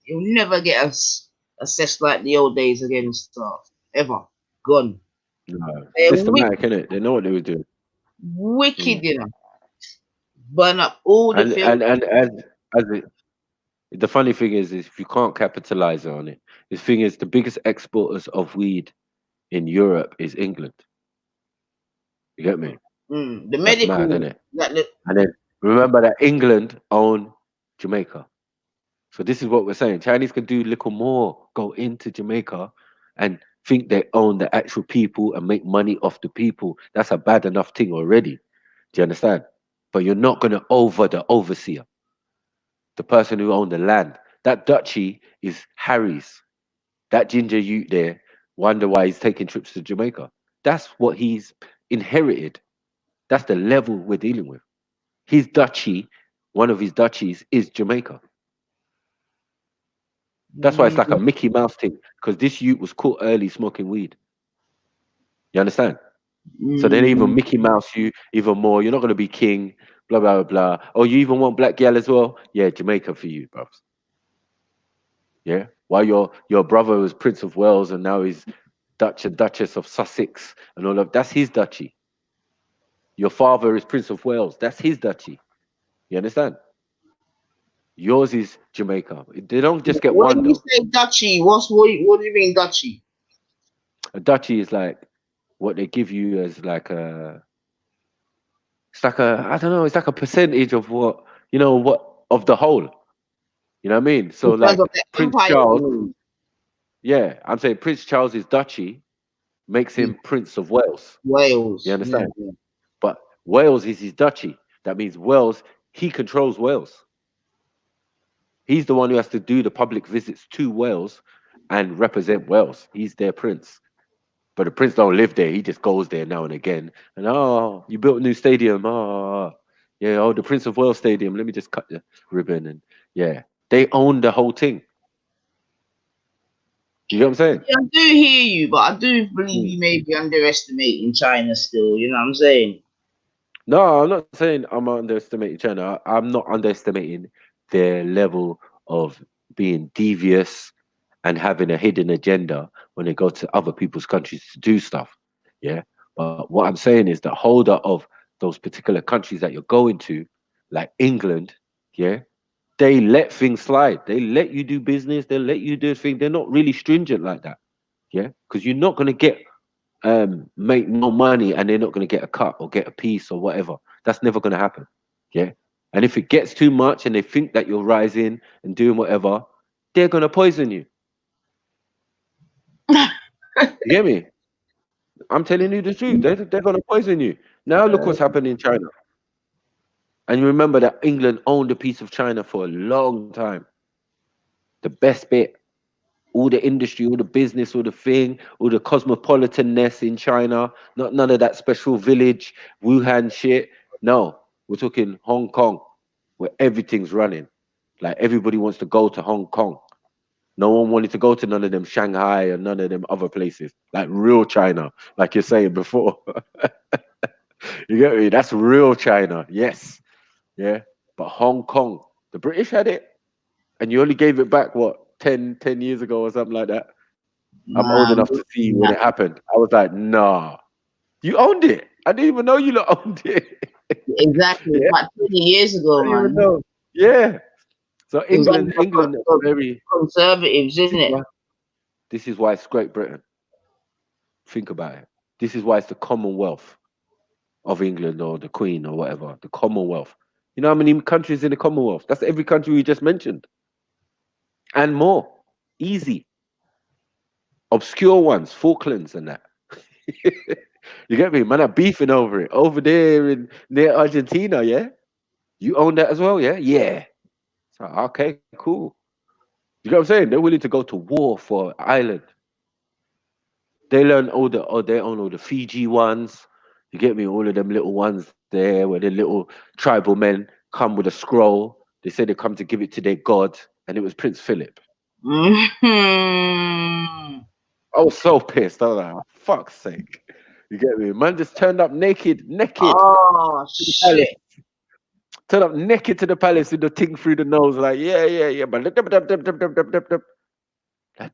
You'll never get us assessed like the old days again, stuff. Ever. Gone. No, They're systematic, innit? They know what they were doing. wicked, you know. Burn up all the fields. And as the funny thing is if you can't capitalize on it, the thing is the biggest exporters of weed in Europe is England. You get me? The That's mad, medical, isn't it? that And then remember that England own Jamaica. So this is what we're saying. Chinese can do little more, go into Jamaica and think they own the actual people and make money off the people. That's a bad enough thing already. Do you understand? But you're not gonna over the overseer, the person who owned the land. That duchy is Harry's. That ginger youth there wonder why he's taking trips to Jamaica. That's what he's inherited. That's the level we're dealing with. His duchy, one of his duchies is Jamaica. That's why it's like a Mickey Mouse thing, because this youth was caught early smoking weed. You understand? So then even Mickey Mouse you even more. You're not going to be king, blah, blah, blah, blah. Oh, you even want black gal as well? Yeah, Jamaica for you, bros. Yeah? While your brother was Prince of Wales and now he's Dutch and Duchess of Sussex and all of that's his duchy. Your father is Prince of Wales. That's his duchy. You understand? Yours is Jamaica. They don't just get one when you though. say duchy, what do you mean duchy? A duchy is like what they give you as like it's like a I don't know, it's like a percentage of what what of the whole. You know what I mean? So In terms like of the Prince empire, Charles, yeah, I'm saying Prince Charles's duchy makes him Prince of Wales. Wales. You understand? Yeah. But Wales is his duchy. That means Wales, he controls Wales. He's the one who has to do the public visits to Wales and represent Wales. He's their prince. But the prince don't live there. He just goes there now and again. And you built a new stadium. Yeah. Oh, the Prince of Wales Stadium. Let me just cut the ribbon. And yeah, they own the whole thing. You know what I'm saying? Yeah, I do hear you, but I do believe you may be underestimating China still. You know what I'm saying? No, I'm not saying I'm underestimating China. I'm not underestimating their level of being devious and having a hidden agenda when they go to other people's countries to do stuff. Yeah. But what I'm saying is the holder of those particular countries that you're going to, like England, yeah, they let things slide. They let you do business. They let you do things. They're not really stringent like that. Yeah. Because you're not going to get make no money and they're not going to get a cut or get a piece or whatever. That's never going to happen. Yeah. And if it gets too much and they think that you're rising and doing whatever, they're going to poison you. You get me? I'm telling you the truth. They're going to poison you. Now look what's happened in China. And you remember that England owned a piece of China for a long time. The best bit. All the industry, all the business, all the thing, all the cosmopolitanness in China. Not none of that special village, Wuhan shit. No, we're talking Hong Kong, where everything's running. Like everybody wants to go to Hong Kong. No one wanted to go to none of them Shanghai and none of them other places. Like real China, like you're saying before. You get me? That's real China. Yes. Yeah. But Hong Kong, the British had it. And you only gave it back, what, 10 years ago or something like that? I'm old enough to see when it happened. I was like, nah. You owned it. I didn't even know you lot owned it. Exactly, Yeah. about 20 years ago, I didn't even man. know. Yeah. So It was England under very conservatives, isn't it? this is why it's Great Britain. Think about it. This is why it's the Commonwealth of England or the Queen or whatever. The Commonwealth. You know how many countries in the Commonwealth? That's every country we just mentioned. And more. Easy. Obscure ones, Falklands and that. You get me? Man, I'm beefing over it. Over there in near Argentina, yeah? You own that as well, yeah? Yeah. So, okay, cool. You know what I'm saying? They're willing to go to war for an island. They learn they own all the Fiji ones. You get me? All of them little ones there where the little tribal men come with a scroll. They say they come to give it to their god, and it was Prince Philip. Mm-hmm. I was so pissed. I was like, fuck's sake. You get me? Man just turned up naked Oh, to the palace. shit. Turned up naked to the palace with the thing through the nose, like, yeah. But like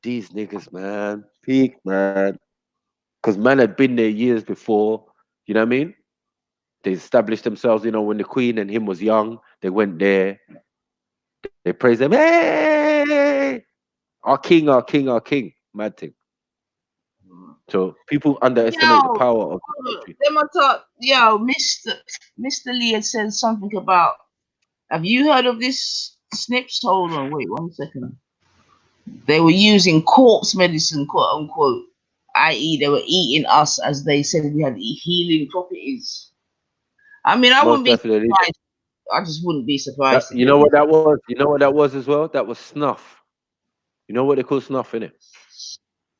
these niggas, man. Peak, man. Because man had been there years before. You know what I mean? They established themselves, you know, when the Queen and him was young. They went there. They praised them. Hey! Our king, our king, our king. Mad thing. So people underestimate the Yo, power of the country. them I thought, yo, Mr. Lee had said something about, have you heard of this snips? Hold on, wait 1 second. They were using corpse medicine, quote unquote, i.e., they were eating us as they said we had healing properties. I mean, I Most wouldn't be definitely. surprised. I just wouldn't be surprised. You know what that was? You know what that was as well? That was snuff. You know what they call snuff, innit?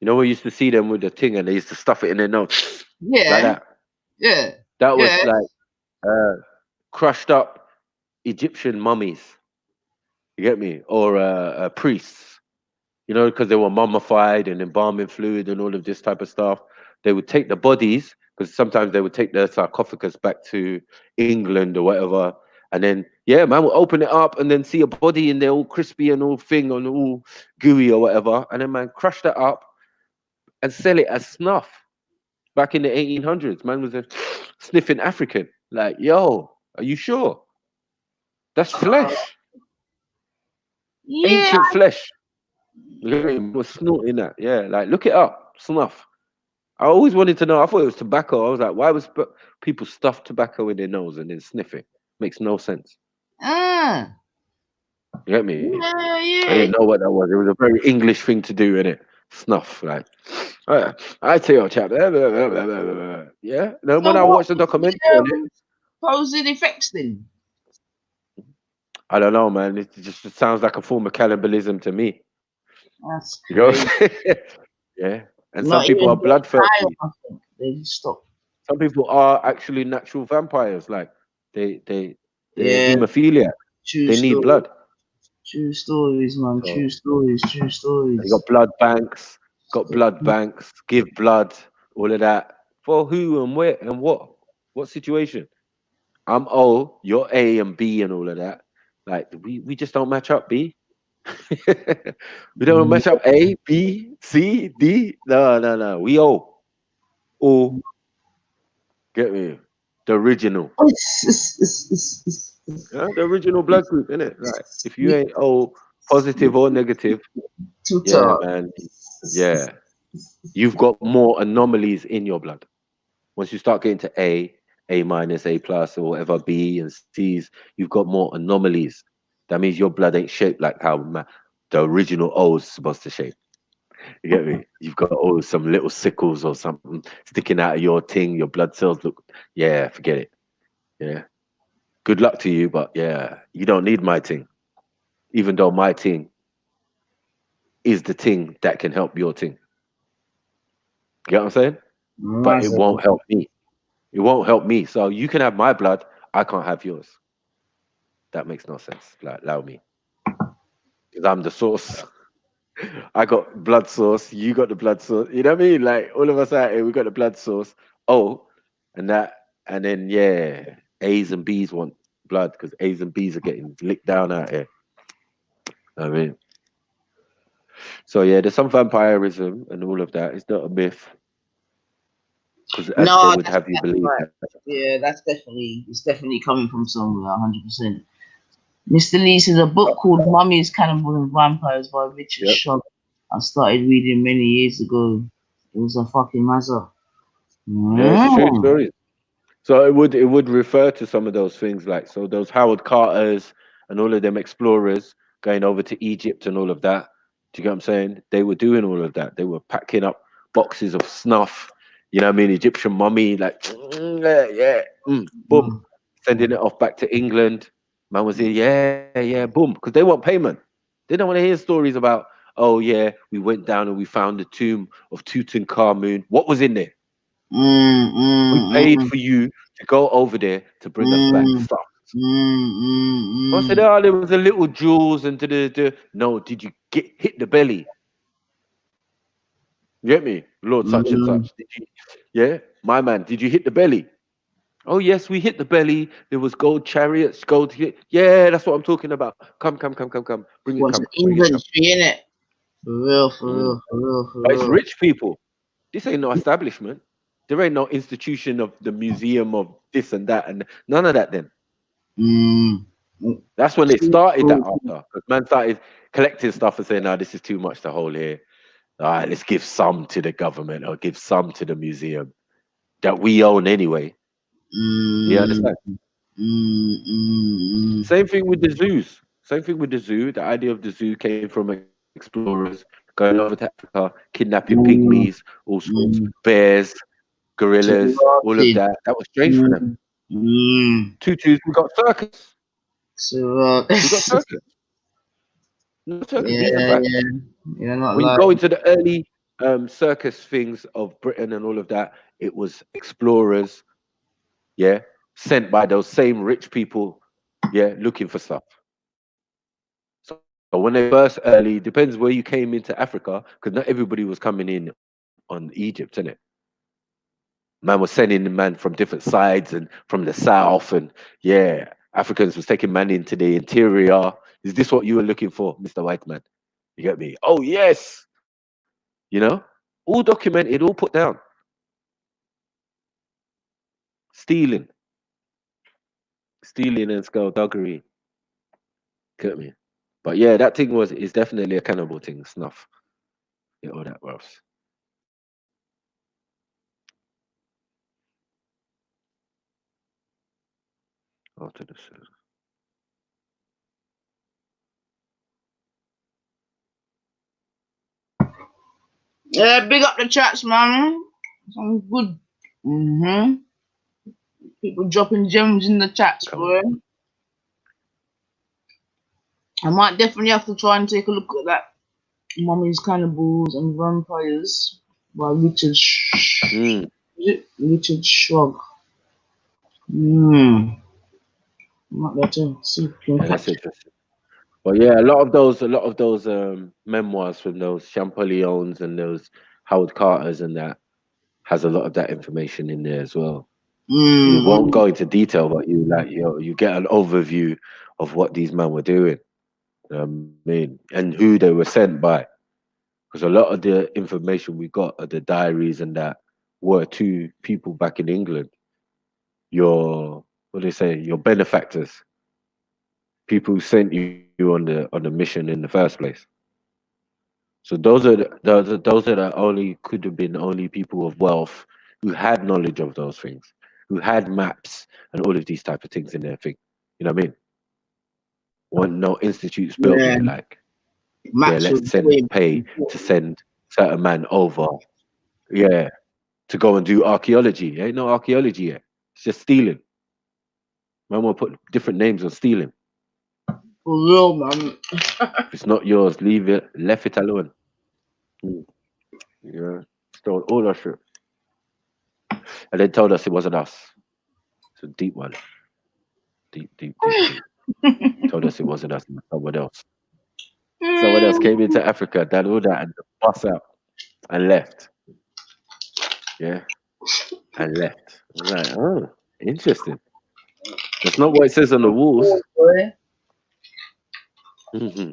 You know, we used to see them with the thing and they used to stuff it in their nose. Yeah. Like that. Yeah. That was Yeah. like crushed up Egyptian mummies. You get me? Or priests. You know, because they were mummified and embalming fluid and all of this type of stuff. They would take the bodies, because sometimes they would take the sarcophagus back to England or whatever. And then, yeah, man would open it up and then see a body in there all crispy and all thing and all gooey or whatever. And then, man, crush that up and sell it as snuff. Back in the 1800s, man was a sniffing African. Like, yo, are you sure? That's flesh. Yeah. Ancient flesh. We're snorting that. Yeah, like, look it up. Snuff. I always wanted to know. I thought it was tobacco. I was like, why was people stuff tobacco in their nose and then sniff it? Makes no sense. You get me? Yeah, I didn't know what that was. It was a very English thing to do, innit? Snuff, like. I tell you, chap. Yeah. Then when I what watched the documentary was on the it, supposed effects then? I don't know, man. It just sounds like a form of cannibalism to me. That's You know? crazy. Yeah. And Not some people even are bloodthirsty. they just stop. Some people are actually natural vampires. Like they're Yeah, hemophiliac. true They need story. blood. True stories, man. So True stories. True they stories. got blood banks. Got blood banks. Give blood. All of that for who and where and what? What situation? I'm O. You're A and B and all of that. Like we just don't match up. B. We don't match up A, B, C, D. No. We O. Get me? The original. Yeah, the original blood group, innit? Right. If you ain't O, positive or negative, yeah, man. Yeah. You've got more anomalies in your blood. Once you start getting to A minus, A plus, or whatever, B and C's, you've got more anomalies. That means your blood ain't shaped like how the original O is supposed to shape. You get me? You've got some little sickles or something sticking out of your thing. Your blood cells look, yeah, forget it. Yeah. Good luck to you, but yeah, you don't need my thing. Even though my thing is the thing that can help your thing. You get what I'm saying? But it won't help me. It won't help me. So you can have my blood, I can't have yours. That makes no sense. Like, allow me. Because I'm the source. I got blood source, you got the blood source. You know what I mean? Like all of us out here, we got the blood source. Oh, and then yeah, A's and B's want blood because A's and B's are getting licked down out here. I mean, so yeah, there's some vampirism and all of that. It's not a myth. Because as they would have you believe right. that. Yeah, it's definitely coming from somewhere, 100%. Mr. Lee says a book called Mummies, Cannibals and Vampires by Richard Shaw. I started reading many years ago. It was a fucking massa. Yeah, it's a true story. So it would refer to some of those things, like so those Howard Carters and all of them explorers going over to Egypt and all of that. Do you get what I'm saying? They were doing all of that. They were packing up boxes of snuff, you know what I mean? Egyptian mummy, like boom, sending it off back to England. Man was here, yeah, boom, because they want payment. They don't want to hear stories about, oh yeah, we went down and we found the tomb of Tutankhamun. What was in there? We paid for you to go over there to bring us back stuff. I said, oh, there was a little jewels and no, did you hit the belly? You get me? Lord such and such. Did you, yeah, my man, did you hit the belly? Oh yes, we hit the belly. There was gold chariots, gold. Yeah, that's what I'm talking about. Come. Bring it. What's inventory, innit? For real. But it's rich people. This ain't no establishment. There ain't no institution of the museum of this and that and none of that. Then that's when it started. That after, because man started collecting stuff and saying, "No, this is too much to hold here. All right, let's give some to the government or give some to the museum that we own anyway." You understand? Same thing with the zoos. Same thing with the zoo. The idea of the zoo came from explorers going over to Africa, kidnapping pygmies, all sorts, bears, gorillas, all of that. That was strange for them. Tutus, we got circus. We got circus. No circus. These are facts. When you go into the early circus things of Britain and all of that, it was explorers, yeah, sent by those same rich people, yeah, looking for stuff. So when they first early, depends where you came into Africa, because not everybody was coming in on Egypt, innit? Man was sending the man from different sides and from the south, and yeah, Africans was taking man into the interior. Is this what you were looking for, Mr. White Man? You get me? Oh yes, you know, all documented, all put down. Stealing and skullduggery. Get me? But yeah, that thing is definitely a cannibal thing, snuff. Yeah, all that works. After the show. Yeah, big up the chats, man. Some good. People dropping gems in the chats, boy. I might definitely have to try and take a look at that Mummies, Cannibals and Vampires by Richard Shrug. I'm not there to see. Yeah, that's interesting. But yeah, a lot of those memoirs from those Champollion's and those Howard Carters and that has a lot of that information in there as well. You won't go into detail, but you get an overview of what these men were doing. I mean, and who they were sent by. Because a lot of the information we got are the diaries and that were to people back in England. Your, what do they say, your benefactors, people who sent you on the mission in the first place. So those are the only could have been only people of wealth who had knowledge of those things, who had maps and all of these type of things in their thing. You know what I mean? When no institutes built Yeah, there, like, yeah, maps were let's send very pay to important. send certain man over, yeah, to go and do archaeology. Ain't no archaeology yet. It's just stealing. Man will put different names on stealing. For real, man. If it's not yours, leave it, left it alone. Mm. Yeah, stole all our shit. And then told us it wasn't us. It's a deep one. Deep, deep, deep, deep. Told us it wasn't us, it was someone else. Someone else came into Africa, done all that, and bust out and left. Yeah, and left. I was like, oh, interesting. That's not what it says on the walls. Boy, Hmm.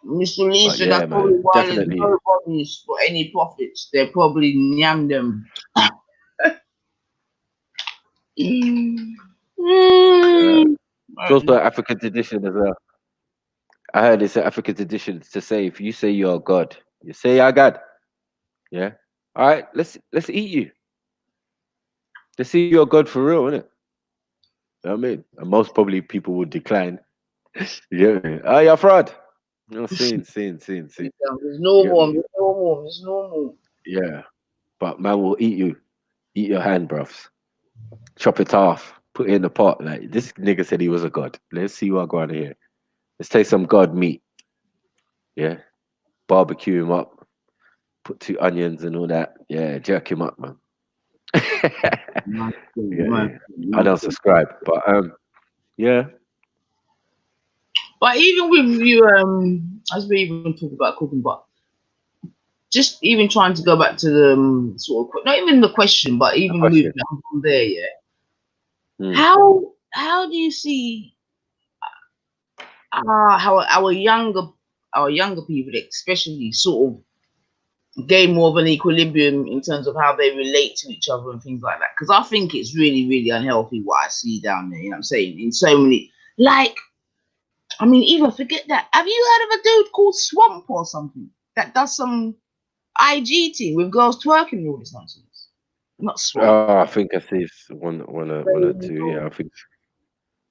Mr. Lee But said yeah, that's probably man, why there's definitely. no bodies for any profits. They probably nyam them. Yeah. Mm. It's also an African tradition as well. I heard it's an African tradition to say if you say you're God, you say you're God. Yeah. All right, let's eat you. Let's see you're God for real, innit? You know what I mean? And most probably people would decline. You get me? Oh, you're a fraud. No, sin. It's You get normal. me? It's normal. It's normal. Yeah. But man will eat you. Eat your hand, bruv. Chop it off. Put it in the pot. Like this nigga said he was a god. Let's see what go on here. Let's take some god meat. Yeah. Barbecue him up. Put 2 onions and all that. Yeah, jerk him up, man. Man, Yeah. man, I man. don't subscribe. But yeah. But even with you, as we even talk about cooking, but just even trying to go back to the sort of not even the question, but A even moving question. on from there, yeah. Hmm. How do you see how our younger people, especially, sort of gain more of an equilibrium in terms of how they relate to each other and things like that? Because I think it's really, really unhealthy what I see down there. You know what I'm saying? In so many, like, I mean, even forget that. Have you heard of a dude called Swamp or something that does some IG thing with girls twerking and all this nonsense? Not Swamp. Oh, I think I see one or two. Yeah, I think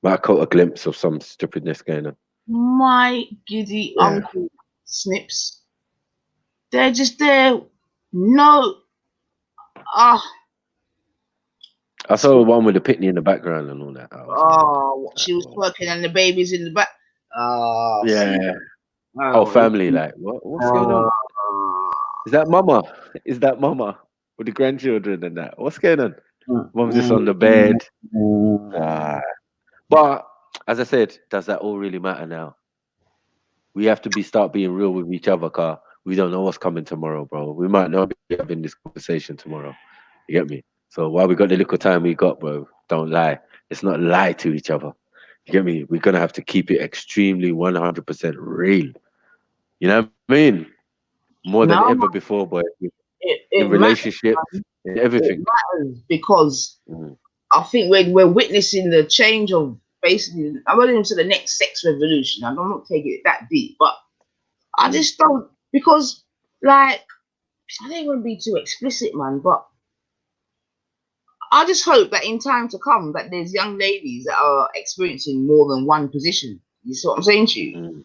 I caught a glimpse of some stupidness going on. My giddy Yeah. uncle Snips. They're just there. No. Ah. I saw one with the pitney in the background and all that. I was Oh, like, she was well, twerking and the baby's in the back. Oh, yeah. Whole oh, family, like, what's going on? Is that mama? Is that mama with the grandchildren and that? What's going on? Mom's just on the bed. But as I said, does that all really matter now? We have to start being real with each other, car. We don't know what's coming tomorrow, bro. We might not be having this conversation tomorrow. You get me? So while we got the little time we got, bro, don't lie. Let's not lie to each other. You get me? We're gonna have to keep it extremely 100% real. You know what I mean? More than no, ever before, boy. In it matters. relationships, in It everything. matters because Mm. I think we're witnessing the change of basically. I'm not into the next sex revolution. I'm not taking it that deep, but I just don't because like I don't want to be too explicit, man. But I just hope that in time to come that there's young ladies that are experiencing more than one position. You see what I'm saying to you? Mm.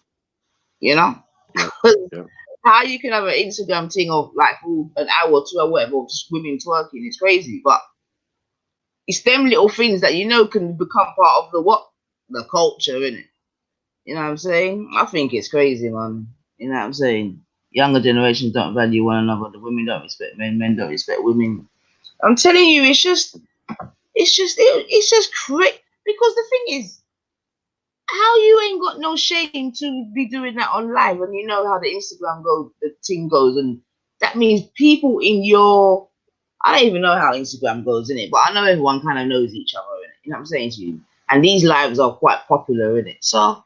You know? Yeah. Yeah. How you can have an Instagram thing of like an hour or 2 or whatever of just women twerking, it's crazy. But it's them little things that you know can become part of the culture, innit? You know what I'm saying? I think it's crazy, man. You know what I'm saying? Younger generations don't value one another. The women don't respect men. Men don't respect women. I'm telling you, it's just crazy. Because the thing is, how you ain't got no shame to be doing that on live, and you know how the Instagram goes, the thing goes, and that means people in your. I don't even know how Instagram goes in it, but I know everyone kind of knows each other in it. You know what I'm saying to you? And these lives are quite popular in it, so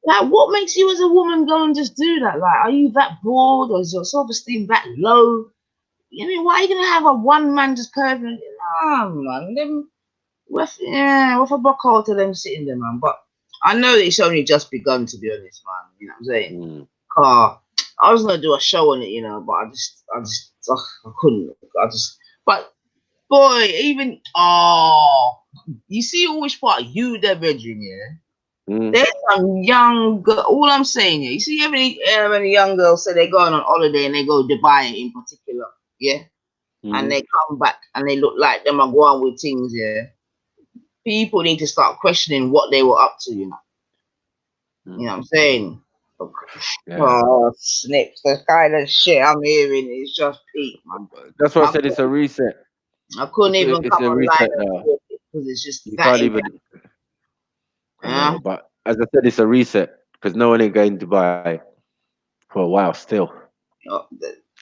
Like, what makes you as a woman go and just do that? Like, are you that bored, or is your self-esteem that low? I mean, why are you gonna have a one man just perfect? Nah, man. Them, with a buck hole to them sitting there, man. But I know it's only just begun, to be honest, man. You know what I'm saying? I was gonna do a show on it, you know, but I couldn't. But boy, even you see, which part you, the virgin, yeah. There's some young girl. All I'm saying, you see, when young girls say they're going on holiday and they go Dubai in particular, yeah, and they come back and they look like them are going with things, yeah. People need to start questioning what they were up to, you know. You know what I'm saying? Oh, snips. The kind of shit I'm hearing is just peak, man. That's why I said it's a reset. I couldn't even It's come a online reset now. because it's just You that. can't even. I know, but as I said, it's a reset because no one ain't going to Dubai for a while still.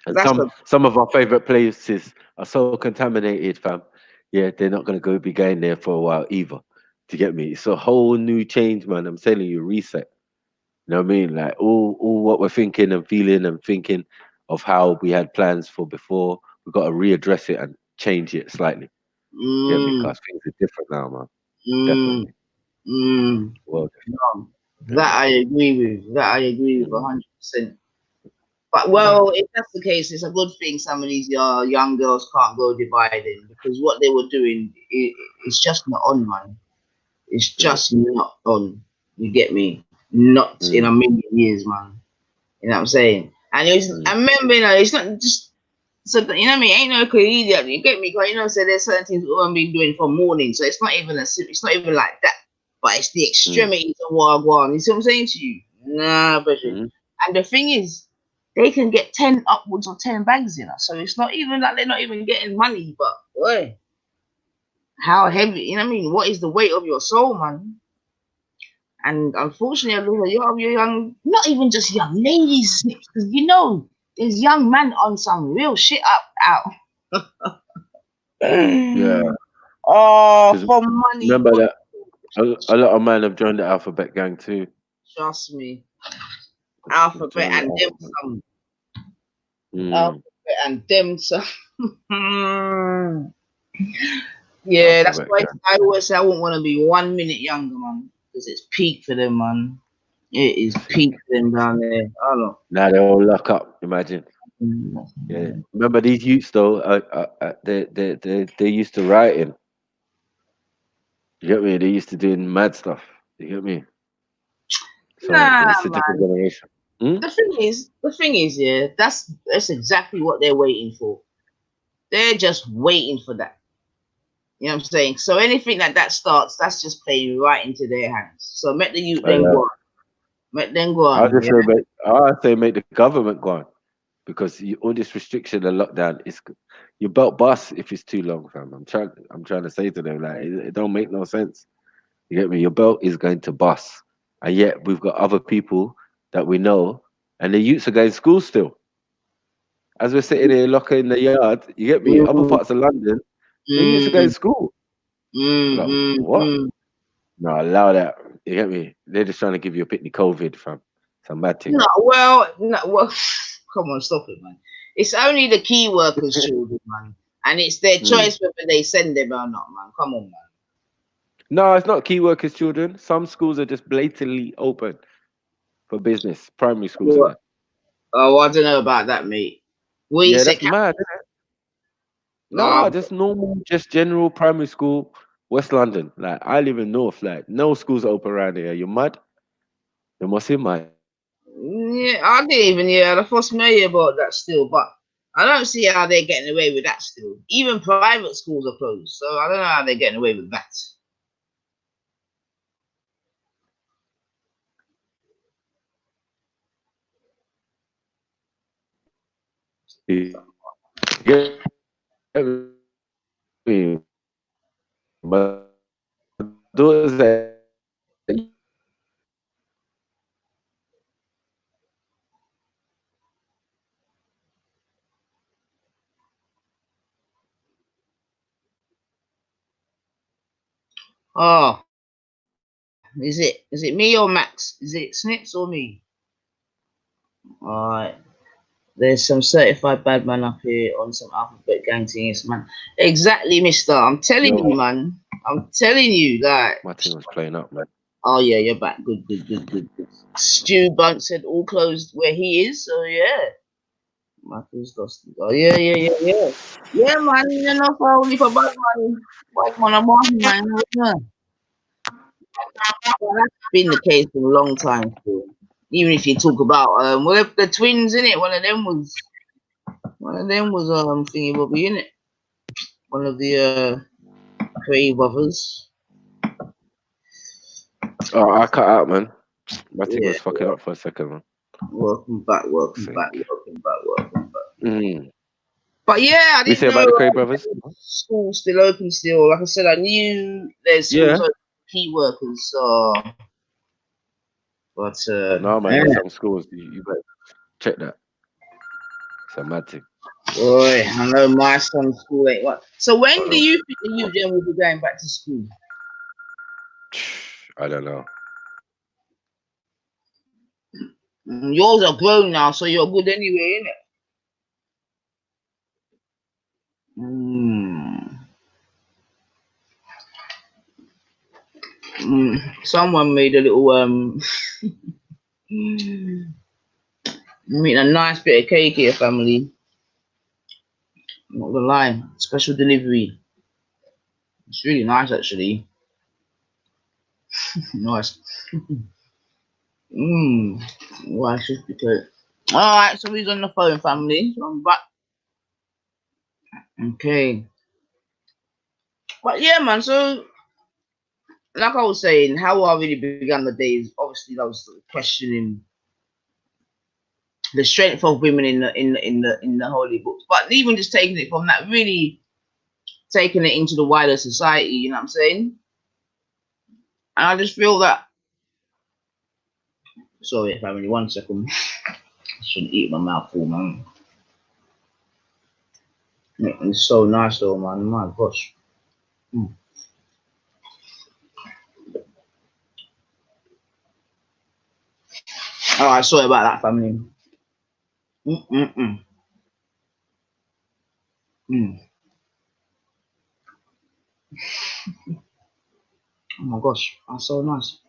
And some of our favorite places are so contaminated, fam. Yeah, they're not gonna be going there for a while either. Do you get me? It's a whole new change, man. I'm telling you, reset. You know what I mean? Like all what we're thinking and feeling and thinking of how we had plans for before, we've got to readdress it and change it slightly. Get me? Because things are different now, man. Definitely. Well, that I agree with. That I agree with 100%. But well, if that's the case, it's a good thing some of these young girls can't go Dubai then, because what they were doing, it's just not on, man. It's just not on. You get me? Not in a million years, man. You know what I'm saying? And it was, I remember, you know, it's not just so you know what I mean. Ain't no idiot. You get me? Because you know, so there's certain things women been doing for morning, so it's not even it's not even like that. But it's the extremities of what I want. You see what I'm saying to you? Nah, but and the thing is, they can get 10 upwards of 10 bags in us. So it's not even like they're not even getting money, but boy, how heavy, you know what I mean? What is the weight of your soul, man? And unfortunately, a lot of your young, not even just young ladies, because you know, there's young men on some real shit out. yeah. Oh, for money. Remember that a lot of men have joined the alphabet gang too. Trust me. Alphabet and them some. Alphabet and them some. Yeah, that's why I always say I wouldn't want to be 1 minute younger, man, because it's peak for them, man. It is peak for them down there. I don't know. Now they all lock up. Imagine. Yeah. Remember these youths though? They used to writing. You get me? They used to doing mad stuff. You get me? So it's a different generation. The thing is, yeah, that's exactly what they're waiting for. They're just waiting for that. You know what I'm saying? So anything that starts, that's just playing right into their hands. So make the youth then go on. Make them go on. I say make the government go on because all this restriction and lockdown is your belt bust if it's too long, fam. I'm trying to say to them like it don't make no sense. You get me? Your belt is going to bust, and yet we've got other people that we know, and the youths are going to school still. As we're sitting here locker in the yard, you get me? Other parts of London, the youths are going to school. Like, what? No, allow that. You get me? They're just trying to give you a pitney COVID, fam. Some bad thing. No, well, come on, stop it, man. It's only the key workers' children, man. And it's their choice whether they send them or not, man. Come on, man. No, it's not key workers' children. Some schools are just blatantly open for business. Primary schools are there. Oh, I don't know about that, mate. Yeah, that's mad, isn't it? No, just normal, just general primary school, West London. Like I live in North. Like no schools are open around here. You're mad? You must be mad. Yeah, I didn't even hear the first mayor about that still, but I don't see how they're getting away with that still. Even private schools are closed, so I don't know how they're getting away with that. My daughter's at Oh, Is it me or Max? Is it Snips or me? Alright. There's some certified bad man up here on some alphabet gang things, man. Exactly, mister. I'm telling you, man. I'm telling you that. My team was playing up, man. Oh yeah, you're back. Good. Stu Bunt said all closed where he is, so yeah. Marcus Dusty. Oh yeah. Yeah, man, you know, for only for bad man, I'm off, man. Yeah. Well, that's been the case for a long time still. Even if you talk about well, the twins in it, one of them was thingy bobby in it. One of the Cray brothers. Oh, I cut out, man. My team was fucking up for a second, man. Welcome back. But yeah, I We didn't say know about the Cray brothers. school's still open still. Like I said, I knew there's schools open for key workers, so but no, man, there's some schools you better check that. It's a mad thing. Boy, I know my son's school ain't what. So when do you think the youth then will be going back to school? I don't know. Yours are grown now, so you're good anyway, innit? Someone made a little made a nice bit of cake here, family. I'm not gonna lie, special delivery. It's really nice actually. Nice. Why should be good. Alright, so he's on the phone, family. So I'm back. Okay. But yeah, man, so like I was saying, how I really began the day is obviously I was questioning the strength of women in the holy books. But even just taking it from that, really taking it into the wider society, you know what I'm saying? And I just feel that sorry, family, 1 second. I shouldn't eat my mouth full, man. It's so nice though, man. My gosh. Alright, sorry about that, family. Oh my gosh, that's so nice.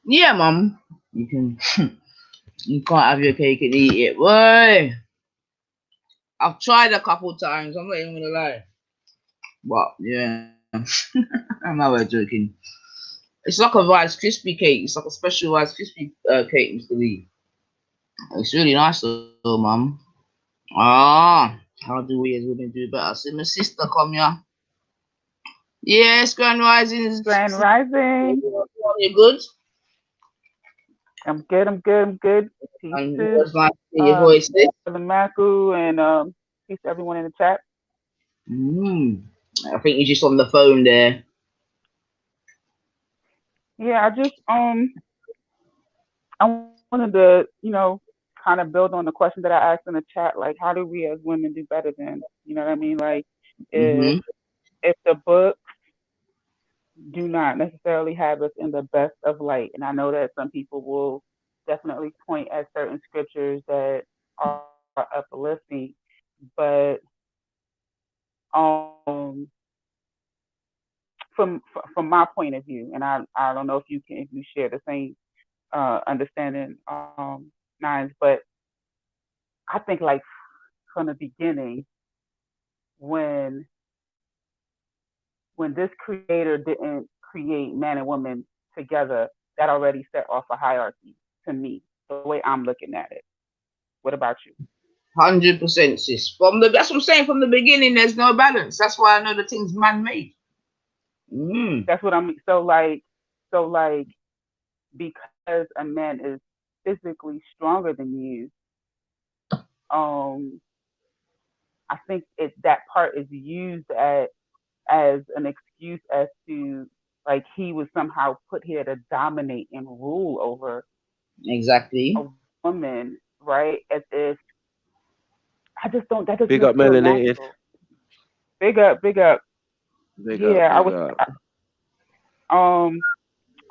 Yeah, mum. You can't have your cake and eat it. Boy. I've tried a couple times, I'm not even gonna lie. But yeah. I'm not joking. It's like a Rice Krispie cake. It's like a special Rice Krispie cake, Mr. Lee. It's really nice though, mum. Ah, how do we as women do better? See my sister come here. Yes, Grand Rising. Grand Rising. You good? I'm good. Peace And to what's nice to hear your voice? Brother Maku and peace to everyone in the chat. I think you're just on the phone there. Yeah, I just I wanted to, kind of build on the question that I asked in the chat, like how do we as women do better than, you know what I mean? Like if the books do not necessarily have us in the best of light, and I know that some people will definitely point at certain scriptures that are uplifting, but from my point of view, and I don't know if you share the same understanding, Nines, but I think like from the beginning, when this creator didn't create man and woman together, that already set off a hierarchy to me, the way I'm looking at it. What about you? 100%, sis. That's what I'm saying. From the beginning, there's no balance. That's why I know the thing's man-made. That's what I'm. So like, because a man is physically stronger than you, I think that part is used as an excuse as to like he was somehow put here to dominate and rule over exactly a woman, right? As if I just don't. That doesn't Big up, feel melanated. natural. Big up. Big yeah, up, I was.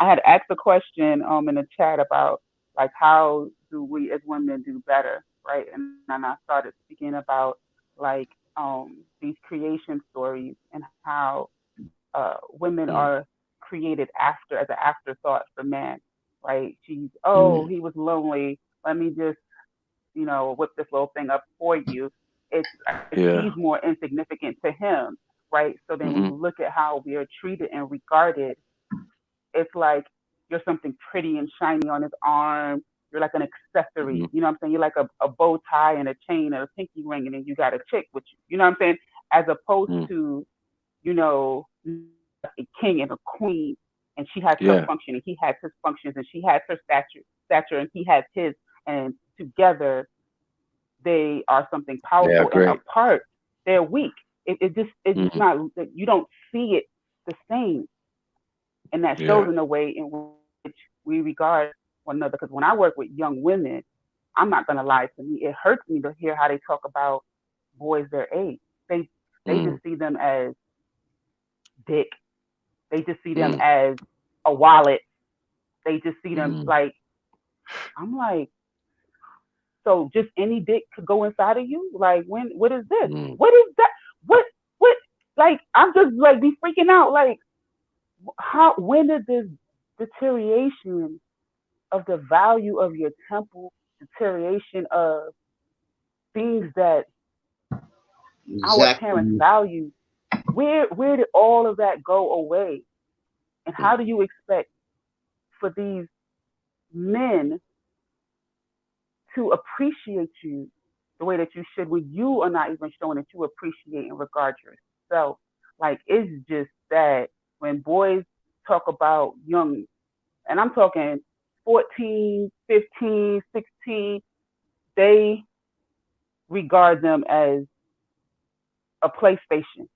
I had asked a question in the chat about like how do we as women do better, right? And then I started speaking about like these creation stories and how women Mm. are created after as an afterthought for men, right? She's Mm. he was lonely. Let me just whip this little thing up for you. It's Yeah. she's more insignificant to him, right? So then when Mm-hmm. you look at how we are treated and regarded, it's like you're something pretty and shiny on his arm. You're like an accessory. Mm-hmm. You know what I'm saying? You're like a bow tie and a chain and a pinky ring, and then you got a chick with you. You know what I'm saying? As opposed Mm. to, a king and a queen, and she has her Yeah. function, and he has his functions, and she has her stature, and he has his, and together they are something They are powerful, and great. apart they're weak. It's just Mm. not, you don't see it the same, and that shows Yeah. in the way in which we regard one another. Because when I work with young women, I'm not gonna lie, to me it hurts me to hear how they talk about boys their age. They Mm. just see them as dick. They just see them Mm. as a wallet. They just see them Mm. like, I'm like, so just any dick could go inside of you? Like, what is this? Mm. What is that? What like, I'm just like be freaking out. Like, when did this deterioration of the value of your temple, deterioration of things that our parents Exactly. value, where did all of that go away? And how do you expect for these men to appreciate you the way that you should when you are not even showing that you appreciate and regard yourself? Like, it's just that when boys talk about young, and I'm talking 14, 15, 16, they regard them as a PlayStation.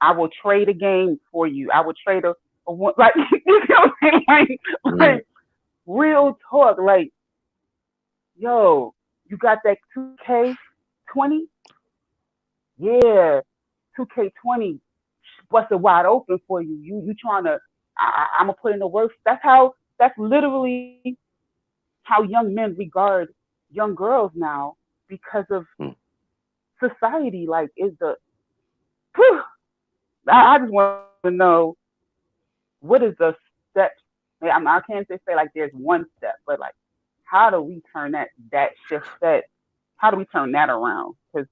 I will trade a game for you. I will trade a one, like, you know what I'm saying? Mm. Like real talk. Like, yo, you got that 2K20? Yeah, 2K20 busted wide open for you. You trying to? I'm gonna put in the work. That's literally how young men regard young girls now because of Mm. society. Like, is the whew, I just want to know what is the steps. I can't just say like there's one step, but like how do we turn that shift that how do we turn that around? Because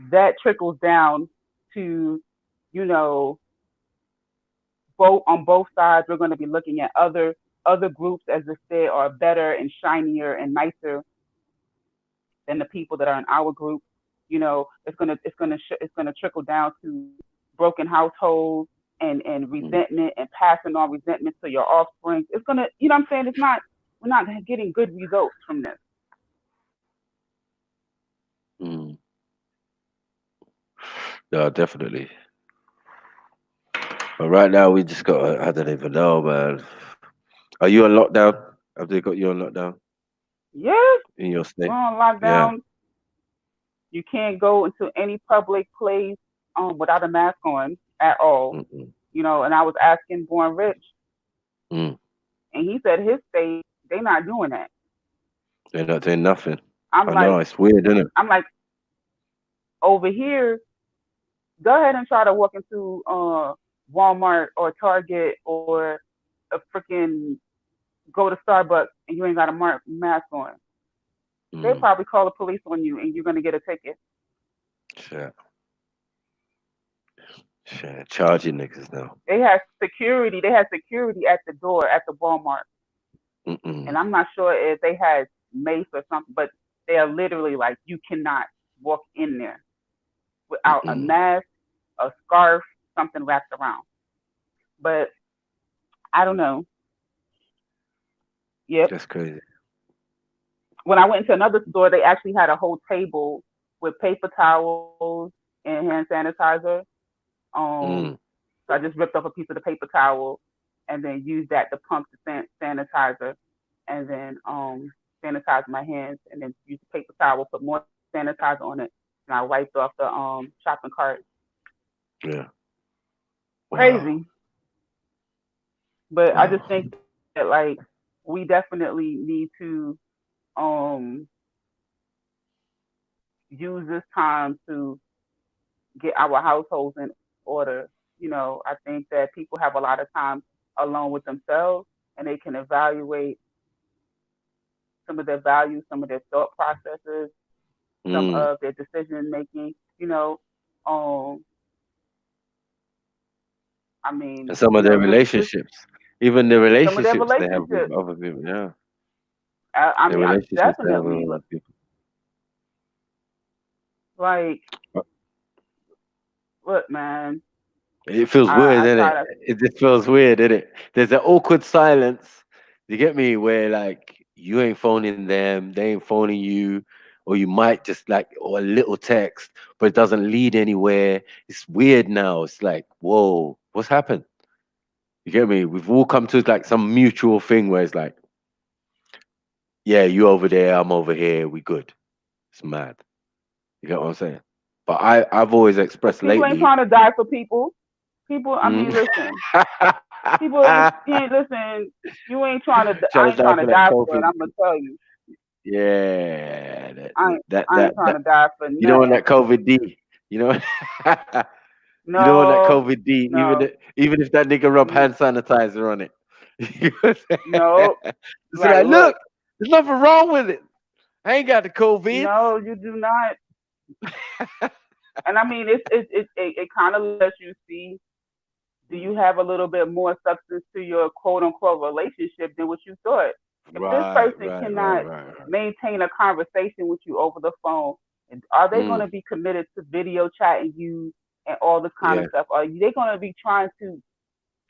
that trickles down to, you know, both on both sides. We're going to be looking at other groups as if they are better and shinier and nicer than the people that are in our group. You know, it's gonna trickle down to broken households and Mm. resentment and passing on resentment to your offspring. It's gonna, you know what I'm saying? We're not getting good results from this. Mm. No, definitely. But right now, we just got. I don't even know, man. Are you on lockdown? Have they got you on lockdown Yeah, in your we're state? on Yeah. lockdown. You can't go into any public place without a mask on at all. Mm-mm. You know, and I was asking Born Rich, Mm. and he said his state they not doing that. They're not doing nothing. I'm I know like, it's weird, isn't it? I'm like, over here, go ahead and try to walk into Walmart or Target or a freaking go to Starbucks and you ain't got a mask on. They'll Mm. probably call the police on you and you're gonna get a ticket. Shit. Shit. Charging niggas now. They had security. They had security at the door at the Walmart, Mm-mm. and I'm not sure if they had mace or something, but they are literally like, you cannot walk in there without a Mm-mm. mask, a scarf, something wrapped around. But I don't know. Yep. That's crazy. When I went into another store, they actually had a whole table with paper towels and hand sanitizer. Um, Mm. so I just ripped up a piece of the paper towel and then used that to pump the sanitizer, and then sanitize my hands, and then use the paper towel, put more sanitizer on it, and I wiped off the shopping cart. Yeah. Wow. Crazy. But I just Wow. think that like we definitely need to um use this time to get our households in order. You know, I think that people have a lot of time alone with themselves and they can evaluate some of their values, some of their thought processes, some Mm. of their decision making, you know. Um I And mean, some you of their know, just relationships, even the some of their relationships they have with relationships. other people. Yeah, I the mean, I relationships they have with definitely other people. like Uh, look, man. It feels weird, I doesn't try it? to It just feels weird, doesn't it? There's an awkward silence. You get me? Where like you ain't phoning them, they ain't phoning you, or you might just like or a little text, but it doesn't lead anywhere. It's weird now. It's like, whoa, what's happened? You get me? We've all come to like some mutual thing where it's like, yeah, you over there, I'm over here, we good. It's mad. You get what I'm saying? But I've always expressed people ain't lately. trying to die for people. People, I Mm. mean, listen. People ain't you ain't listen. You ain't trying to. Trying I to ain't die trying to for that die for it. COVID. I'm gonna tell you. Yeah, I ain't, I ain't trying that to die for you don't want nothing. that COVID D. You know, you don't want that No, COVID D. no, Even if that nigga rub mm, hand sanitizer on it, it's no. Like, like, look, look, there's nothing wrong with it. I ain't got the COVID. no, you do not. And I mean, it kind of lets you see. Do you have a little bit more substance to your quote unquote relationship than what you thought? If this Right, person right, right, cannot right, right. maintain a conversation with you over the phone, and are they going Mm, to be committed to video chatting you and all this kind of yeah. stuff? Are they going to be trying to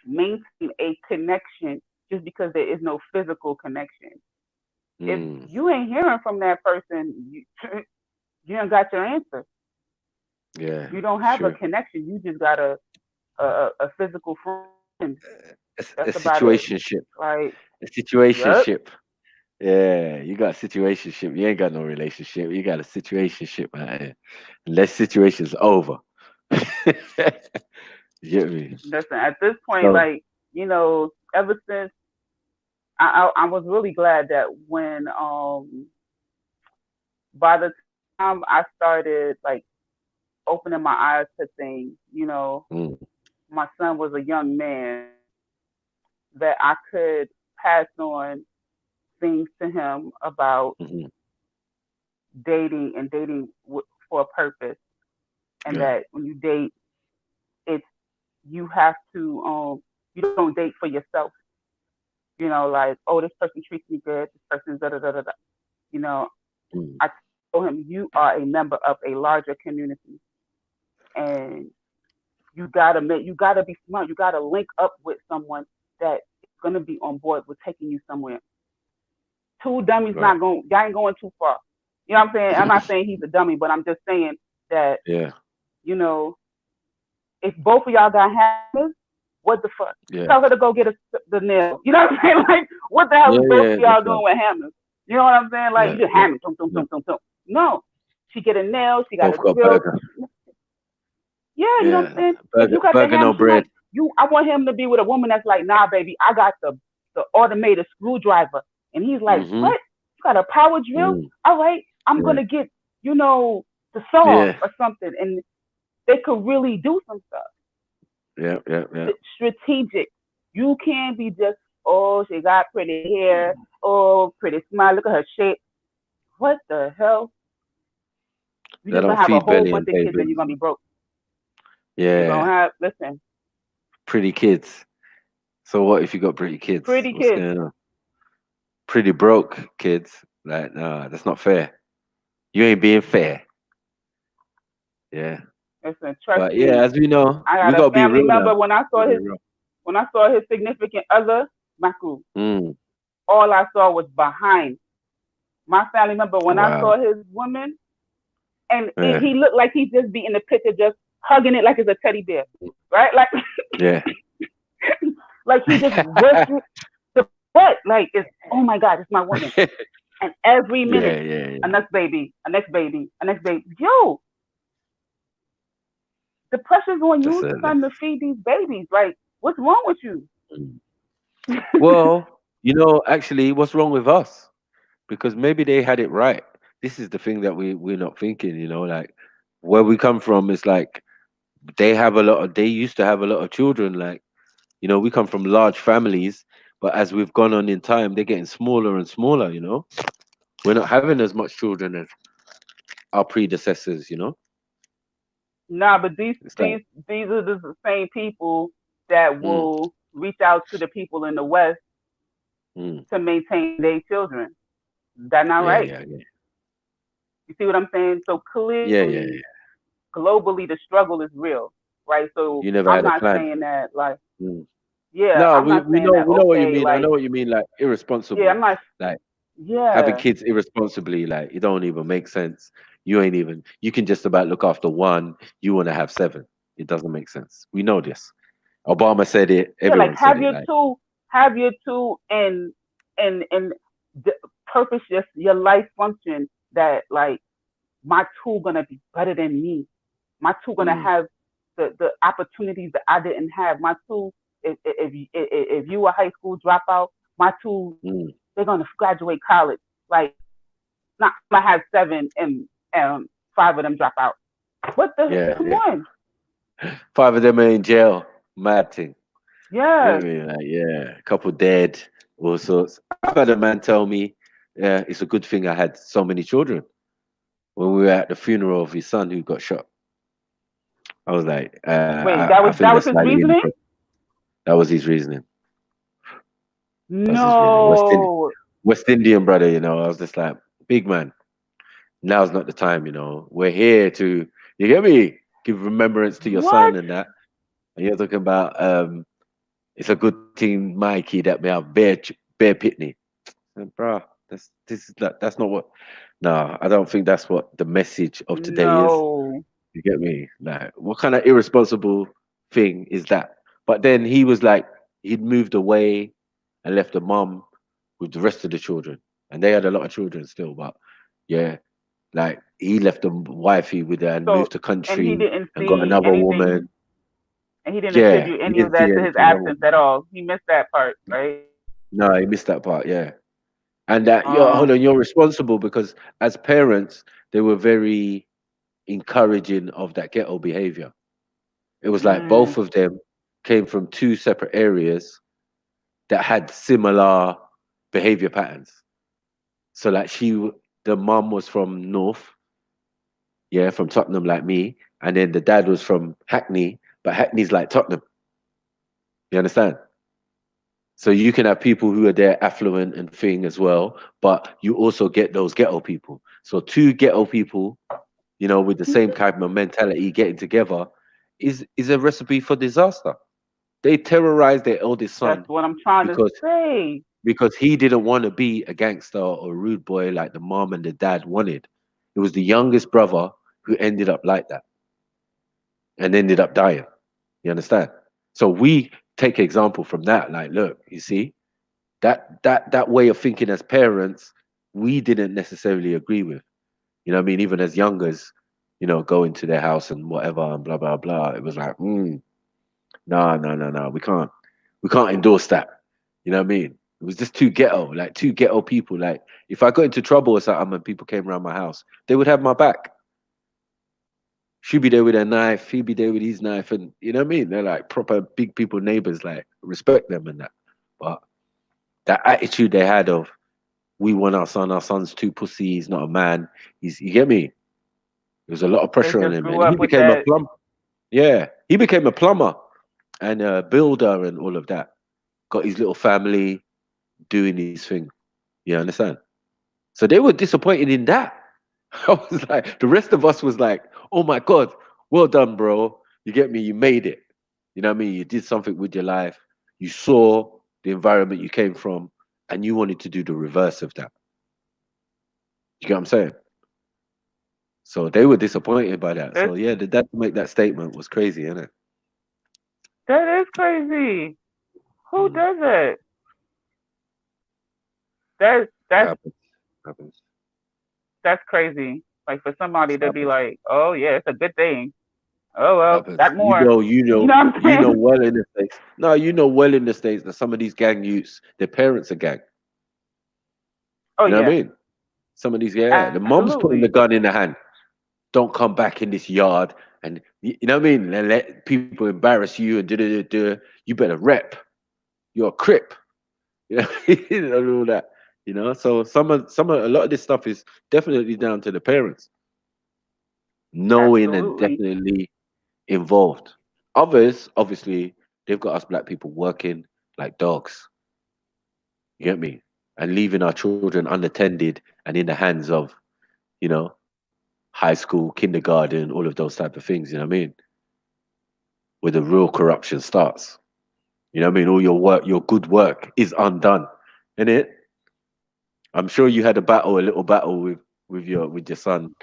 maintain a connection just because there is no physical connection? If Mm, you ain't hearing from that person, you ain't got your answer. yeah. You don't It's have a true. connection. You just got a physical friend. A That's about it. situationship. Like, A yep. situationship. Yeah, you got a situationship. You ain't got no relationship. You got a situationship, man. Unless situation's over. You get me? Listen, at this point, So, like, ever since I was really glad that when by the time I started like opening my eyes to things, mm, my son was a young man that I could pass on things to him about mhm, dating and dating for a purpose, and yeah, that when you date, it's you have to you don't date for yourself. Like, oh, this person treats me good, this person's da da da da da. You know, mm, I told him you are a member of a larger community, and you gotta be smart. You gotta link up with someone that is gonna be on board with taking you somewhere. Two dummies right. not going. Y'all ain't going too far. You know what I'm saying? I'm not saying he's a dummy, but I'm just saying that Yeah, you know if both of y'all got hammers, what the fuck? yeah, Tell her to go get the nail. You know what I'm saying? Like, what the hell yeah, is both yeah. of That's y'all doing right. with hammers? You know what I'm saying? Like, Yeah, you just yeah, hammer, tum, tum, yeah. tum, tum, tum. No. She get a nail, she got Both a got drill. burger. Yeah, you know what I'm Yeah, saying? If burger, you got the burger, hammer, no she bread. like, I want him to be with a woman that's like, nah, baby, I got the automated screwdriver. And he's like, Mm-hmm. what? You got a power drill? Mm, All right, I'm yeah, going to get, the saw yeah, or something. And they could really do some stuff. yeah, yeah, yeah. Strategic. You can't be just, oh, she got pretty hair, oh, pretty smile, look at her shape. What the hell? You're They just don't gonna have a feed whole belly and bunch of pay kids and you're bills. gonna be broke. You're gonna Yeah, have listen, pretty kids. So what if you got pretty kids? pretty What's kids. going on? Pretty broke kids. Like, nah, that's not fair. You ain't being fair. Yeah. Listen, trust But yeah, me. as we know, I we had a gotta be family real member now. when I saw Gotta be his real. significant other, Maku, Mm, all I saw was behind. My family member when I wow. saw his woman and Yeah. he looked like he just be in the picture just hugging it like it's a teddy bear. Right? Like Yeah. like he just worked through the butt. Like it's oh my God, it's my woman. And every Yeah, minute, yeah, a yeah. next baby, a next baby, a next baby. Yo, the pressure's on That's you, it. son, to feed these babies. Like, what's wrong with you? Mm. Well, actually, what's wrong with us? Because maybe they had it right. This is the thing that we're not thinking. Like where we come from is like they used to have a lot of children. Like we come from large families, but as we've gone on in time, they're getting smaller and smaller. We're not having as much children as our predecessors. Nah, but these It's like, these these are the same people that mm, will reach out to the people in the West mm, to maintain their children. That not yeah, right. yeah, yeah, You see what I'm saying? So yeah, yeah, clearly, yeah. globally, the struggle is real, right? So You never I'm had a not plan. saying that like, Mm. yeah, No, I'm we, not we saying know that. we know what you Okay, mean. I know like, what you mean. Like yeah, irresponsible, I'm not. like having Yeah, kids irresponsibly. Like it don't even make sense. You ain't even. You can just about look after one. You want to have seven. It doesn't make sense. We know this. Obama said it. yeah, like Everyone said it. Like, have your two, and the purpose your life function that like my tool gonna be better than me. My tool gonna mm, have the opportunities that I didn't have. My tool, if you a high school dropout, my tool mm, they're gonna graduate college. Like not I'm gonna have seven and five of them drop out. What the yeah, come yeah. on? Five of them are in jail. Mad thing. You know Yeah. what I mean? Like, yeah, a couple dead, all sorts. I've had a man tell me, yeah, it's a good thing I had so many children. When we were at the funeral of his son who got shot, I was like, Wait, I think that was that's his slightly reasoning? hypocritical. That was his reasoning. That was his reasoning. No. West Indian brother, I was just like, big man, now's not the time, We're here to, you get me? Give remembrance to your son What? and that. And you're talking about, it's a good thing, Mikey, that may have bear pitney. And bro, that's not what. No, I don't think that's what the message of today is. No. You get me? Like, what kind of irresponsible thing is that? But then he was like, he'd moved away and left the mum with the rest of the children, and they had a lot of children still. But yeah, like he left the wifey with her and So moved to and he country didn't and got see another anything, woman. and he didn't Yeah, attribute he any of didn't see that to his anything wrong with absence it. at all. He missed that part, right? No, he missed that part. Yeah. And that hold Um, on, you're responsible because as parents, they were very encouraging of that ghetto behavior. It was like mm, both of them came from two separate areas that had similar behavior patterns. So like the mom was from North, yeah, from Tottenham like me, and then the dad was from Hackney, but Hackney's like Tottenham. You understand? So you can have people who are there affluent and thing as well, but you also get those ghetto people. So two ghetto people, with the same kind of mentality getting together is a recipe for disaster. They terrorized their eldest that's son what I'm trying to because say. he didn't want to be a gangster or a rude boy like the mom and the dad wanted. It was the youngest brother who ended up like that and ended up dying. You understand? So we take example from that. Like, look, you see, that way of thinking as parents, we didn't necessarily agree with. You know what I mean? Even as youngers, going to their house and whatever and blah blah blah. It was like, no, no, no, no, we can't endorse that. You know what I mean? It was just too ghetto, like two ghetto people. Like if I got into trouble or something and people came around my house, they would have my back. She'd be there with her knife, he'd be there with his knife, and you know what I mean? They're like proper big people, neighbors, like respect them and that. But that attitude they had of we want our son's too pussy, he's not a man. You get me? There was a lot of They pressure on just him, grew and he up with became a that. plumber. Yeah, he became a plumber and a builder and all of that. Got his little family doing his thing. You understand? So they were disappointed in that. I was like, the rest of us was like, oh my God, well done, bro. You get me? You made it. You know what I mean? You did something with your life. You saw the environment you came from and you wanted to do the reverse of that. You get what I'm saying? So they were disappointed by that. So It's, yeah, the dad to make that statement was crazy, isn't it? that is crazy. Who Mm. does it? That It that's happens. Happens. that's crazy. Like for somebody It to be happens. like, oh yeah, it's a good thing. Oh well, Because that more. you You know, know what I'm you know saying? well in the States. No, you know well in the States that some of these gang youths, their parents are gang. Oh You know what I yeah, mean? Some of these, yeah, the mom's putting the absolutely. gun in the hand. Don't come back in this yard, and you know what I mean. And let people embarrass you and do. You better rep. You're a crip. You know, and all that. You know, so a lot of this stuff is definitely down to the parents knowing and Absolutely. definitely involved. Others, obviously, they've got us black people working like dogs. You get me? And leaving our children unattended and in the hands of, you know, high school, kindergarten, all of those type of things. You know what I mean? Where the real corruption starts. You know what I mean? All your work, your good work, is undone, isn't it? I'm sure you had a little battle with your son,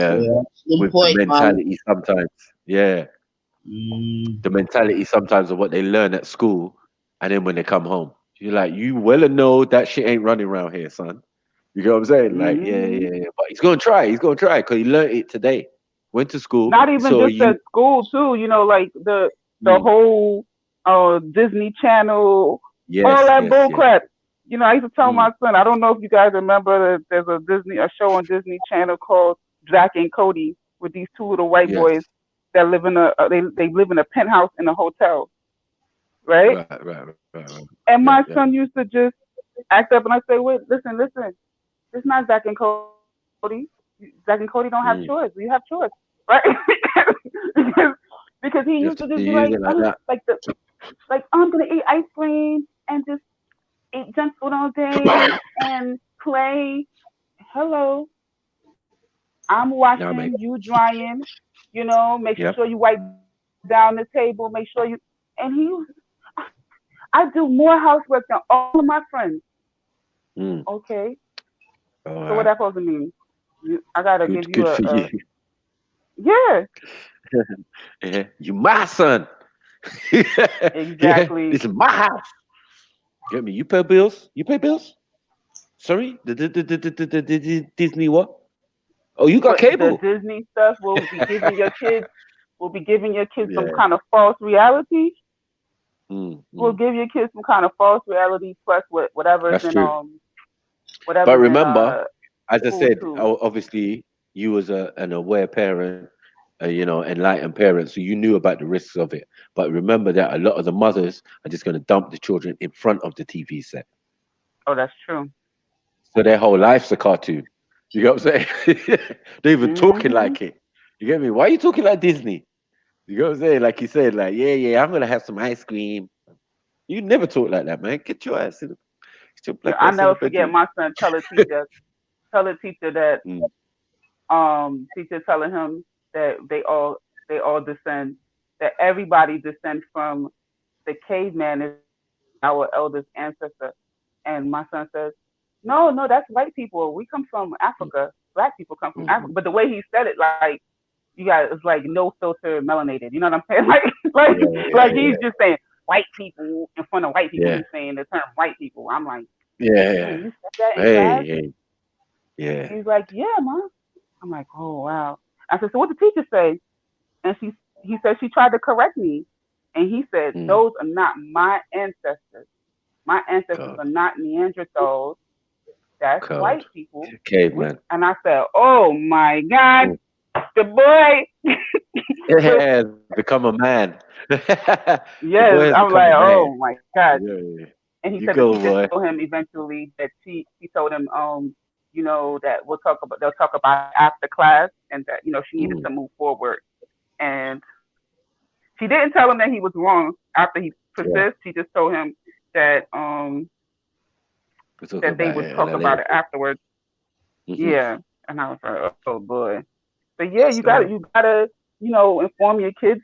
Yeah, good with the point, man. mentality sometimes. Yeah, Mm. the mentality sometimes of what they learn at school, and then when they come home, you're like, you well know that shit ain't running around here, son. You get what I'm saying? Like, yeah, Hmm. yeah, yeah. But he's gonna try. He's gonna try because he learned it today. Went to school. Not He even saw just you. at school too. You know, like the Mm, whole Disney Channel, all yes, that yes, bull yes. crap. You know, I used to tell Mm, my son. I don't know if you guys remember that there's a show on Disney Channel called Jack and Cody with these two little white yes. boys that live in they live in a penthouse in a hotel, right? Right. And Yeah, my yeah. son used to just act up, and I say, wait, listen, it's not Zack and Cody. Zack and Cody don't have chores. Mm. We have chores, right? because, because he You have used to to just be use like, it like that. I'm gonna eat ice cream and just eat junk food all day and play. Hello, I'm Yeah, mate. washing, you drying. You know, make Yep. sure you wipe down the table. Make sure you. And I do more housework than all of my friends. Mm. Okay, All so what right. that supposed to mean? I gotta give you Good for you. a yeah, Yeah. You my son. Yeah. exactly. This is my house. Get me. You pay bills? You pay bills? Sorry? The Disney what? Oh, you got What the cable? Disney stuff will be giving your kids some Yeah. kind of false reality. Mm, Will mm. give your kids some kind of false reality plus That's true. But whatever's in remember, as I school said, too. obviously you was an aware parent, you know, enlightened parent, so you knew about the risks of it. But remember that a lot of the mothers are just going to dump the children in front of the TV set, Oh, that's true. so their whole life's a cartoon. You get what I'm saying? They're even talking Hmm. like it. You get me? Why are you talking like Disney? You get what I'm saying? Like you said, like yeah, I'm gonna have some ice cream. You never talk like that, man. Get your Yeah, black I ass in never the forget bedroom. my son tell a teacher that Mm, teacher telling him that they all descend that everybody descends from the caveman is our eldest ancestor. And my son says, no, that's white people. We come from mm, Africa. Black people come from Africa. mm. But the way he said it, like you guys, it's like no filter, melanated. You know what I'm saying? Like, like Yeah, he's just saying white people in front of white people. yeah, He's saying the term white people. I'm like, yeah. man, you said that in Hey, class? hey, yeah. He's like, yeah, mom. I'm like, oh wow. I said, so what the teacher say? And he said she tried to correct me, and he said Mm, those are not my ancestors. My ancestors God, are not Neanderthals. That's God. white people. Caveman. And I said, oh my God, Mm. the boy. but Yeah, become a man. The yes, boy has I'm become like, a man. oh my God. Yeah, yeah. And he You said the go, teacher boy. told him eventually that she told him, that they'll talk about it after class, and that she needed Mm, to move forward. And she didn't tell him that he was wrong after he yeah, persists. She just told him that we'll talk that they about would it at talk a about later it date. afterwards. Hmm. Yeah. And I was like, oh boy. But yeah, So you gotta, inform your kids.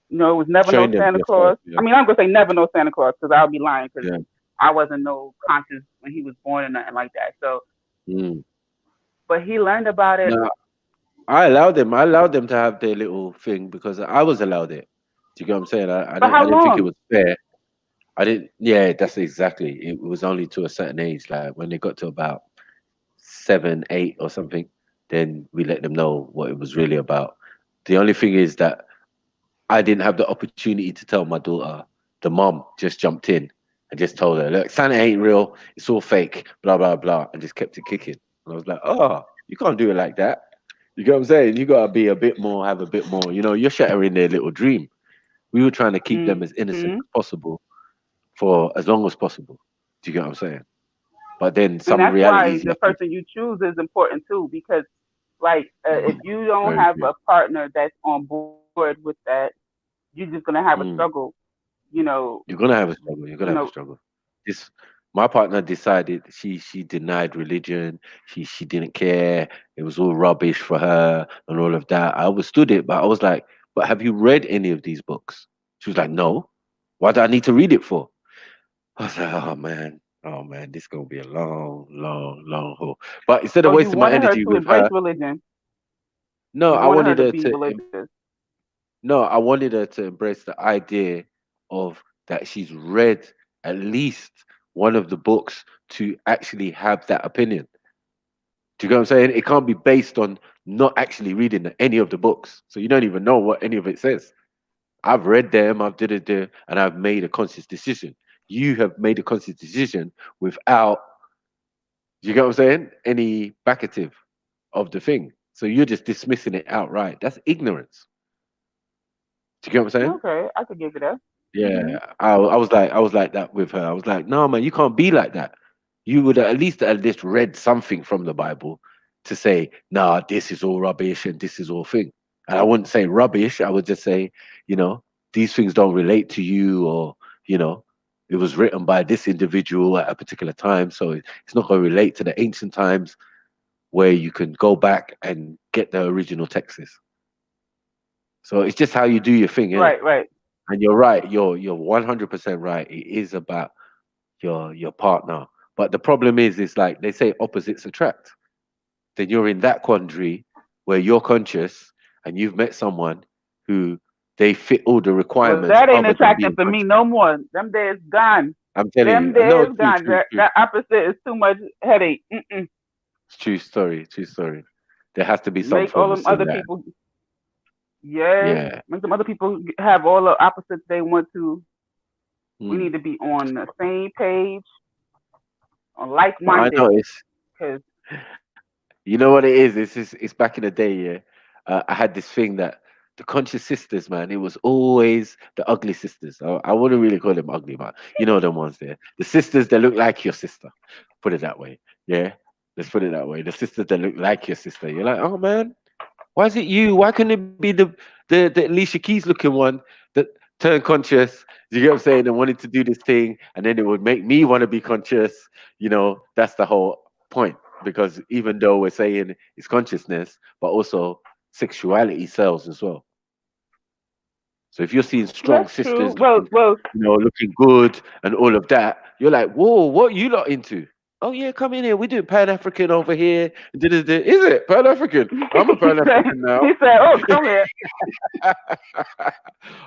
It was never no train them Santa yourself. Claus. Yeah, I mean, I'm gonna say never no Santa Claus because I'll be lying because yeah. I wasn't no conscious when he was born or nothing like that. So, Mm. but he learned about it. No, I allowed them. I allowed them to have their little thing because I was allowed it. Do you get what I'm saying? I For didn't. I how didn't think it long? was fair. I didn't. Yeah, that's exactly. It was only to a certain age. Like when they got to about 7, 8, or something, then we let them know what it was really about. The only thing is that I didn't have the opportunity to tell my daughter. The mom just jumped in and just told her, "Look, Santa ain't real. It's all fake." Blah blah blah, and just kept it kicking. And I was like, "Oh, you can't do it like that." You get what I'm saying? You gotta be a bit more, have a bit more. You know, you're shattering their little dream. We were trying to keep them as innocent Mm-hmm. as possible for as long as possible. Do you get what I'm saying? But then And some that's why realities the hit you. person you choose is important too, because like if you don't Very have true. a partner that's on board with that, you're just gonna have a Mm. struggle. You know, You're gonna have a struggle. You're you gonna have a know. struggle. This my partner decided she denied religion. She didn't care. It was all rubbish for her and all of that. I understood it, but I was like, but have you read any of these books? She was like, no. Why do I need to read it for? I was like, oh man, this gonna be a long, long, long haul. But instead of Oh, you wasting my wanted her energy to with embrace her, religion. no, You I wanted her wanted to her be to religious. no, I wanted her to embrace the idea of that she's read at least one of the books to actually have that opinion. Do you get what I'm saying? It can't be based on not actually reading any of the books. So you don't even know what any of it says. I've read them, I've did it, and I've made a conscious decision. You have made a conscious decision without, you get what I'm saying? Any backative of the thing. So you're just dismissing it outright. That's ignorance. Do you get what I'm saying? Okay, I could give it up. Hmm. Yeah, I was like that with her. I was like, no, man, you can't be like that. You would at least read something from the Bible to say, nah, this is all rubbish and this is all thing. And I wouldn't say rubbish. I would just say, you know, these things don't relate to you, or you know, it was written by this individual at a particular time, so it's not going to relate to the ancient times where you can go back and get the original texts. So it's just how you do your thing, innit? Right, right. And you're right. You're 100% right. It is about your partner. But the problem is like they say, opposites attract. Then you're in that quandary where you're conscious and you've met someone who they fit all the Well, requirements that ain't other than attractive being for me conscious. no more. Them days gone. I'm telling Them you, no, days true, gone. true, true. That opposite is too much headache. Mm-mm. True story, true story. There has to be some Make all form of them other similarity. people. Yes, Yeah. make them other people have all the opposites they want to. We Mm. need to be on the same page, on like But I minded. noticed, Cause you know what it is? It's back in the day, yeah. I had this thing that the conscious sisters, man, it was always the ugly sisters. I wouldn't really call them ugly, but you know them ones there. The sisters that look like your sister. Put it that way. Yeah. Let's put it that way. The sisters that look like your sister. You're like, oh man, why is it you? Why couldn't it be the Alicia Keys looking one that turned conscious? You get what I'm saying? And wanted to do this thing, and then it would make me want to be conscious. You know, that's the whole point. Because even though we're saying it's consciousness, but also sexuality sells as well. So if you're seeing strong that's true. sisters Well, looking, well, you know, looking good and all of that, you're like, whoa, what you lot into? Oh yeah, come in here. We do Pan African over here. Da-da-da. Is it Pan African? I'm a he Pan said, African now. he said, "Oh, come here."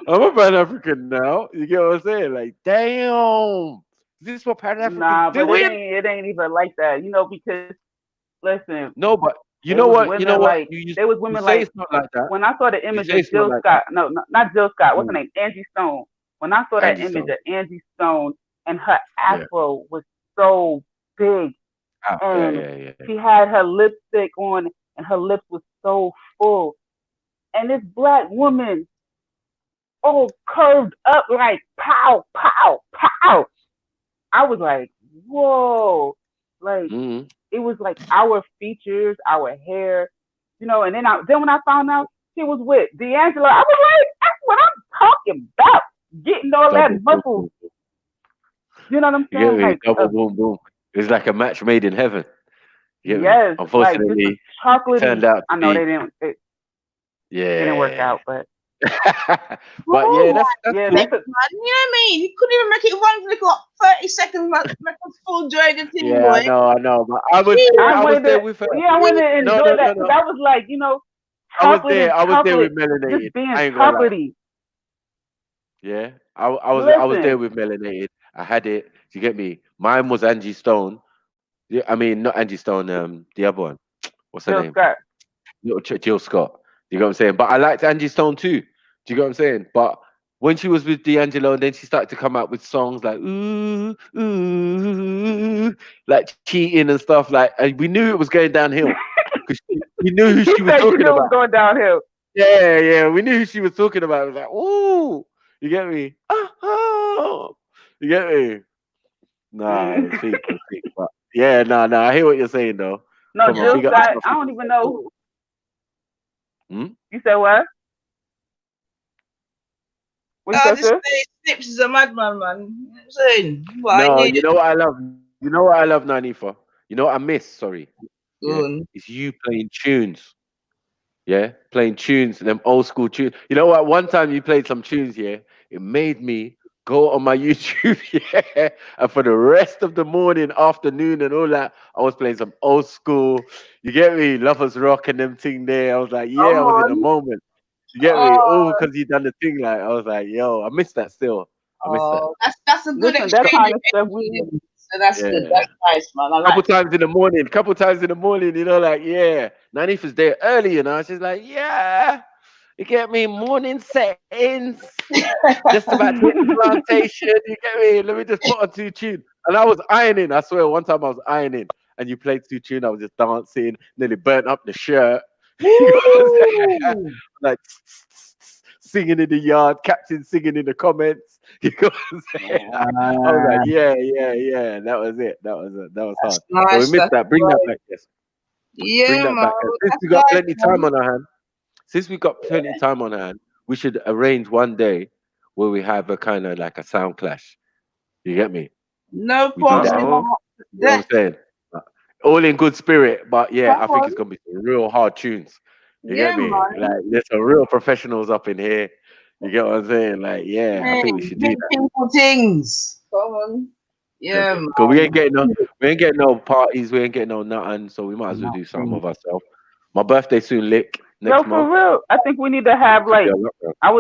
I'm a Pan African now. You get what I'm saying? Like, damn, is this what Pan Africans Nah, but doing? it ain't even like that, because listen, No, but you it know was what? You know women what? like You there was you women say like it's not like that. when I saw the You image say of it's not Jill like that. Scott, no, not Jill Scott, what's her Mm. name? Angie Stone. When I saw that Angie image Stone. of Angie Stone and her Yeah. afro was so big Yeah. and Yeah. Yeah. she had her lipstick on and her lips was so full. And this black woman all curved up like pow, pow, pow. I was like, whoa. Like Mm. it was like our features, our hair, and then when I found out she was with D'Angelo, I was like, that's what I'm talking about. Getting all that Double boom, muscle. boom, boom. You know what I'm You get saying? me? Like Double boom, boom. It's like a match made in heaven. You get me? yes, like just a Unfortunately, it turned chocolatey. out to I know be, they didn't work yeah. out, but But Oh yeah, my that's yeah, they cool. put man, you know what I mean? You couldn't even make it one flick up 30 seconds, make a full joy the thing, Yeah, boy. I know. But I I was wanted there to with her. yeah, I wanted to No, enjoy no, that no, because no. I was like, chocolate is I was there with chocolate, just melanated. being I ain't gonna lie. chocolatey. Yeah, I was there Listen, with melanated. I had it. Do you get me? Mine was Angie Stone. Yeah, I mean not Angie Stone. The other one. What's her Jill name? Scott. Little Jill Scott. You know what I'm saying? But I liked Angie Stone too. Do you get what I'm saying? But when she was with D'Angelo, then she started to come out with songs like ooh, ooh, like cheating and stuff. Like, and we knew it was going downhill because we knew who He she was said you talking knew it was about. going downhill. Yeah, we knew who she was talking about. It was like, ooh, you get me? Oh, you get me? Nah, it was peak. It was peak. But yeah, nah. I hear what you're saying though. No, Come on, Jill big up Scott. yourself. I don't even know. Hmm? You said what? What you said, This sis? Snips is a madman, man. You know what I'm saying? But I No, need you it. know what I love? You know what I love, Nanifa? You know what I miss? Sorry. Go Yeah. on. It's you playing tunes. Yeah. Playing tunes, them old school tunes. You know what? One time you played some tunes, yeah. It made me go on my YouTube, yeah. And for the rest of the morning, afternoon, and all that, I was playing some old school. You get me? Lovers Rock and them thing there. I was like, yeah, I Come was in the on. moment. You get me? Oh, Oh, because you done the thing. Like, I was like, yo, I miss that still. I miss that. oh, that's a good Listen, that exchange kind of of stuff we energy. So that's good. Yeah. That's nice, man. I Couple like it. times in the morning, you know, like, yeah. Nanif is there early, you know. She's like, yeah, you get me? Morning settings, just about to hit the plantation, you get me? Let me just put on two tunes. And I was ironing, I swear, one time I was ironing and you played two tunes, I was just dancing, nearly burnt up the shirt. You know what I'm saying? Woo! Like singing in the yard, captain singing in the comments. You know what I'm saying? I was like, Man, yeah. That was it. That was that's hard. So we nice. missed That's that. Bring that right. back, yes. Bring Yeah, that man. back. And since That's we got nice, plenty man. time on our hand, since we got plenty of time on our hand, we should arrange one day where we have a kind of like a sound clash. You get me? No We do that. problem. Uh-oh. You know what I'm saying? All in good spirit, but yeah, Come I think on. it's gonna be some real hard tunes. You get Yeah, me? man. Like there's some real professionals up in here. You get what I'm saying? Like, yeah, I Man, think we should do big that. people things. Come on. Yeah. Yeah, Cause man. we ain't getting no parties, we ain't getting no nothing, so we might as well do something Nothing. of ourselves. My birthday soon, lick Yo, next for month. real. I think we need to So it have could be a like lockdown. I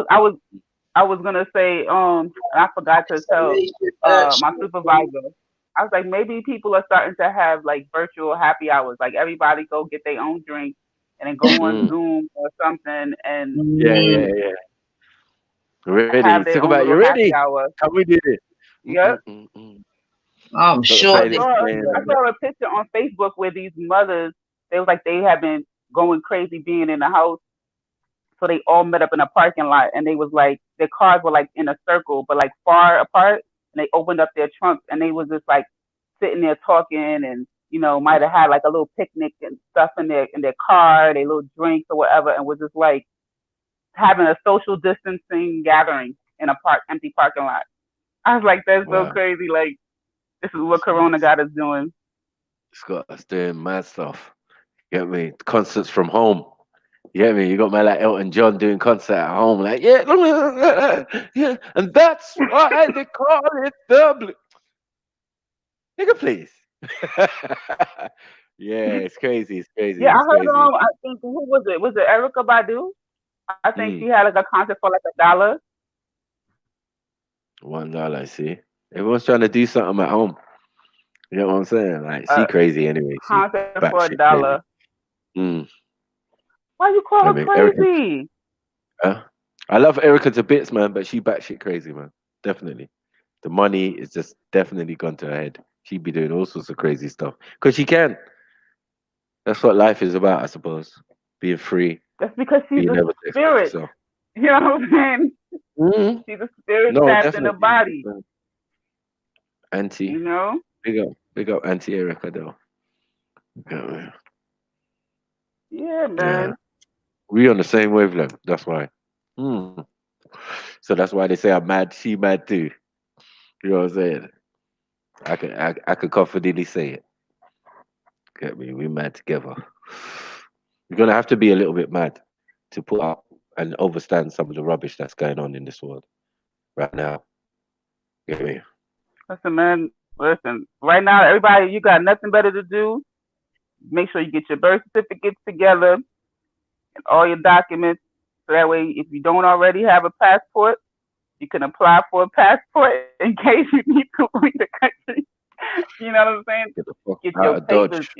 was gonna say, I forgot to tell my supervisor. I was like, maybe people are starting to have like virtual happy hours. Like everybody go get their own drink and then go on Mm. Zoom or something and Yeah. Ready? have their Talk own about you little happy ready? hour. Can we do it? Yep. I'm Got the I sure playlist they saw playing I and that. saw a picture on Facebook where these mothers, they was like they have been going crazy being in the house. So they all met up in a parking lot and they was like their cars were like in a circle but like far apart and they opened up their trunks and they was just like sitting there talking and might have had like a little picnic and stuff in their car, their little drinks or whatever, and was just like having a social distancing gathering in a empty parking lot. I was like, that's so Wow. crazy. Like this is what Corona got us doing. It's got us doing mad stuff. You get me? Concerts from home. You get me? You got my like Elton John doing concert at home, like yeah, and that's why they call it the blue. Nigga, please. Yeah, it's crazy. It's crazy. Yeah, I It's heard crazy. I think who was it? Was it Erica Badu? I think Mm. she had like a concert for like $1. $1, I see. Everyone's trying to do something at home. You know what I'm saying? Like she Uh, crazy anyway. She concert for batshit crazy. $1. Mm. Why you call I her mean, Erica. crazy? I love Erica to bits, man, but she batshit crazy, man. Definitely. The money is just definitely gone to her head. She be doing all sorts of crazy stuff because she can. That's what life is about, I suppose. Being free, That's because she's being a able to express spirit. yourself. You know what I'm saying? Mm. She's a spirit No, trapped in a definitely. body. Auntie, You know? big up, Auntie Erica, though. Yeah, Yeah, yeah. man. We on the same wavelength. That's why. Mm. So that's why they say I'm mad. She mad too. You know what I'm saying? I could confidently say it. Get me? We mad together. You're gonna have to be a little bit mad to put up and overstand some of the rubbish that's going on in this world right now. Get me? Listen, man. Listen. Right now, everybody, you got nothing better to do. Make sure you get your birth certificates together and all your documents. So that way, if you don't already have a passport, you can apply for a passport in case you need to leave the country. You know what I'm saying? Get the fuck Get out your of papers Dodge.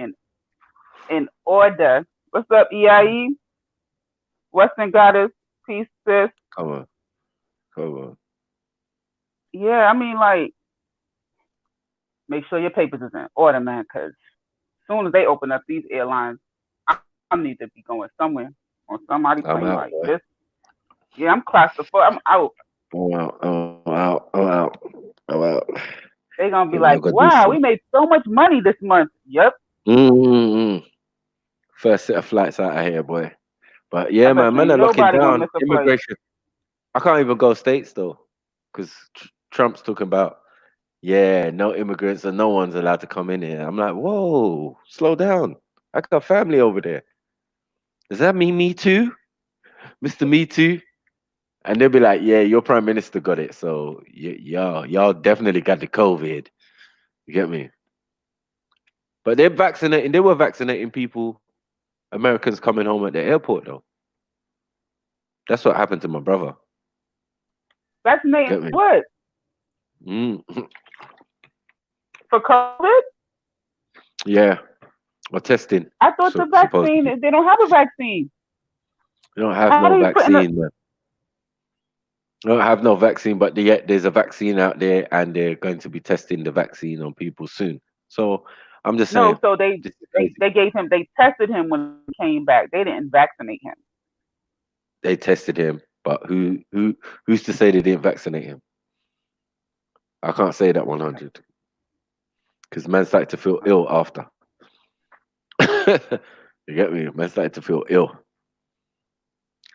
in order. What's up, EIE? Western Goddess, peace, sis. Come on. Come on. Yeah, I mean, like, make sure your papers is in order, man, because as soon as they open up these airlines, I need to be going somewhere on somebody's I'm plane out, like boy. this. Yeah, I'm claustrophobic. I'm out. I'm out. I'm out. I'm out. I'm out. They're gonna be Yeah, man, I like, gotta do wow, we some. made so much money this month. Yep. Mm-mm-mm. First set of flights out of here, boy. But I yeah, bet man, you man ain't are locking nobody gonna down miss a flight. immigration. I can't even go states though, because Trump's talking about, yeah, no immigrants and no one's allowed to come in here. I'm like, whoa, slow down. I got family over there. Does that mean me too, Mr. Me Too? And they'll be like, yeah, your prime minister got it, so y'all definitely got the COVID. You get me? But they're vaccinating. They were vaccinating people, Americans coming home at the airport though. That's what happened to my brother. Vaccinating Get me? what? Mm. For COVID? Yeah, or testing. I thought the vaccine, Supposedly, they don't have a vaccine. they don't have How no do you put in the, vaccine, man. They don't have no vaccine, but yet there's a vaccine out there, and they're going to be testing the vaccine on people soon. So I'm just no, saying, so this is crazy. they gave him, they tested him when he came back. They didn't vaccinate him. They tested him, but who's to say they didn't vaccinate him? I can't say that 100 because man started to feel ill after. You get me? Man started to feel ill.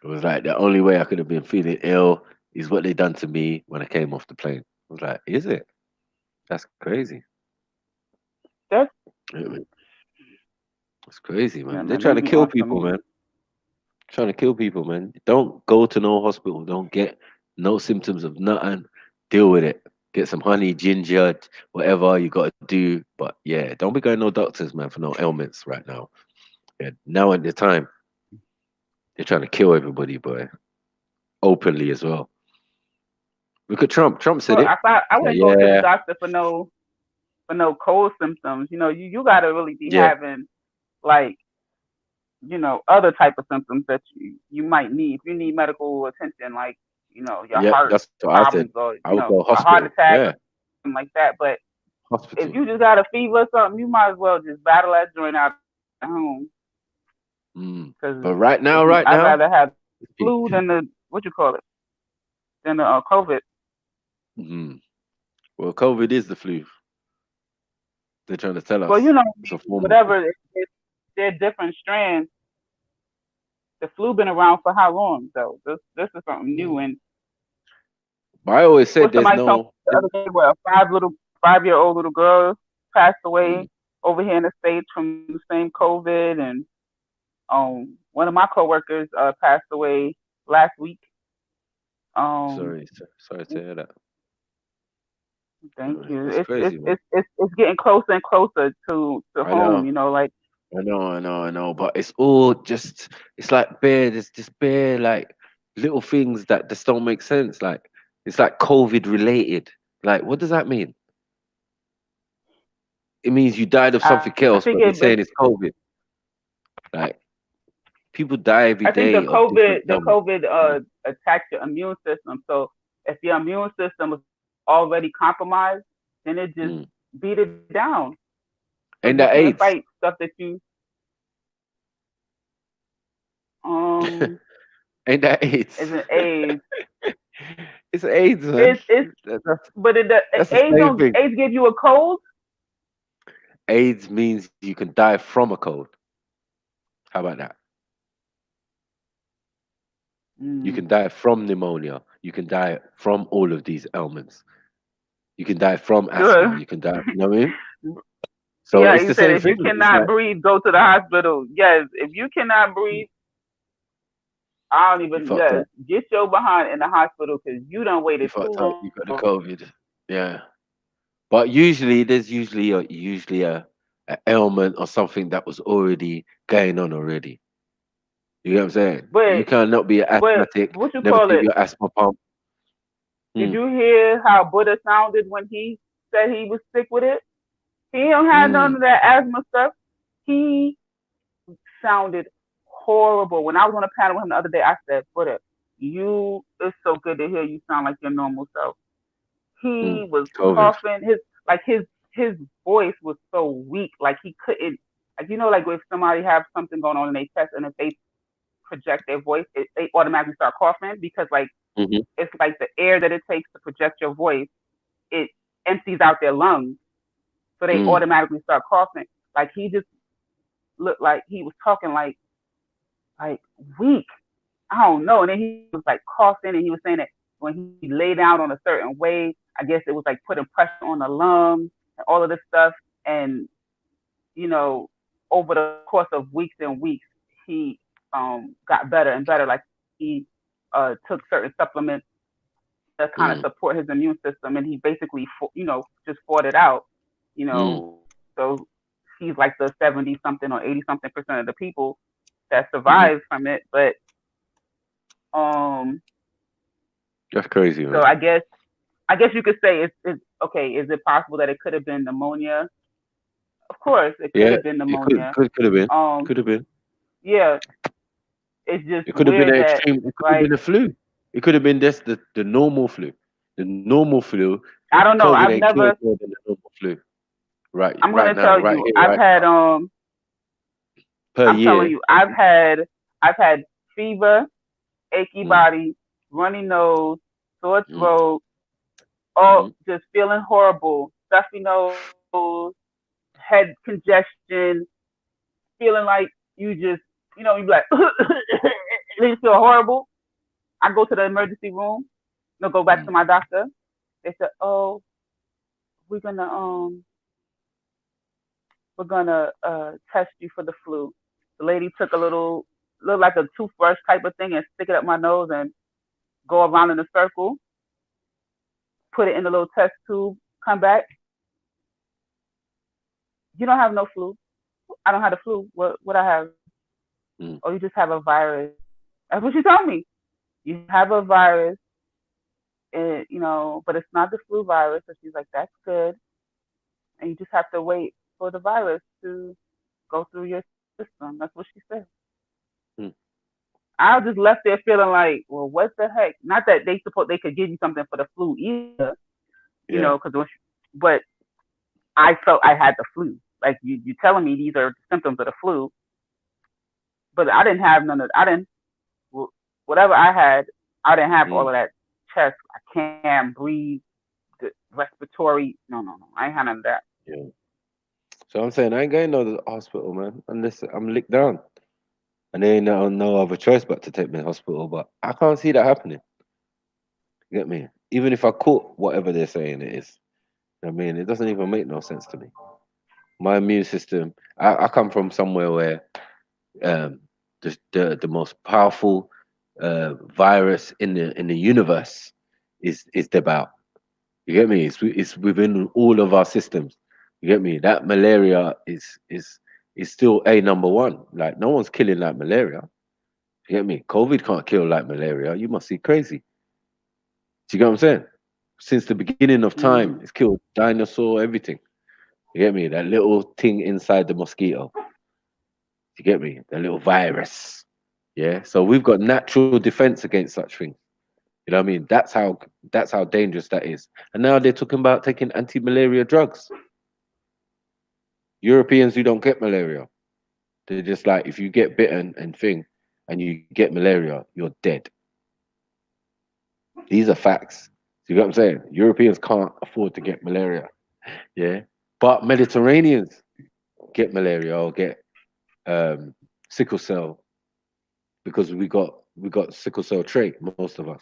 It was like the only way I could have been feeling ill is what they done to me when I came off the plane. I was like, is it? That's crazy. That's, You get me? It's crazy, yeah, man. They're man, trying to maybe kill on some, people, man. Trying to kill people, man. Don't go to no hospital. Don't get no symptoms of nothing. Deal with it. Get some honey, ginger, whatever you got to do. But yeah, don't be going no doctors, man, for no ailments right now. Yeah, now at the time, they're trying to kill everybody, boy, openly as well. Look at Trump. Trump said well, it. I Like, wouldn't go to the yeah, doctor for no cold symptoms. You know, you gotta really be yeah, having like, other type of symptoms that you might need. If you need medical attention, like, your yeah. heart That's what I said. problems or, I would go a heart hospital. attack or Yeah, something like that. But if hospital. you just got a fever or something, you might as well just battle that joint out at home. Mm. Because But right I'd now, rather have flu than the, what you call it, than the COVID. mm. Well, COVID is the flu. They're trying to tell Well, us it's a form of flu. whatever, they're different strands. The flu been around for how long, though? This is something new. Mm. And But I always what said there's somebody told me no. the other day, where a 5-year-old little girl passed away Mm. over here in the States from the same COVID. And one of my coworkers passed away last week. Sorry, sorry to hear that. Thank you. It's crazy, man. It's getting closer and closer to I home. know, Like, I know. But it's all just, it's like bare, there's just bare like little things that just don't make sense. Like it's like COVID related. Like, what does that mean? It means you died of I something I else, think but they're saying it's COVID. Like people die every I think the day of different ailments. COVID attacks your immune system. So if your immune system is already compromised, then it just Mm. beat it down. So Ain't you that can't AIDS? fight stuff that you Ain't that AIDS? isn't AIDS. It's AIDS, man. It's That's but that's the AIDS same don't thing. AIDS give you a cold? AIDS means you can die from a cold. How about that? You can die from pneumonia. You can die from all of these ailments. You can die from asthma. Good. You can die. You know what I mean? So Yeah, it's you the said same if you thing. It's cannot like, breathe, go to the hospital. Yes, if you cannot breathe, I don't you even. fucked Yes, up. get your behind in the hospital because you done You waited too fucked up. long. You got the COVID. Yeah. But there's usually a ailment or something that was already going on already. You know what I'm saying? You But cannot be an asthmatic, what you never call take it? your asthma pump. Did Mm, you hear how Buddha sounded when he said he was sick with it? He don't have none mm, of that asthma stuff. He sounded horrible. When I was on a panel with him the other day, I said, "Brother, it's so good to hear you sound like your normal self." He was COVID. coughing. His voice was so weak, like he couldn't, like, like if somebody have something going on in their chest, and if they project their voice, they automatically start coughing, because like Mm-hmm. it's like the air that it takes to project your voice, it empties out their lungs, so they automatically start coughing. Like he just looked like he was talking like weak. I don't know. And then he was like coughing, and he was saying that when he lay down on a certain way, I guess it was like putting pressure on the lungs and all of this stuff. And over the course of weeks and weeks, he got better and better. Like he took certain supplements to kind of support his immune system, and he basically just fought it out. So he's like the 70 something or 80 something percent of the people that survives from it. But That's crazy, so man. I guess you could say it's okay. Is it possible that it could have been pneumonia? Of course, it could have been it pneumonia. could have been. Could have been. Yeah, it's just It could have been weird an that, extreme. It could have like, been a flu. It could have been just the normal flu. The normal flu. I don't know. COVID I've ain't killed never. more than the normal flu. Right. I'm Right gonna now. tell Right you. here. I've Right had per I'm telling year. you. I've had fever, achy body, runny nose, sore throat, all just feeling horrible, stuffy nose, head congestion, feeling like you just, you be like, you feel horrible. I go to the emergency room, go back to my doctor. They said, "Oh, we're gonna test you for the flu." The lady took a look like a toothbrush type of thing, and stick it up my nose and go around in a circle, put it in the little test tube, come back. You don't have no flu. I don't have the flu. What I have? Oh, you just have a virus. That's what she told me. You have a virus, but it's not the flu virus. So she's like, "That's good," and you just have to wait for the virus to go through your system. That's what she said. I was just left there feeling like, well, what the heck? Not that they could give you something for the flu either, but I felt I had the flu. Like you telling me these are symptoms of the flu, but I didn't have none of. I didn't whatever I had. I didn't have all of that chest. I can't breathe. The respiratory. No. I ain't had none of that. Yeah. So I'm saying I ain't going to the hospital, man, unless I'm licked down. And there ain't no other choice but to take me to hospital. But I can't see that happening. You get me? Even if I caught whatever they're saying it is. I mean, it doesn't even make no sense to me. My immune system, I come from somewhere where the most powerful virus in the universe is the bout. You get me? It's within all of our systems. You get me? That malaria is still number one. Like no one's killing like malaria. You get me? COVID can't kill like malaria. You must be crazy. Do you get what I'm saying? Since the beginning of time, it's killed dinosaur, everything. You get me? That little thing inside the mosquito. You get me? That little virus. Yeah. So we've got natural defense against such things. You know what I mean? That's how dangerous that is. And now they're talking about taking anti-malaria drugs. Europeans who don't get malaria, they're just like, if you get bitten and you get malaria, you're dead. These are facts. You know what I'm saying? Europeans can't afford to get malaria. Yeah. But Mediterraneans get malaria or get sickle cell because we got sickle cell trait, most of us.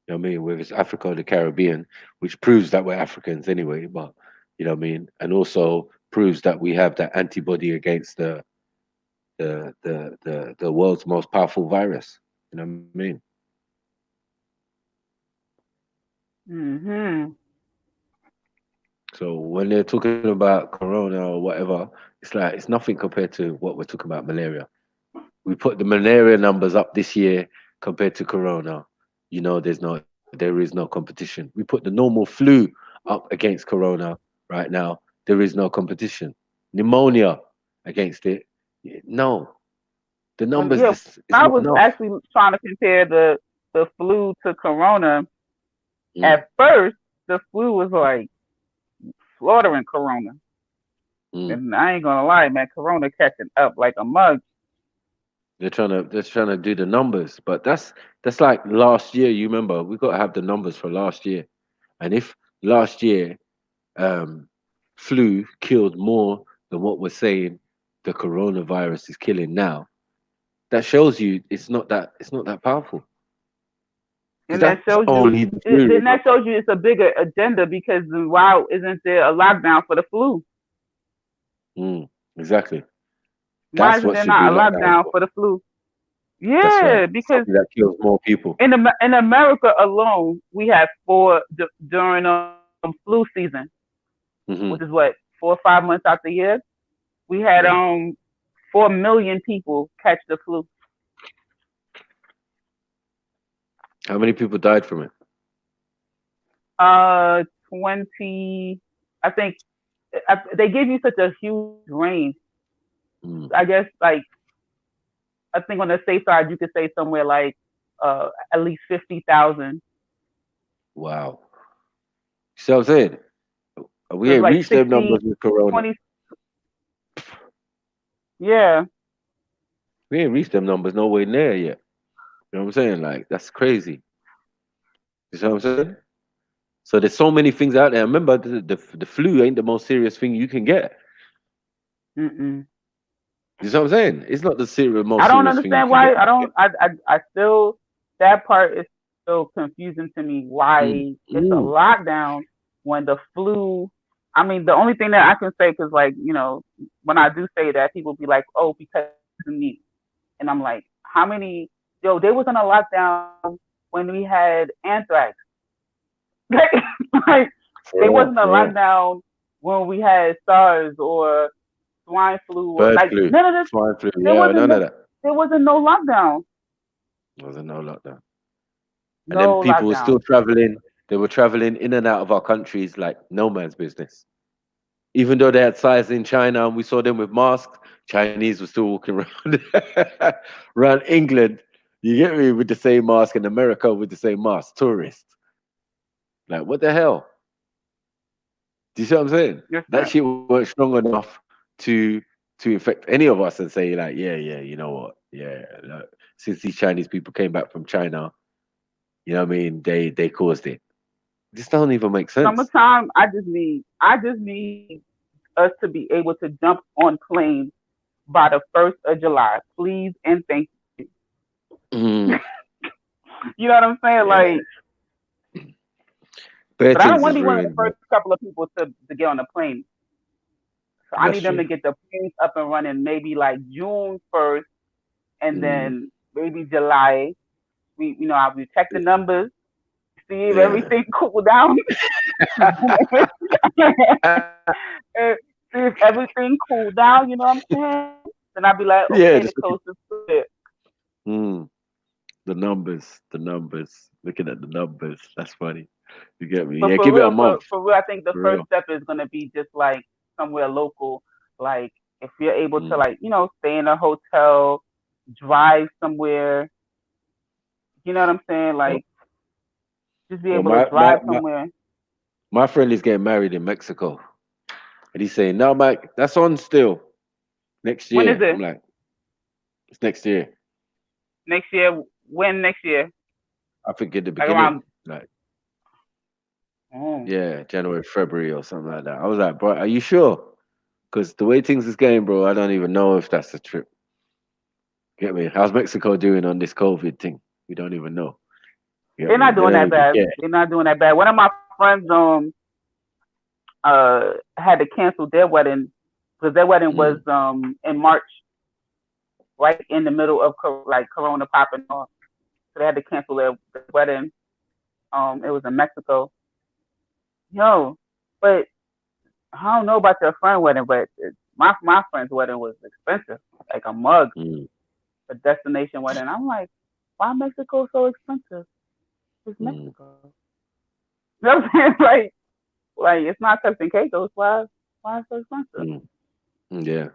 You know what I mean? Whether it's Africa or the Caribbean, which proves that we're Africans anyway, but you know what I mean? And also proves that we have that antibody against the world's most powerful virus. You know what I mean? So when they're talking about corona or whatever, it's like it's nothing compared to what we're talking about malaria. We put the malaria numbers up this year compared to corona. You know, there is no competition. We put the normal flu up against corona right now. There is no competition. Pneumonia against it. No. The numbers, Yeah, it's I not was enough. actually trying to compare the flu to corona. Mm. At first, the flu was like slaughtering corona. Mm. And I ain't gonna lie, man, corona catching up like a mug. They're trying to do the numbers, but that's like last year. You remember, we got to have the numbers for last year, and if last year flu killed more than what we're saying the coronavirus is killing now, that shows you it's not that powerful. Because And that that's shows you, only the flu. then that Remember? shows you it's a bigger agenda because why isn't there a lockdown for the flu? Exactly. Why That's isn't what there should be not a locked down lockdown for. for the flu? That's right. Yeah, because Something that kills more people. in America alone, we have during flu season, Hmm. which is what 4 or 5 months out the year. We had Yeah. 4 million people catch the flu. How many people died from it? 20. I think they give you such a huge range. Mm. I guess like I think on the safe side you could say somewhere like at least 50,000. Wow. So I'm saying we So it's ain't like reached them 60, numbers with Corona. 20. Yeah. We ain't reached them numbers nowhere near yet. You know what I'm saying? Like that's crazy. You see what I'm saying? So there's so many things out there. Remember, the flu ain't the most serious thing you can get. Mm-mm. You see what I'm saying? It's not the I most don't serious thing you understand can get. why. I still, that part is still confusing to me. Mm. Why it's a Mm. lockdown when the flu. I mean, the only thing that I can say, because like when I do say that, people be like, "Oh, because of me," and I'm like, "How many? Yo, they was on a lockdown when we had anthrax. Like, For they real, wasn't a for real. lockdown when we had SARS or swine flu or Bird like flu, none of this. swine flu. There Yeah, wasn't none of no. that. There wasn't no lockdown. There was no lockdown. And then No people were lockdown. still traveling. They were traveling in and out of our countries like no man's business. Even though they had sites in China and we saw them with masks, Chinese were still walking around around England. You get me with the same mask in America with the same mask, tourists. Like what the hell? Do you see what I'm saying? Yes, That sir. shit weren't strong enough to infect any of us and say like, yeah, you know what? Yeah, look, since these Chinese people came back from China, you know what I mean? They caused it. This doesn't even make sense. Summertime. I just need us to be able to jump on planes by the 1st of July, please and thank Mm, you. You know what I'm saying? yeah, Like, bare but I don't things want to is be one of the ruined. Man. first couple of people to get on the plane. So I That's need them to true. get the planes up and running maybe like June 1st, and Mm, then maybe July. I will check the numbers, see if yeah. everything cool down. And see if everything cool down, you know what I'm saying? Then I'd be like, Yeah, okay, the just looking. coast is clear. Mm, the numbers. Looking at the numbers. That's funny. You get me? But Yeah, for give it a real, month. I think the For first real. step is gonna be just like somewhere local. Like if you're able to Mm. like, stay in a hotel, drive somewhere, you know what I'm saying? Well, Like just be well, able to drive somewhere. my friend is getting married in Mexico, and he's saying, "No, Mike, that's on still next When is year." I'm it? like, "It's next year." Next year? When next year? I think at the Like beginning, around like oh. yeah, January, February, or something like that. I was like, "Bro, are you sure?" Because the way things is going, bro, I don't even know if that's the trip. Get me? How's Mexico doing on this COVID thing? We don't even know. Get They're me? not They doing don't that even bad. care. They're not doing that bad. One of my friends had to cancel their wedding because their wedding was Mm, in March, right in the middle of like Corona popping off. So they had to cancel their wedding. It was in Mexico. Yo, but I don't know about your friend wedding, but my friend's wedding was expensive, like a mug, mm, a destination wedding. I'm like, why Mexico so expensive? It's mm, Mexico. You know what I'm saying? Like it's not Turks and Caicos. Why it's so expensive? mm. Yeah.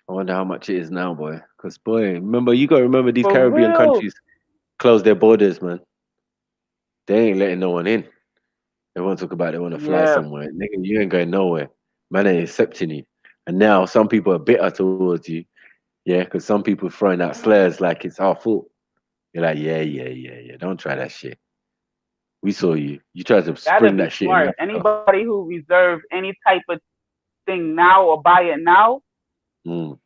I wonder how much it is now, boy. Because boy, remember you gotta remember these For Caribbean real. countries close their borders, man. They ain't letting no one in. Everyone talk about they want to fly Yeah, somewhere. Nigga, you ain't going nowhere. Man ain't accepting you. And now some people are bitter towards you. Yeah, because some people throwing out slurs like it's our fault. You're like, yeah. Don't try that shit. We saw you. You tried to spring that'd that be shit in smart. Africa. Anybody who reserves any type of thing now or buy it now, Mm,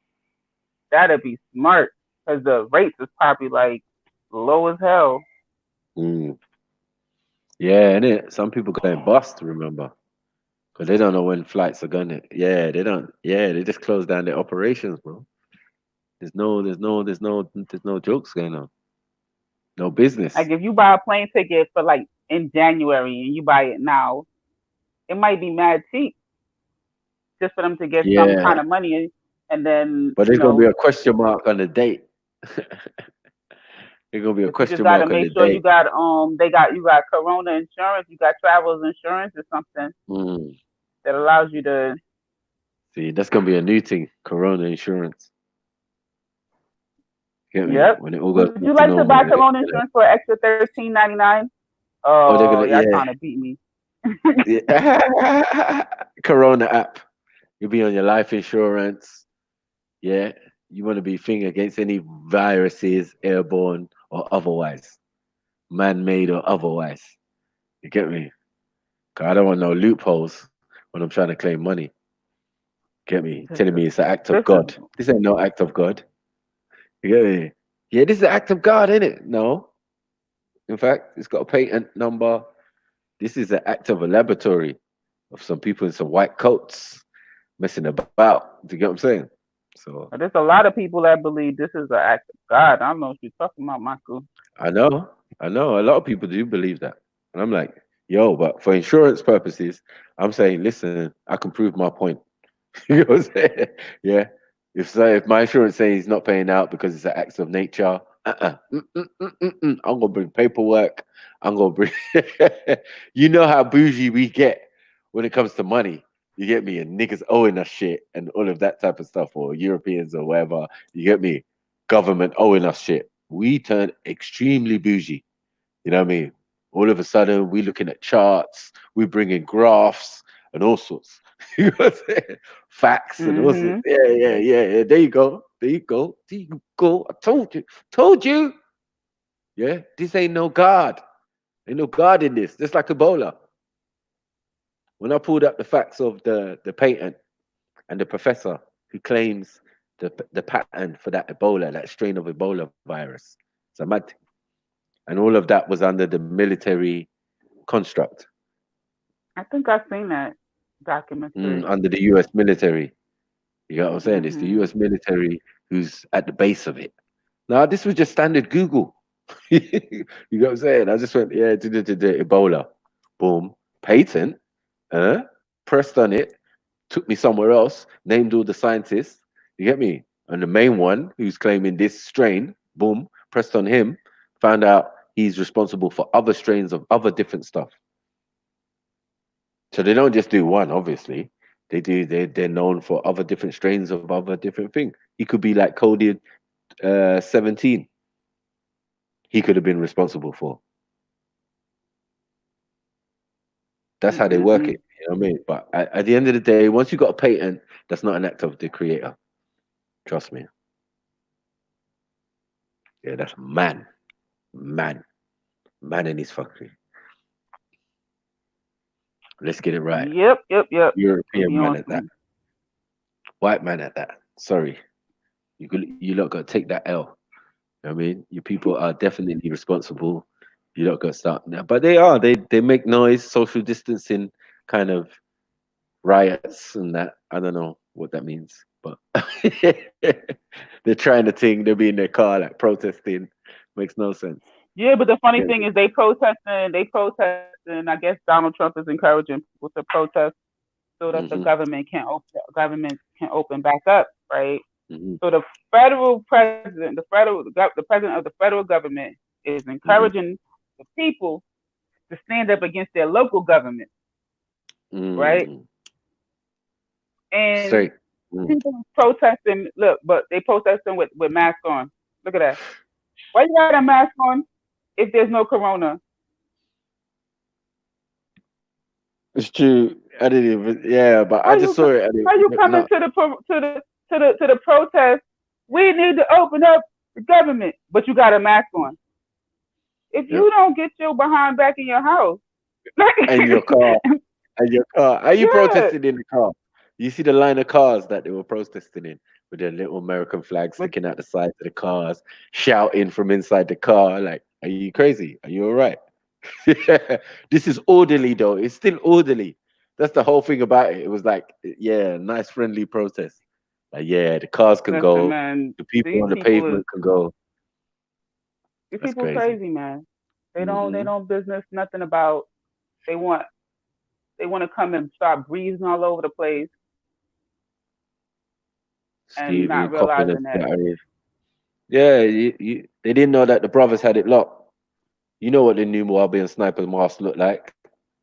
that'd be smart. Because the rates is probably like low as hell. mm. Yeah, and it. Some people going bust, remember. Because they don't know when flights are gonna. Yeah, they don't. Yeah, they just close down their operations, bro. There's no jokes going on. No business. Like if you buy a plane ticket for like in January and you buy it now, it might be mad cheap just for them to get some Yeah, kind of money, and then but there's gonna be a question mark on the date. There's gonna be a but you just question gotta mark on make the sure you date. got you got Corona insurance, you got travelers insurance or something Mm. that allows you to. See, that's gonna be a new thing. Corona insurance. Get me? Yep. When it all goes Would you back to like to buy normal, Corona insurance for an extra $13.99? they're Oh, gonna, y'all yeah, trying to beat me. yeah. Corona app. You'll be on your life insurance. Yeah, you want to be thing against any viruses, airborne or otherwise, man-made or otherwise. You get me? 'Cause I don't want no loopholes when I'm trying to claim money. Get me? Telling me it's an act of This is God. This ain't no act of God. You get me? Yeah, this is an act of God, ain't it? No. In fact, it's got a patent number. This is an act of a laboratory of some people in some white coats messing about. Do you get what I'm saying? So there's a lot of people that believe this is an act of God. I don't know what you're talking about, Michael. I know, I know. A lot of people do believe that, and I'm like, yo, but for insurance purposes, I'm saying, listen, I can prove my point. You know what I'm saying? Yeah. If my insurance says he's not paying out because it's an act of nature, I'm gonna bring paperwork. I'm gonna bring. You know how bougie we get when it comes to money. You get me? And niggas owing us shit and all of that type of stuff, or Europeans or whatever. You get me? Government owing us shit. We turn extremely bougie. You know what I mean? All of a sudden, we looking at charts, we bring in graphs and all sorts. You know what I'm saying? Facts and all sorts. Mm-hmm. Yeah. There you go. There you go. I told you. Yeah, this ain't no God. Ain't no God in this. Just like Ebola. When I pulled up the facts of the patent and the professor who claims the patent for that Ebola, that strain of Ebola virus, it's a mad thing. And all of that was under the military construct, I think I've seen that documentary. under the US military. You know what I'm saying? It's the Mm-hmm. US military who's at the base of it. Now, this was just standard Google. You know what I'm saying? I just went, yeah, Ebola. Boom. Patent. Pressed on it. Took me somewhere else. Named all the scientists. You get me? And the main one who's claiming this strain, boom, pressed on him. Found out he's responsible for other strains of other different stuff. So they don't just do one, obviously. They're known for other different strains of other different things. He could be like coded 17. He could have been responsible for. That's how they work Mm-mm. it. You know what I mean? But at the end of the day, once you got a patent, that's not an act of the creator. Trust me. Yeah, that's man, man in his factory. Let's get it right. Yep. To European be man on at that. some. White man at that. Sorry, you lot got to take that L. I mean, you people are definitely responsible. You don't got to start now, but they are. They make noise, social distancing, kind of riots and that. I don't know what that means, but they're trying to thing. They'll be in their car like protesting. Makes no sense. Yeah, but the funny Yeah. thing is they protesting. They protesting. I guess Donald Trump is encouraging people to protest so that the Hmm. government can open back up, right? Hmm. So the federal president, the president of the federal government is Hmm. encouraging the people to stand up against their local government, right? Mm. And Straight. People protesting. Look, but they protesting with masks on. Look at that. Why you got a mask on if there's no corona? It's true. I didn't even. Yeah, but I just saw it. And How you it coming no. to the protest? We need to open up the government, but you got a mask on. If you don't get your behind back in your house, And your car. And your car. Are you yeah, protesting in the car? You see the line of cars that they were protesting in with their little American flags but sticking out the sides of the cars, shouting from inside the car, like, are you crazy? Are you all right? This is orderly, though. It's still orderly. That's the whole thing about it. It was like, yeah, nice, friendly protest. Like, yeah, the cars can listen, go, man, the people on the pavement can go. these That's people crazy. crazy, man. They Hmm don't business nothing about. They want to come and start breathing all over the place and Stealing, not copying, and realizing that. scattering. Yeah, they didn't know that the brothers had it locked. You know what the new Moabian sniper mask looked like.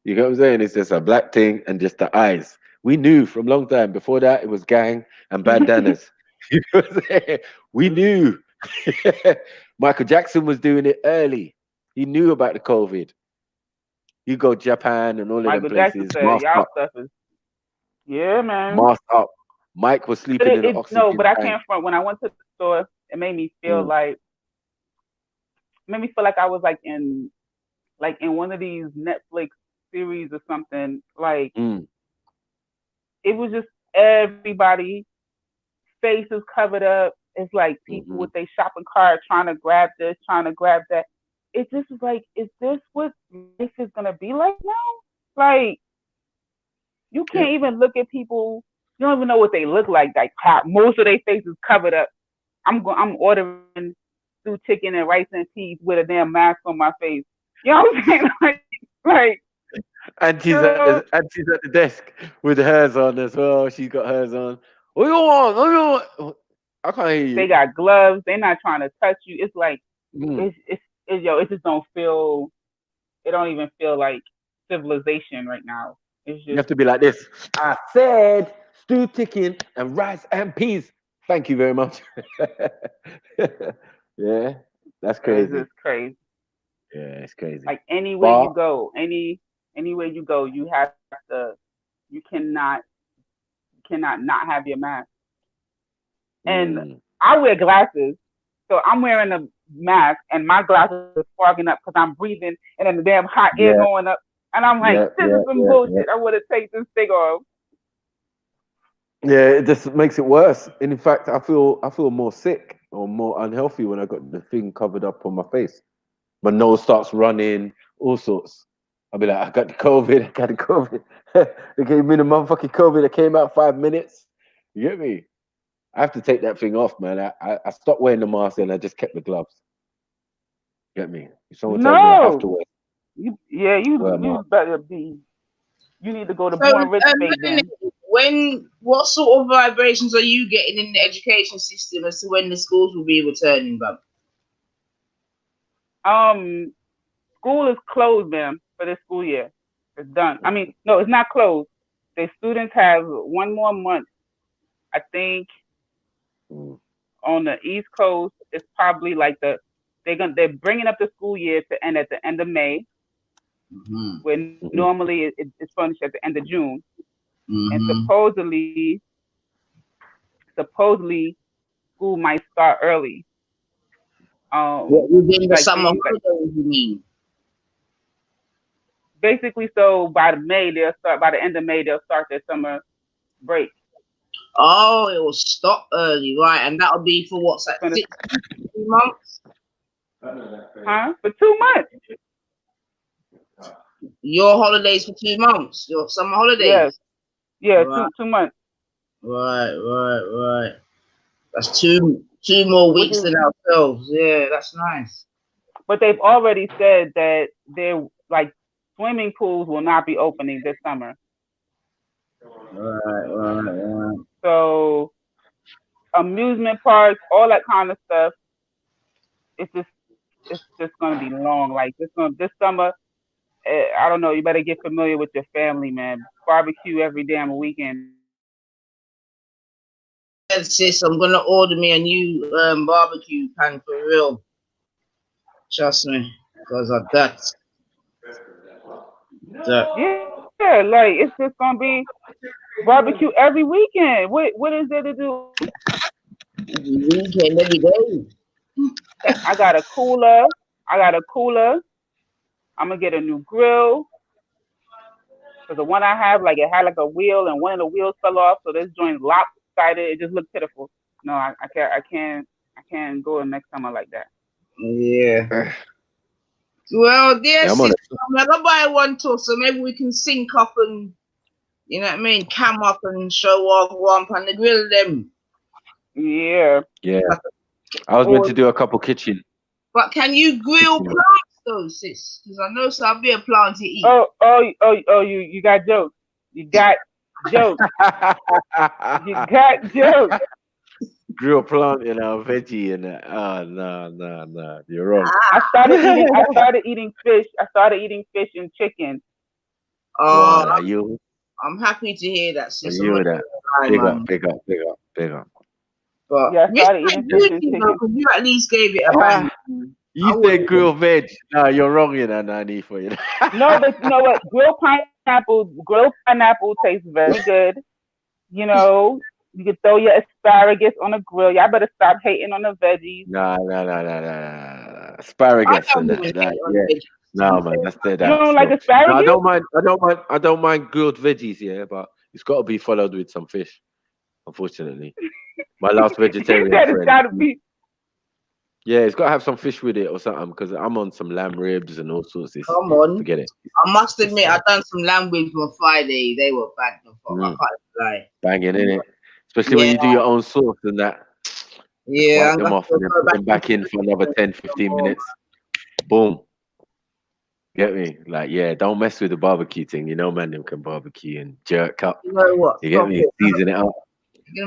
You get what I'm saying? It's just a black thing and just the eyes. We knew from long time. Before that, it was gang and bandanas. You know what I'm saying? We knew. Michael Jackson was doing it early. He knew about the COVID. You go Japan and all of them Michael Jackson places, said, masked "Y'all up, stuff is yeah, man." masked up. Mike was But sleeping in an no, oxygen but I tank. can't front. When I went to the store, it made me feel Mm, like I was like in one of these Netflix series or something. Like mm, it was just everybody faces covered up. It's like people mhm. with their shopping cart trying to grab this, trying to grab that. It just was like, is this what life is gonna be like now? Like you Yep. can't even look at people. You don't even know what they look like. Like most of their faces covered up. I'm ordering stew chicken and rice and peas with a damn mask on my face. You know what I'm saying? Like Auntie's at the desk with hers on as well. She's got hers on. What you want? What you want? I can't hear they you. got gloves. They're not trying to touch you. It's like Mm. it just don't feel. It don't even feel like civilization right now. It's You just have to be like this. I said stew chicken and rice and peas. Thank you very much. Yeah, that's it's crazy. just crazy. Yeah, it's crazy. Like anywhere But you go, anywhere you go, you have to. You cannot not have your mask. And mm, I wear glasses, so I'm wearing a mask, and my glasses are fogging up because I'm breathing, and then the damn hot air yeah, going up, and I'm like, yeah, this yeah, is some yeah, yeah. bullshit. I want to take this thing off. Yeah, it just makes it worse. And in fact, I feel more sick or more unhealthy when I got the thing covered up on my face. My nose starts running, all sorts. I'll be like, I got the COVID, I got the COVID. They gave me the motherfucking COVID. It came out 5 minutes. You get me? I have to take that thing off, man. I stopped wearing the mask and I just kept the gloves. Get me? If someone tells me I have to No, wear a you mask. better be. You need to go to So, Born Rich State Melanie, then. what sort of vibrations are you getting in the education system as to when the schools will be returning, bub? Um, School is closed, ma'am, for this school year. It's done. I mean, no, it's not closed. The students have one more month. I think Mm, on the East Coast, it's probably like they're bringing up the school year to end at the end of May, Mm-hmm. where mhm. normally it's finished at the end of June, and Mm-hmm. supposedly school might start early. What, within the Like summer things like holidays, you mean? basically, so by the end of May they'll start their summer break. Oh, it will stop early, right? And that'll be for what's It's that, gonna 6 months? for 2 months. Your holidays for 2 months, your summer Yes, holidays. yeah, Right, 2 months. right. That's two more Which weeks is, than ourselves. Yeah, that's nice. but they've already said that they're like swimming pools will not be opening this summer. Right. So amusement parks, all that kind of stuff. It's just gonna be long. Like this summer, I don't know. You better get familiar with your family, man. Barbecue every damn weekend. sis, I'm gonna order me a new barbecue pan for real. Trust me, because of that. Yeah, like it's just gonna be barbecue every weekend. What is there to do? Weekend every day. I got a cooler. I got a cooler. I'm gonna get a new grill because the one I have, like, it had like a wheel and one of the wheels fell off, so this joint lopsided. It just looked pitiful. No, I can't go next summer like that. Yeah. Well, dear Yeah, I'm on sister, it. I'm gonna buy one too, so maybe we can sync up and, you know what I mean, cam up and show off one on the grill them. Yeah. Yeah. I was meant to do a couple kitchen. But can you grill Kitchen. plants though, sis? Because I know some be a plant to eat. Oh, you got jokes. You got jokes. You got jokes. Grill plant, you know, veggie and that. Oh, no. You're wrong. I started eating fish. I started eating fish and chicken. Oh, Wow, you. I'm happy to hear that, Are sis. you with that? Big up. But Yeah, I started eating fish and because chicken. you at least gave it a bang. You said grilled veg. No, you're wrong, you know, Nani, for you. No, but you know what? Grilled pineapple tastes very good. You know, you can throw your asparagus on a grill. Y'all better stop hating on the veggies. No. Asparagus I and don't that. even hate on Yeah. veggies. No, man, that's You don't like no, asparagus? I don't mind grilled veggies, yeah, but it's got to be followed with some fish. Unfortunately, my last You vegetarian said it's friend. gotta be. Yeah, it's got to have some fish with it or something because I'm on some lamb ribs and all sorts. Come on. Forget it. I must admit, I done some language on Friday. They were bad. I can't lie. Banging in it, especially when you do your own sauce and that. Yeah, Wipe them off and then put them back in for another 10, 15 minutes. Boom. Get me? Like, yeah, don't mess with the barbecue thing. You know, man, them can barbecue and jerk up. You know what? You get me? Season it up.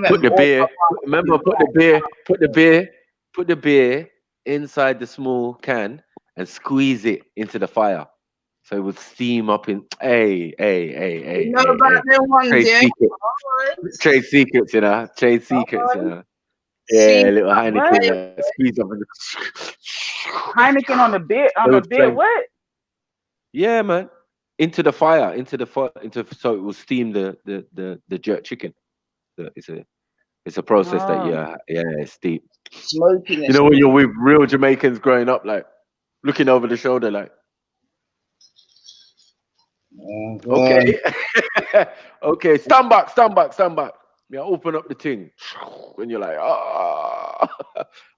Put the beer. Remember, put the beer inside the small can and squeeze it into the fire, so it would steam up in. Hey. You know about them ones, Trade yeah? secrets. Trade secrets, you know. Trade secrets, you know. See, Yeah, little Heineken, squeeze up. Heineken on the beer. What? Yeah, man. Into the fire, so it will steam the jerk chicken. It's a process that it's deep. Smoking. You know when you're with real Jamaicans growing up, like looking over the shoulder, like, okay, okay, stand back. Yeah, open up the thing, and you're like,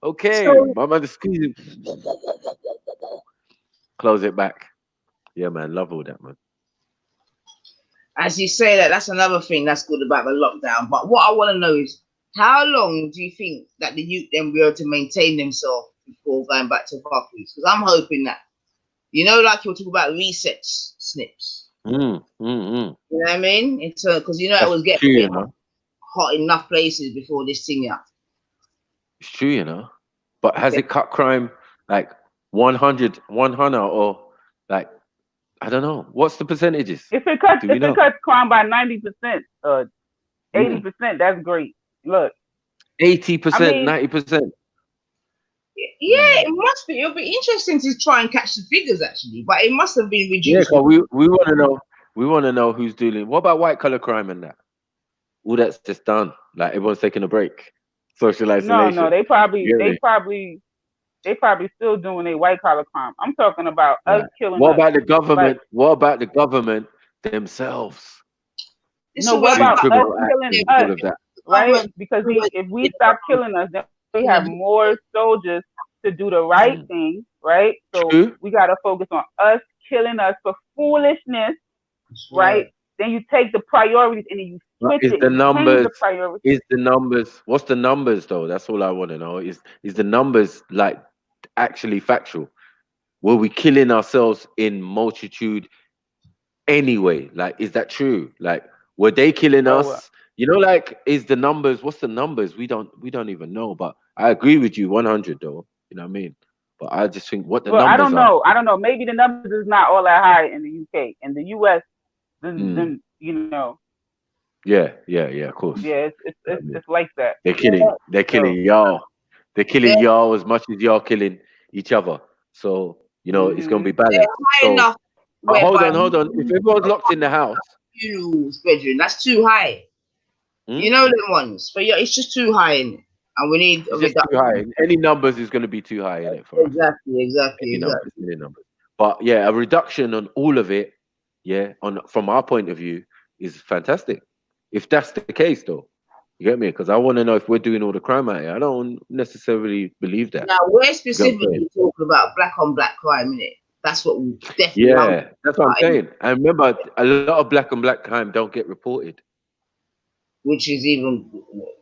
okay, my man is squeezing. Close it back. Yeah, man, love all that, man. As you say that's another thing that's good about the lockdown. But what I want to know is, how long do you think that the youth then will be able to maintain themselves before going back to factories? Because I'm hoping that, you know, like you're talking about resets, snips. You know what I mean? It's because you know it was getting hot enough places before this thing. Yeah, it's true, you know. But has it cut crime like 100 or like, I don't know. What's the percentages? If it cuts crime by 90%, 80%, that's great. Look, 80%, 90%. Yeah, it must be. It'll be interesting to try and catch the figures actually, but it must have been reduced. Yeah, we want to know. We want to know who's doing. What about white collar crime and that? All that's just done. Like everyone's taking a break. Social isolation. No, they probably still doing a white collar crime. I'm talking about us killing. What about the government? What about the government themselves? No, what about us killing us? Right? Because if we stop killing us, then we have more soldiers to do the right thing, right? So we got to focus on us killing us for foolishness, right? Then you take the priorities and then you switch it. The numbers? Is the numbers? What's the numbers though? That's all I want to know. Is the numbers like actually factual? Were we killing ourselves in multitude anyway? Like, is that true? Like, were they killing us? You know, like, is the numbers? What's the numbers? We don't even know. But I agree with you 100 though. You know what I mean? But I just think what the numbers are. I don't know. Maybe the numbers is not all that high in the UK. In the US, then you know. Yeah, of course. Yeah, it's like that. They're killing y'all. They're killing y'all as much as y'all killing each other. So, it's gonna be They're balanced. high So enough hold whereby on. If everyone's locked in the house, funerals, bedroom, that's too high. You know them ones. But yeah, it's just too high in it. And we need a it's just too high. Any numbers is gonna be too high in it for us. Exactly. Any numbers. But yeah, a reduction on all of it, from our point of view, is fantastic. If that's the case, though, you get me? Because I want to know if we're doing all the crime out here. I don't necessarily believe that. Now we're specifically talking about black on black crime, innit? That's what we definitely. Yeah, that's what I'm saying. And remember, a lot of black on black crime don't get reported, which is even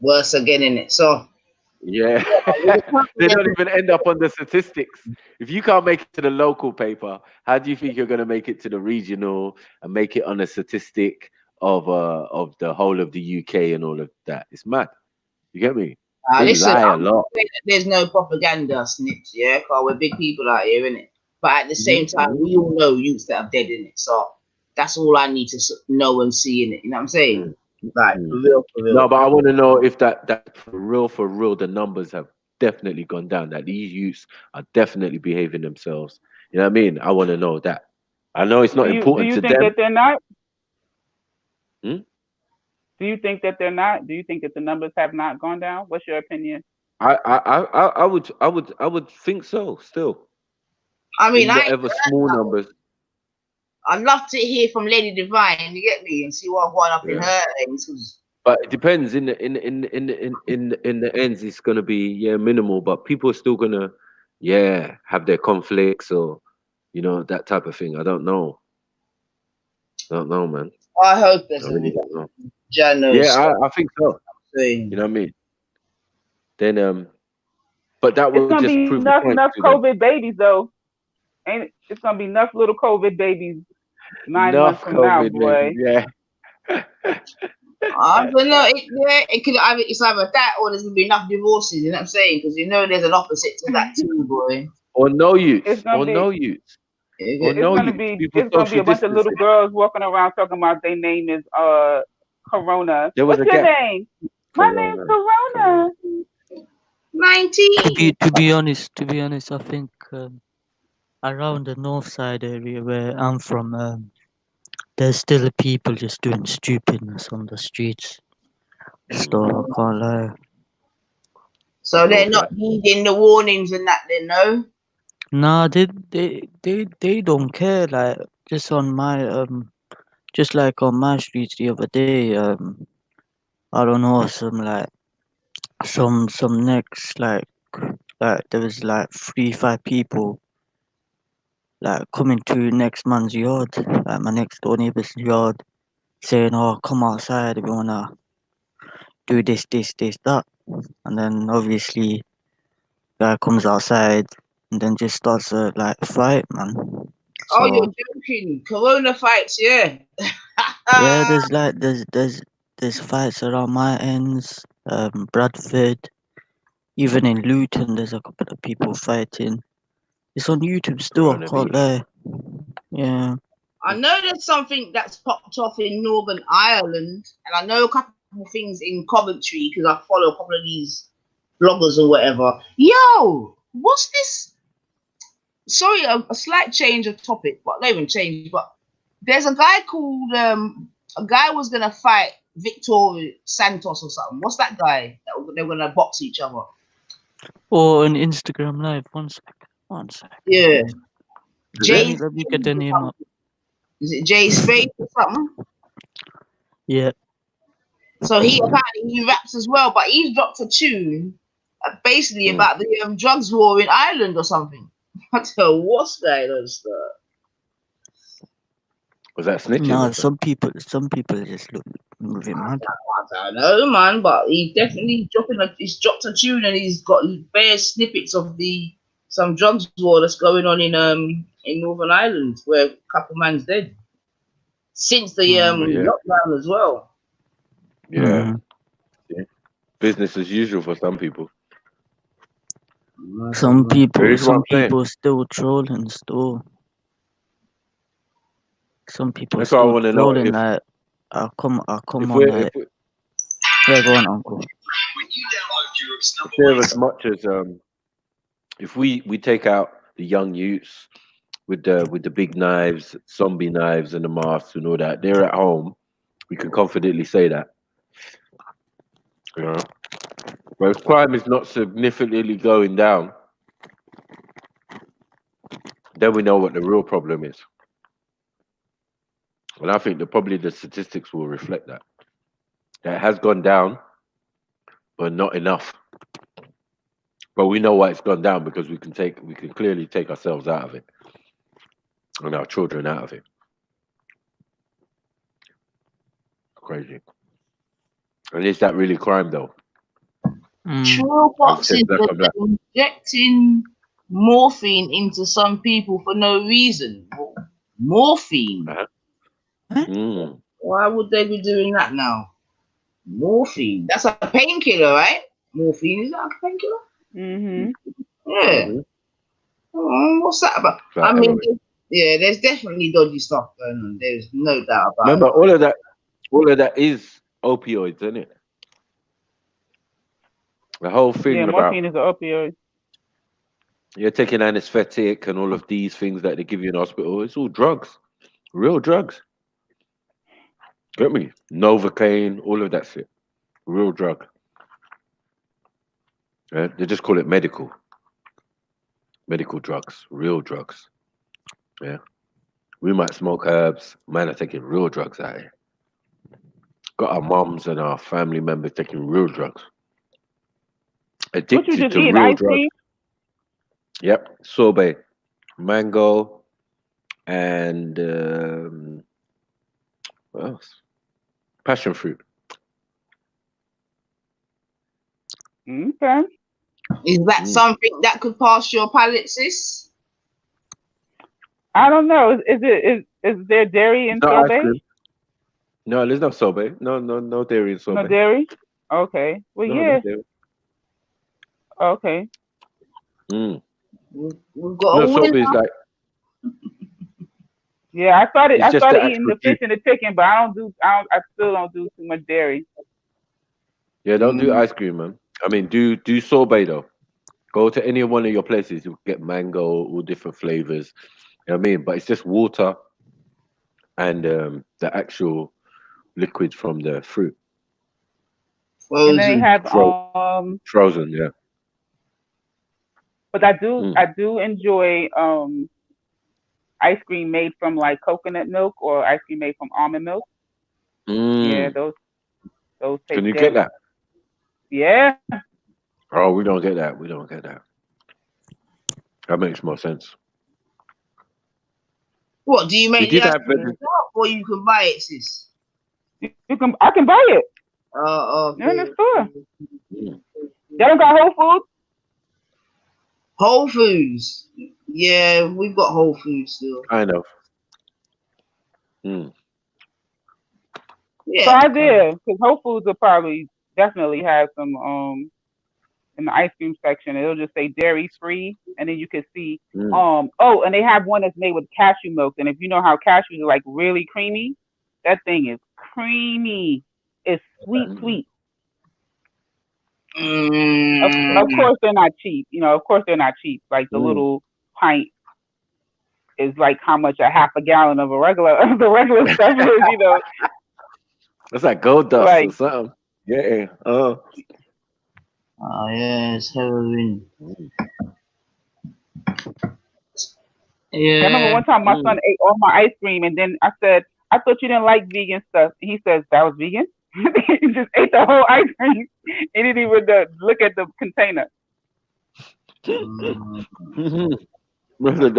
worse again, innit? So. Yeah, they don't even end up on the statistics. If you can't make it to the local paper, how do you think you're going to make it to the regional and make it on a statistic of the whole of the UK and all of that? It's mad. You get me? They Listen, lie a lot. There's no propaganda, snips, yeah, because we're big people out here, innit? But at the same time, we all know youths that are dead, innit? So that's all I need to know and see, innit? You know what I'm saying? Like, for real. No, but I want to know if that for real, the numbers have definitely gone down. That these youths are definitely behaving themselves. You know what I mean? I want to know that. I know it's not important to them. Do you think that they're not? Hmm? Do you think that they're not? Do you think that the numbers have not gone down? What's your opinion? I would think so. Still. I mean, whatever small numbers. I'd love to hear from Lady Divine, you get me, and see what's going up in her things. But it depends. In the ends, it's gonna be minimal. But people are still gonna have their conflicts or that type of thing. I don't know. Man. I hope there's I really don't know. I think so. You know what I mean? Then but that will just prove the point. Enough COVID babies though. Ain't it? It's gonna be enough little COVID babies 9 months from now, boy. Yeah. I don't know. It's either that or there's gonna be enough divorces. You know what I'm saying? Because there's an opposite to that too, boy. Or no youths. It's gonna be a bunch of little girls walking around talking about their name is Corona. What's your name? My name's Corona. 19. To be honest, I think around the north side area where I'm from, there's still people just doing stupidness on the streets. So I can't lie. So they're not needing the warnings and that, they know. Nah, they don't care. Like just on my just like on my streets the other day. I don't know, some next like there was like 3-5 people like coming to next man's yard, like my next door neighbour's yard, saying, "Oh, come outside if you wanna do this, that," and then obviously guy comes outside and then just starts a fight, man. Oh, you're joking! Corona fights, yeah. Yeah, there's fights around my ends, Bradford, even in Luton. There's a couple of people fighting. It's on YouTube still. I can't lie. Yeah. I know there's something that's popped off in Northern Ireland, and I know a couple of things in Coventry because I follow a couple of these bloggers or whatever. Yo, what's this? Sorry, a slight change of topic, but not even change. But there's a guy called a guy was gonna fight Victor Santos or something. What's that guy that they were gonna box each other? Or on Instagram Live. One sec. Yeah. Let me get the name up. Is it Jay Spade or something? Yeah. So he raps as well, but he's dropped a tune basically about the drugs war in Ireland or something. I don't know what's going on, sir. Was that snitching? No, some people just look moving mad. I don't know, man, but he definitely he's dropped a tune and he's got bare snippets of some drugs war that's going on in Northern Ireland where a couple man's dead since the lockdown as well. Yeah. Business as usual for some people. Some people still trolling still. Some people still trolling. I'll come If on. we're Yeah, go on, Uncle. if they're as much as if we take out the young youths with the big knives, zombie knives, and the masks and all that, they're at home. We can confidently say that. You know, but if crime is not significantly going down, then we know what the real problem is. And I think that probably the statistics will reflect that. That it has gone down, but not enough. But we know why it's gone down because we can clearly take ourselves out of it and our children out of it. Crazy. And is that really crime though? True boxes, but they're injecting morphine into some people for no reason. Morphine. Why would they be doing that now? Morphine. That's a painkiller, right? Morphine, is that a painkiller? Mm-hmm. Yeah. What's that about? I mean, yeah, there's definitely dodgy stuff going on. There's no doubt about Remember, it. all of that is opioids, isn't it? The whole thing about morphine is an opioid. You're taking anesthetic and all of these things that they give you in hospital. It's all drugs, real drugs. Get me? Novocaine, all of that shit, real drug. Yeah, they just call it medical drugs, real drugs. Yeah, we might smoke herbs. Man are taking real drugs out here. Got our moms and our family members taking real drugs. Addicted what you just to eat, real ice drugs. cream? Yep, sorbet, mango, and what else? Passion fruit. Okay. Is that something that could pass your palate, sis? I don't know. Is there dairy in No ice sorbet? cream. No, there's no sorbet. No dairy in sorbet. No dairy? Okay. Well, No, yeah. no dairy. Okay. We've got No, a sorbet winner. is like Yeah, I started it's just the eating the actual fish juice. and the chicken, but I still don't do too much dairy. Yeah, don't do ice cream, man. I mean, do sorbet though. Go to any one of your places, you'll get mango, all different flavors. You know what I mean? But it's just water and the actual liquid from the fruit. And then they have Frozen, yeah. But I do enjoy ice cream made from like coconut milk or ice cream made from almond milk. Yeah, those taste Can you good. get that? Yeah. Oh, we don't get that. We don't get that. That makes more sense. What do you make did the ice have cream yourself, or you can buy it, sis? I can buy it. Okay. In the store. They don't got Whole Foods? Whole Foods. Yeah, we've got Whole Foods still. I know. Yeah. Try there, because Whole Foods will probably definitely have some in the ice cream section. It'll just say dairy free, and then you can see and they have one that's made with cashew milk. And if you know how cashews are like really creamy, that thing is creamy. It's sweet. Of course they're not cheap. Of course they're not cheap. Like the little pint is like how much a half a gallon of the regular stuff is, It's like gold dust like, or something. Yeah. Oh yeah, it's heroin. Yeah. I remember one time my son ate all my ice cream, and then I said, "I thought you didn't like vegan stuff." And he says, "That was vegan." He just ate the whole ice cream. He didn't even look at the container. That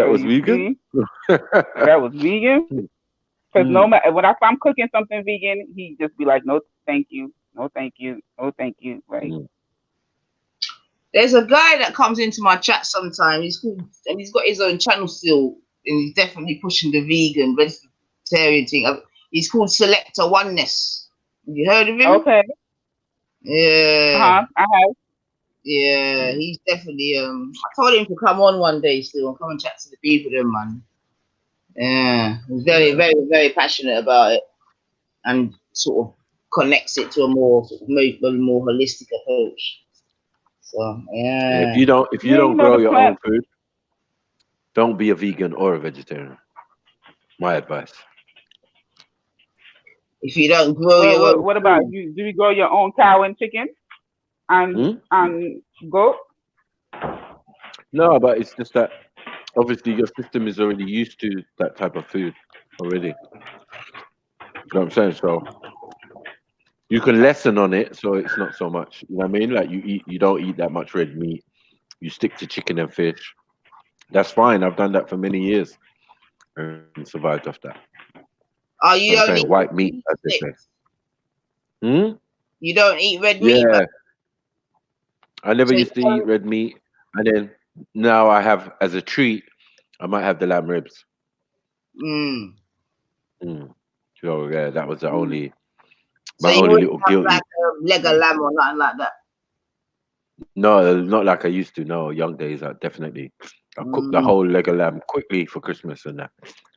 was vegan. That was vegan. Because no matter if I'm cooking something vegan, he just be like, "No, thank you. No, thank you. No, thank you." Right. There's a guy that comes into my chat sometimes. He's called, and he's got his own channel still, and he's definitely pushing the vegan, vegetarian thing. He's called Selector Oneness. Have you heard of him? Okay. Yeah. I have. Yeah, he's definitely. I told him to come on one day still and come and chat to the people, then, man. Yeah, he's very, very, very passionate about it. And sort of connects it to a more holistic approach. So yeah. If you don't grow your own food, don't be a vegan or a vegetarian. My advice. If you don't grow your own what about you? Do you grow your own cow and chicken and goat? No, but it's just that obviously your system is already used to that type of food already. You know what I'm saying? So you can lessen on it, so it's not so much. You know what I mean? Like you don't eat that much red meat. You stick to chicken and fish. That's fine. I've done that for many years and survived off that. Oh, you don't eat white meat, as they say. You don't eat red meat? Yeah. I never used to eat red meat, and then now I have as a treat. I might have the lamb ribs. So yeah, that was the only my only little guilty. Like a leg of lamb or nothing like that. No, not like I used to. No, young days, definitely. I cooked the whole leg of lamb quickly for Christmas and that.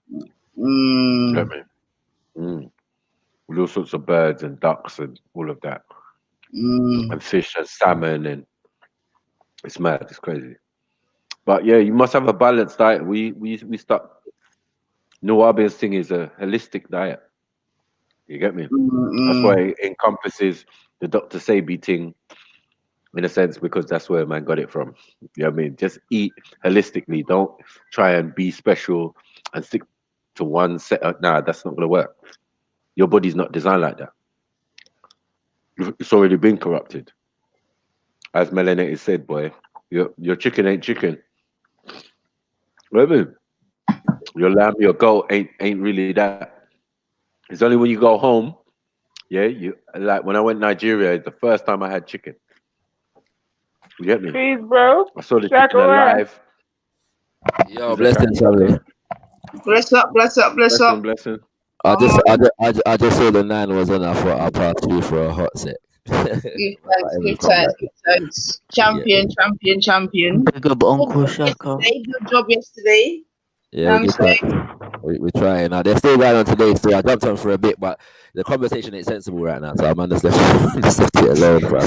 You know what I mean? With all sorts of birds and ducks and all of that, and fish and salmon, and it's mad. It's crazy. But yeah, you must have a balanced diet. We start. Nuwabian's thing is a holistic diet. You get me? That's why it encompasses the Dr. Sebi thing, in a sense, because that's where man got it from. You know what I mean? Just eat holistically. Don't try and be special and stick to one set. Nah, that's not gonna work. Your body's not designed like that. It's already been corrupted. As Melanated said, boy, your chicken ain't chicken. What I mean? Your lamb, your goat ain't really that. It's only when you go home, yeah. You like when I went to Nigeria, it's the first time I had chicken. You get me? Peace, bro. I saw the chicken alive. Yo, blessings, family. Bless up. Blessing. I just saw the 9 was on. I thought I'll pass through for a hot sec. Good times. Champion. Big up Uncle Shaka. Good job yesterday. Yeah, we're trying. Now they're still going on today, so I jumped on for a bit, but the conversation ain't sensible right now, so I'm just left it alone, bro.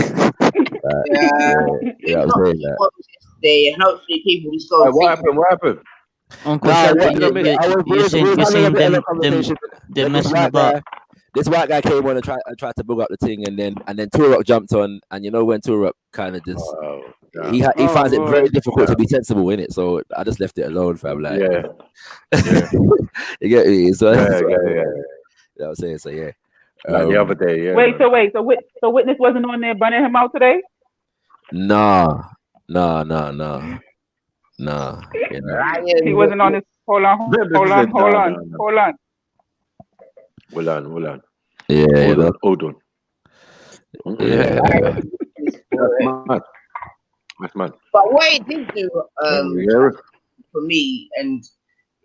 Yeah, I'm saying that. Yesterday, and hopefully people just go. What happened? Uncle Shaka, you're saying they're messing about. This white guy came on and tried to build up the thing, and then Turok jumped on, and you know when Turok kind of just he finds it very difficult to be sensible in it, so I just left it alone, fam. Like, you get me? So yeah. You know what I'm saying? So yeah. Like the other day, yeah. Wait, so Witness wasn't on there burning him out today? Nah. You know. He wasn't on this. Hold on. Hold on. Yeah. Hold on. Yeah. That's mad. But what it did do for me, and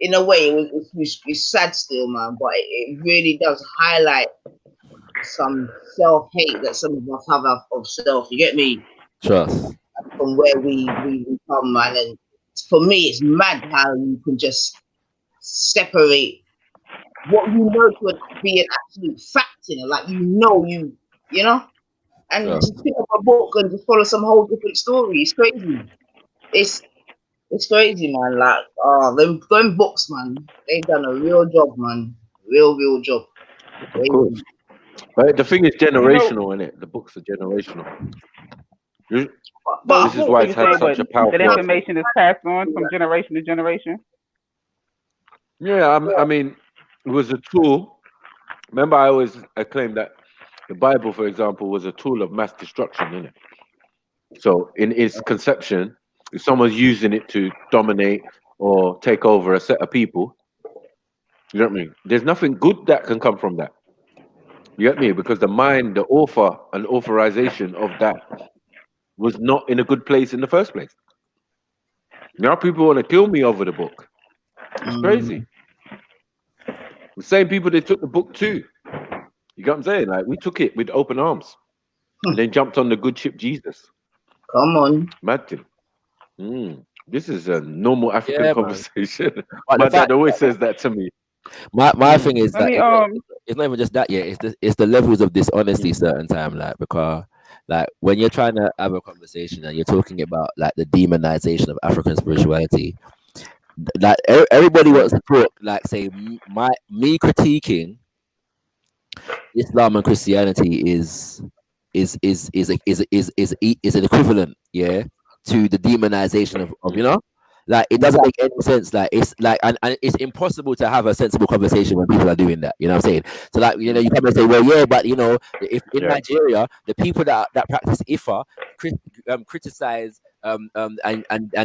in a way, it's sad still, man. But it really does highlight some self-hate that some of us have of self. You get me? Trust. From where we come, man. And for me, it's mad how you can just separate what you know to be an absolute fact in it, like you know, and just pick up a book and just follow some whole different story. It's crazy. It's crazy, man. Like, them books, man, they've done a real job, man. Real job. Of course. But the thing is generational, isn't it? The books are generational. But this is why it's had such a powerful. That information is passed on from generation to generation. Yeah, I mean, it was a tool. Remember, I always claim that the Bible, for example, was a tool of mass destruction, isn't it? So, in its conception, if someone's using it to dominate or take over a set of people, you know what I mean? There's nothing good that can come from that. You get me? Because the mind, the author and authorization of that was not in a good place in the first place. Now people want to kill me over the book. It's crazy. The same people they took the book to. You get what I'm saying? Like, we took it with open arms and then jumped on the good ship Jesus. Come on. Mad thing. This is a normal African conversation. My dad always says that to me. My thing is Let that me it's not even just that. Yeah, it's the levels of dishonesty certain time, like, because like when you're trying to have a conversation and you're talking about like the demonization of African spirituality, like everybody wants to talk, like, say me critiquing Islam and Christianity is an equivalent, yeah, to the demonization of, you know, like, it doesn't make any sense. Like, it's like, and it's impossible to have a sensible conversation when people are doing that. You know what I'm saying? So, like, you know, you come and say, well, yeah, but you know, if in Nigeria, the people that practice Ifa criticize and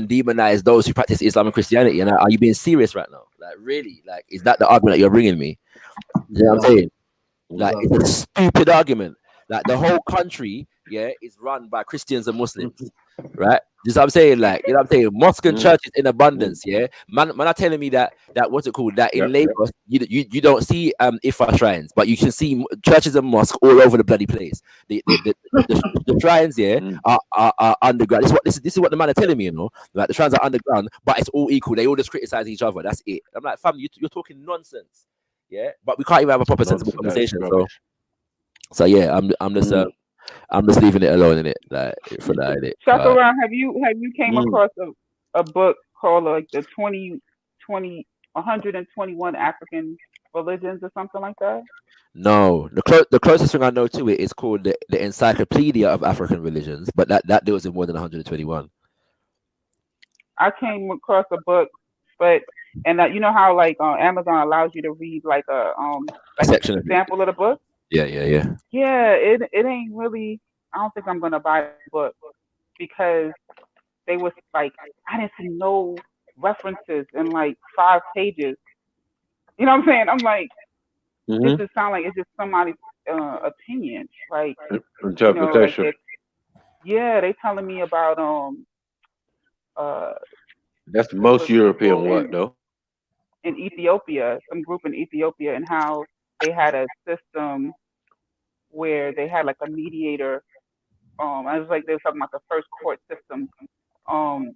demonize those who practice Islam and Christianity. And are you being serious right now? Like, really? Like, is that the argument that you're bringing me? You know what I'm saying? Like, it's a stupid argument. Like, the whole country, yeah, is run by Christians and Muslims, right? Just what I'm saying, like, you know what I'm saying? Mosque and churches in abundance, yeah. Man are telling me that what's it called? That in Lagos, you don't see Ifa shrines, but you can see churches and mosques all over the bloody place. The shrines, yeah, are underground. This is what the man are telling me, you know. Like, the shrines are underground, but it's all equal. They all just criticize each other. That's it. I'm like, fam, you're talking nonsense. Yeah, but we can't even have a proper sensible conversation. So yeah, I'm just leaving it alone in it, like, for that. In it. Shakaran, have you came across a book called like the 121 African religions or something like that? No, the closest thing I know to it is called the Encyclopedia of African Religions, but that deals with more than 121. I came across a book, and you know how like Amazon allows you to read like a section a sample of the book. Yeah. Yeah, it ain't really. I don't think I'm gonna buy the book because they was like, I didn't see no references in like 5 pages. You know what I'm saying? I'm like, it just sounds like it's just somebody's opinion, like interpretation. You know, like they telling me about that's the most European work though. In Ethiopia, some group in Ethiopia, and how they had a system where they had like a mediator. I was like, they were talking about the first court system. And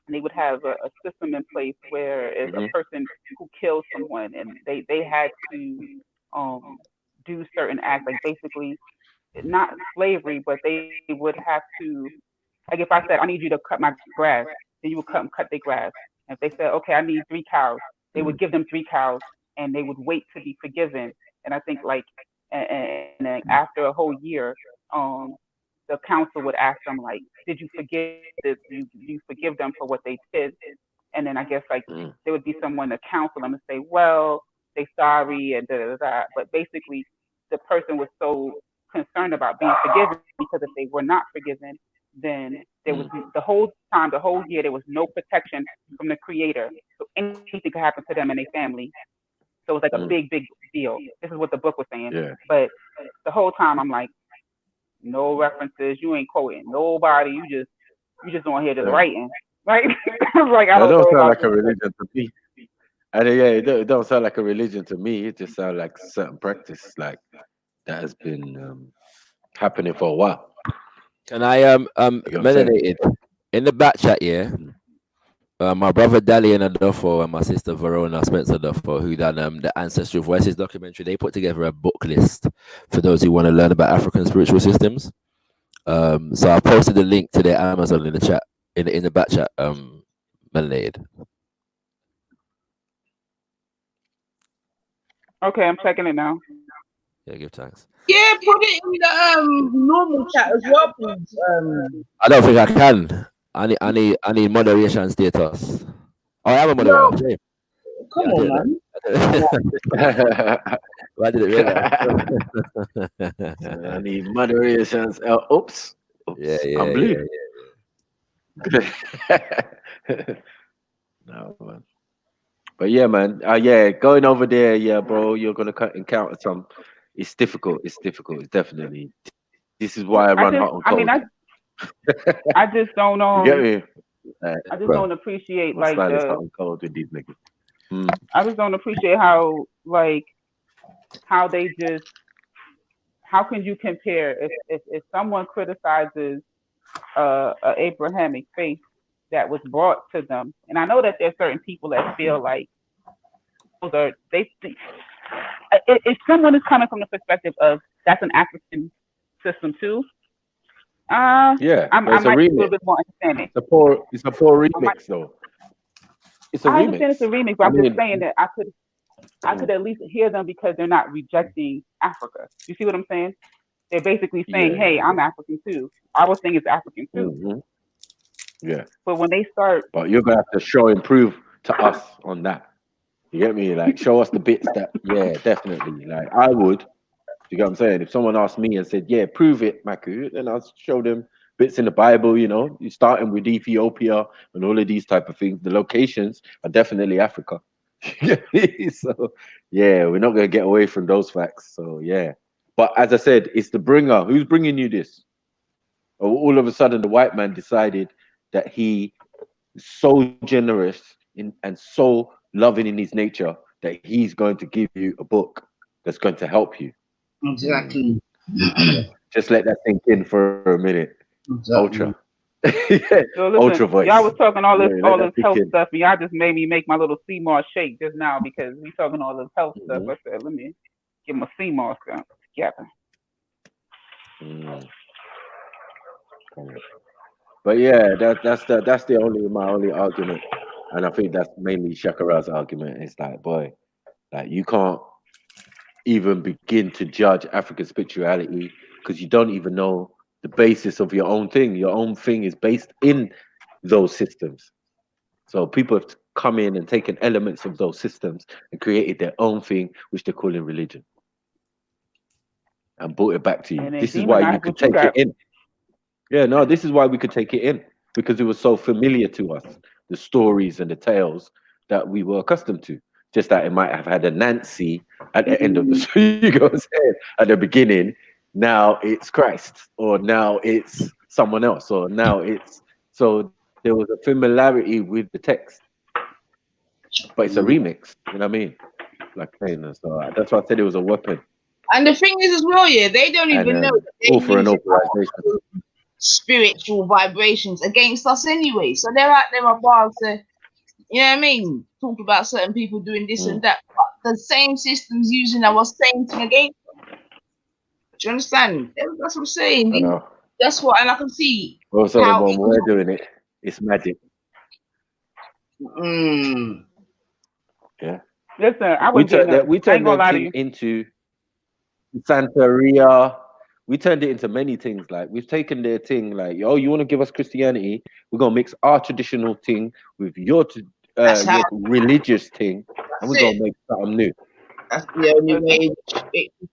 they would have a system in place where if a person who kills someone and they had to do certain acts, like basically not slavery, but they would have to, like if I said, I need you to cut my grass, then you would cut their grass. And if they said, okay, I need 3 cows, they would give them 3 cows and they would wait to be forgiven. And I think like, and then after a whole year, the council would ask them like, did you forgive this? You forgive them for what they did? And then I guess like there would be someone to counsel them and say, well, they sorry and da da da. But basically, the person was so concerned about being forgiven because if they were not forgiven, then there was the whole year there was no protection from the Creator, so anything could happen to them and their family. So it was like a big deal. This is what the book was saying. But the whole time I'm like, no references. You ain't quoting nobody. You just on here just writing. Right? I was like, I don't know sound like a religion to me. And it don't sound like a religion to me. It just sounds like certain practice, like that has been happening for a while. Can I melanated in the back chat? Yeah. My brother Dalian Adolfo and my sister Verona Spencer Adolfo, who done the Ancestral Voices documentary, they put together a book list for those who want to learn about African spiritual systems. So I posted the link to their Amazon in the chat, in the back chat, melanated. Okay, I'm checking it now. Yeah, give thanks. Yeah, put it in the normal chat as well, please. I don't think I can. I need moderation status. Oh, I have a moderator. No. Come on, man. Why did it realize? I need moderations. Oops. Yeah. I'm blue. No, man. But yeah, man. Going over there, yeah, bro. You're gonna encounter some. It's difficult. It's definitely. This is why I run hot and cold. I just don't know. You get me? I just don't appreciate like hot and cold with these niggas. I just don't appreciate how they just. How can you compare if someone criticizes a Abrahamic faith that was brought to them? And I know that there's certain people that feel like if someone is coming from the perspective of that's an African system too, Yeah, I but it's a might be a little remix. bit more understanding. It's a poor remix though. It's a I understand it's a remix. remix, but I I'm mean, just saying that I could at least hear them because they're not rejecting Africa. You see what I'm saying? They're basically saying, yeah, "Hey, I'm African too. Our thing is African too." hmm yeah. But when they start, But you're gonna have to show and prove to us on that. You get me? Like, show us the bits that, yeah, definitely. Like, I would. You get what I'm saying? If someone asked me and said, "Yeah, prove it, Maku," then I'll show them bits in the Bible. You know, you starting with Ethiopia and all of these type of things. The locations are definitely Africa. So, yeah, we're not gonna get away from those facts. So, yeah. But as I said, it's the bringer. Who's bringing you this? Or all of a sudden, the white man decided that he is so generous and so loving in his nature that he's going to give you a book that's going to help you. Exactly. Just let that sink in for a minute. Exactly. Ultra. Yeah, so listen, Ultra voice. y'all was talking all this Yeah, let that health sink in. stuff, and y'all just made me make my little CMOS shake just now because we talking all this health stuff. I said, let me get my CMOS together. But yeah, that's my only argument, and I think that's mainly Shakara's argument. It's like, boy, like you can't even begin to judge African spirituality because you don't even know the basis of your own thing. Your own thing is based in those systems. So people have come in and taken elements of those systems and created their own thing, which they're calling religion, and brought it back to you. And they This is why you demonize could what you take it got. in. Yeah, no, this is why we could take it in because it was so familiar to us, the stories and the tales that we were accustomed to. Just that it might have had a Nancy at the end of the story, you know what I'm saying? At the beginning, now it's Christ, or now it's someone else, or now it's so there was a familiarity with the text, but it's a remix, you know what I mean? Like so that's why I said it was a weapon. And the thing is as well, yeah, they don't even know that All they're for an using authorization. spiritual vibrations against us anyway. So they're out there about to, you know what I mean, talk about certain people doing this and that. But the same system's using our same thing against them. Do you understand? That's what I'm saying. I know. That's what, and I can see Also, how when we're doing it, it's magic. Yeah. Listen, I We was getting turned that thing into Santeria. We turned it into many things. Like we've taken their thing, like, oh, you want to give us Christianity? We're gonna mix our traditional thing with your religious thing, and we're gonna make something new. That's the only way.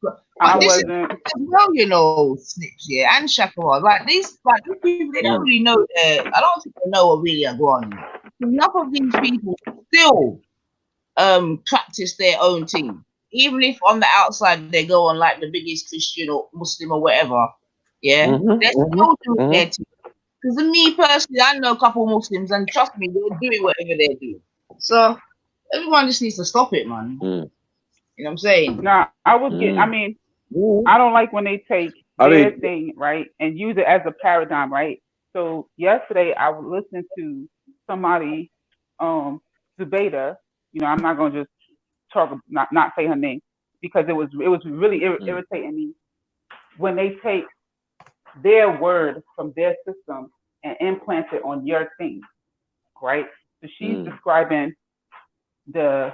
But this is as well, you know, Snips, yeah, and Shakara. Like these people, they don't really know. I don't think they know what really are going on. Enough of these people still practice their own thing, even if on the outside they go on like the biggest Christian or Muslim or whatever. Yeah, they're still doing their thing. Because me personally, I know a couple of Muslims, and trust me, they're doing whatever they're doing. So everyone just needs to stop it, man. You know what I'm saying? No, I was getting. I mean, I don't like when they take their thing, right, and use it as a paradigm, right? So yesterday I was listening to somebody, Zubaida. You know, I'm not gonna just talk, not say her name because it was really irritating me when they take their word from their system and implant it on your thing, right? So she's describing the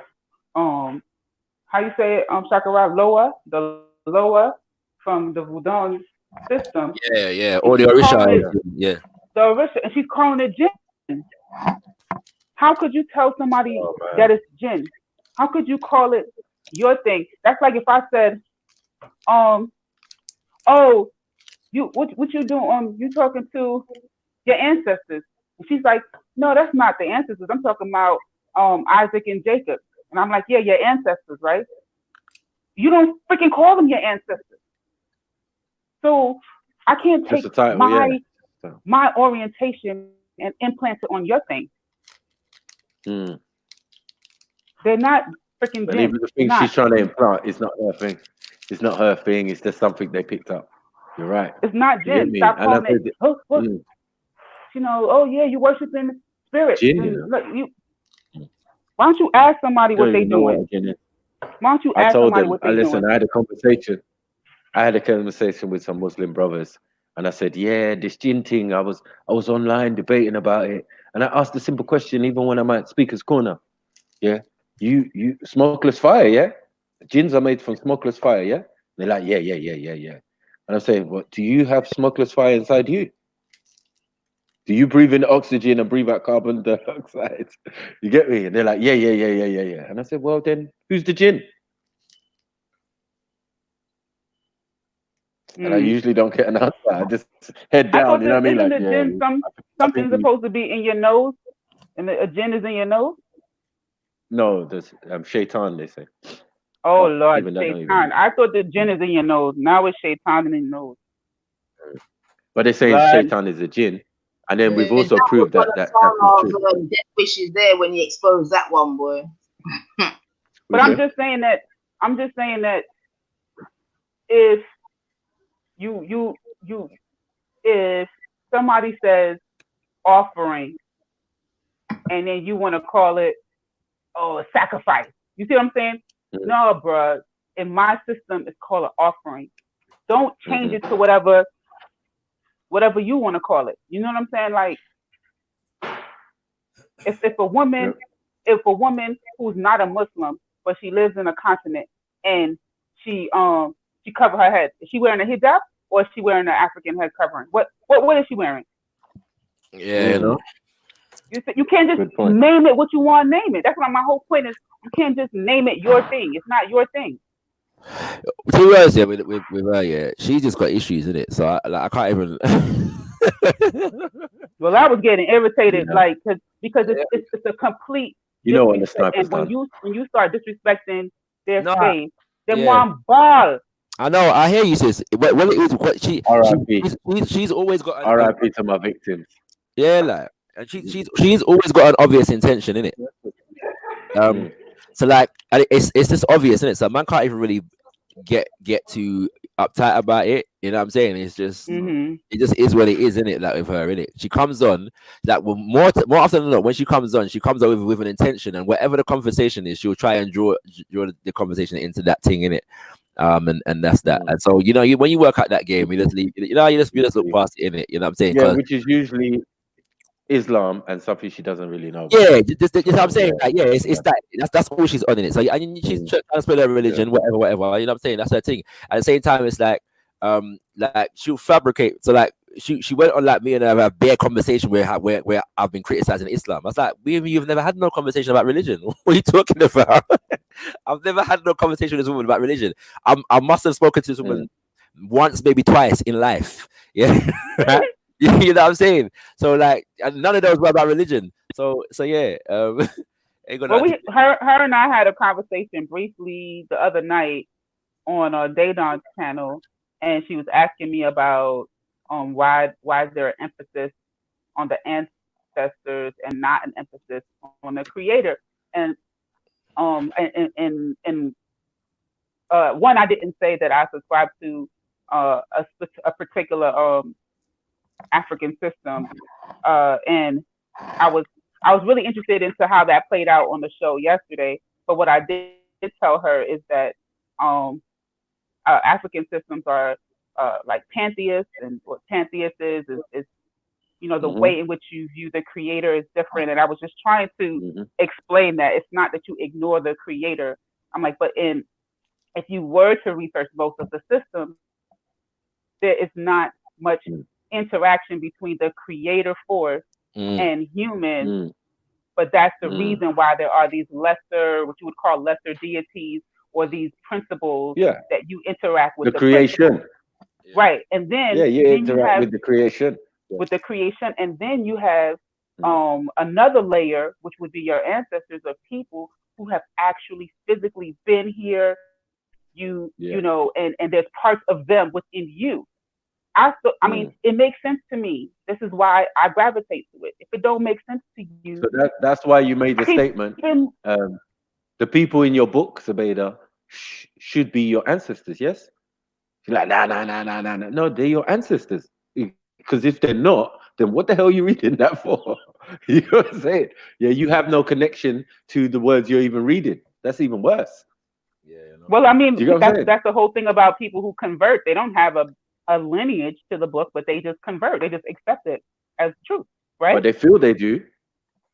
how you say it, Shakara, the Loa from the Voodoo system. Yeah, or the Orisha, yeah. The Orisha, and she's calling it jinn. How could you tell somebody that it's jinn? How could you call it your thing? That's like if I said, oh, you what you doing? You talking to your ancestors? And she's like, no, that's not the ancestors. I'm talking about Isaac and Jacob. And I'm like, yeah, your ancestors, right? You don't freaking call them your ancestors. So I can't take my orientation and implant it on your thing. They're not freaking. But even the thing she's trying to implant is not her thing. It's not her thing. It's just something they picked up. You're right. It's not jinn. Stop calling it. You know, oh yeah, you worshiping spirits. Jinn, you know. Look, Why don't you ask somebody what don't they even know what doing? a jinn is. Why don't you I ask told somebody them, what they listen, doing? I had a conversation with some Muslim brothers, and I said, yeah, this jinn thing, I was online debating about it, and I asked a simple question, even when I'm at Speaker's Corner. Yeah, you smokeless fire, yeah? Jinns are made from smokeless fire, yeah? They're like, yeah. And I'm saying, what, do you have smokeless fire inside you? Do you breathe in oxygen and breathe out carbon dioxide? You get me? And they're like, yeah. And I said, well, then who's the jinn? And I usually don't get an answer. I just head I down, thought you know what I mean? isn't Like, the yeah. gin something supposed to be in your nose, and a gin is in your nose? No, there's shaitan, they say. Oh But Lord, even that don't even. shaitan. I thought the gin is in your nose. Now it's shaitan in your nose. But they're saying Lord. shaitan is a jinn. And then we've also proved that that's true. Dead wishes there when you expose that one, boy. But I'm just saying that if if somebody says offering and then you want to call it a sacrifice, you see what I'm saying? No, bruh. In my system, it's called an offering. Don't change it to whatever you want to call it. You know what I'm saying? Like, if a woman who's not a Muslim but she lives in a continent and she cover her head, is she wearing a hijab or is she wearing an African head covering? What is she wearing? Yeah, you know. You can't just name it what you want to name it. That's why my whole point is you can't just name it your thing. It's not your thing. To be honest, yeah, with her, yeah, she just got issues in it, so I can't even. Well, I was getting irritated, like, because it's a complete. You know what the sniper's and when done. you start disrespecting their faith, then yeah. one ball. I know, I hear you, sis. Well, it is she's always got R.I.P. to my victims. Yeah, like, and she's always got an obvious intention in it. So like, and it's just obvious, isn't it? So man can't even really get too uptight about it. You know what I'm saying? It's just it just is what it is, isn't it? Like with her, innit? She comes on, like, well, more often than not, when she comes on with an intention, and whatever the conversation is, she'll try and draw the conversation into that thing, innit? And that's that. And so, you know, when you work out that game, you just leave, you just look past it, innit? You know what I'm saying? Yeah, which is usually Islam and something she doesn't really know. Yeah, just what I'm saying. Like, yeah, it's that's all she's on in it. So she's trying to spread her religion, whatever. You know what I'm saying? That's her thing. At the same time, it's like she'll fabricate. So like she went on like me and her a bare conversation where I've been criticizing Islam. I was like, you've never had no conversation about religion. What are you talking about? I've never had no conversation with this woman about religion. I must have spoken to this woman once, maybe twice in life. Yeah. You know what I'm saying? So like, none of those were about religion. So yeah. Well, her and I had a conversation briefly the other night on a Daydon's channel, and she was asking me about why is there an emphasis on the ancestors and not an emphasis on the creator? And one, I didn't say that I subscribe to a particular African system, and I was really interested into how that played out on the show yesterday. But what I did tell her is that African systems are like pantheists, and what pantheist is the way in which you view the creator is different. And I was just trying to explain that it's not that you ignore the creator. I'm like, but if you were to research both of the systems, there is not much interaction between the creator force and humans, but that's the reason why there are these lesser, what you would call lesser deities, or these principles that you interact with the creation, right? And then you interact with the creation, and then you have another layer, which would be your ancestors, of people who have actually physically been here. You know, and there's parts of them within you. I mean, it makes sense to me. This is why I gravitate to it. If it don't make sense to you, so that's why you made the statement. The people in your book, Zubaydah, should be your ancestors. Yes. She's like, nah. No, they're your ancestors. Because if they're not, then what the hell are you reading that for? You know what I'm saying? Yeah, you have no connection to the words you're even reading. That's even worse. Yeah, no. Well, I Do mean, you know what I'm saying? that's the whole thing about people who convert. They don't have a lineage to the book, but they just convert. They just accept it as truth, right? But they feel they do.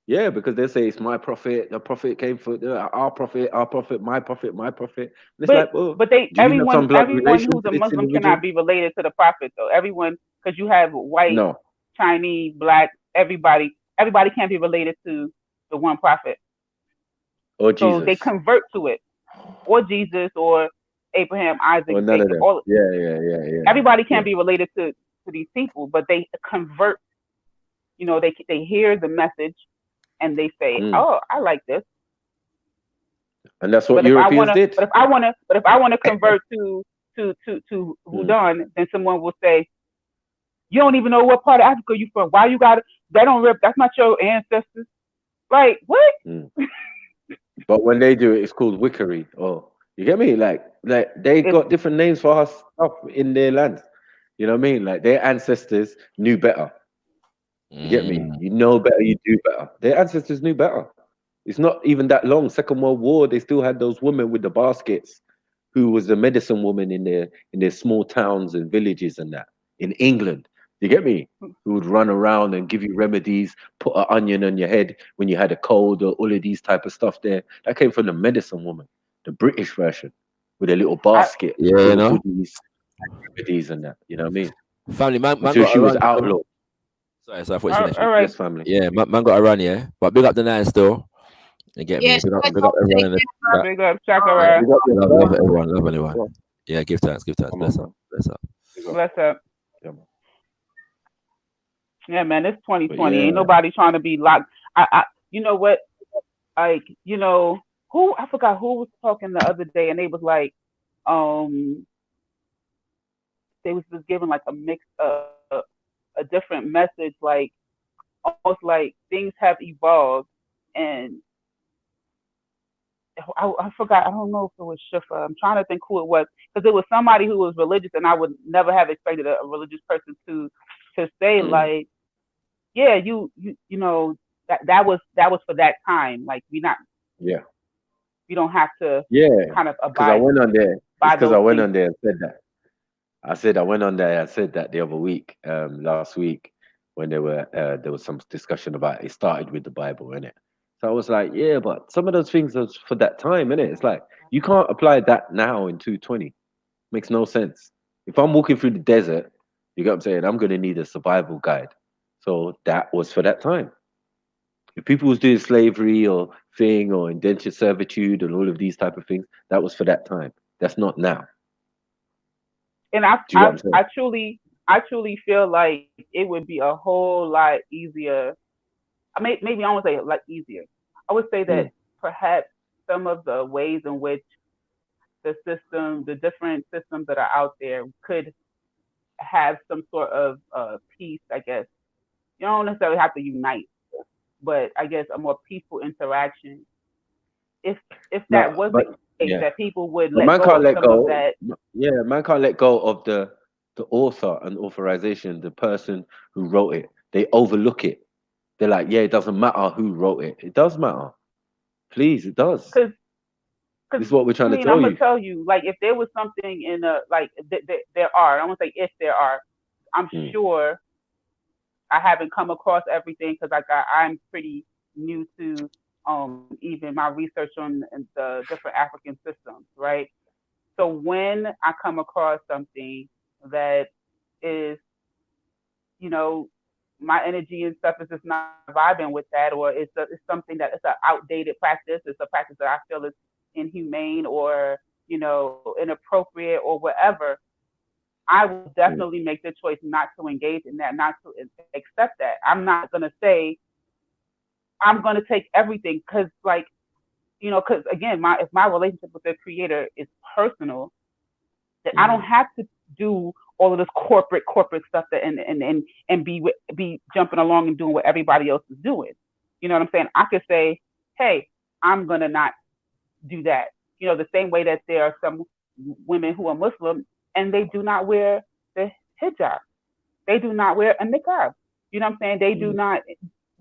Yeah, because they say it's my prophet. The prophet came for our prophet, my prophet, my prophet. And it's But like, well, but they do you have some blood everyone relation who's to a this Muslim cannot individual? be related to the prophet though. Everyone, because you have white, No, Chinese, black, everybody can't be related to the one prophet. or So they Jesus, convert to it, or Jesus, or Abraham, Isaac, or none of Jacob. them. All Yeah, yeah, yeah, yeah, everybody yeah. can't be related to these people, but they convert. You know, they hear the message and they say, Mm. "Oh, I like this." And that's what But if I Europeans wanna, did. but if I wanna convert to Mm. Houdan, then someone will say, "You don't even know what part of Africa you from. Why you got it? That don't rip. That's not your ancestors." Like what? Mm. But when they do it, it's called wickery. Oh, you get me? Like they It's got different names for us stuff in their land. You know what I mean? Like their ancestors knew better. You get me? Mm. You know better, you do better. Their ancestors knew better. It's not even that long. Second World War, they still had those women with the baskets, who was the medicine woman in their small towns and villages and that in England. You get me? Who would run around and give you remedies, put an onion on your head when you had a cold or all of these type of stuff there. That came from the medicine woman, the British version, with a little I, basket Yeah, full you of know. goodies, remedies and that. You know what I mean? Family, man Until got a she was run though. outlawed. Sorry, I thought you finished. all right. Yes, family. Yeah, man got a run, yeah. But big up the nine still. You get me? Yes, I Big up don't everyone take in the care, chat. Big up, Yeah, Chakara. big up Love yourself. everyone, love anyone. Come on, Yeah, give thanks. come Bless on, up, man. bless up. Big up. Bless up. Yeah, man. Yeah, man. It's But 2020. yeah, Ain't nobody trying to be locked. You know what? Like, you know, who I forgot who was talking the other day, and they was like, um, they was just giving like a mix, a different message, like almost like things have evolved, and I forgot. I don't know if it was Shifa. I'm trying to think who it was because it was somebody who was religious, and I would never have expected a religious person to say mm, like, yeah, you know that was for that time. Like yeah, we don't have to yeah. kind of Because I abide went on there. It's by because I those went things. on there and said that. I went on there. I said that the other week, last week, when there was some discussion about it started with the Bible, innit? So I was like, yeah, but some of those things are for that time, innit? It's like you can't apply that now in 220. Makes no sense. If I'm walking through the desert, you get what I'm saying? I'm gonna need a survival guide. So that was for that time. If people was doing slavery or thing or indentured servitude and all of these type of things, that was for that time. That's not now. And Do you get what I'm saying? I truly feel like it would be a whole lot easier. Maybe I won't say like easier. I would say that Mm, perhaps some of the ways in which the different systems that are out there could have some sort of peace, I guess. You don't necessarily have to unite, but I guess a more peaceful interaction. If if that no, was the but case, yeah, that people would but let man go can't of let some of go. that. Yeah, man can't let go of the author and authorization, the person who wrote it. They overlook it. They're like, yeah, it doesn't matter who wrote it. It does matter. Please, it does. Because This is what we're I trying to mean, I'm tell gonna you. tell you, like, if there was something in a like there are. I won't say if there are. I'm Mm, sure I haven't come across everything because I'm pretty new to even my research on the different African systems, right? So when I come across something that is, you know, my energy and stuff is just not vibing with that, or it's something that it's an outdated practice. It's a practice that I feel is inhumane or inappropriate or whatever. I will mm, definitely make the choice not to engage in that, not to accept that. I'm not gonna say I'm gonna take everything because, like, because again, if my relationship with the creator is personal, that I don't mm, have to do all of this corporate stuff that and be jumping along and doing what everybody else is doing. You know what I'm saying? I could say, hey, I'm gonna not do that. The same way that there are some women who are Muslim and they do not wear the hijab. They do not wear a niqab. You know what I'm saying? They do mm, not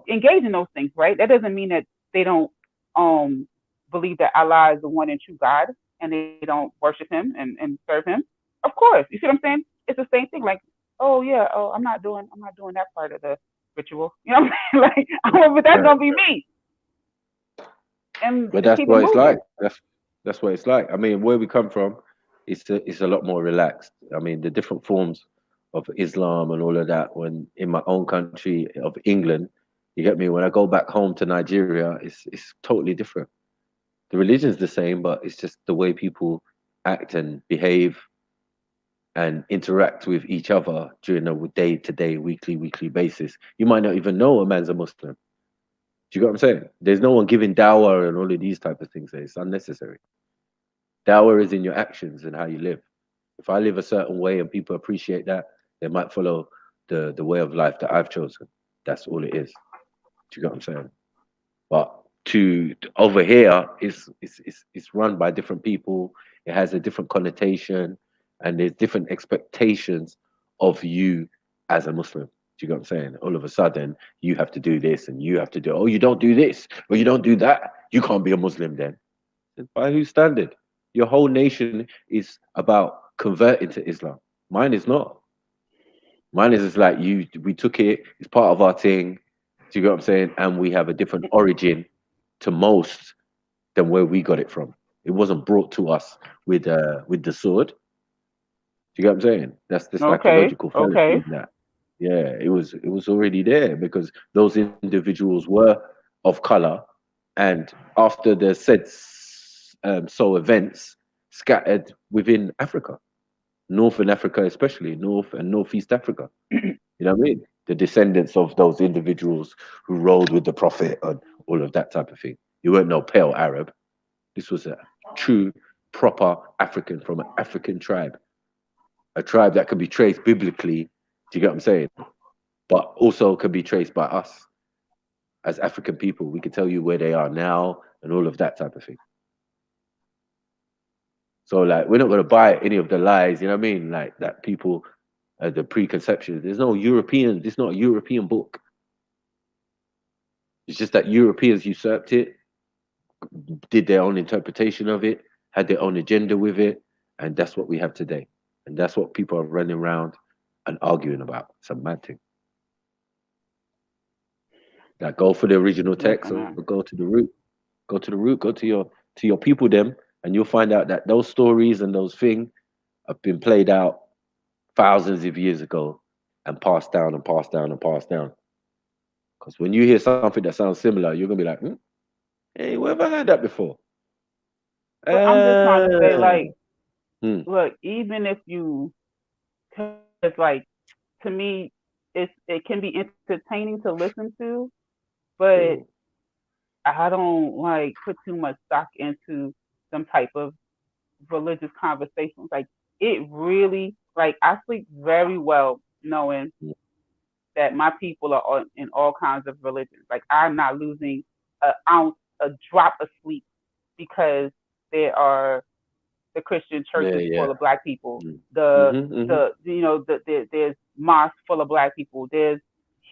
engage in those things, right? That doesn't mean that they don't believe that Allah is the one and true God and they don't worship him and serve him. Of course. You see what I'm saying? It's the same thing. Like, oh yeah, oh I'm not doing that part of the ritual. You know what I'm saying? Like, but that's gonna be me. And But that's keep it what it's moving. like. That's what it's like. I mean, where we come from, it's a lot more relaxed. I mean, the different forms of Islam and all of that. When in my own country of England, you get me. When I go back home to Nigeria, it's totally different. The religion's the same, but it's just the way people act and behave and interact with each other during a day-to-day, weekly basis. You might not even know a man's a Muslim. Do you get what I'm saying? There's no one giving dawah and all of these type of things. It's unnecessary. Dawah is in your actions and how you live. If I live a certain way and people appreciate that, they might follow the way of life that I've chosen. That's all it is. Do you get what I'm saying? But to over here, it's run by different people. It has a different connotation, and there's different expectations of you as a Muslim. Do you get what I'm saying? All of a sudden, you have to do this, and you have to do. Oh, you don't do this, or you don't do that. You can't be a Muslim then. By whose standard? Your whole nation is about converting to Islam. Mine is not. Mine is just like you. We took it. It's part of our thing. Do you get what I'm saying? And we have a different origin to most than where we got it from. It wasn't brought to us with the sword. Do you get what I'm saying? That's the psychological fallacy in that. Yeah, it was already there because those individuals were of color, and after the said so events scattered within Africa, Northern Africa, especially North and Northeast Africa. You know what I mean? The descendants of those individuals who rode with the Prophet and all of that type of thing. You weren't no pale Arab. This was a true, proper African from an African tribe, a tribe that could be traced biblically. Do you get what I'm saying? But also can be traced by us as African people. We can tell you where they are now and all of that type of thing. So like, we're not going to buy any of the lies. You know what I mean? Like that people, the preconceptions. There's no European. It's not a European book. It's just that Europeans usurped it, did their own interpretation of it, had their own agenda with it, and that's what we have today. And that's what people are running around and arguing about. It's a mad thing. Like, go for the original text or go to the root. Go to the root. Go to your people, them, and you'll find out that those stories and those things have been played out thousands of years ago and passed down and passed down and passed down. Because when you hear something that sounds similar, you're gonna be like, hey, where have I heard that before? But I'm just trying to say, like, look, even if you, it's like, to me, it can be entertaining to listen to, but I don't like put too much stock into some type of religious conversations. Like, it really, like, I sleep very well knowing that my people are in all kinds of religions. Like, I'm not losing an ounce, a drop of sleep because there are the Christian churches full of Black people. There's mosques full of Black people. There's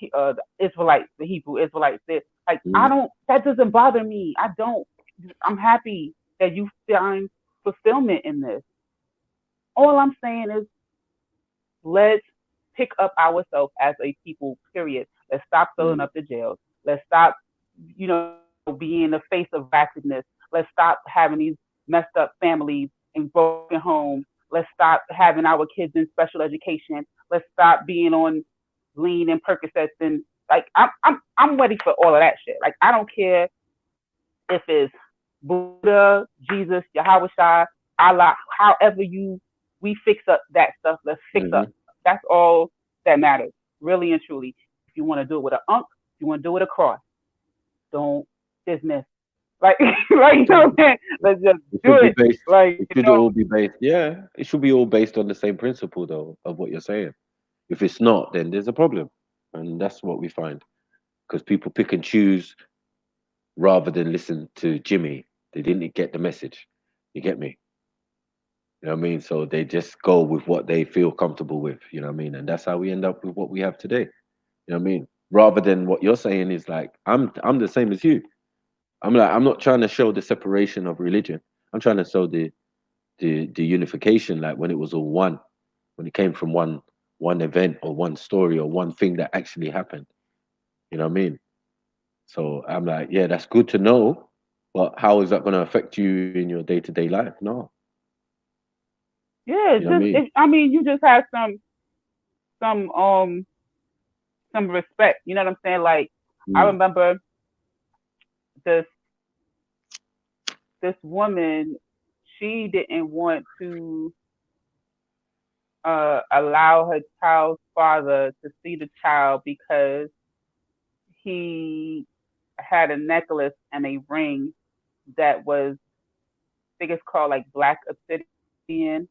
the Israelites, the Hebrew Israelites. Like, that doesn't bother me. I'm happy that you find fulfillment in this. All I'm saying is, let's pick up ourselves as a people, period. Let's stop filling up the jails. Let's stop, being the face of ratchetness. Let's stop having these messed up families and broken homes. Let's stop having our kids in special education. Let's stop being on lean and Percocets and like I'm ready for all of that shit. Like, I don't care if it's Buddha, Jesus, Yahweh Shai, Allah, however we fix up that stuff. Let's fix up. That's all that matters, really and truly. If you want to do it with an if you want to do it with a cross, don't dismiss. Like, you know what I'm saying? Let's just do it. It should all be based. Yeah, it should be all based on the same principle, though, of what you're saying. If it's not, then there's a problem, and that's what we find. Because people pick and choose rather than listen to Jimmy. They didn't get the message. You get me? You know what I mean? So they just go with what they feel comfortable with. You know what I mean? And that's how we end up with what we have today. You know what I mean? rather than what you're saying is like, I'm the same as you. I'm like, I'm not trying to show the separation of religion. I'm trying to show the unification, like when it was all one, when it came from one event or one story or one thing that actually happened. You know what I mean? So I'm like, yeah, that's good to know, but how is that going to affect you in your day-to-day life? No. Yeah, You know what I mean? I mean, you just have some some respect. You know what I'm saying? Like I remember this woman, she didn't want to allow her child's father to see the child because he had a necklace and a ring that was, I think it's called like black obsidian.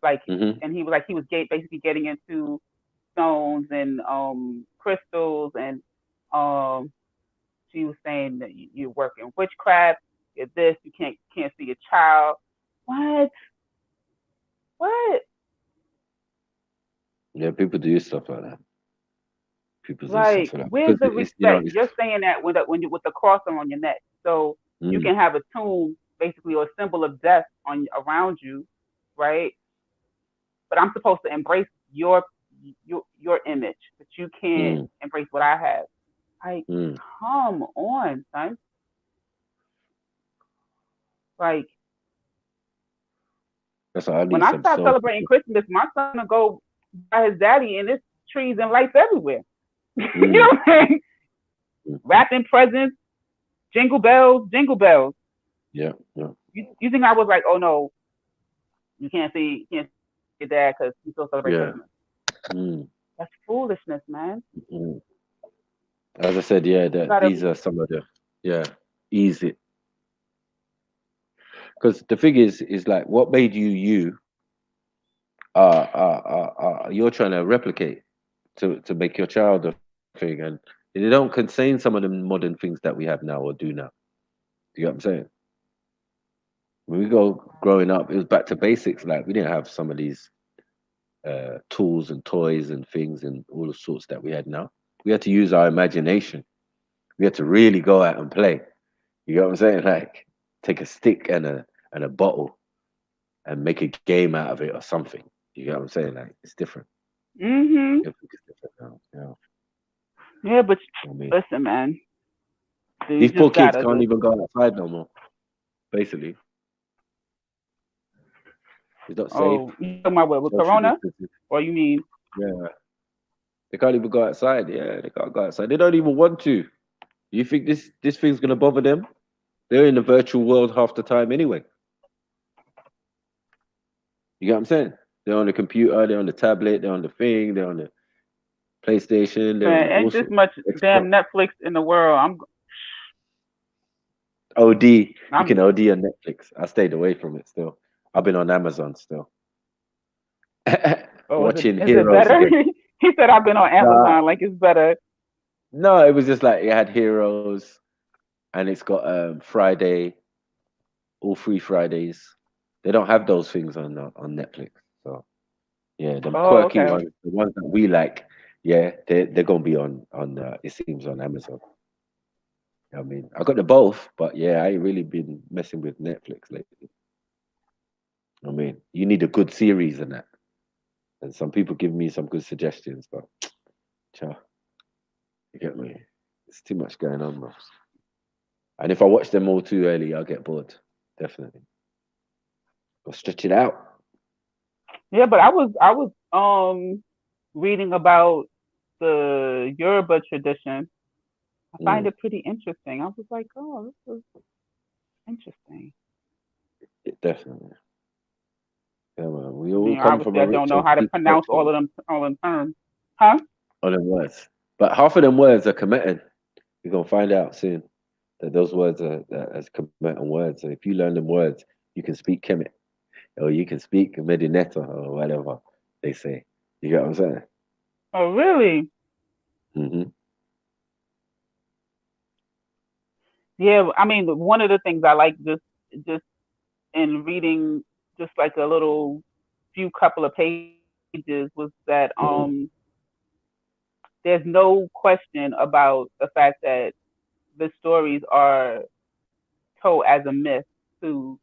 Like, and he was like, basically getting into stones and crystals, and she was saying that you're working witchcraft, you're this, you can't see a child. What? Yeah, people do stuff like that. People do stuff Like, like that where's because the it's respect? You're saying that when you with the cross on your neck, so you can have a tomb, basically, or a symbol of death around you, right? But I'm supposed to embrace your image, but you can't embrace what I have. Like, come on, son. Like, that's what I when need I some start soul. celebrating Christmas, my son will go by his daddy, and there's trees and lights everywhere. You know what I'm saying? Wrapping presents, jingle bells, jingle bells. Yeah, yeah. You think I was like, oh no, you can't see your dad because you still celebrate Christmas? That's foolishness, man. As I said, yeah, these are some of the ease it. Because the thing is like, what made you? You're trying to replicate to make your child a thing, and they don't contain some of the modern things that we have now or do now. Do you get what I'm saying? When we go growing up, it was back to basics. Like we didn't have some of these tools and toys and things and all the sorts that we had now. We had to use our imagination. We had to really go out and play. You know what I'm saying? Like take a stick and a bottle and make a game out of it or something. You get what I'm saying? Like it's different. It's different now. Yeah, but I mean, listen, man. these poor kids can't even go outside no more. Basically, it's not safe. Oh, you talking about what, with Corona? Or you mean? Yeah, they can't even go outside. Yeah, they can't go outside. They don't even want to. You think this thing's gonna bother them? They're in the virtual world half the time anyway. You get what I'm saying? They're on the computer, they're on the tablet, they're on the thing, they're on the PlayStation, they're on Man, the all ain't this sorts. much damn Netflix in the world. OD. You can OD on Netflix. I stayed away from it still. I've been on Amazon still. Watching is it Heroes better? again. He said I've been on Amazon, like it's better. No, it was just like it had Heroes, and it's got Friday, all 3 Fridays. They don't have those things on Netflix. So yeah, them quirky ones, the ones that we like, yeah, they're gonna be on it seems on Amazon. I mean, I got the both, but yeah, I ain't really been messing with Netflix lately. I mean, you need a good series and that. And some people give me some good suggestions, but cha, you get me? It's too much going on, bro. And if I watch them all too early, I'll get bored. Definitely. Go stretch it out. Yeah, but I was reading about the Yoruba tradition. I find it pretty interesting. I was like, oh, this is interesting. Definitely. Yeah, man. We all come from Obviously, a I don't rich know and how to deep pronounce culture. all them terms. Huh? All them words. But half of them words are committed. You're gonna find out soon that those words are as committed words. So if you learn them words, you can speak Kemet, or you can speak Medineta, or whatever they say. You get what I'm saying? Oh, really? Mm-hmm. Yeah, I mean, one of the things I like just in reading just like a little few couple of pages was that there's no question about the fact that the stories are told as a myth to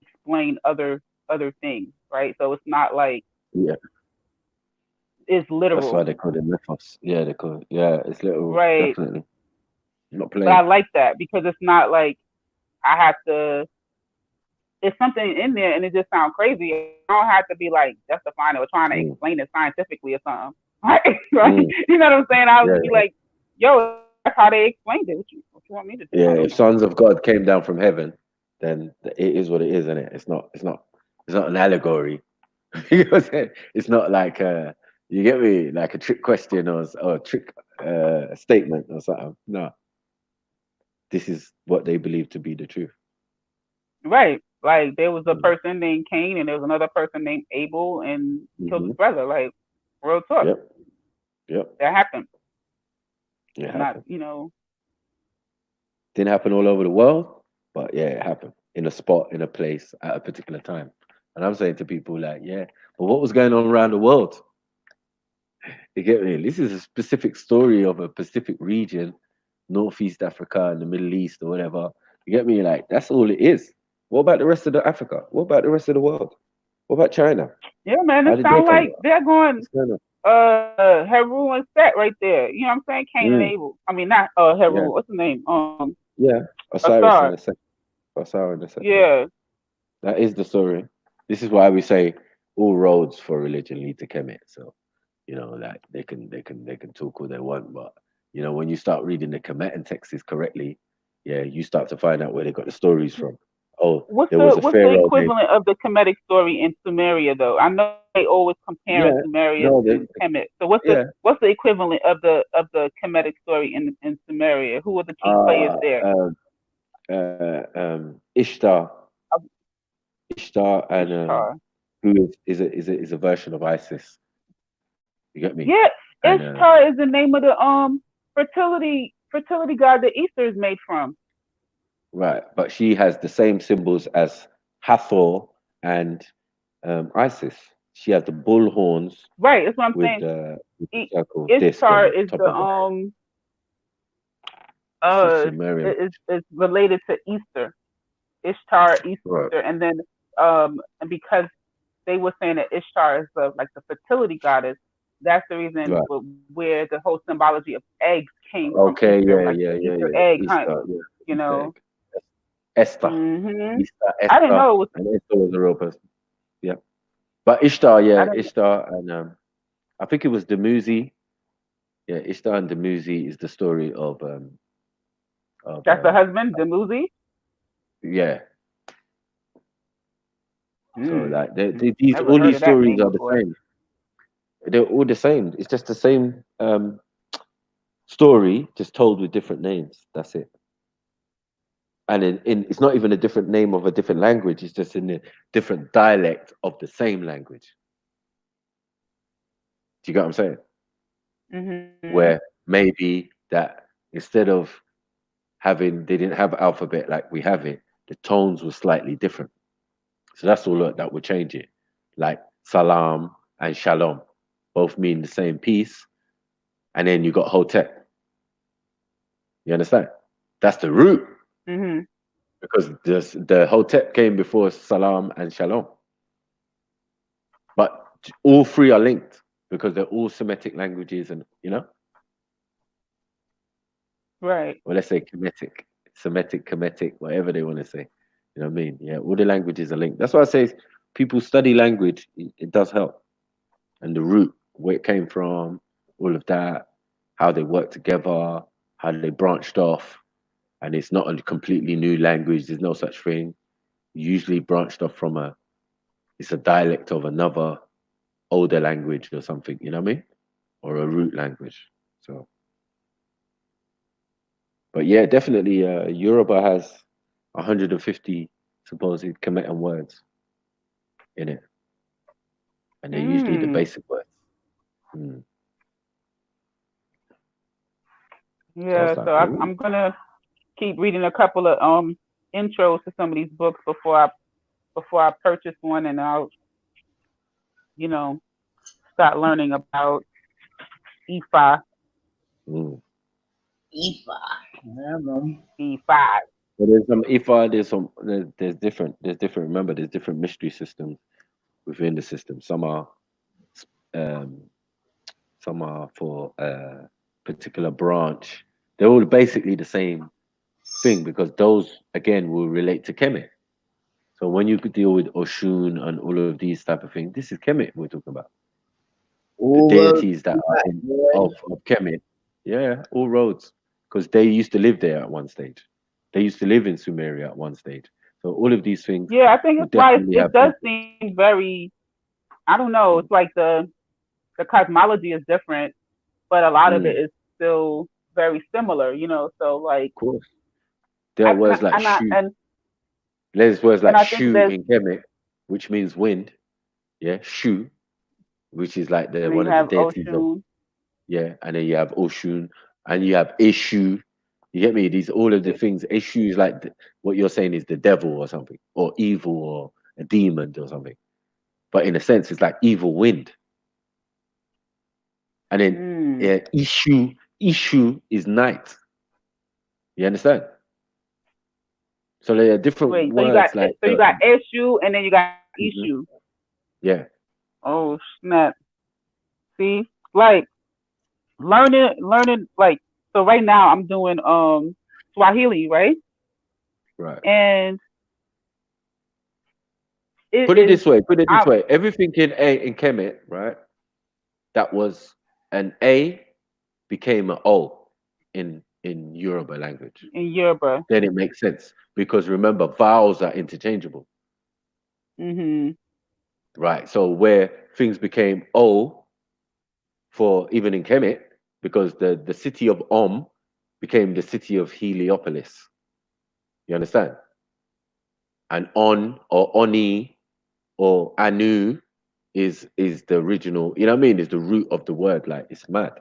explain other things, right? So it's not like it's literal. That's why they call it mythos. Yeah, they call it. Yeah, it's literal. Right. Definitely. Not But I playing. like that because it's not like I have to. It's something in there, and it just sounds crazy. I don't have to be like justifying it or trying to explain it scientifically or something. Right? You know what I'm saying? I would be like, "Yo, that's how they explained it. What you want me to do?" Yeah, if sons of God came down from heaven, then it is what it is, isn't it? It's not an allegory. You know what I'm saying? It's not like you get me, like a trick question or a trick statement or something. No, this is what they believe to be the truth. Right. Like there was a person named Cain and there was another person named Abel and killed his brother. Like real talk. Yep. That happened. It Not, happened. Didn't happen all over the world, but yeah, it happened in a spot, in a place, at a particular time. And I'm saying to people like, yeah, but what was going on around the world? You get me? This is a specific story of a specific region, Northeast Africa and the Middle East or whatever. You get me? Like, that's all it is. What about the rest of the Africa? What about the rest of the world? What about China? Yeah, man, it sounds like they're going Heru and Set right there. You know what I'm saying? Cain and Abel. I mean not Heru, Yeah. what's the name? Osiris and the second. Osiris and the second. Yeah. That is the story. This is why we say all roads for religion lead to Kemet. So, you know, like they can talk all they want, but you know, when you start reading the Kemetan texts correctly, yeah, you start to find out where they got the stories from. Oh, what's there was the a pharaoh equivalent of the Kemetic story in Sumeria though? I know they always compare Sumeria to Kemet. So what's the equivalent of the Kemetic story in Sumeria? Who are the key players there? Ishtar. Ishtar and who is a version of Isis. You get me? Yeah, Ishtar is the name of the fertility god that Easter is made from. Right, but she has the same symbols as Hathor and Isis. She has the bull horns. Right, that's what I'm saying. Ishtar is the is related to Easter. Ishtar, Easter, and then and because they were saying that Ishtar is like the fertility goddess, that's the reason where the whole symbology of eggs came from. Easter, Easter egg hunt. You know, Esther. Easter, Esther. I didn't know it was. And Esther was a real person. Yeah, but Ishtar, Ishtar, and I think it was Dumuzi. Yeah, Ishtar and Dumuzi is the story of that's the husband, Dumuzi. Yeah. So like all these stories are the same. They're all the same. It's just the same story, just told with different names. That's it. And it's not even a different name of a different language. It's just in a different dialect of the same language. Do you get what I'm saying? Mm-hmm. Where maybe that instead of they didn't have alphabet like we have it, the tones were slightly different. So that's all that would change it. Like salam and shalom both mean the same piece. And then you got hotep. You understand? That's the root. Mm-hmm. Because the hotep came before salam and shalom. But all three are linked because they're all Semitic languages and, you know? Right. Or let's say Kemetic, Semitic, Kemetic, whatever they want to say. You know what I mean? Yeah, all the languages are linked. That's why I say people study language. It does help. And the root, where it came from, all of that, how they work together, how they branched off. And it's not a completely new language. There's no such thing. Usually branched off from it's a dialect of another older language or something, you know what I mean? Or a root language. So, but yeah, definitely Yoruba has 150 supposed Kemetan words in it. And they're usually the basic words. Yeah, so I'm gonna keep reading a couple of intros to some of these books before I purchase one, and I'll start learning about E5. Mm. Ifa. E5. But there's some Ifa, there's different. Remember, there's different mystery systems within the system. Um, some are for a particular branch. They're all basically the same thing because those again will relate to Kemet. So when you could deal with Oshun and all of these type of things, this is Kemet we're talking about. The All roads deities that lead are back, boy. of Kemet. Yeah, all roads. Because they used to live there at one stage. They used to live in Sumeria at one stage. So all of these things Yeah, I think would it's why it, definitely it have does been. seem very. I don't know. It's like the cosmology is different, but a lot of it Mm, is still very similar. You know, so like of course. There are words like and I shu. There's words and like I think shu there's in Kemet, which means wind. Yeah, shu, which is like the and then one you of the have deities of, Oshun. yeah, and then you have Oshun and you have Eshu. You get me? These all of the things. Eshu is like what you're saying is the devil or something, or evil or a demon or something. But in a sense, it's like evil wind. And then Mm. Ishu is night. You understand? So there are different Wait, so words like you got Eshu and then you got Mhm. Ishu. Yeah. Oh snap! See, like learning like so right now I'm doing Swahili, right? Right. And it Put it is this way. Put it this I way. Everything in Kemet, right? That was an A became an O in Yoruba language. in Yoruba. Then it makes sense because remember vowels are interchangeable, Mhm. right? So where things became O for even in Kemet, because the city of became the city of Heliopolis. You understand? And On or Oni or Anu is the original. You know what I mean? Is the root of the word. Like it's mad.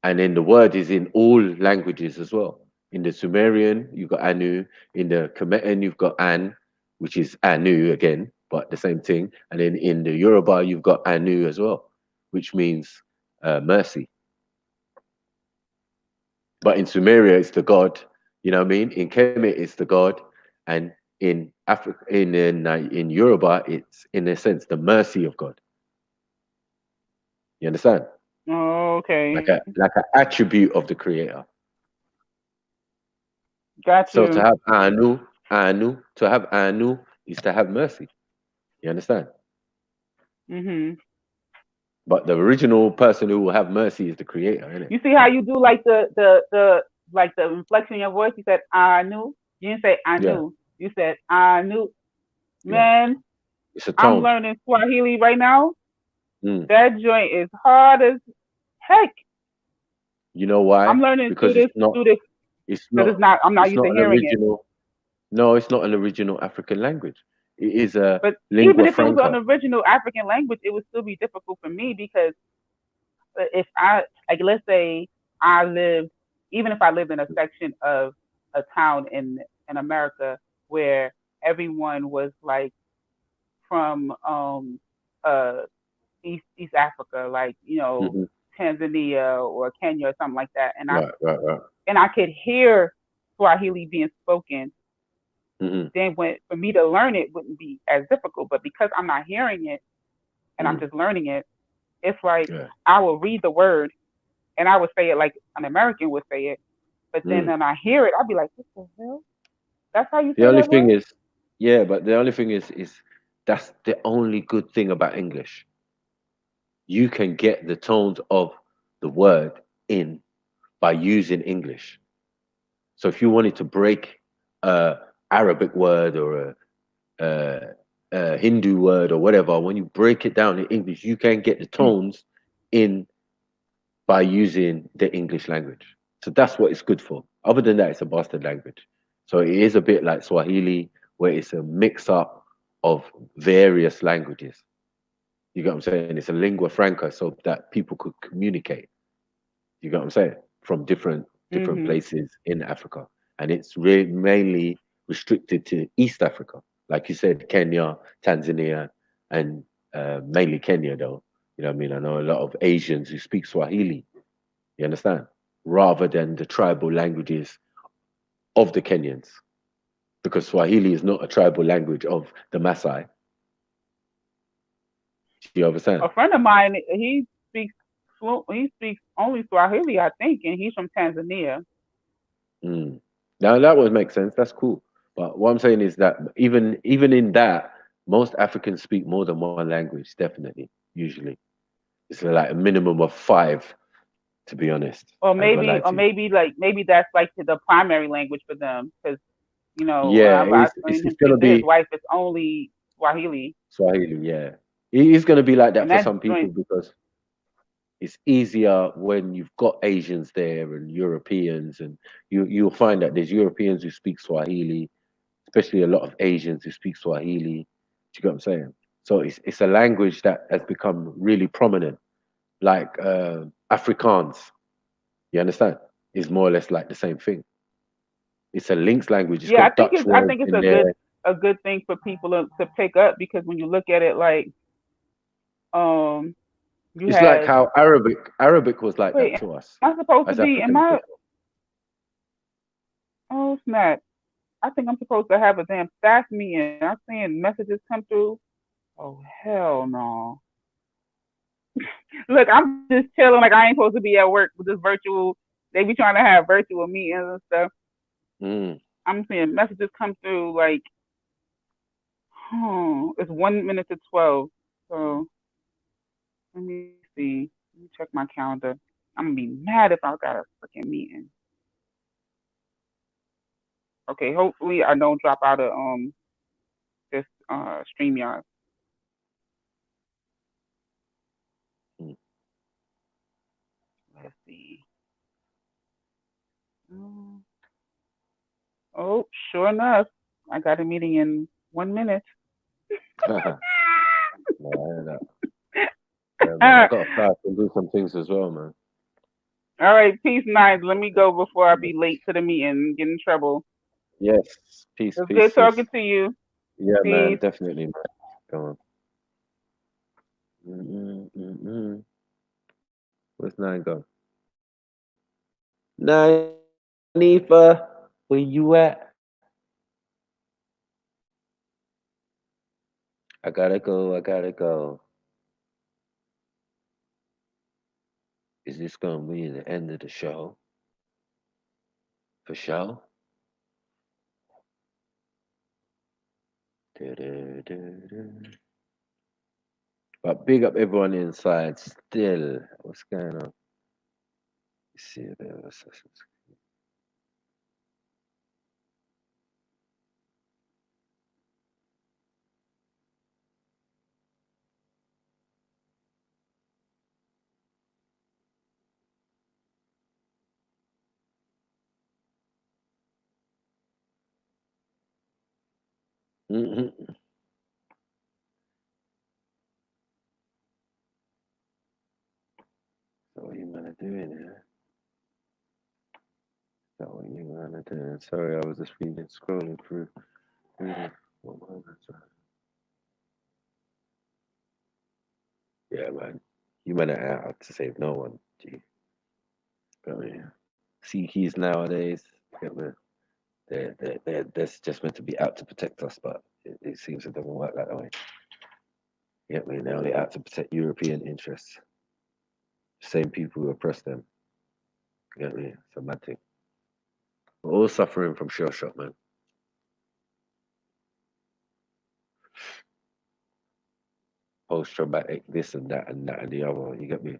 And then the word is in all languages as well. In the Sumerian, you've got Anu. In the Kemetan, you've got An, which is Anu again, but the same thing. And then in the Yoruba, you've got Anu as well, which means mercy. But in Sumeria, it's the god. You know what I mean? In Kemet, it's the god, and in Africa, in Yoruba, it's in a sense the mercy of God. You understand? Oh, okay. Like an attribute of the Creator. Got So to you. have to have Anu is to have mercy. You understand? Mhm. But the original person who will have mercy is the Creator, isn't it? You see how you do like the like the inflection in your voice? You said I knew. You didn't say I Yeah, knew. You said I knew. yeah. Man, It's a I'm tone. learning Swahili right now. Mm. That joint is hard as heck. You know why? I'm learning Because it's not. through this It's because not. I'm not It's used not to an hearing it. original. No, it's not an original African language. It is a But even lingua if it was an franca. original African language, it would still be difficult for me because if I like let's say I lived even if I lived in a section of a town in America where everyone was like from uh East Africa, like, you know, Hmm. Tanzania or Kenya or something like that, Right. and I could hear Swahili being spoken, Hmm. then when for me to learn it wouldn't be as difficult. But because I'm not hearing it and I'm Mm. just learning it, it's like Yeah. I will read the word and I would say it like an American would say it, but then Mm. when I hear it, I'll be like, what the hell? That's how you The say only that thing word? is, yeah, but the only thing is that's the only good thing about English. You can get the tones of the word in by using English. So if you wanted to break a Arabic word or a Hindu word or whatever, when you break it down in English, you can get the tones in by using the English language. So that's what it's good for. Other than that, it's a bastard language. So it is a bit like Swahili, where it's a mix up of various languages. You get what I'm saying? It's a lingua franca so that people could communicate. You get what I'm saying? From different Mhm. places in Africa. And it's really mainly restricted to East Africa. Like you said, Kenya, Tanzania, and mainly Kenya though. You know what I mean? I know a lot of Asians who speak Swahili. You understand? Rather than the tribal languages of the Kenyans, because Swahili is not a tribal language of the Maasai. Do you understand? A friend of mine, he speaks only Swahili, I think, and he's from Tanzania. Now that would make sense. That's cool. But what I'm saying is that even in that, most Africans speak more than one language. Definitely, usually, it's like a minimum of 5. To be honest, Or maybe that's like the primary language for them, because yeah, I've it's seen him gonna speak to his be wife, it's only Swahili. Swahili. Yeah, it's gonna be like that And for that some people joint, because it's easier when you've got Asians there and Europeans, and you'll find that there's Europeans who speak Swahili, especially a lot of Asians who speak Swahili. Do you get what I'm saying? So it's a language that has become really prominent, like Afrikaans. You understand? Is more or less like the same thing. It's a links language. It's yeah, got Dutch I words think it's in there. a good thing for people to pick up, because when you look at it, like, you It's like had how Arabic was like that wait, to us am I supposed to as be? Am Africans. I? Oh snap! I think I'm supposed to have a damn staff meeting. I'm seeing messages come through. Oh hell no! Look, I'm just chilling like I ain't supposed to be at work with this virtual. They be trying to have virtual meetings and stuff. I'm seeing messages come through like, it's 1 minute to 12. So let me see. Let me check my calendar. I'm gonna be mad if I got a freaking meeting. Okay, hopefully I don't drop out of this StreamYard. Let's see. Oh, sure enough, I got a meeting in 1 minute. Yeah, man, I got to fly and do some things as well, man. All right, peace, Nines. Let me go before I be late to the meeting and get in trouble. Yes, peace, It's peace. good talking to you. Yeah, Peace. man, definitely, man. Come on. Where's Nine gone? Nifa, where you at? I gotta go. Is this gonna be the end of the show? For sure? But big up everyone inside still. What's going on? Let's see a bit of a session. So what you gonna do in here? So what you gonna do? Sorry, I was just reading, scrolling through. What was it? Yeah, man. You man are out to save no one. Gee. But yeah. Sea keys nowadays, yeah, man. They're just meant to be out to protect us, but it seems it doesn't work that way. Yeah, man. They're only out to protect European interests. Same people who oppress them. Yeah, man. It's a mad thing. We're all suffering from shell shock, man. Post traumatic, this and that and that and the other. You get me?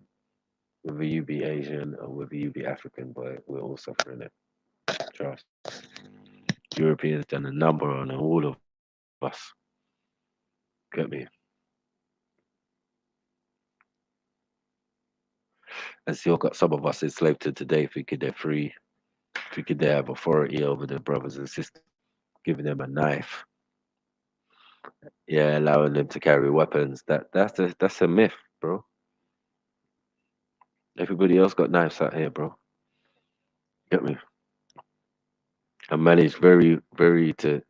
Whether you be Asian or whether you be African, boy, we're all suffering it. Trust. Europeans done a number on all of us. Get me? And still got some of us enslaved to today thinking they're free, thinking they have authority over their brothers and sisters, giving them a knife. Yeah, allowing them to carry weapons. That's a myth, bro. Everybody else got knives out here, bro. Get me? And managed very to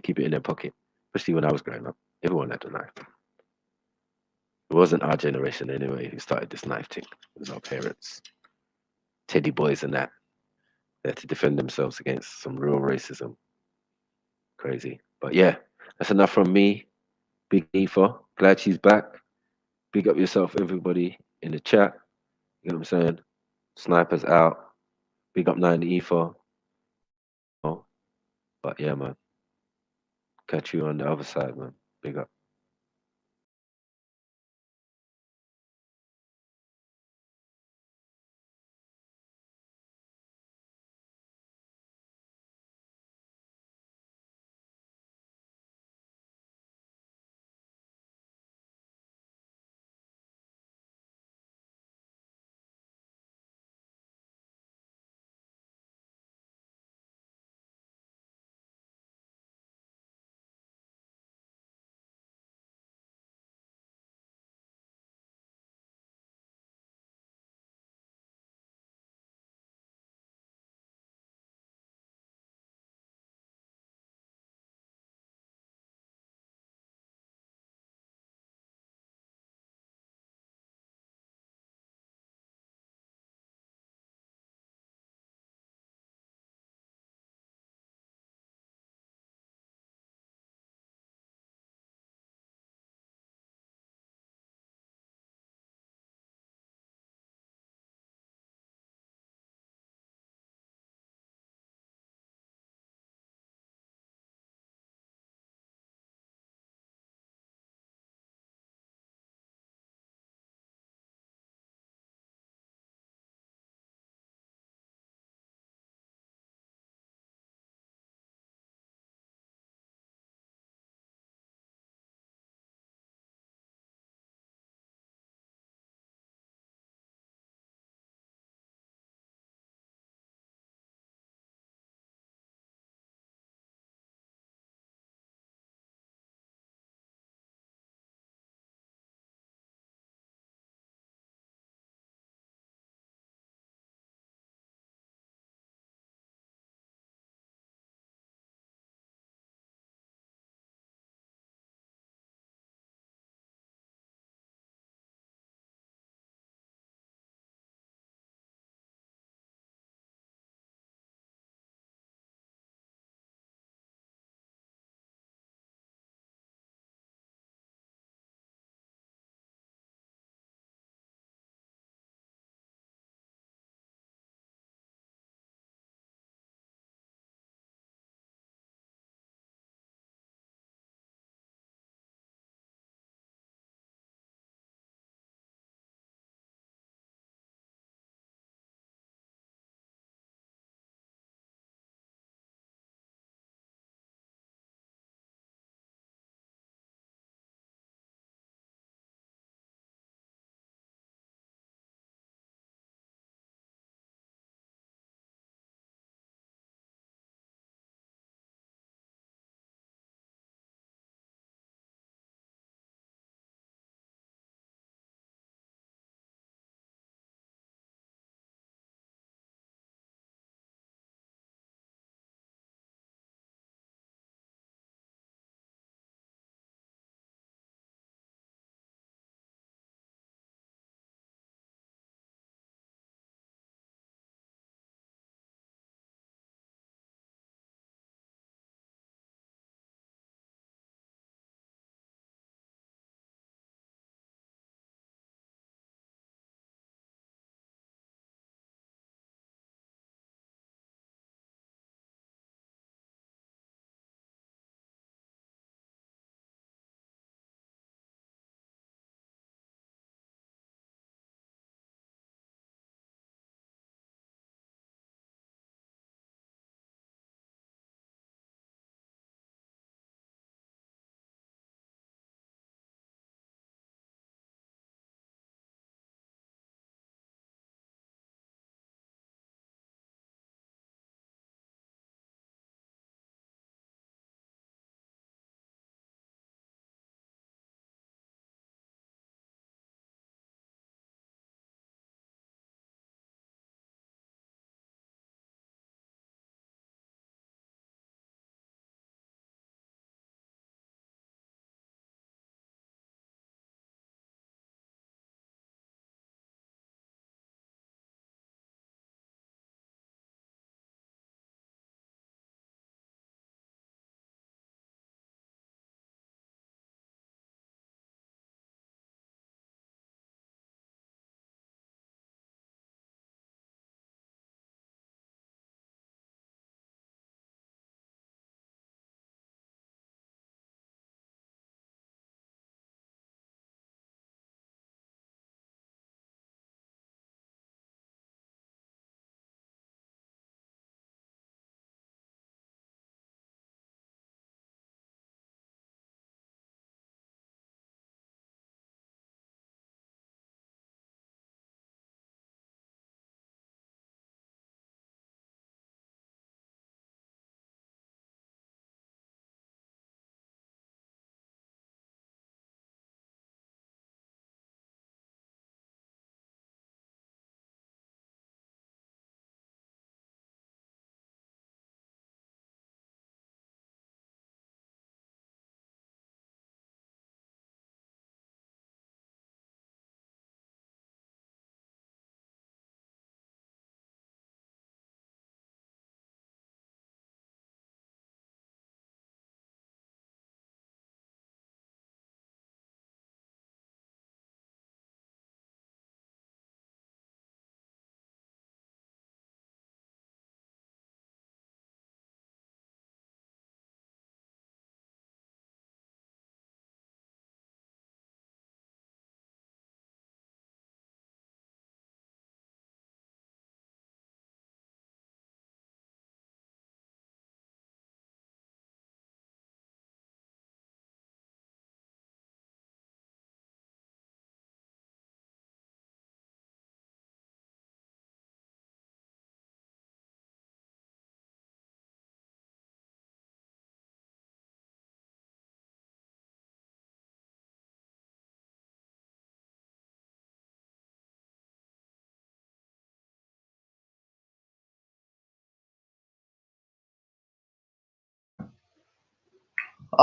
keep it in their pocket. Especially when I was growing up. Everyone had a knife. It wasn't our generation anyway who started this knife thing. It was our parents, teddy boys, and that. They had to defend themselves against some real racism. Crazy, but yeah, that's enough from me. Big Aoife, glad she's back. Big up yourself, everybody in the chat. You know what I'm saying? Snipers out. Big up 90 Aoife. Oh, but yeah, man. Catch you on the other side, man. Big up.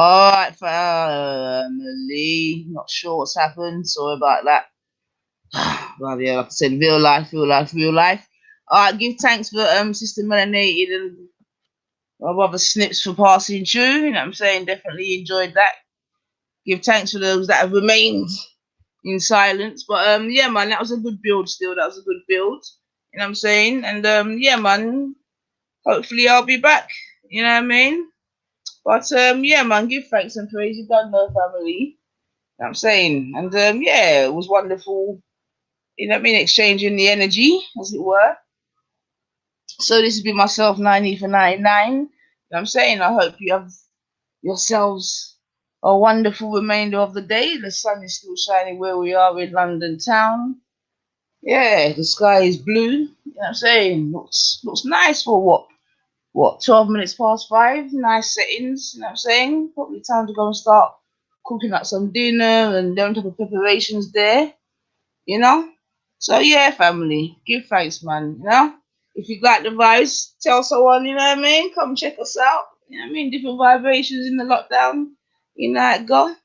All right, family. Not sure what's happened. Sorry about that. Well, yeah, like I said, real life, real life, real life. All right, give thanks for Sister Melanated and my brother Snips for passing through. You know what I'm saying? Definitely enjoyed that. Give thanks for those that have remained in silence. But yeah, man, that was a good build still. That was a good build. You know what I'm saying? And yeah, man, hopefully I'll be back. You know what I mean? But yeah, man, give thanks and praise. You don't know, family. You know what I'm saying? And yeah, it was wonderful. You know what I mean? Exchanging the energy, as it were. So this has been myself, 90 for 99. You know what I'm saying? I hope you have yourselves a wonderful remainder of the day. The sun is still shining where we are in London town. Yeah, the sky is blue. You know what I'm saying? Looks nice for what, 12 minutes past 5? Nice settings, you know what I'm saying? Probably time to go and start cooking up some dinner and them type of preparations there, you know? So yeah, family, give thanks, man, you know? If you like the vibes, tell someone, you know what I mean? Come check us out. You know what I mean? Different vibrations in the lockdown. You know how it go.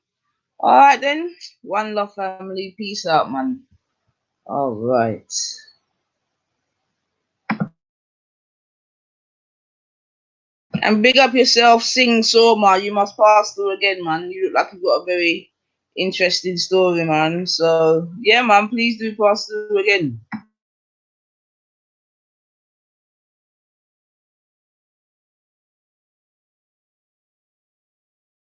All right then. One love, family. Peace out, man. All right. And big up yourself, Sing Soma. You must pass through again, man. You look like you've got a very interesting story, man. So yeah, man, please do pass through again.